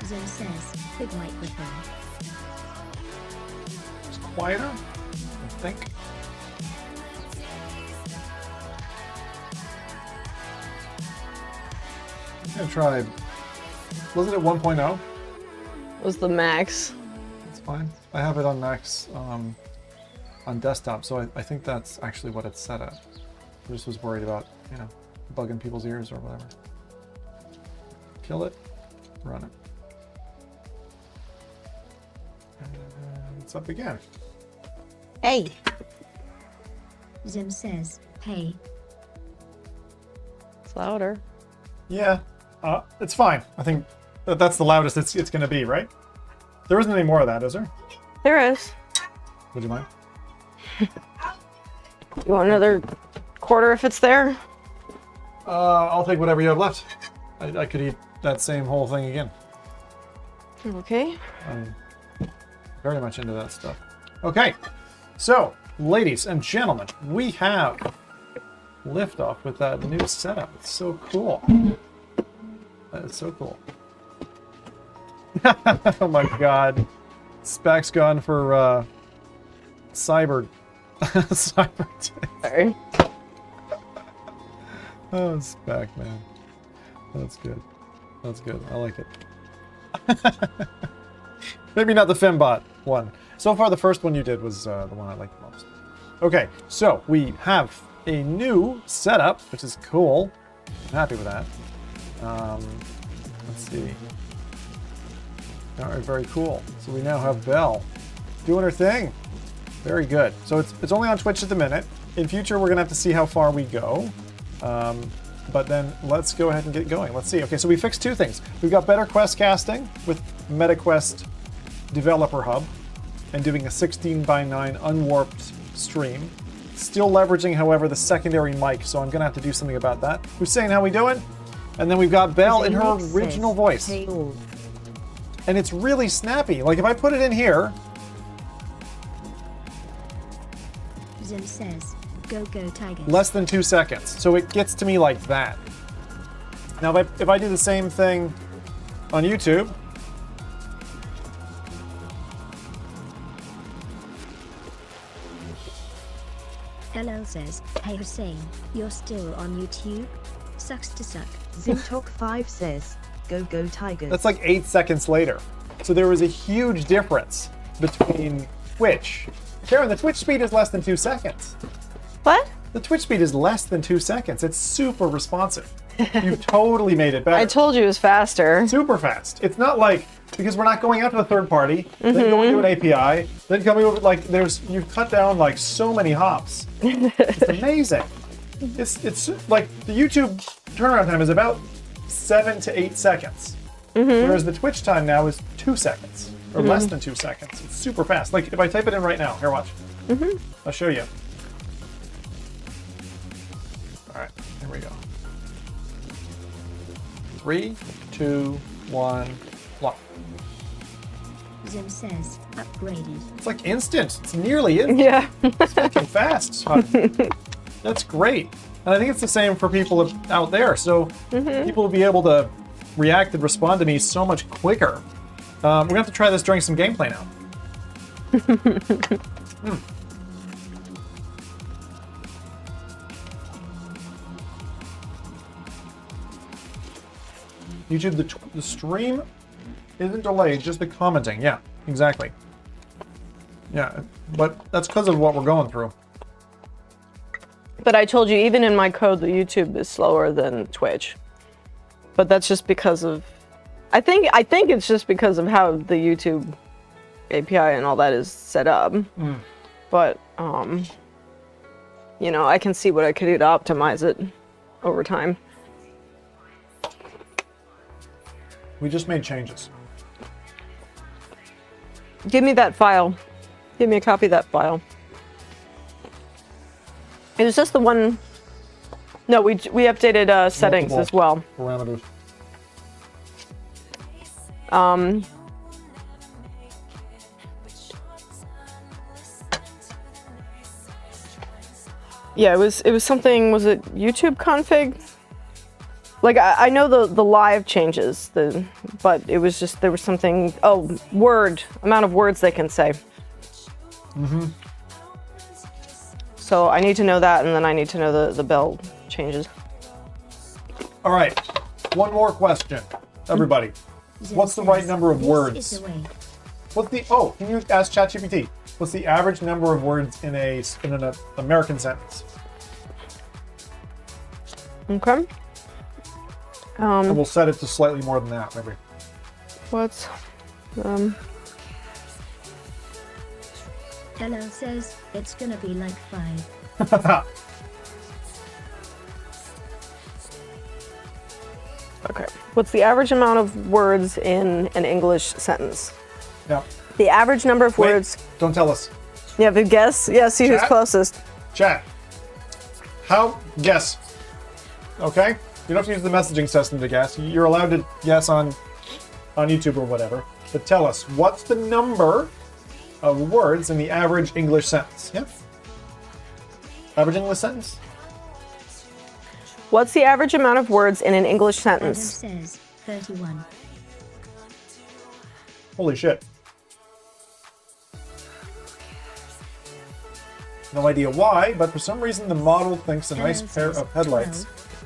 Zim says, big microphone. It's quieter, I think. I'm going to try. Wasn't it 1.0? Was the max? That's fine. I have it on max on desktop, so I think that's actually what it's set at. I just was worried about, you know, bugging people's ears or whatever. Kill it, run it. And it's up again. Hey. Zim says, hey. It's louder. Yeah, it's fine. I think that's the loudest it's going to be, right? There isn't any more of that, is there? There is. Would you mind? You want another quarter if it's there? I'll take whatever you have left. I could eat that same whole thing again. Okay. I'm very much into that stuff. Okay, so ladies and gentlemen, we have liftoff with that new setup. It's so cool. That is so cool. Oh my god. Spac's gone for cyber Sorry. Oh, Spac, man. That's good. That's good. I like it. Maybe not the Fembot one. So far, the first one you did was the one I liked the most. Okay, so we have a new setup, which is cool. I'm happy with that. Let's see. All right, very cool. So we now have Belle doing her thing. Very good. So it's only on Twitch at the minute. In future, we're gonna have to see how far we go. But then let's go ahead and get going. Let's see. Okay, so we fixed two things. We've got better quest casting with MetaQuest Developer Hub and doing a 16:9 unwarped stream. Still leveraging, however, the secondary mic, so I'm gonna have to do something about that. Hussein, how we doing? And then we've got Belle in her Zenix original says, voice. "Hey all." And it's really snappy. Like if I put it in here, Zim says, go go Tigers. less than 2 seconds. So it gets to me like that. Now if I do the same thing on YouTube, LL says, hey Hussein, you're still on YouTube? Sucks to suck. Zimtok5 says, "Go go Tigers." that's like 8 seconds later. So there was a huge difference between Twitch. Karen, the Twitch speed is less than 2 seconds. What? The Twitch speed is less than 2 seconds. It's super responsive. You've totally made it better. I told you it was faster. Super fast. It's not like, because we're not going out to the third party, then going to an API, then coming over, like you've cut down like so many hops. It's amazing. It's like the YouTube turnaround time is about 7 to 8 seconds. Whereas the Twitch time now is 2 seconds or less than 2 seconds. It's super fast. Like if I type it in right now, here, watch. I'll show you. All right, here we go. 3, 2, 1, lock. Zim says, upgraded. It's like instant. It's nearly instant. Yeah. It's fucking fast. That's great. And I think it's the same for people out there. So people will be able to react and respond to me so much quicker. We're going to have to try this during some gameplay now. YouTube, the stream isn't delayed, just the commenting. Yeah, exactly. Yeah, but that's because of what we're going through. But I told you, even in my code, the YouTube is slower than Twitch. But that's just because of, I think it's just because of how the YouTube API and all that is set up. But you know, I can see what I could do to optimize it over time. We just made changes. Give me that file. Give me a copy of that file. It was just the one. No, we updated settings as well. Parameters. Yeah, it was something. Was it YouTube config? Like I know the live changes, but it was just there was something. Oh, amount of words they can say. So I need to know that, and then I need to know the Belle changes. All right, one more question, everybody. Zim What's the right says, number of "This words?" is the way." Can you ask ChatGPT? What's the average number of words in an American sentence? Okay. And we'll set it to slightly more than that, maybe. What's Hello says, it's gonna be like 5. okay? What's the average amount of words in an English sentence? Yeah. The average number of Wait, words. don't tell us. You have a guess? Yeah. See who's Chat? closest. Chat. Guess. Okay? You don't have to use the messaging system to guess. You're allowed to guess on YouTube or whatever. But tell us, what's the number of words in the average English sentence? Yeah? Average English sentence? What's the average amount of words in an English Adam sentence? says, 31. Holy shit. No idea why, but for some reason the model thinks a nice pair of headlights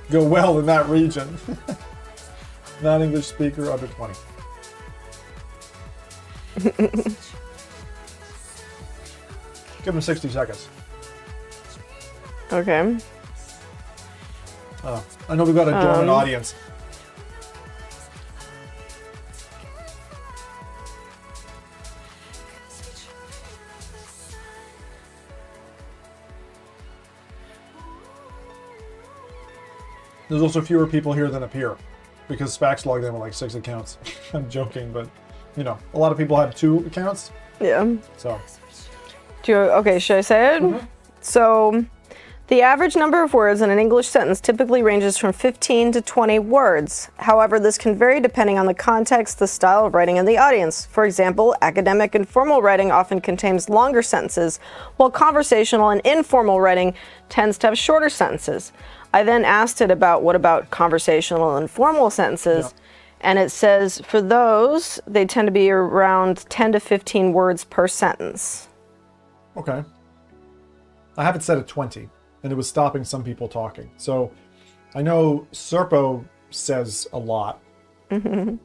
go well in that region. Non-English speaker under 20. Give him 60 seconds. Okay. I know we've got a dormant audience. There's also fewer people here than appear because Spax logged in with like 6 accounts. I'm joking, but you know, a lot of people have 2 accounts. Yeah. So. Okay, should I say it? Mm-hmm. So, the average number of words in an English sentence typically ranges from 15 to 20 words. However, this can vary depending on the context, the style of writing, and the audience. For example, academic and formal writing often contains longer sentences, while conversational and informal writing tends to have shorter sentences. I then asked it about what about conversational and formal sentences, and it says for those, they tend to be around 10 to 15 words per sentence. Okay. I have it set at 20, and it was stopping some people talking. So I know Serpo says a lot. I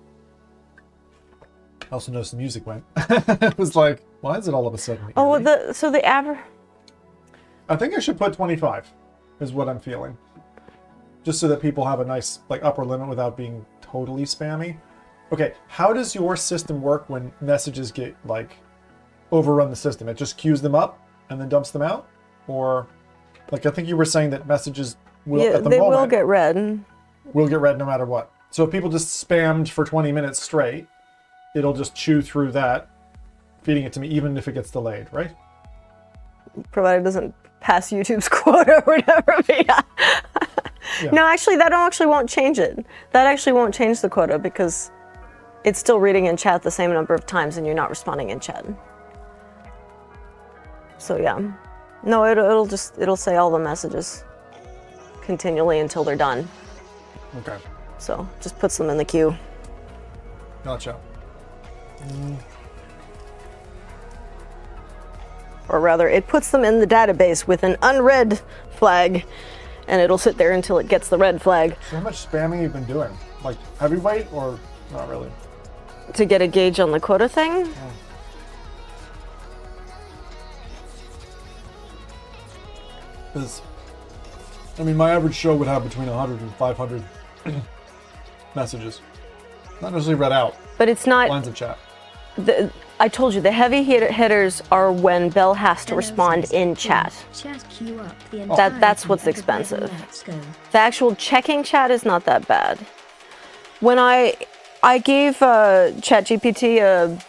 also noticed the music went. It was like, why is it all of a sudden? Oh, eerie? well, so the average... I think I should put 25, is what I'm feeling. Just so that people have a nice like upper limit without being totally spammy. Okay, how does your system work when messages get like overrun the system? It just queues them up and then dumps them out? Or like I think you were saying that messages will at the they moment will get read. will get read no matter what. So if people just spammed for 20 minutes straight, it'll just chew through that, feeding it to me even if it gets delayed, right? Provided it doesn't pass YouTube's quota or whatever. But yeah. Yeah. No, actually, that actually won't change it. That actually won't change the quota because it's still reading in chat the same number of times and you're not responding in chat. So yeah. No, it'll say all the messages continually until they're done. Okay. So just puts them in the queue. Gotcha. Or rather, it puts them in the database with an unread flag, and it'll sit there until it gets the red flag. So how much spamming you've been doing? Like heavyweight or not really? To get a gauge on the quota thing? Because, I mean, my average show would have between 100 and 500 messages. Not necessarily read out. But it's not... Lines of chat. I told you, the heavy hitters are when Belle has to respond in chat. That's what's expensive. The actual checking chat is not that bad. When I gave ChatGPT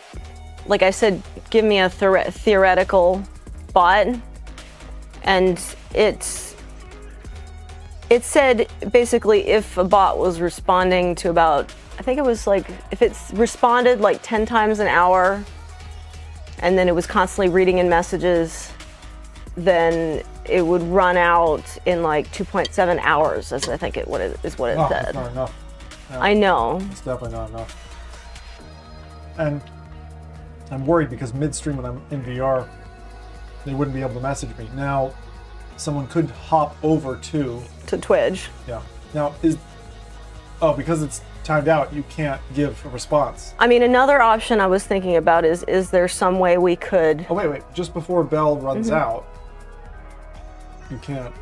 like I said, give me a theoretical bot, and it said basically if a bot was responding to about, I think it was like, if it's responded like 10 times an hour, and then it was constantly reading in messages, then it would run out in like 2.7 hours, as I think is what it said. That's not enough. No, I know. It's definitely not enough. And I'm worried because midstream when I'm in VR, they wouldn't be able to message me. Now, someone could hop over to Twitch. Yeah. Now, because it's timed out, you can't give a response. I mean, another option I was thinking about is there some way we could... Oh, wait. Just before Belle runs out, you can't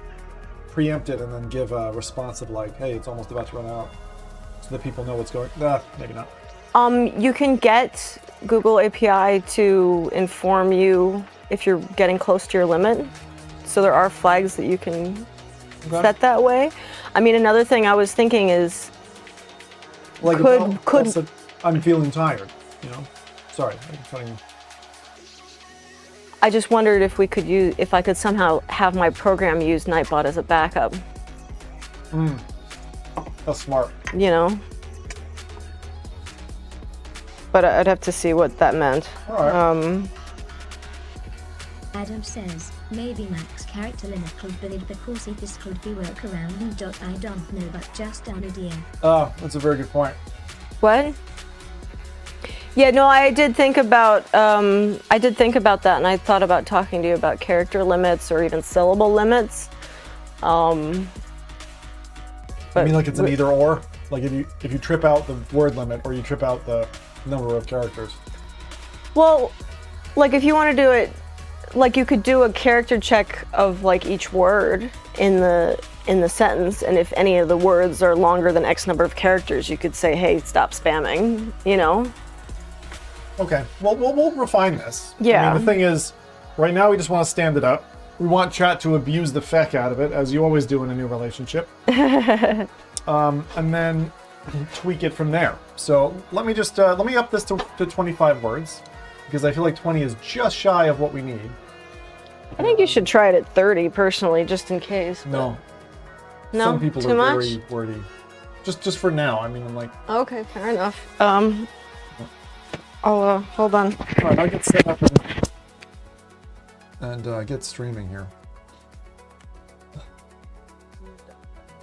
preempt it and then give a response of like, hey, it's almost about to run out, so that people know what's going... maybe not. You can get Google API to inform you if you're getting close to your limit. So there are flags that you can set that way. I mean, another thing I was thinking is, like could I'm feeling tired, you know? Sorry, I'm cutting you. I just wondered if we could if I could somehow have my program use Nightbot as a backup. That's smart. You know? But I'd have to see what that meant. All right. Adam says, maybe max character limit could be it because if this could be workaround and I don't know, but just an idea. That's a very good point. What? Yeah, no, I did think about that, and I thought about talking to you about character limits or even syllable limits. I mean, like it's an either or? Like if you trip out the word limit or you trip out the number of characters? Well, like if you want to do it, like you could do a character check of like each word in the sentence, and if any of the words are longer than X number of characters, you could say, hey, stop spamming, you know? Okay, well, we'll refine this. Yeah. I mean, the thing is, right now we just want to stand it up, We want chat to abuse the feck out of it, as you always do in a new relationship. And then tweak it from there. So let me just let me up this to 25 words, because I feel like 20 is just shy of what we need. I think you should try it at 30 personally, just in case. But... No. No, Some people too are much? very wordy. Just for now. I mean, I'm like... Okay, fair enough. I'll, hold on. All right, I'll get set up and get streaming here.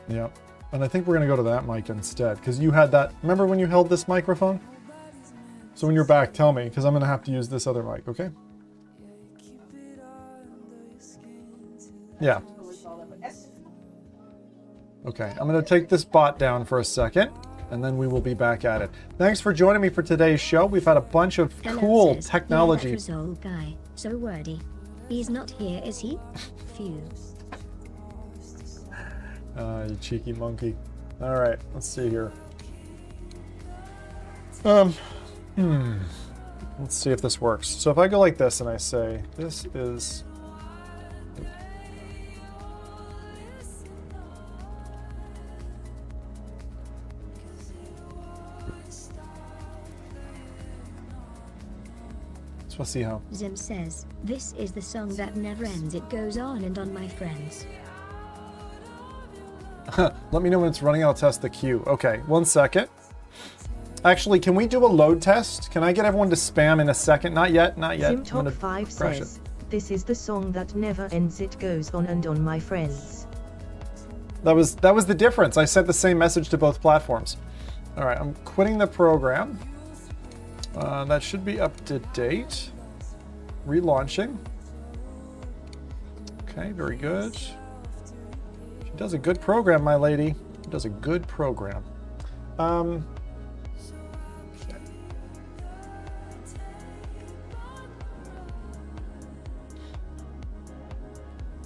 Yeah. And I think we're going to go to that mic instead, because you had that... Remember when you held this microphone? So when you're back, tell me, because I'm going to have to use this other mic, okay? Yeah. Okay, I'm going to take this bot down for a second, and then we will be back at it. Thanks for joining me for today's show. We've had a bunch of cool technology. Yeah, that was old guy. So wordy. He's not here, is he? Phew. You cheeky monkey. All right, let's see here. Let's see if this works. So if I go like this and I say, this is... So we'll see how. Zim says, this is the song that never ends. It goes on and on, my friends. Let me know when it's running. I'll test the queue. Okay, 1 second. Actually, can we do a load test? Can I get everyone to spam in a second? Not yet, not yet. Zimtalk5 says, this is the song that never ends. It goes on and on, my friends. That was the difference. I sent the same message to both platforms. All right, I'm quitting the program. That should be up to date. Relaunching. Okay, very good. She does a good program, my lady. She does a good program.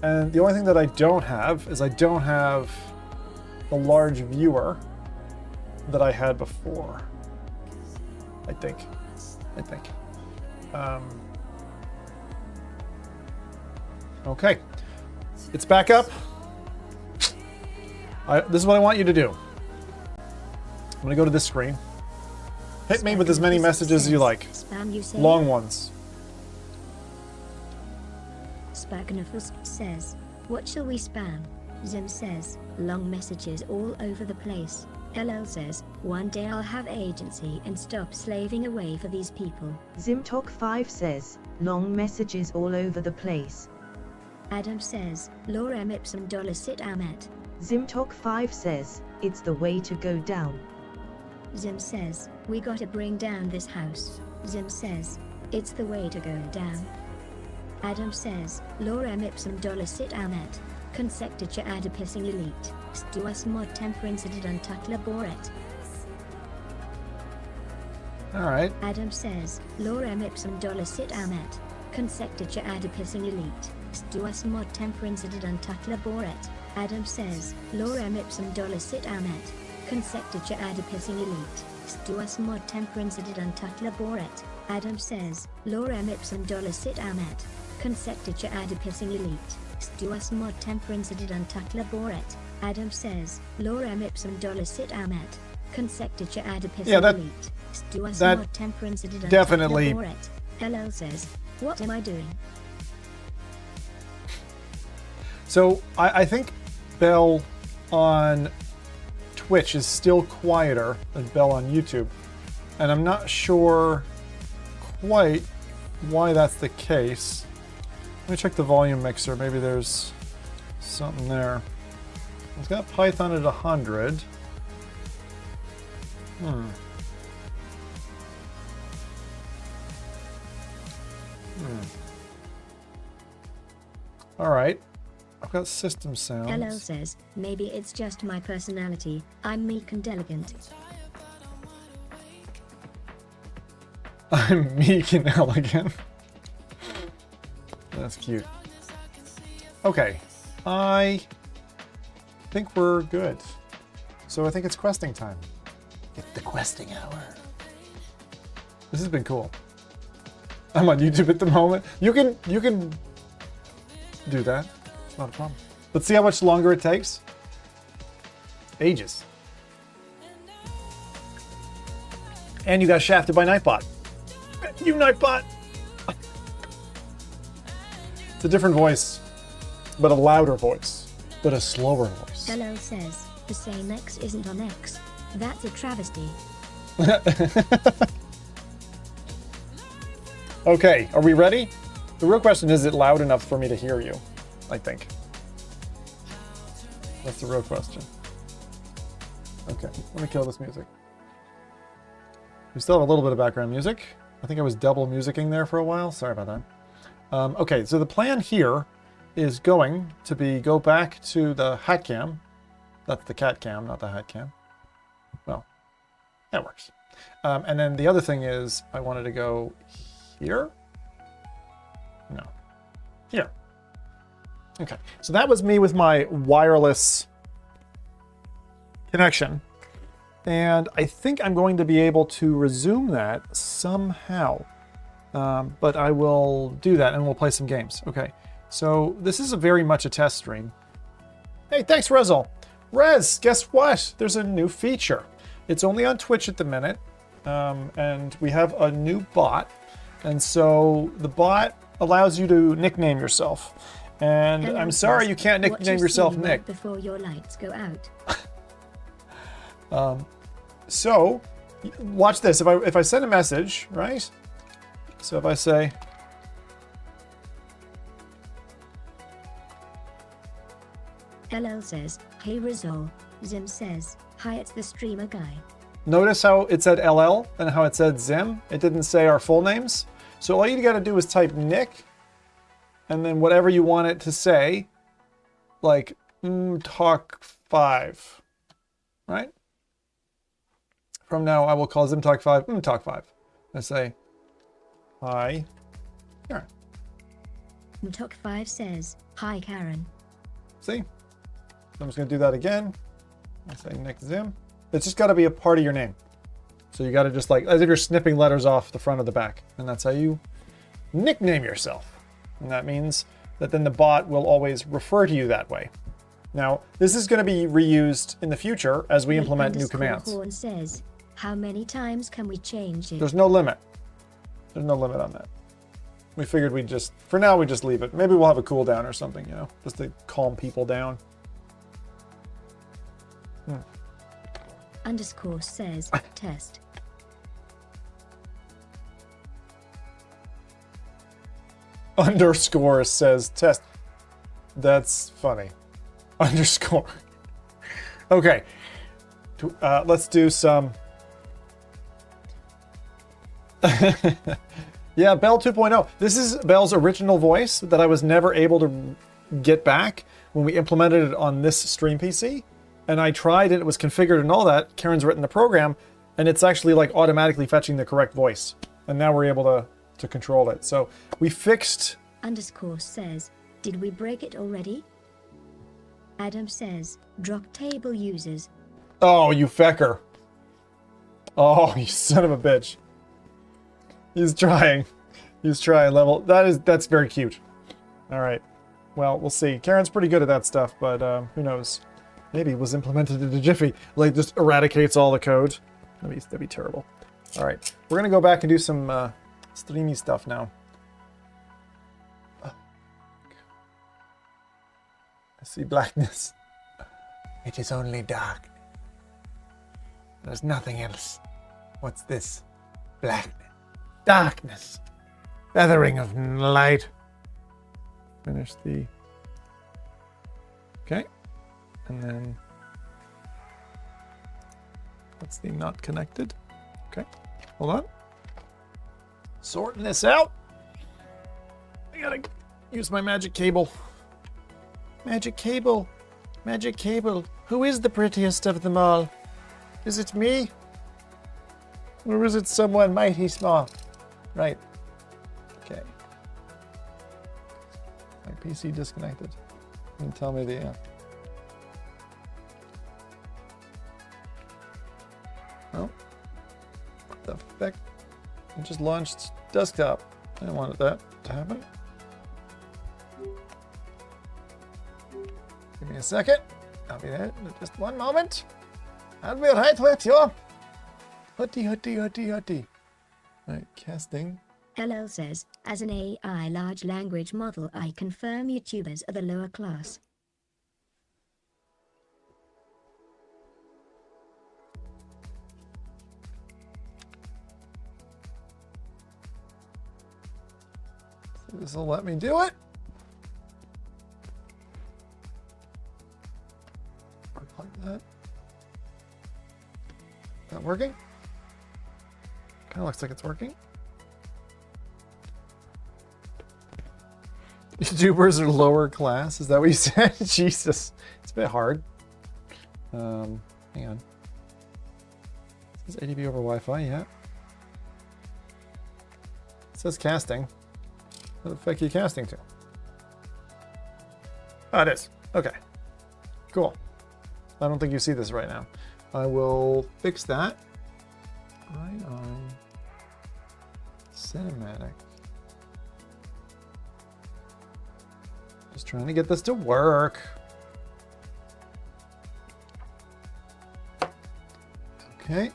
And the only thing that I don't have is I don't have the large viewer that I had before. I think. Okay. It's back up. This is what I want you to do. I'm going to go to this screen. Hit me with as many messages as you like. Spam, you say? Long ones. Spagnifus says, what shall we spam? Zim says, long messages all over the place. LL says, one day I'll have agency and stop slaving away for these people. Zimtalk5 says, long messages all over the place. Adam says, Lorem ipsum dollar sit amet. Zimtalk5 says, it's the way to go down. Zim says, we gotta bring down this house. Zim says, it's the way to go down. Adam says, Lorem ipsum dollar sit amet. Consectiture adipissing elite. Stuas mod temperance ididuntuc laboret. Alright. Adam says, Lorem ipsum dollar sit amet. Consectiture adipissing elite. Stuas mod temperance ididuntuc laboret. Adam says, Lorem ipsum dollar sit amet. Consectiture adipissing elite. Stuas mod temperance ididuntuc laboret. Adam says, Lorem ipsum dollar sit amet. Consectiture adipissing elite. Stuas mod temperance ididuntuc laboret. Adam says, Lorem ipsum dollar sit amet. Consectiture adipissing elite. Stuas mod temperance ididuntuc definitely laboret. LL says, what am I doing? So I think Belle on Twitch is still quieter than Belle on YouTube. And I'm not sure quite why that's the case. Let me check the volume mixer. Maybe there's something there. It's got Python at 100. All right. I've got system sounds. LL says, maybe it's just my personality. I'm meek and elegant. I'm meek and elegant. That's cute. Okay. I think we're good. So I think it's questing time. It's the questing hour. This has been cool. I'm on YouTube at the moment. You can do that. It's not a problem. Let's see how much longer it takes. Ages. And you got shafted by Nightbot. You Nightbot! It's a different voice, but a louder voice, but a slower voice. LL says, the same X isn't on X. That's a travesty. Okay, are we ready? The real question is it loud enough for me to hear you? I think. That's the real question. Okay, let me kill this music. We still have a little bit of background music. I think I was double musicking there for a while. Sorry about that. Okay, so the plan here is going to be go back to the hat cam. That's the cat cam, not the hat cam. Well, that works. And then the other thing is I wanted to go here. No, here. Okay, so that was me with my wireless connection. And I think I'm going to be able to resume that somehow. But I will do that and we'll play some games. Okay, so this is very much a test stream. Hey, thanks, Rezel. Rez, guess what? There's a new feature. It's only on Twitch at the minute. And we have a new bot. And so the bot allows you to nickname yourself. And Hello, I'm sorry you can't what nickname you yourself see Nick. right before your lights go out. So, watch this. If I send a message, right? So if I say, LL says, hey Rizal. Zim says, hi, it's the streamer guy. notice how it said LL and how it said Zim? It didn't say our full names. So all you gotta do is type Nick and then whatever you want it to say, like Talk 5, right? From now I will call Zim Talk 5 Talk 5. I say, hi, Karen. Talk 5 says, hi Karen. See? I'm just gonna do that again. I say Nick Zim. It's just gotta be a part of your name. So you gotta just like, as if you're snipping letters off the front of the back. And that's how you nickname yourself. And that means that then the bot will always refer to you that way. Now, this is going to be reused in the future as we implement new commands. Horn says, how many times can we change it? There's no limit. There's no limit on that. We figured we'd just, for now, we just leave it. Maybe we'll have a cooldown or something, you know, just to calm people down. Underscore says, test. Underscore says test. That's funny. Underscore. Okay. Let's do some. Yeah, Belle 2.0. This is Belle's original voice that I was never able to get back when we implemented it on this stream PC. And I tried and it was configured and all that. Karen's written the program and it's actually like automatically fetching the correct voice. And now we're able to control it. So we fixed. Underscore says, did we break it already? Adam says, drop table users. Oh, you fecker. Oh, you son of a bitch. He's trying. He's trying level. That's very cute. All right. Well, we'll see. Karen's pretty good at that stuff, but who knows? Maybe it was implemented in a jiffy. Like, just eradicates all the code. That'd be terrible. All right. We're going to go back and do some streamy stuff now. I see blackness. It is only dark. There's nothing else. What's this? Blackness. Darkness. Feathering of light. Finish the... Okay. And then... That's the not connected. Okay. Hold on. Sorting this out. I gotta use my magic cable. Magic cable. Magic cable. Who is the prettiest of them all? Is it me? Or is it someone mighty small? Right. Okay. My PC disconnected. And tell me the... Oh. What the heck? I just launched desktop. I didn't want that to happen. Give me a second. I'll be there. Just one moment. I'll be right with you. Hutty. Right, casting. LL says, as an AI large language model, I confirm YouTubers are the lower class. So this will let me do it. Like that. That working? Kind of looks like it's working. YouTubers are lower class. Is that what you said? Jesus, it's a bit hard. Hang on. It says ADB over Wi-Fi. Yeah. It says casting. What the fuck are you casting to? Oh, it is. Okay. Cool. I don't think you see this right now. I will fix that. Right on. Cinematic. Just trying to get this to work. Okay.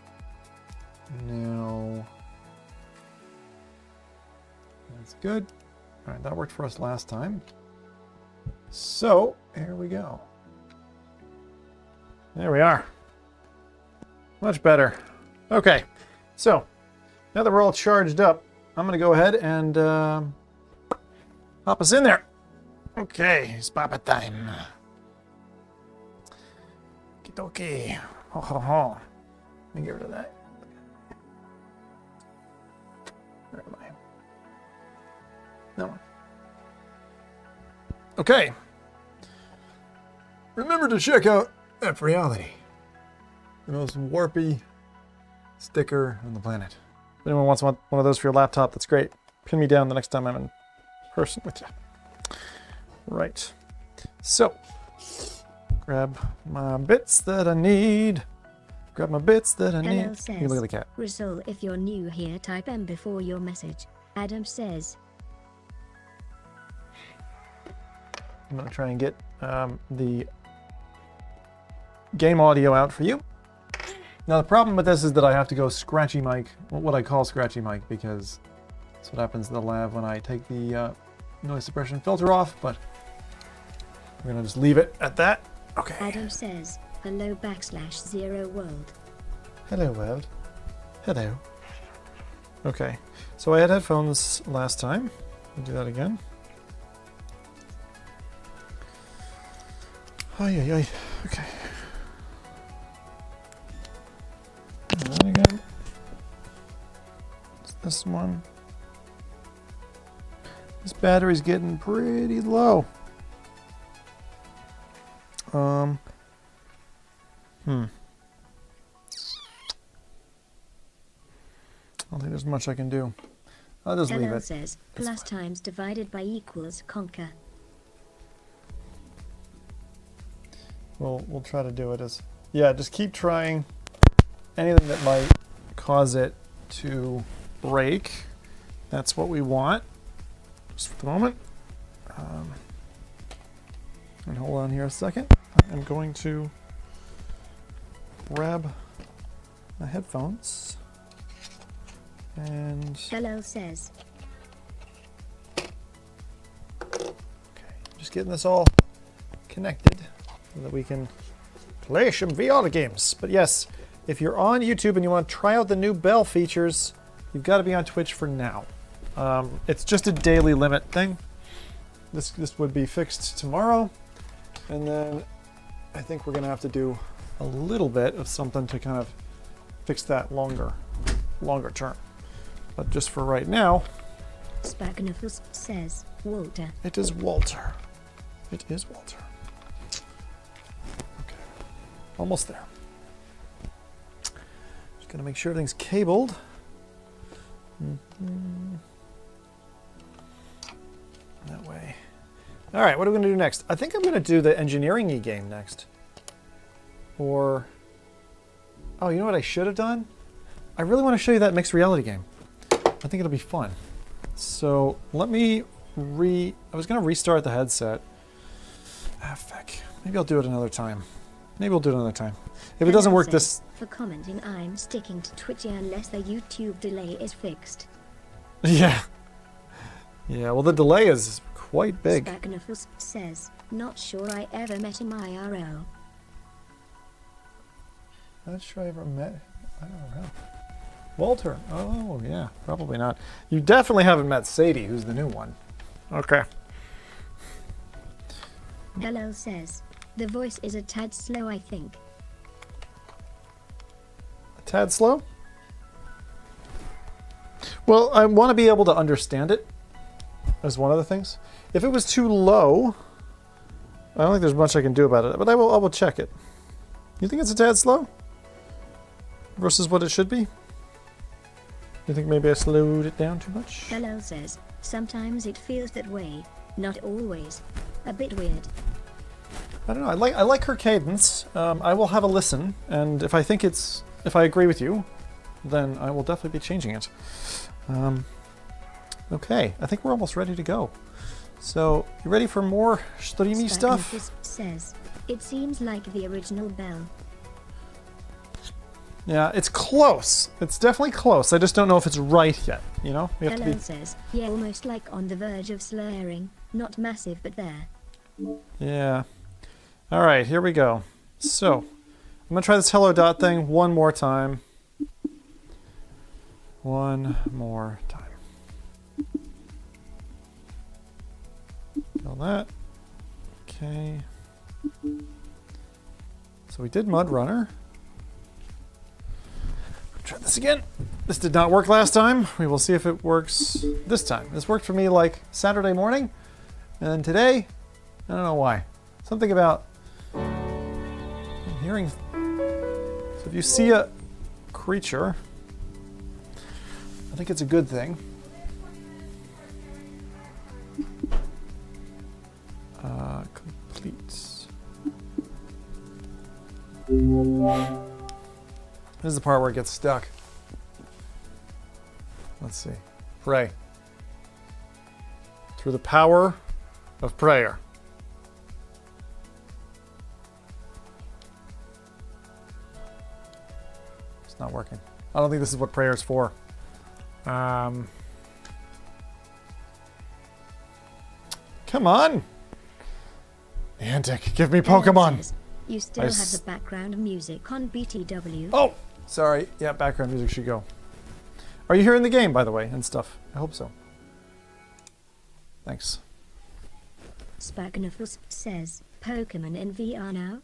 Now. That's good. All right, that worked for us last time. So, here we go. There we are. Much better. Okay, so now that we're all charged up, I'm going to go ahead and hop us in there. Okay, it's Papa time. Okie Ho ho ho. Let me get rid of that. Where am I? No. Okay. Remember to check out F Reality, the most warpy sticker on the planet. If anyone wants one of those for your laptop, that's great. Pin me down the next time I'm in person with you. Right. So, grab my bits that I need. Grab my bits that I need. Says, You look at the cat. Rasul, if you're new here, type M before your message. Adam says, I'm going to try and get the game audio out for you. Now the problem with this is that I have to go scratchy mic, what I call scratchy mic, because that's what happens in the lab when I take the noise suppression filter off, but we're going to just leave it at that. Okay. Adam says, hello /0 world. Hello world. Hello. Okay, so I had headphones last time. I'll do that again. Ay. Okay. And that again. It's this one. This battery's getting pretty low. I don't think there's much I can do. I'll just leave LL it. says, plus times divided by equals conquer. We'll try to do it as... Yeah, just keep trying anything that might cause it to break. That's what we want. Just for the moment. And hold on here a second. I'm going to grab my headphones. And... LL says, Okay, just getting this all connected so that we can play some VR games. But yes, if you're on YouTube and you want to try out the new Belle features, you've got to be on Twitch for now. It's just a daily limit thing. This would be fixed tomorrow, and then I think we're going to have to do a little bit of something to kind of fix that longer term. But just for right now, Spagnifus says, Walter. it is Walter. It is Walter. Okay, almost there. Just gonna make sure everything's cabled. That way. All right, what are we gonna do next? I think I'm gonna do the engineering-y game next. Or, oh, you know what I should have done? I really want to show you that mixed reality game. I think it'll be fun. So let me I was gonna restart the headset Ah, fuck. Maybe I'll do it another time. Maybe we'll do it another time. If it doesn't work this... For commenting, I'm sticking to Twitch unless the YouTube delay is fixed. Yeah. Yeah, well, the delay is quite big. Spagnifus says, not sure I ever met him IRL. Not sure I ever met... I don't know. Walter. Oh, yeah. Probably not. You definitely haven't met Sadie, who's the new one. Okay. LL says, the voice is a tad slow, I think. A tad slow? Well, I want to be able to understand it. That's one of the things. If it was too low, I don't think there's much I can do about it, but I will check it. You think it's a tad slow? Versus what it should be? You think maybe I slowed it down too much? LL says, sometimes it feels that way, not always. A bit weird. I don't know. I like her cadence. I will have a listen, and if I agree with you, then I will definitely be changing it. Okay, I think we're almost ready to go. So, you ready for more streamy stuff? Spagnifus says, it seems like the original Belle. Yeah, it's close. It's definitely close. I just don't know if it's right yet. You know, we have to LL be. says, yeah, almost like on the verge of slurring. Not massive, but there. Yeah. All right, here we go. So, I'm gonna try this hello dot thing one more time. One more time. Kill that. Okay. So we did Mudrunner. Try this again. This did not work last time. We will see if it works this time. This worked for me like Saturday morning. And then today, I don't know why. Something about hearing. So if you see a creature, I think it's a good thing. Complete. This is the part where it gets stuck. Let's see. Pray. Through the power of prayer. It's not working. I don't think this is what prayer is for. Come on! Niantic, give me Pokemon! Says, you still have the background music on BTW. Oh! Sorry. Yeah, background music should go. Are you hearing the game, by the way, and stuff? I hope so. Thanks. Spagnifus says, Pokemon in VR now?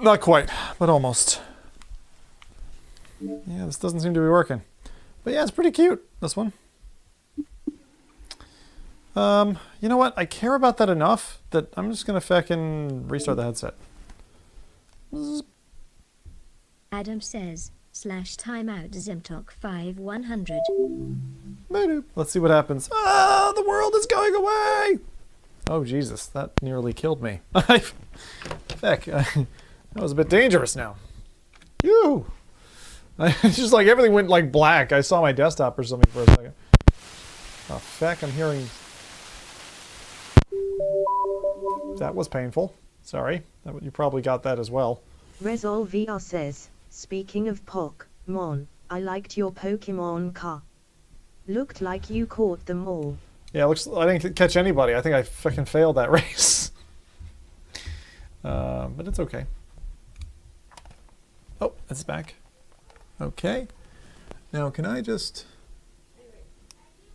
Not quite, but almost. Yeah, this doesn't seem to be working. But yeah, it's pretty cute, this one. You know what? I care about that enough that I'm just going to feckin' restart the headset. Adam says, /timeout Zimtok 5100. Let's see what happens. Ah, the world is going away! Oh, Jesus, that nearly killed me. Heck, that was a bit dangerous now. Phew! It's just like everything went like black. I saw my desktop or something for a second. Oh, feck, I'm hearing... That was painful. Sorry. You probably got that as well. Resol VR says, speaking of Pokemon, I liked your Pokemon car. Looked like you caught them all. Yeah, looks. I didn't catch anybody. I think I fucking failed that race. But it's okay. Oh, it's back. Okay. Now, can I just...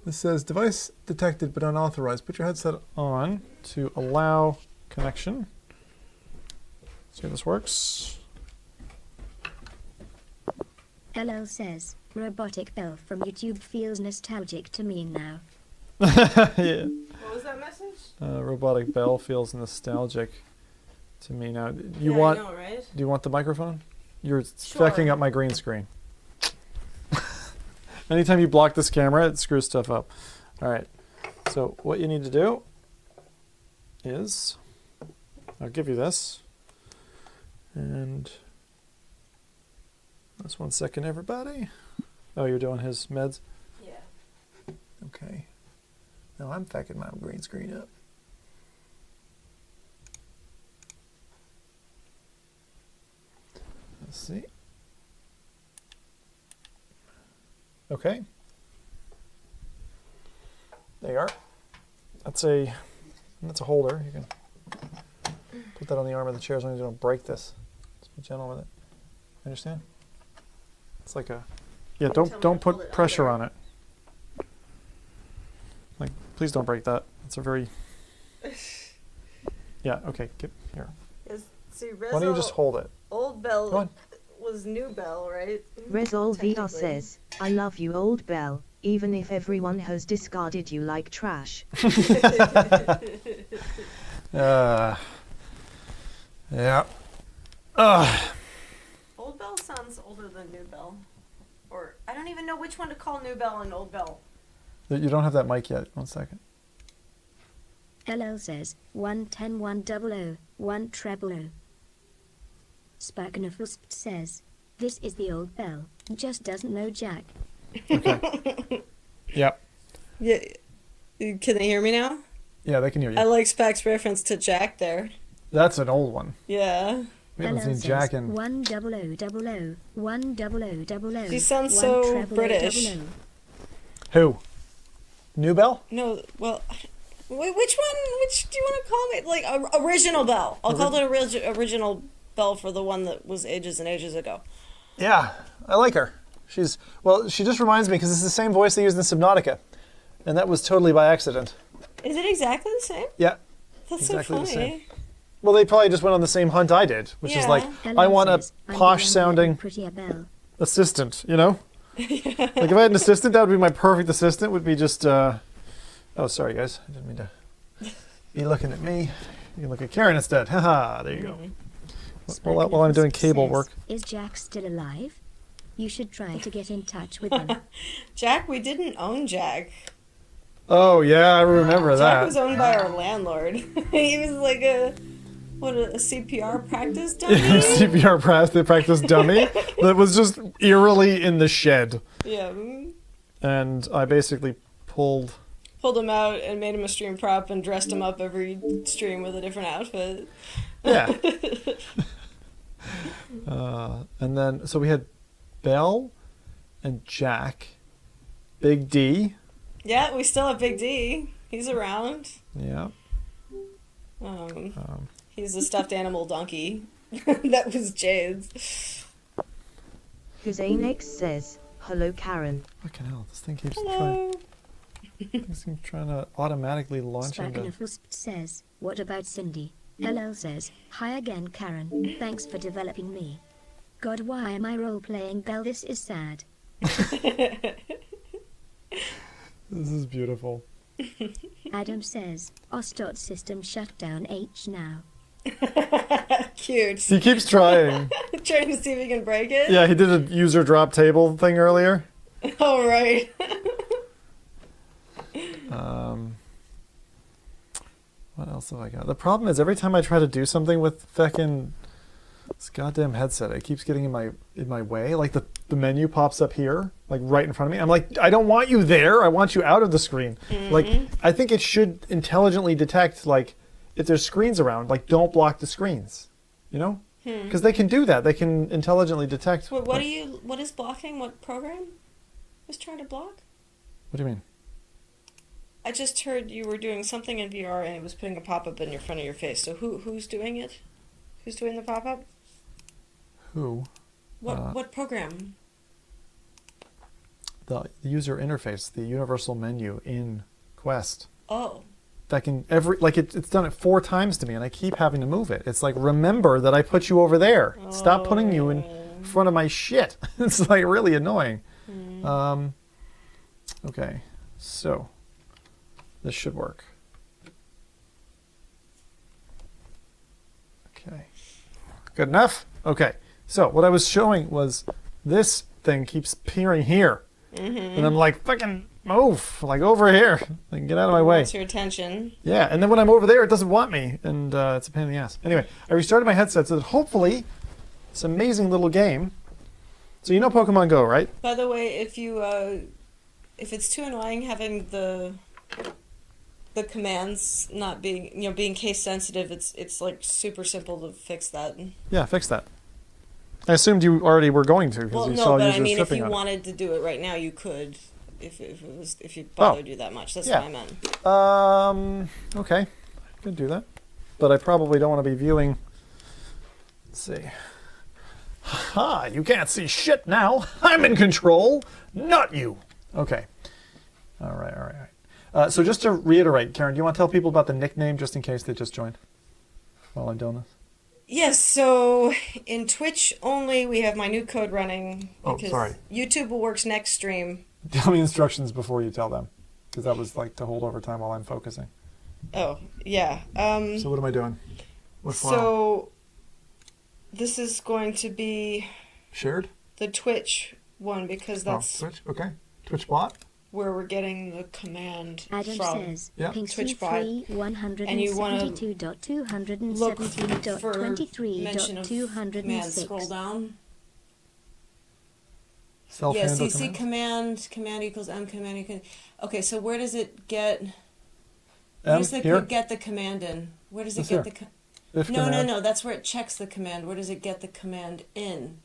This says, device detected but unauthorized. Put your headset on to allow connection. See if this works. LL says, Robotic Belle from YouTube feels nostalgic to me now. Yeah. What was that message? Robotic Belle feels nostalgic to me now. Do you I know, right? Do you want the microphone? You're Sure. fecking up my green screen. Anytime you block this camera, it screws stuff up. All right. So what you need to do is, I'll give you this. And just 1 second, everybody. Oh, you're doing his meds? Yeah. Okay. Now I'm fecking my green screen up. Let's see. Okay. There you are. That's a holder. You can put that on the arm of the chair as long as you don't break this. Just be gentle with it. Understand? It's like a, yeah, don't put pressure on it. Like, please don't break that. It's a very, yeah, okay, get here. See, Why don't you just hold it? Old Belle was new Belle, right? Resol VR Technically. says, I love you old Belle, even if everyone has discarded you like trash. Yeah. Old Belle sounds older than new Belle. Or, I don't even know which one to call new Belle and old Belle. You don't have that mic yet. 1 second. LL says 110 100 1 treble. Spagnifus says, this is the old Belle, just doesn't know Jack. Okay. Yep. Yeah. Can they hear me now? Yeah, they can hear you. I like Spac's reference to Jack there. That's an old one. Yeah. We haven't LL seen says Jack in. 100 100 She sounds so British. Who? New Belle? No, well, wait, which one? Which do you want to call me? Like original Belle. I'll call it original Belle for the one that was ages and ages ago. Yeah, I like her. She just reminds me because it's the same voice they used in Subnautica, and that was totally by accident. Is it exactly the same? Yeah. That's Exactly the so same. funny. Well, they probably just went on the same hunt I did, which is Yeah. like, LL I want a says, I'm the posh-sounding prettier Belle. assistant, you know? Like if I had an assistant, that would be my perfect assistant. Would be just, oh, sorry guys, I didn't mean to be looking at me. You can look at Karen instead. Haha, there you go. While I'm doing cable Says, work. Is Jack still alive? You should try to get in touch with him. Jack, we didn't own Jack. Oh yeah, I remember Jack was that. owned by our landlord. He was like a CPR practice dummy. CPR practice dummy that was just eerily in the shed, Yeah. and I basically pulled. Pulled him out and made him a stream prop and dressed him up every stream with a different outfit. Yeah. And then, so we had Belle and Jack, Big D. Yeah, we still have Big D. He's around. Yeah. He's a stuffed animal donkey. That was Jade's. Huzain says, hello Karen. Fucking hell, this thing keeps Hello. trying to automatically launch into. Spagnifus says, what about Cindy? LL says, hi again Karen, thanks for developing me. God, why am I role-playing Belle? This is sad. This is beautiful. Adam says, Ostot system shut down H now. Cute. He keeps trying. Trying to see if he can break it? Yeah, he did a user drop table thing earlier. Oh, right. What else have I got? The problem is every time I try to do something with feckin' this goddamn headset, it keeps getting in my way. Like the menu pops up here, like right in front of me. I'm like, I don't want you there. I want you out of the screen. Like, I think it should intelligently detect, like, if there's screens around, like, don't block the screens. You know? Because they can do that. They can intelligently detect. Wait, what is blocking? What program was trying to block? What do you mean? I just heard you were doing something in VR and it was putting a pop-up in your front of your face. So who's doing it? Who's doing the pop-up? Who? What program? The user interface, the universal menu in Quest. Oh. That can it's done it 4 times to me, and I keep having to move it. It's like, remember that I put you over there. Stop putting you in front of my shit. It's like really annoying. Okay, so this should work. Okay, good enough. Okay, so what I was showing was this thing keeps appearing here, and I'm like, fucking move, like over here, like get out of my way. Wants your attention. Yeah, and then when I'm over there, it doesn't want me, and it's a pain in the ass. Anyway, I restarted my headset so that hopefully this amazing little game. So you know Pokemon Go, right? By the way, if if it's too annoying having the commands not being being case sensitive, it's like super simple to fix that. Yeah, fix that. I assumed you already were going to because Well, you no, saw but I users mean, if tripping you on it. wanted to do it right now, you could. If you bothered you that much, that's yeah. what I meant. Okay, I could do that, but I probably don't want to be viewing. Let's see. Ha! You can't see shit now. I'm in control, not you. Okay. All right. So just to reiterate, Karen, do you want to tell people about the nickname just in case they just joined while I'm doing this? Yes, so in Twitch only, we have my new code running. Oh, Because sorry. YouTube will work next stream. Tell me instructions before you tell them, because that was like to hold over time while I'm focusing. Oh, yeah. So what am I doing? What file? So this is going to be Shared? the Twitch one because that's Twitch. Okay. Twitch bot. where we're getting the command Adam from. says, Yeah. ping Twitch bot. And you wanna look for mention of command. Scroll down. Self-handle Yeah, CC commands. command equals M command equals. Okay, so where does it get? M, Where does it here? get the command in? Where does it It's get here. the? If No, command. no. That's where it checks the command. Where does it get the command in?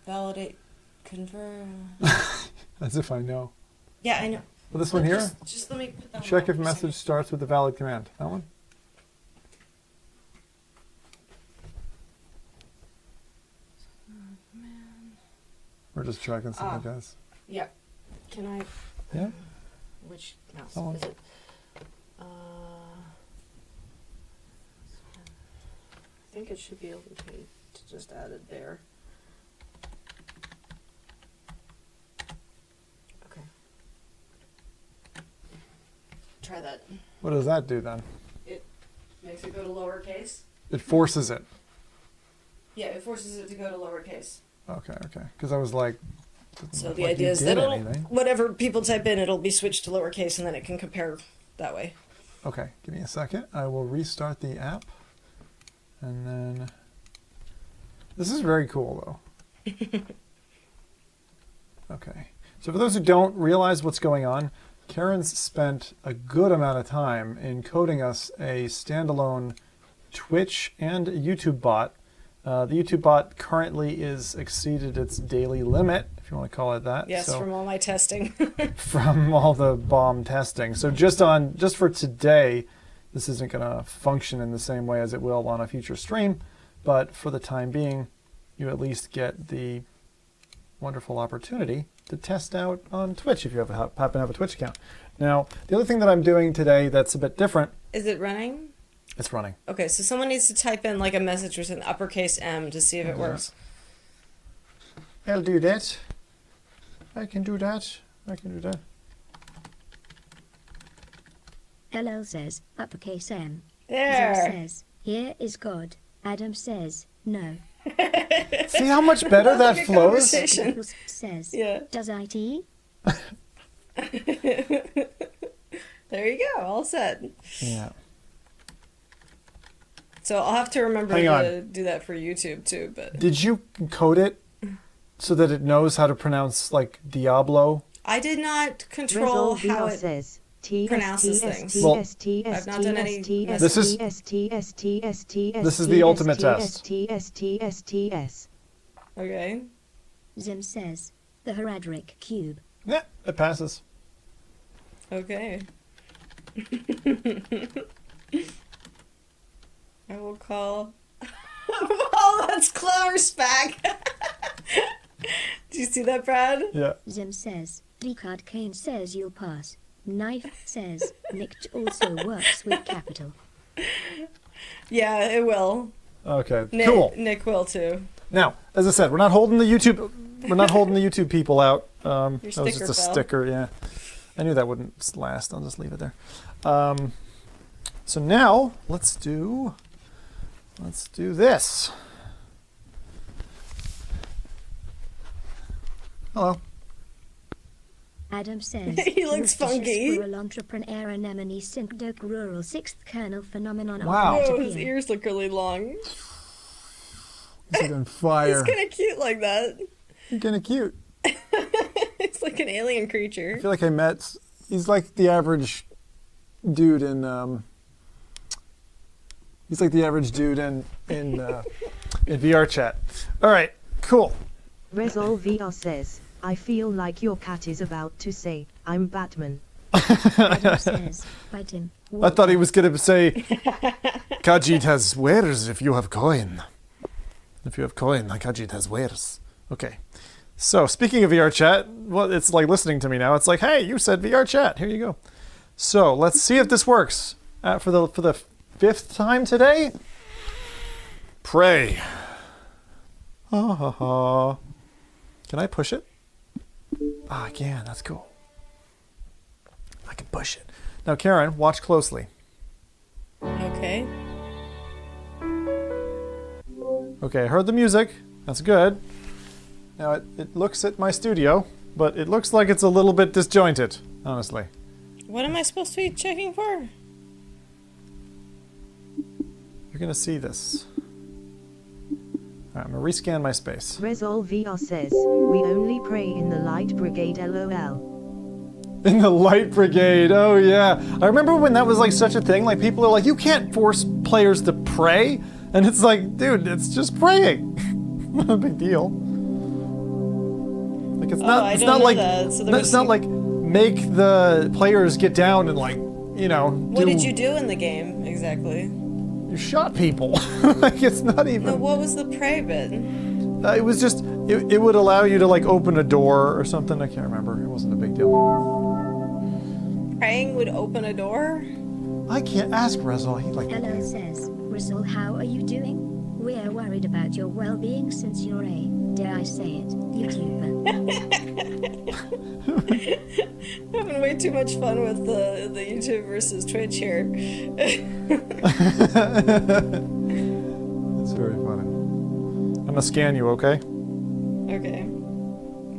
Validate, convert. As if I know. Yeah, I know. Well, this one here? Just let me put that. Check one if up. message starts with a valid command. That one? We're just checking something, guys. Yeah. Can I? Yeah? Which mouse That one. is it? I think it should be able to just add it there. Okay. Try that. What does that do then? Makes it go to lowercase. It forces it. Yeah, it forces it to go to lowercase. Okay. Because I was like, doesn't So look the like idea you is did that it'll, anything. whatever people type in, it'll be switched to lowercase, and then it can compare that way. Okay, give me a second. I will restart the app. And then... This is very cool, though. Okay. So for those who don't realize what's going on, Karen's spent a good amount of time in coding us a standalone Twitch and YouTube bot. The YouTube bot currently is exceeded its daily limit, if you want to call it that. Yes, So, from all my testing. from all the bomb testing. So just for today, this isn't going to function in the same way as it will on a future stream, but for the time being, you at least get the wonderful opportunity to test out on Twitch if you happen to have a Twitch account. Now, the other thing that I'm doing today that's a bit different, Is it running? it's running. Okay, so someone needs to type in like a message with an uppercase M to see if it works. I'll do that. I can do that. Hello says, uppercase M. There. Zell says, here is God. Adam says, no. See how much better that Good flows? conversation. Nichols says, Yeah. does IT? There you go, all set. Yeah. So I'll have to remember Hang to on. do that for YouTube too, but Did you code it so that it knows how to pronounce like Diablo? I did not control Resolve how VR it says pronounces things. Well, I've not done any- This is- this is the ultimate test. Okay. Zim says, the Heradric cube. Yeah, it passes. Okay. I will call. Oh, that's clever, Spack. Do you see that, Brad? Yeah. Zim says, Ricard Kane says you'll pass. Knife says, Nick also works with capital. Yeah, it will. Okay. Nick, Cool. Nick will too. Now, as I said, we're not holding the YouTube people out. That was sticker just a fell. sticker. Yeah. I knew that wouldn't last. I'll just leave it there. So now let's do this. Hello. Adam says, He looks funky. Rural entrepreneur anemone syncdoc rural sixth kernel phenomenon. of Wow. Oh, Utopia. his ears look really long. He's like on fire. He's kind of cute like that. He's kind of cute. It's like an alien creature. I feel like I met. He's like the average dude in. He's like the average dude in VR chat. All right. Cool. Resol VR says, I feel like your cat is about to say, I'm Batman. Adam says, bite him. I thought he was going to say, Khajiit has wares if you have coin. If you have coin, Khajiit has wares. Okay. So, speaking of VR chat, well, it's like listening to me now. It's like, hey, you said VR chat. Here you go. So, let's see if this works. For the 5th time today. Pray. Ha ha ha. Can I push it? Ah, I can. That's cool. I can push it. Now, Karen, watch closely. Okay. Okay, I heard the music. That's good. Now, it looks at my studio, but it looks like it's a little bit disjointed, honestly. What am I supposed to be checking for? You're going to see this. All right, I'm going to rescan my space. Resol VR says, we only pray in the Light Brigade LOL. In the Light Brigade, oh yeah. I remember when that was like such a thing, like people are like, you can't force players to pray. And it's like, dude, it's just praying. Not a big deal. Like it's not, I it's don't not know like, that. So there it's was not some- like make the players get down and like, you know, What did you do in the game exactly? You shot people. Like it's not even. No, what was the pray bit? It was just, it would allow you to like open a door or something. I can't remember. It wasn't a big deal. Praying would open a door? I can't ask Rezal. He like. Hello says, Rizal, how are you doing? We're worried about your well-being since you're a, dare I say it, YouTuber. Having way too much fun with the YouTube versus Twitch here. It's very funny. I'm gonna scan you, okay? Okay.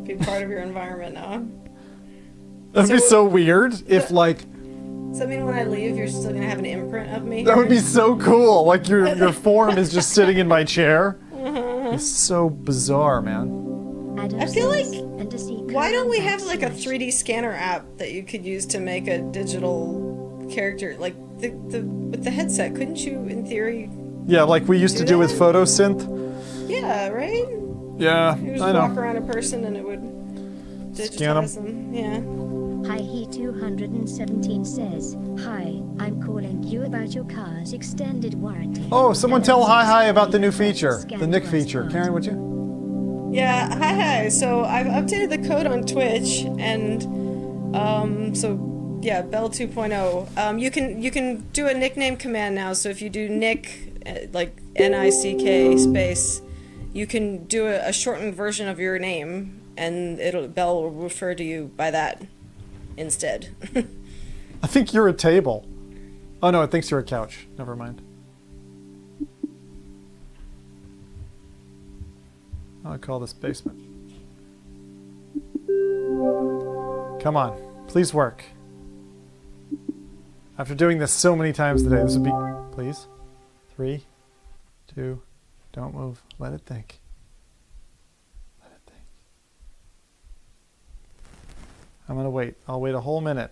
Be part of your environment now. That'd be so weird if like. Does that mean when I leave, you're still gonna have an imprint of me? That would be so cool. Like your form is just sitting in my chair. It's so bizarre, man. Adam I feel says, like- and to see Why don't we have colon like a backslash. 3D scanner app that you could use to make a digital character? Like the with the headset, couldn't you, in theory? Yeah, like we used to do with photosynth. Yeah, right? Yeah, You just I walk know. around a person and it would Scan 'em. digitize them. Yeah. Hi, he 217 says, hi, I'm calling you about your car's extended warranty. Oh, someone Hello, tell hi says, about the new "Please feature, scan the Nick to us feature. card." Karen, would you? Yeah, hi. So I've updated the code on Twitch, and so yeah, Belle 2.0. You can do a nickname command now. So if you do Nick, like NICK space, you can do a shortened version of your name, and Belle will refer to you by that instead. I think you're a table. Oh no, it thinks you're a couch. Never mind. I'll call this basement. Come on, please work. After doing this so many times today, this would be, please. 3, 2, don't move. Let it think. Let it think. I'm gonna wait. I'll wait a whole minute.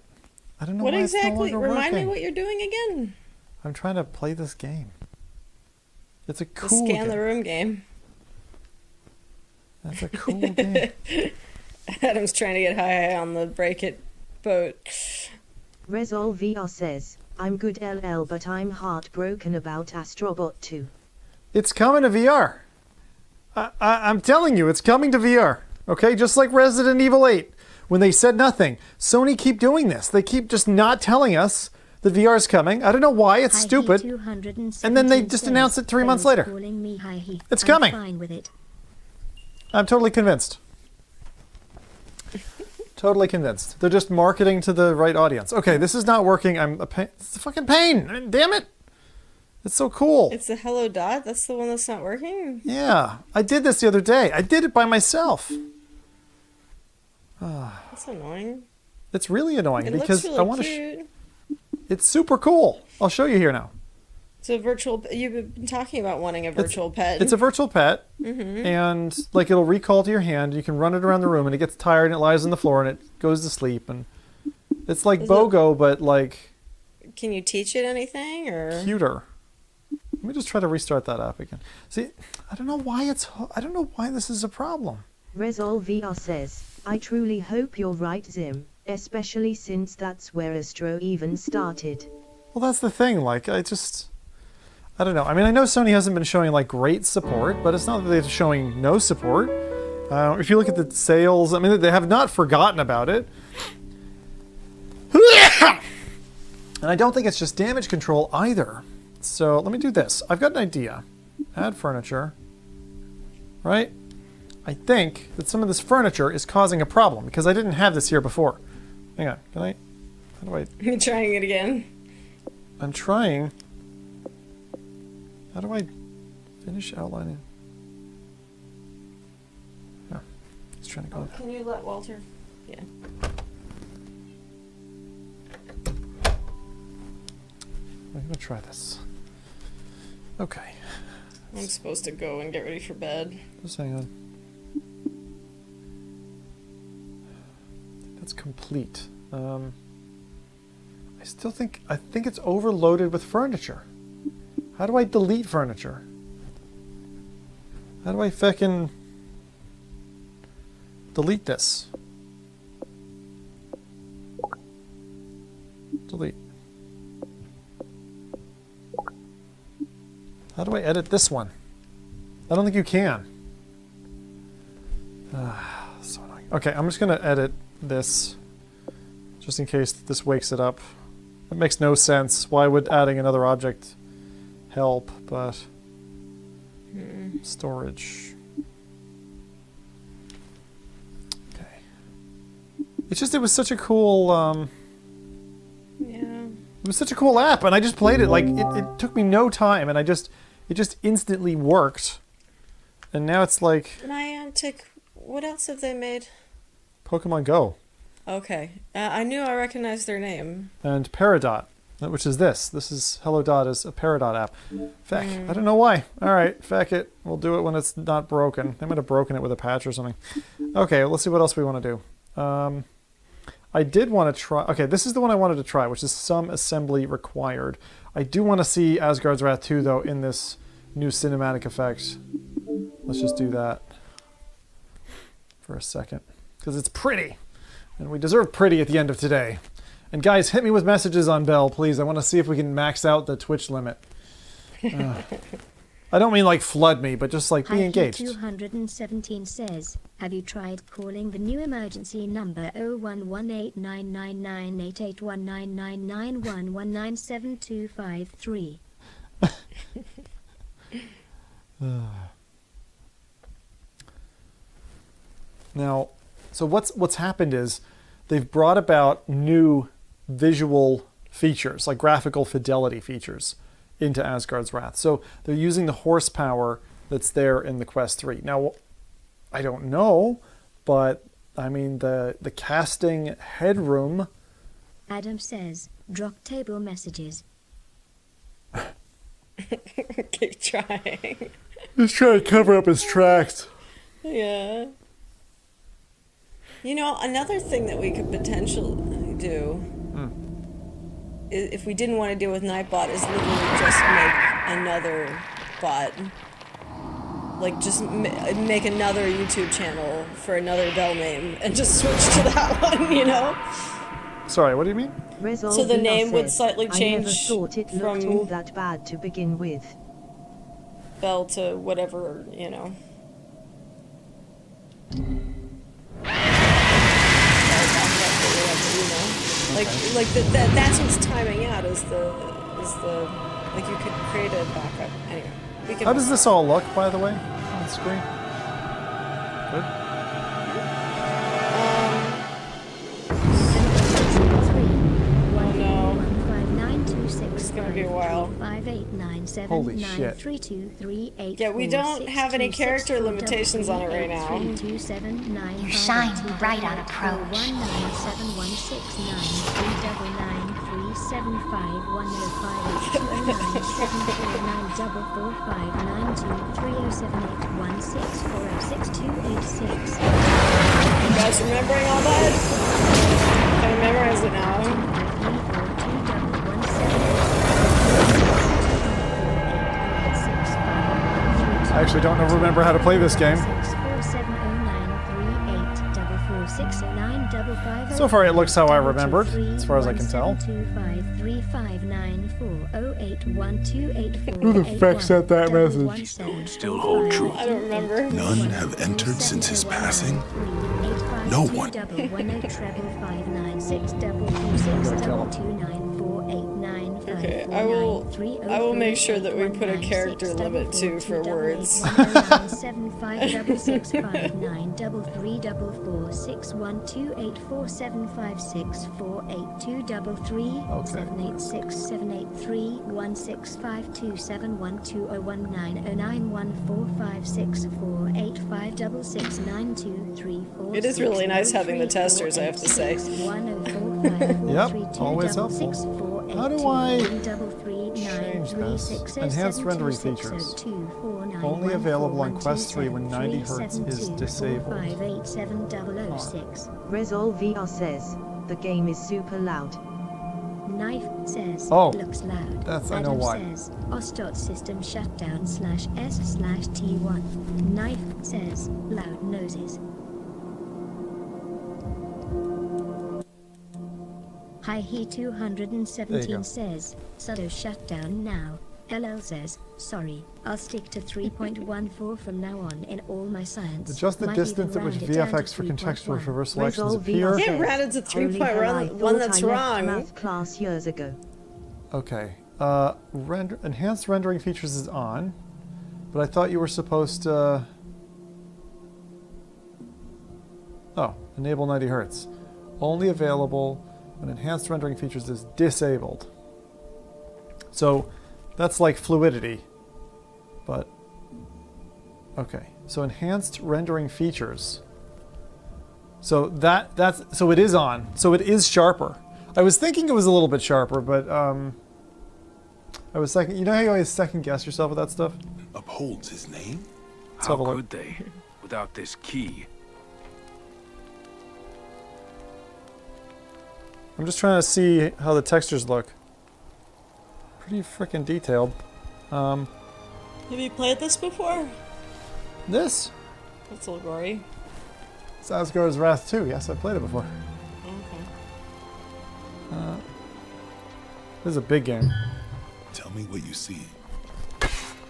I don't know What why it's no exactly? longer Remind me working. what you're doing again. I'm trying to play this game. It's a The cool scan game. the room game. That's a cool game. Adam's trying to get high on the break it boat. Resol VR says, I'm good LL but I'm heartbroken about Astrobot 2. It's coming to VR. I'm telling you, it's coming to VR. Okay, just like Resident Evil 8. When they said nothing, Sony keep doing this. They keep just not telling us that VR is coming. I don't know why. It's Hi, stupid. he 217 And then they just says, announced it 3 months "Friends later. calling me hi, he. It's I'm coming. fine with it. I'm totally convinced. Totally convinced. They're just marketing to the right audience. Okay, this is not working. I'm a pain. It's a fucking pain. Damn it. It's so cool. It's the hello dot. That's the one that's not working. Yeah, I did this the other day. I did it by myself. That's annoying. It's really annoying It because looks really I want to. cute. It's super cool. I'll show you here now. So virtual. You've been talking about wanting a virtual pet. It's a virtual pet, Mm-hmm. and like it'll recall to your hand. You can run it around the room, and it gets tired and it lies on the floor and it goes to sleep. And it's like Is it- BOGO, but like Can you teach it anything or? cuter. Let me just try to restart that app again. See, I don't know why this is a problem. Resolve VR says, I truly hope you're right, Zim, especially since that's where Astro even started. Well, that's the thing. Like, I don't know. I mean, I know Sony hasn't been showing like great support, but it's not that they're showing no support. If you look at the sales, I mean, they have not forgotten about it. And I don't think it's just damage control either. So let me do this. I've got an idea. Add furniture. Right? I think that some of this furniture is causing a problem because I didn't have this here before. Hang on. Can I? How do I? You're trying it again. I'm trying. How do I finish outlining? Yeah. It's trying to go. Can you let Walter? Yeah. I'm gonna try this. Okay. I'm supposed to go and get ready for bed. Just hang on. That's complete. I think it's overloaded with furniture. How do I delete furniture? How do I feckin' delete this? Delete. How do I edit this one? I don't think you can. So annoying. Okay, I'm just gonna edit this just in case this wakes it up. It makes no sense. Why would adding another object help? But storage. Okay. It's just it was such a cool. Yeah. It was such a cool app, and I just played it. Like it took me no time, and it just instantly worked. And now it's like Niantic. What else have they made? Pokemon Go. Okay, I knew I recognized their name. And Peridot, which is this. This is Hello Dot is a Peridot app. Feck, I don't know why. All right, feck it. We'll do it when it's not broken. They might have broken it with a patch or something. Okay, well, let's see what else we want to do. I did want to try. Okay, this is the one I wanted to try, which is some assembly required. I do want to see Asgard's Wrath 2 though in this new cinematic effect. Let's just do that for a second because it's pretty. And we deserve pretty at the end of today. And guys, hit me with messages on Belle, please. I want to see if we can max out the Twitch limit. I don't mean like flood me, but just like be engaged. 217 says, have you tried calling the new emergency number 0118999991197253? Now, so what's happened is they've brought about new visual features, like graphical fidelity features, into Asgard's Wrath. So they're using the horsepower that's there in the Quest 3. Now, I don't know, but I mean the casting headroom. Adam says, drop table messages. Keep trying. Just trying to cover up his tracks. Yeah. You know, another thing that we could potentially do, if we didn't want to deal with Nightbot, is literally just make another bot. Like, just make another YouTube channel for another Belle name and just switch to that one, you know? Sorry, what do you mean? Resolve So the VR name would says, slightly I change never thought it looked from- all that bad to begin with. Belle to whatever, you know. Like that's what's timing out is the like you could create a backup. Anyway, we can. How does this all look, by the way, on the screen? Good. It's gonna be a while. Holy shit. Yeah, we don't have any character limitations on it right now. You shine bright on approach. You guys remembering all that? Can I memorize it now? actually don't remember how to play this game. So far it looks how I remembered, as far as I can tell. Who the fuck sent that message? Would still hold true. I don't remember. None have entered since his passing. No one. Okay, I will make sure that we put a character limit too for words. It is really nice having the testers, I have to say. Yep, always helpful. How do I change this? Enhanced rendering features. Only available on Quest 3 when 90 Hz is disabled. Resolve VR says, the game is super loud. Knife says, Oh, looks loud. that's, I know why. Says, Ostot system shutdown /S/T1. Knife says, loud noses. Hi he 217 says, Sudo shut down now. LL says, sorry, I'll stick to 3.14 from now on in all my science. Adjust the Might distance even at which round it down VFX to for contextual 3.1. reverse selections Resolve appear. VR Yeah, says, rounded to only how I 3.1 thought that's I left wrong. math class years ago. Okay. Enhanced rendering features is on, but I thought you were supposed to... Oh, enable 90 Hz. Only available when enhanced rendering features is disabled. So that's like fluidity, but okay. So enhanced rendering features. So so it is on. So it is sharper. I was thinking it was a little bit sharper, but I was second. You know how you always second guess yourself with that stuff? Upholds his name? Let's have a How look. could they, without this key? I'm just trying to see how the textures look. Pretty freaking detailed. Have you played this before? This? That's a little gory. It's Asgard's Wrath 2. Yes, I've played it before. Okay. This is a big game. Tell me what you see.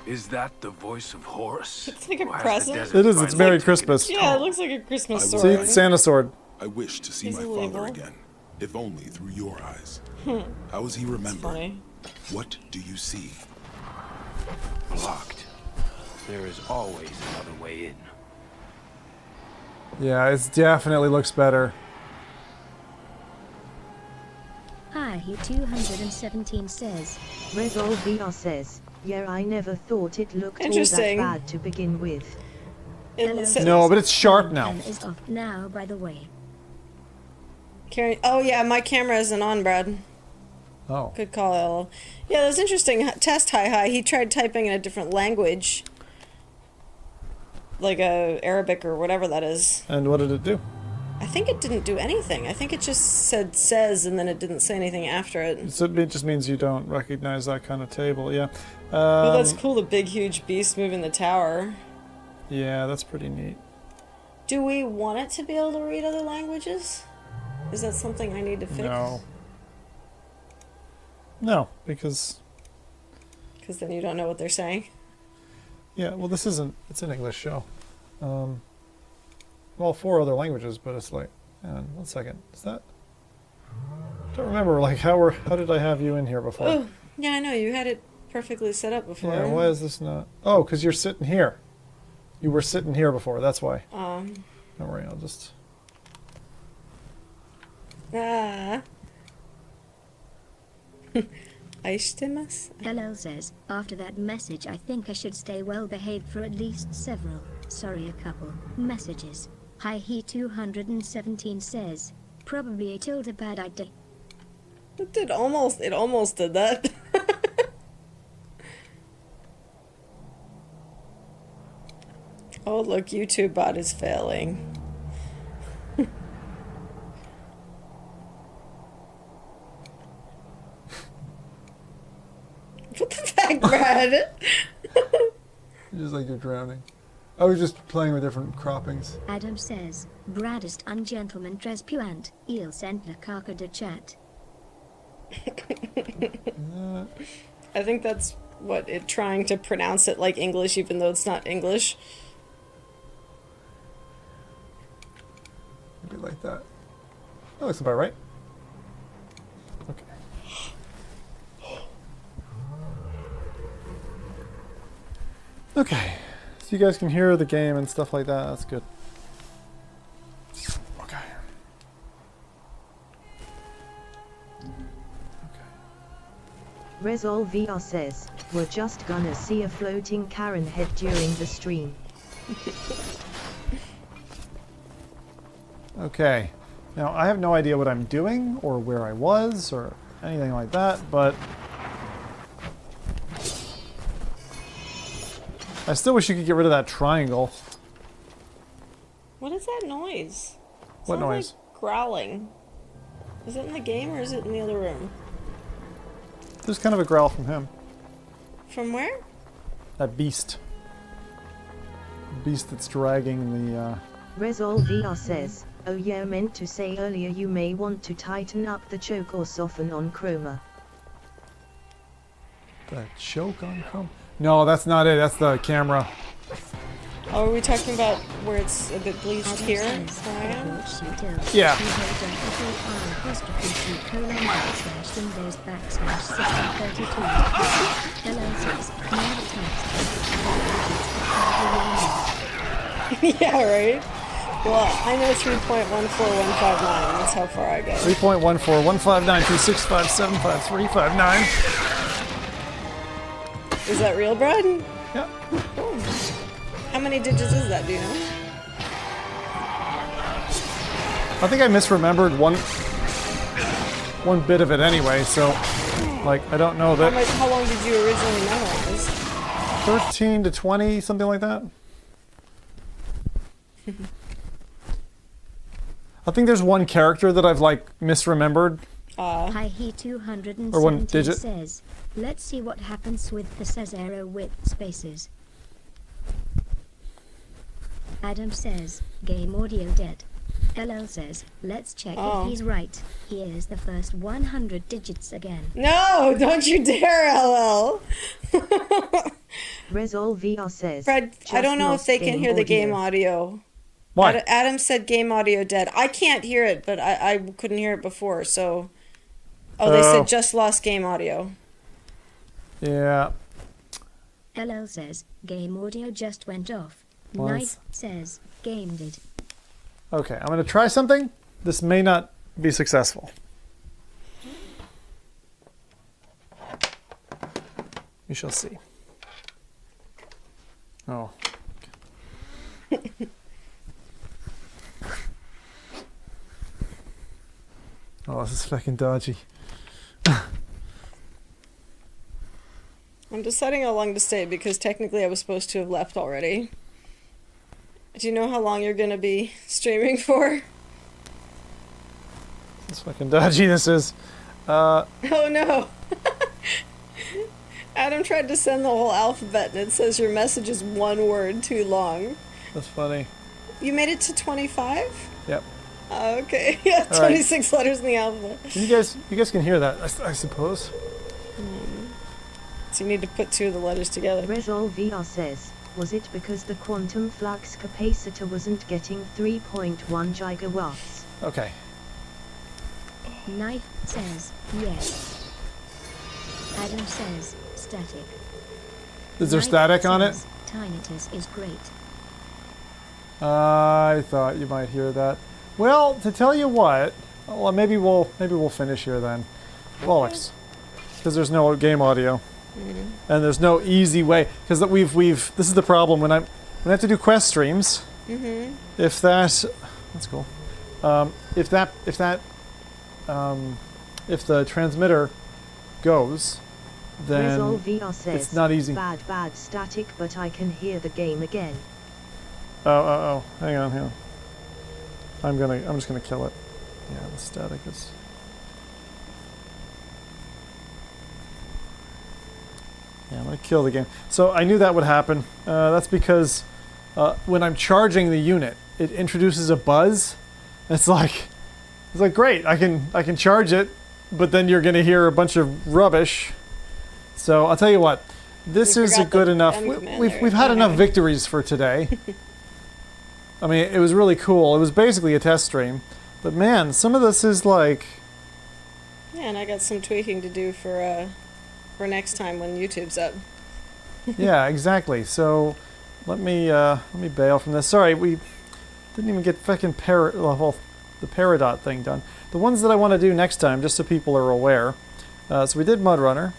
Is that the voice of Horus? It's like a Who has the present. desert It is. It's finally Merry taken Christmas. its Yeah, it toll? looks like a Christmas I sword. See, it's Santa sword. I wish to see Is my it father legal? again, if only through your eyes. How is he remembered? Funny. What do you see? Blocked. There is always another way in. Yeah, it definitely looks better. Hi he 217 says, Resolve VR says, yeah, I never thought it looked all that Interesting. bad to begin with. It says- No, but it's sharp now. Cam is off now by the way. Oh yeah, my camera isn't on, Brad. Oh. Good call, Ella. Yeah, that's interesting. Test hi. He tried typing in a different language, like Arabic or whatever that is. And what did it do? I think it didn't do anything. I think it just said says and then it didn't say anything after it. So it just means you don't recognize that kind of table. Yeah. Oh, that's cool. The big, huge beast moving the tower. Yeah, that's pretty neat. Do we want it to be able to read other languages? Is that something I need to fix? No. No, because... Because then you don't know what they're saying. Yeah, well, this isn't... It's an English show. Well, 4 other languages, but it's like... Hang on, 1 second. Is that... I don't remember, like, how did I have you in here before? Oh, yeah, I know. You had it perfectly set up before. Yeah, why is this not... Oh, because you're sitting here. You were sitting here before, that's why. Don't worry, I'll just... Aishtimas? LL says, after that message I think I should stay well behaved for at least several, sorry a couple, messages. Hi he 217 says, probably a tilde bad idea. It almost did that. Oh look, YouTube bot is failing. What the heck, Brad? Just like you're drowning. I was just playing with different croppings. Adam says, Bradist ungentleman trespuant, il sent the kaka de chat. I think that's what it trying to pronounce it like English even though it's not English. Maybe like that. That looks about right. Okay. Okay. So you guys can hear the game and stuff like that. That's good. Okay. Resol VR says, we're just gonna see a floating Karen head during the stream. Okay. Now, I have no idea what I'm doing or where I was or anything like that, but I still wish you could get rid of that triangle. What is that noise? What Sounds noise? like growling. Is it in the game or is it in the other room? There's kind of a growl from him. From where? That beast. Beast that's dragging the, Resol VR says, oh yeah, meant to say earlier you may want to tighten up the choke or soften on chroma. the choke on chrome. No, that's not it. That's the camera. Oh, are we talking about where it's a bit bleached here? Where I am? Yeah. Yeah, right? Well, I know 3.14159. That's how far I go. 3.1415926575359. Is that real, Brad? Yeah. Cool. How many digits is that, do you know? I think I misremembered one bit of it anyway, so like I don't know that. How long did you originally memorize? 13 to 20, something like that. I think there's one character that I've like misremembered. Hi, he 270 or one digit. says, let's see what happens with the Cesaro with spaces. Adam says, game audio dead. LL says, let's check if he's right. Here's the first 100 digits again. No, don't you dare, LL. Resol VR says, Fred, I don't know if they can hear the game audio. Why? Adam said game audio dead. I can't hear it, but I couldn't hear it before, so... Oh, they said just lost game audio. Yeah. LL says, game audio just went off. Well, Knife says, game did. Okay, I'm going to try something. This may not be successful. We shall see. Oh. Oh, this is fucking dodgy. I'm deciding how long to stay because technically I was supposed to have left already. Do you know how long you're going to be streaming for? This fucking dodgy this is. Oh no. Adam tried to send the whole alphabet and it says your message is one word too long. That's funny. You made it to 25? Yep. Oh, okay. Yeah, 26 letters in the alphabet. You guys can hear that, I suppose. So you need to put two of the letters together. Resol VR says, was it because the quantum flux capacitor wasn't getting 3.1 gigawatts? Okay. Knife says, yes. Adam says, static. Is there Knife static on it? says, tinnitus is great. I thought you might hear that. Well, to tell you what, well, maybe we'll finish here then. Bollocks, because there's no game audio, and there's no easy way. Because we've this is the problem when I have to do quest streams. If that's cool. If the transmitter goes, then Resol VR says, it's not easy. Bad static, but I can hear the game again. Oh, hang on. I'm just gonna kill it. Yeah, the static is. Yeah, I'm gonna kill the game. So I knew that would happen. That's because when I'm charging the unit, it introduces a buzz. It's like great, I can charge it, but then you're gonna hear a bunch of rubbish. So I'll tell you what, this is a good enough. We've had enough victories for today. I mean, it was really cool. It was basically a test stream, but man, some of this is like. Yeah, and I got some tweaking to do for next time when YouTube's up. Yeah, exactly. So let me bail from this. Sorry, we didn't even get fucking the Peridot thing done. The ones that I want to do next time, just so people are aware. So we did Mudrunner.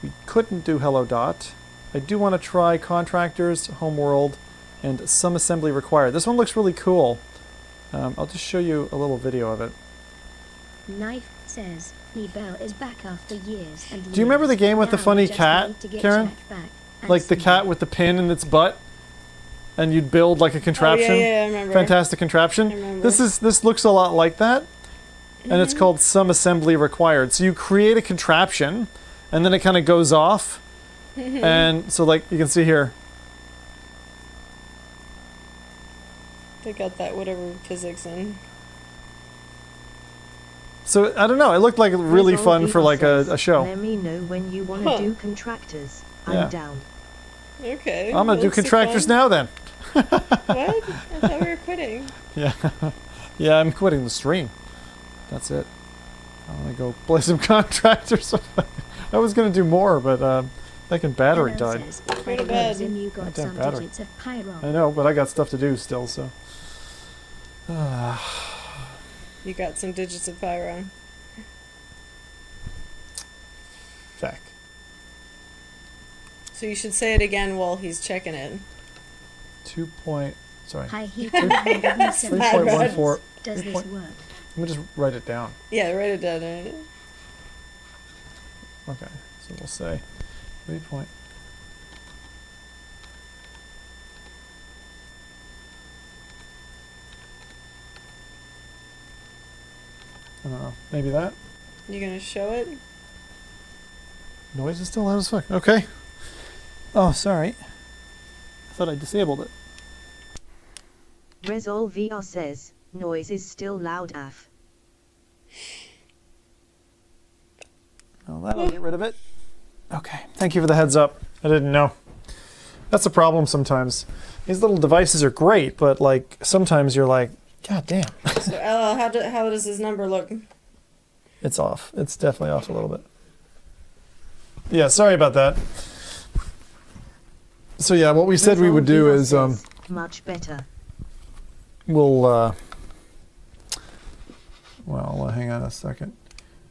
We couldn't do Hello Dot. I do want to try Contractors, Homeworld, and Some Assembly Required. This one looks really cool. I'll just show you a little video of it. Knife says, Belle is back after years and Do you remember the game with the funny cat, Karen? Like the cat with the pin in its butt? And you'd build like a contraption? Oh, yeah, I remember. Fantastic contraption? I remember. This looks a lot like that. And it's called Some Assembly Required. So you create a contraption, and then it kind of goes off. And so like you can see here. They got that whatever physics in. So, I don't know, it looked like really fun for like a show. Let me know when you want to do contractors. I'm down. Okay. I'm gonna do contractors now then. What? I thought we were quitting. Yeah. Yeah, I'm quitting the stream. That's it. I'm gonna go play some contractors. I was gonna do more, but fucking battery died. Go to bed. You got Goddamn some battery. digits of pyro. I know, but I got stuff to do still, so. You got some digits of pyro. Feck. So you should say it again while he's checking it. 3.14. Does this work? Let me just write it down. Yeah, write it down. Okay, so we'll say 3 point. I don't know. Maybe that? You gonna show it? Noise is still loud as fuck. Okay. Oh, sorry. I thought I disabled it. Resolve VR says, noise is still loud af. Well, that'll get rid of it. Okay. Thank you for the heads up. I didn't know. That's a problem sometimes. These little devices are great, but like sometimes you're like, God damn. So, how does his number look? It's off. It's definitely off a little bit. Yeah, sorry about that. So yeah, what we said we would do is much better. We'll well, hang on a second.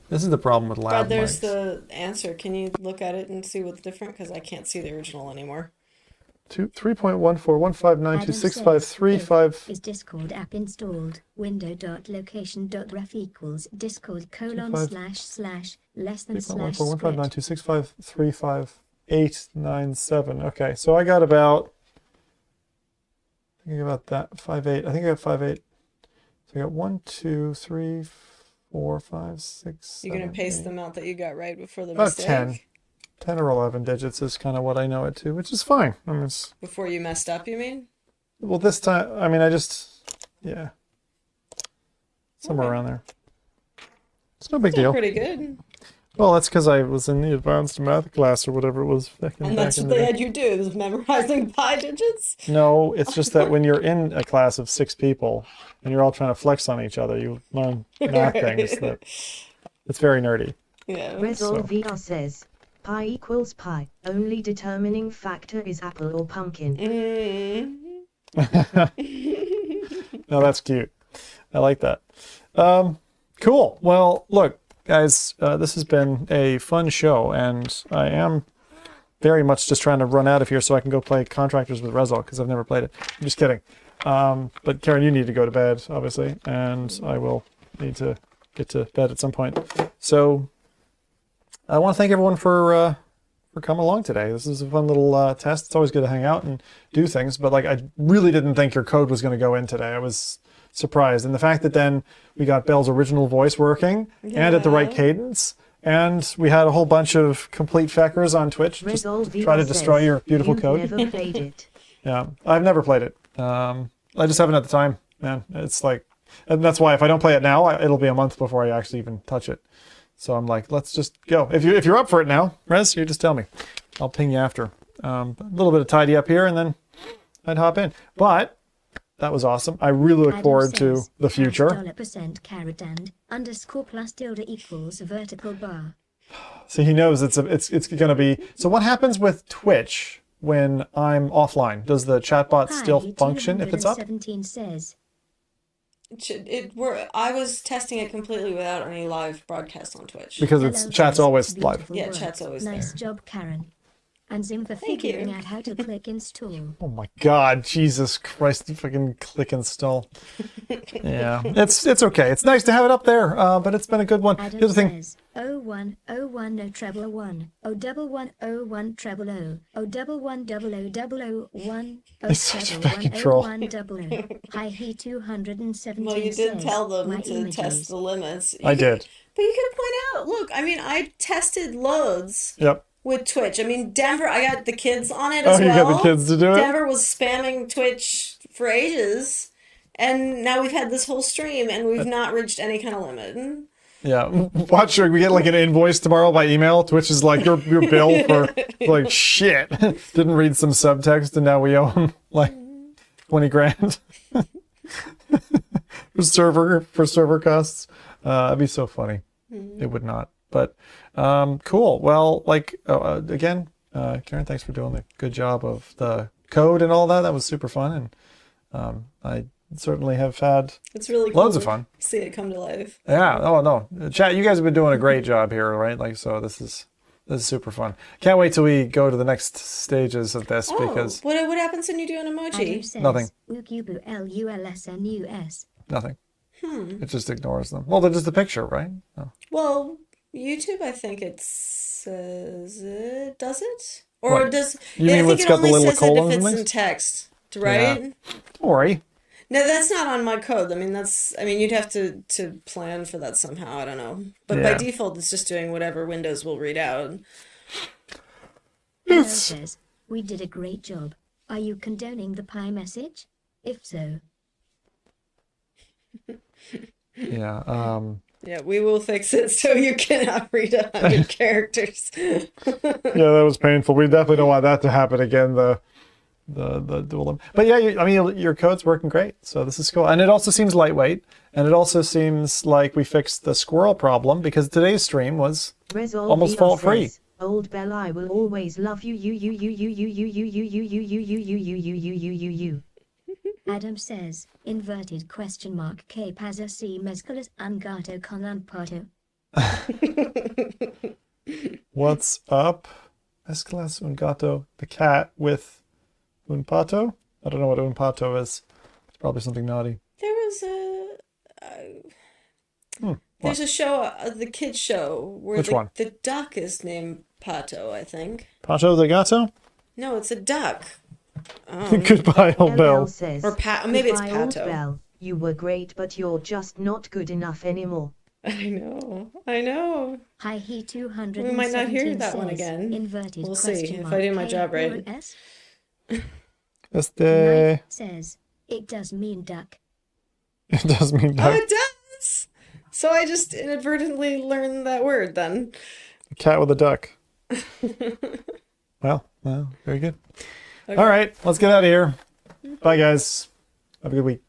This is the problem with lab But there's mics. the answer. Can you look at it and see what's different? Because I can't see the original anymore. 3.1415926535. Is Discord app installed? Window.location.ref equals Discord : / less than / script. 3.1415926535.897. Okay, so I got about. I think about that 5.8. I think I got 5.8. So I got 1, 2, 3, 4, 5, 6. You're gonna 7, paste 8. them out that you got right before the About mistake. 10. 10 or 11 digits is kind of what I know it to, which is fine. I mean, Before you messed up, you mean? well, this time, I mean, yeah. Somewhere around there. It's no big Still deal. pretty good. Well, that's because I was in the advanced math class or whatever it was. And that's what they had you do, is memorizing pi digits? No, it's just that when you're in a class of 6 people and you're all trying to flex on each other, you learn math things that it's very nerdy. Yeah. Resolve VR says, pi equals pi. Only determining factor is apple or pumpkin. No, that's cute. I like that. Cool. Well, look, guys, this has been a fun show, and I am very much just trying to run out of here so I can go play Contractors with Rezal, because I've never played it. I'm just kidding. But Karen, you need to go to bed, obviously, and I will need to get to bed at some point. So I want to thank everyone for coming along today. This is a fun little test. It's always good to hang out and do things, but like I really didn't think your code was going to go in today. I was surprised. And the fact that then we got Belle's original voice working and at the right cadence, And we had a whole bunch of complete feckers on Twitch. Just try to destroy your beautiful code. Never played it. Yeah, I've never played it. I just haven't at the time, man. It's like, and that's why if I don't play it now, it'll be a month before I actually even touch it. So I'm like, let's just go. If you're up for it now, Rez, you just tell me. I'll ping you after. A little bit of tidy up here, and then I'd hop in. But that was awesome. I really look forward to the future. $% caret and underscore plus tilde equals a vertical bar. See, he knows it's going to be. So what happens with Twitch when I'm offline? Does the chatbot still function if it's up? 17 says. I was testing it completely without any live broadcast on Twitch. Because chat's always live. Yeah, chat's always there. Nice job, Karen. And Zim for figuring out how to click install. Oh my God, Jesus Christ! You fucking click install. Yeah, it's okay. It's nice to have it up there, but it's been a good one. Adam The other thing. says, 0101 no treble 1, 01101 treble 0, 011000001, It's such a bad control. 01100. Hi, he 217 Well, you did says, tell them my to images. test the limits. I did. But you could point out, look, I mean, I tested loads. Yep. With Twitch. I mean, Denver, I got the kids on it as Oh, you well. got the kids to do it? Denver was spamming Twitch for ages. And now we've had this whole stream and we've not reached any kind of limit. Yeah. Watch, we get like an invoice tomorrow by email. Twitch is like, your bill for like shit. Didn't read some subtext and now we owe him like 20 grand for server costs. That'd be so funny. It would not. But cool. Well, like again, Karen, thanks for doing the good job of the code and all that. That was super fun, and I certainly have had it's really cool loads of fun. To see it come to life. Yeah. Oh no, chat. You guys have been doing a great job here, right? Like, so this is super fun. Can't wait till we go to the next stages of this because what happens when you do an emoji? Says, nothing. Nothing. It just ignores them. Well, they're just a picture, right? Oh. Well, YouTube, I think it says it. Does it? Or What? does You mean I think it's it got the only little says it colons if and it's in things? text, right? Yeah. Don't worry. No, that's not on my code. I mean, you'd have to plan for that somehow. I don't know. But by default, it's just doing whatever Windows will read out. Hello says, we did a great job. Are you condoning the pie message? If so. Yeah. Yeah, we will fix it so you cannot read 100 characters. Yeah, that was painful. We definitely don't want that to happen again. The dual. But yeah, I mean, your code's working great. So this is cool, and it also seems lightweight, and it also seems like we fixed the squirrel problem because today's stream was almost fault free. Old Belle, I will always love you. You. Adam says, inverted question mark que pasa si mezclas un gato con un pato. What's up? Mezclas un gato, the cat with un pato? I don't know what un pato is. It's probably something naughty. There was there's a show, the kids show, where the duck is named Pato, I think. Pato the gato? No, it's a duck. Goodbye, old Belle. Says, or maybe it's Goodbye, old Pato. Belle. You were great, but you're just not good enough anymore. I know. Hi, he 200. We might not hear that one again. Inverted we'll see question if I do my job right. Knight says, it does mean duck. It does mean duck. Oh, it does! So I just inadvertently learned that word then. A cat with a duck. Well, very good. Okay. All right, let's get out of here. Bye, guys. Have a good week.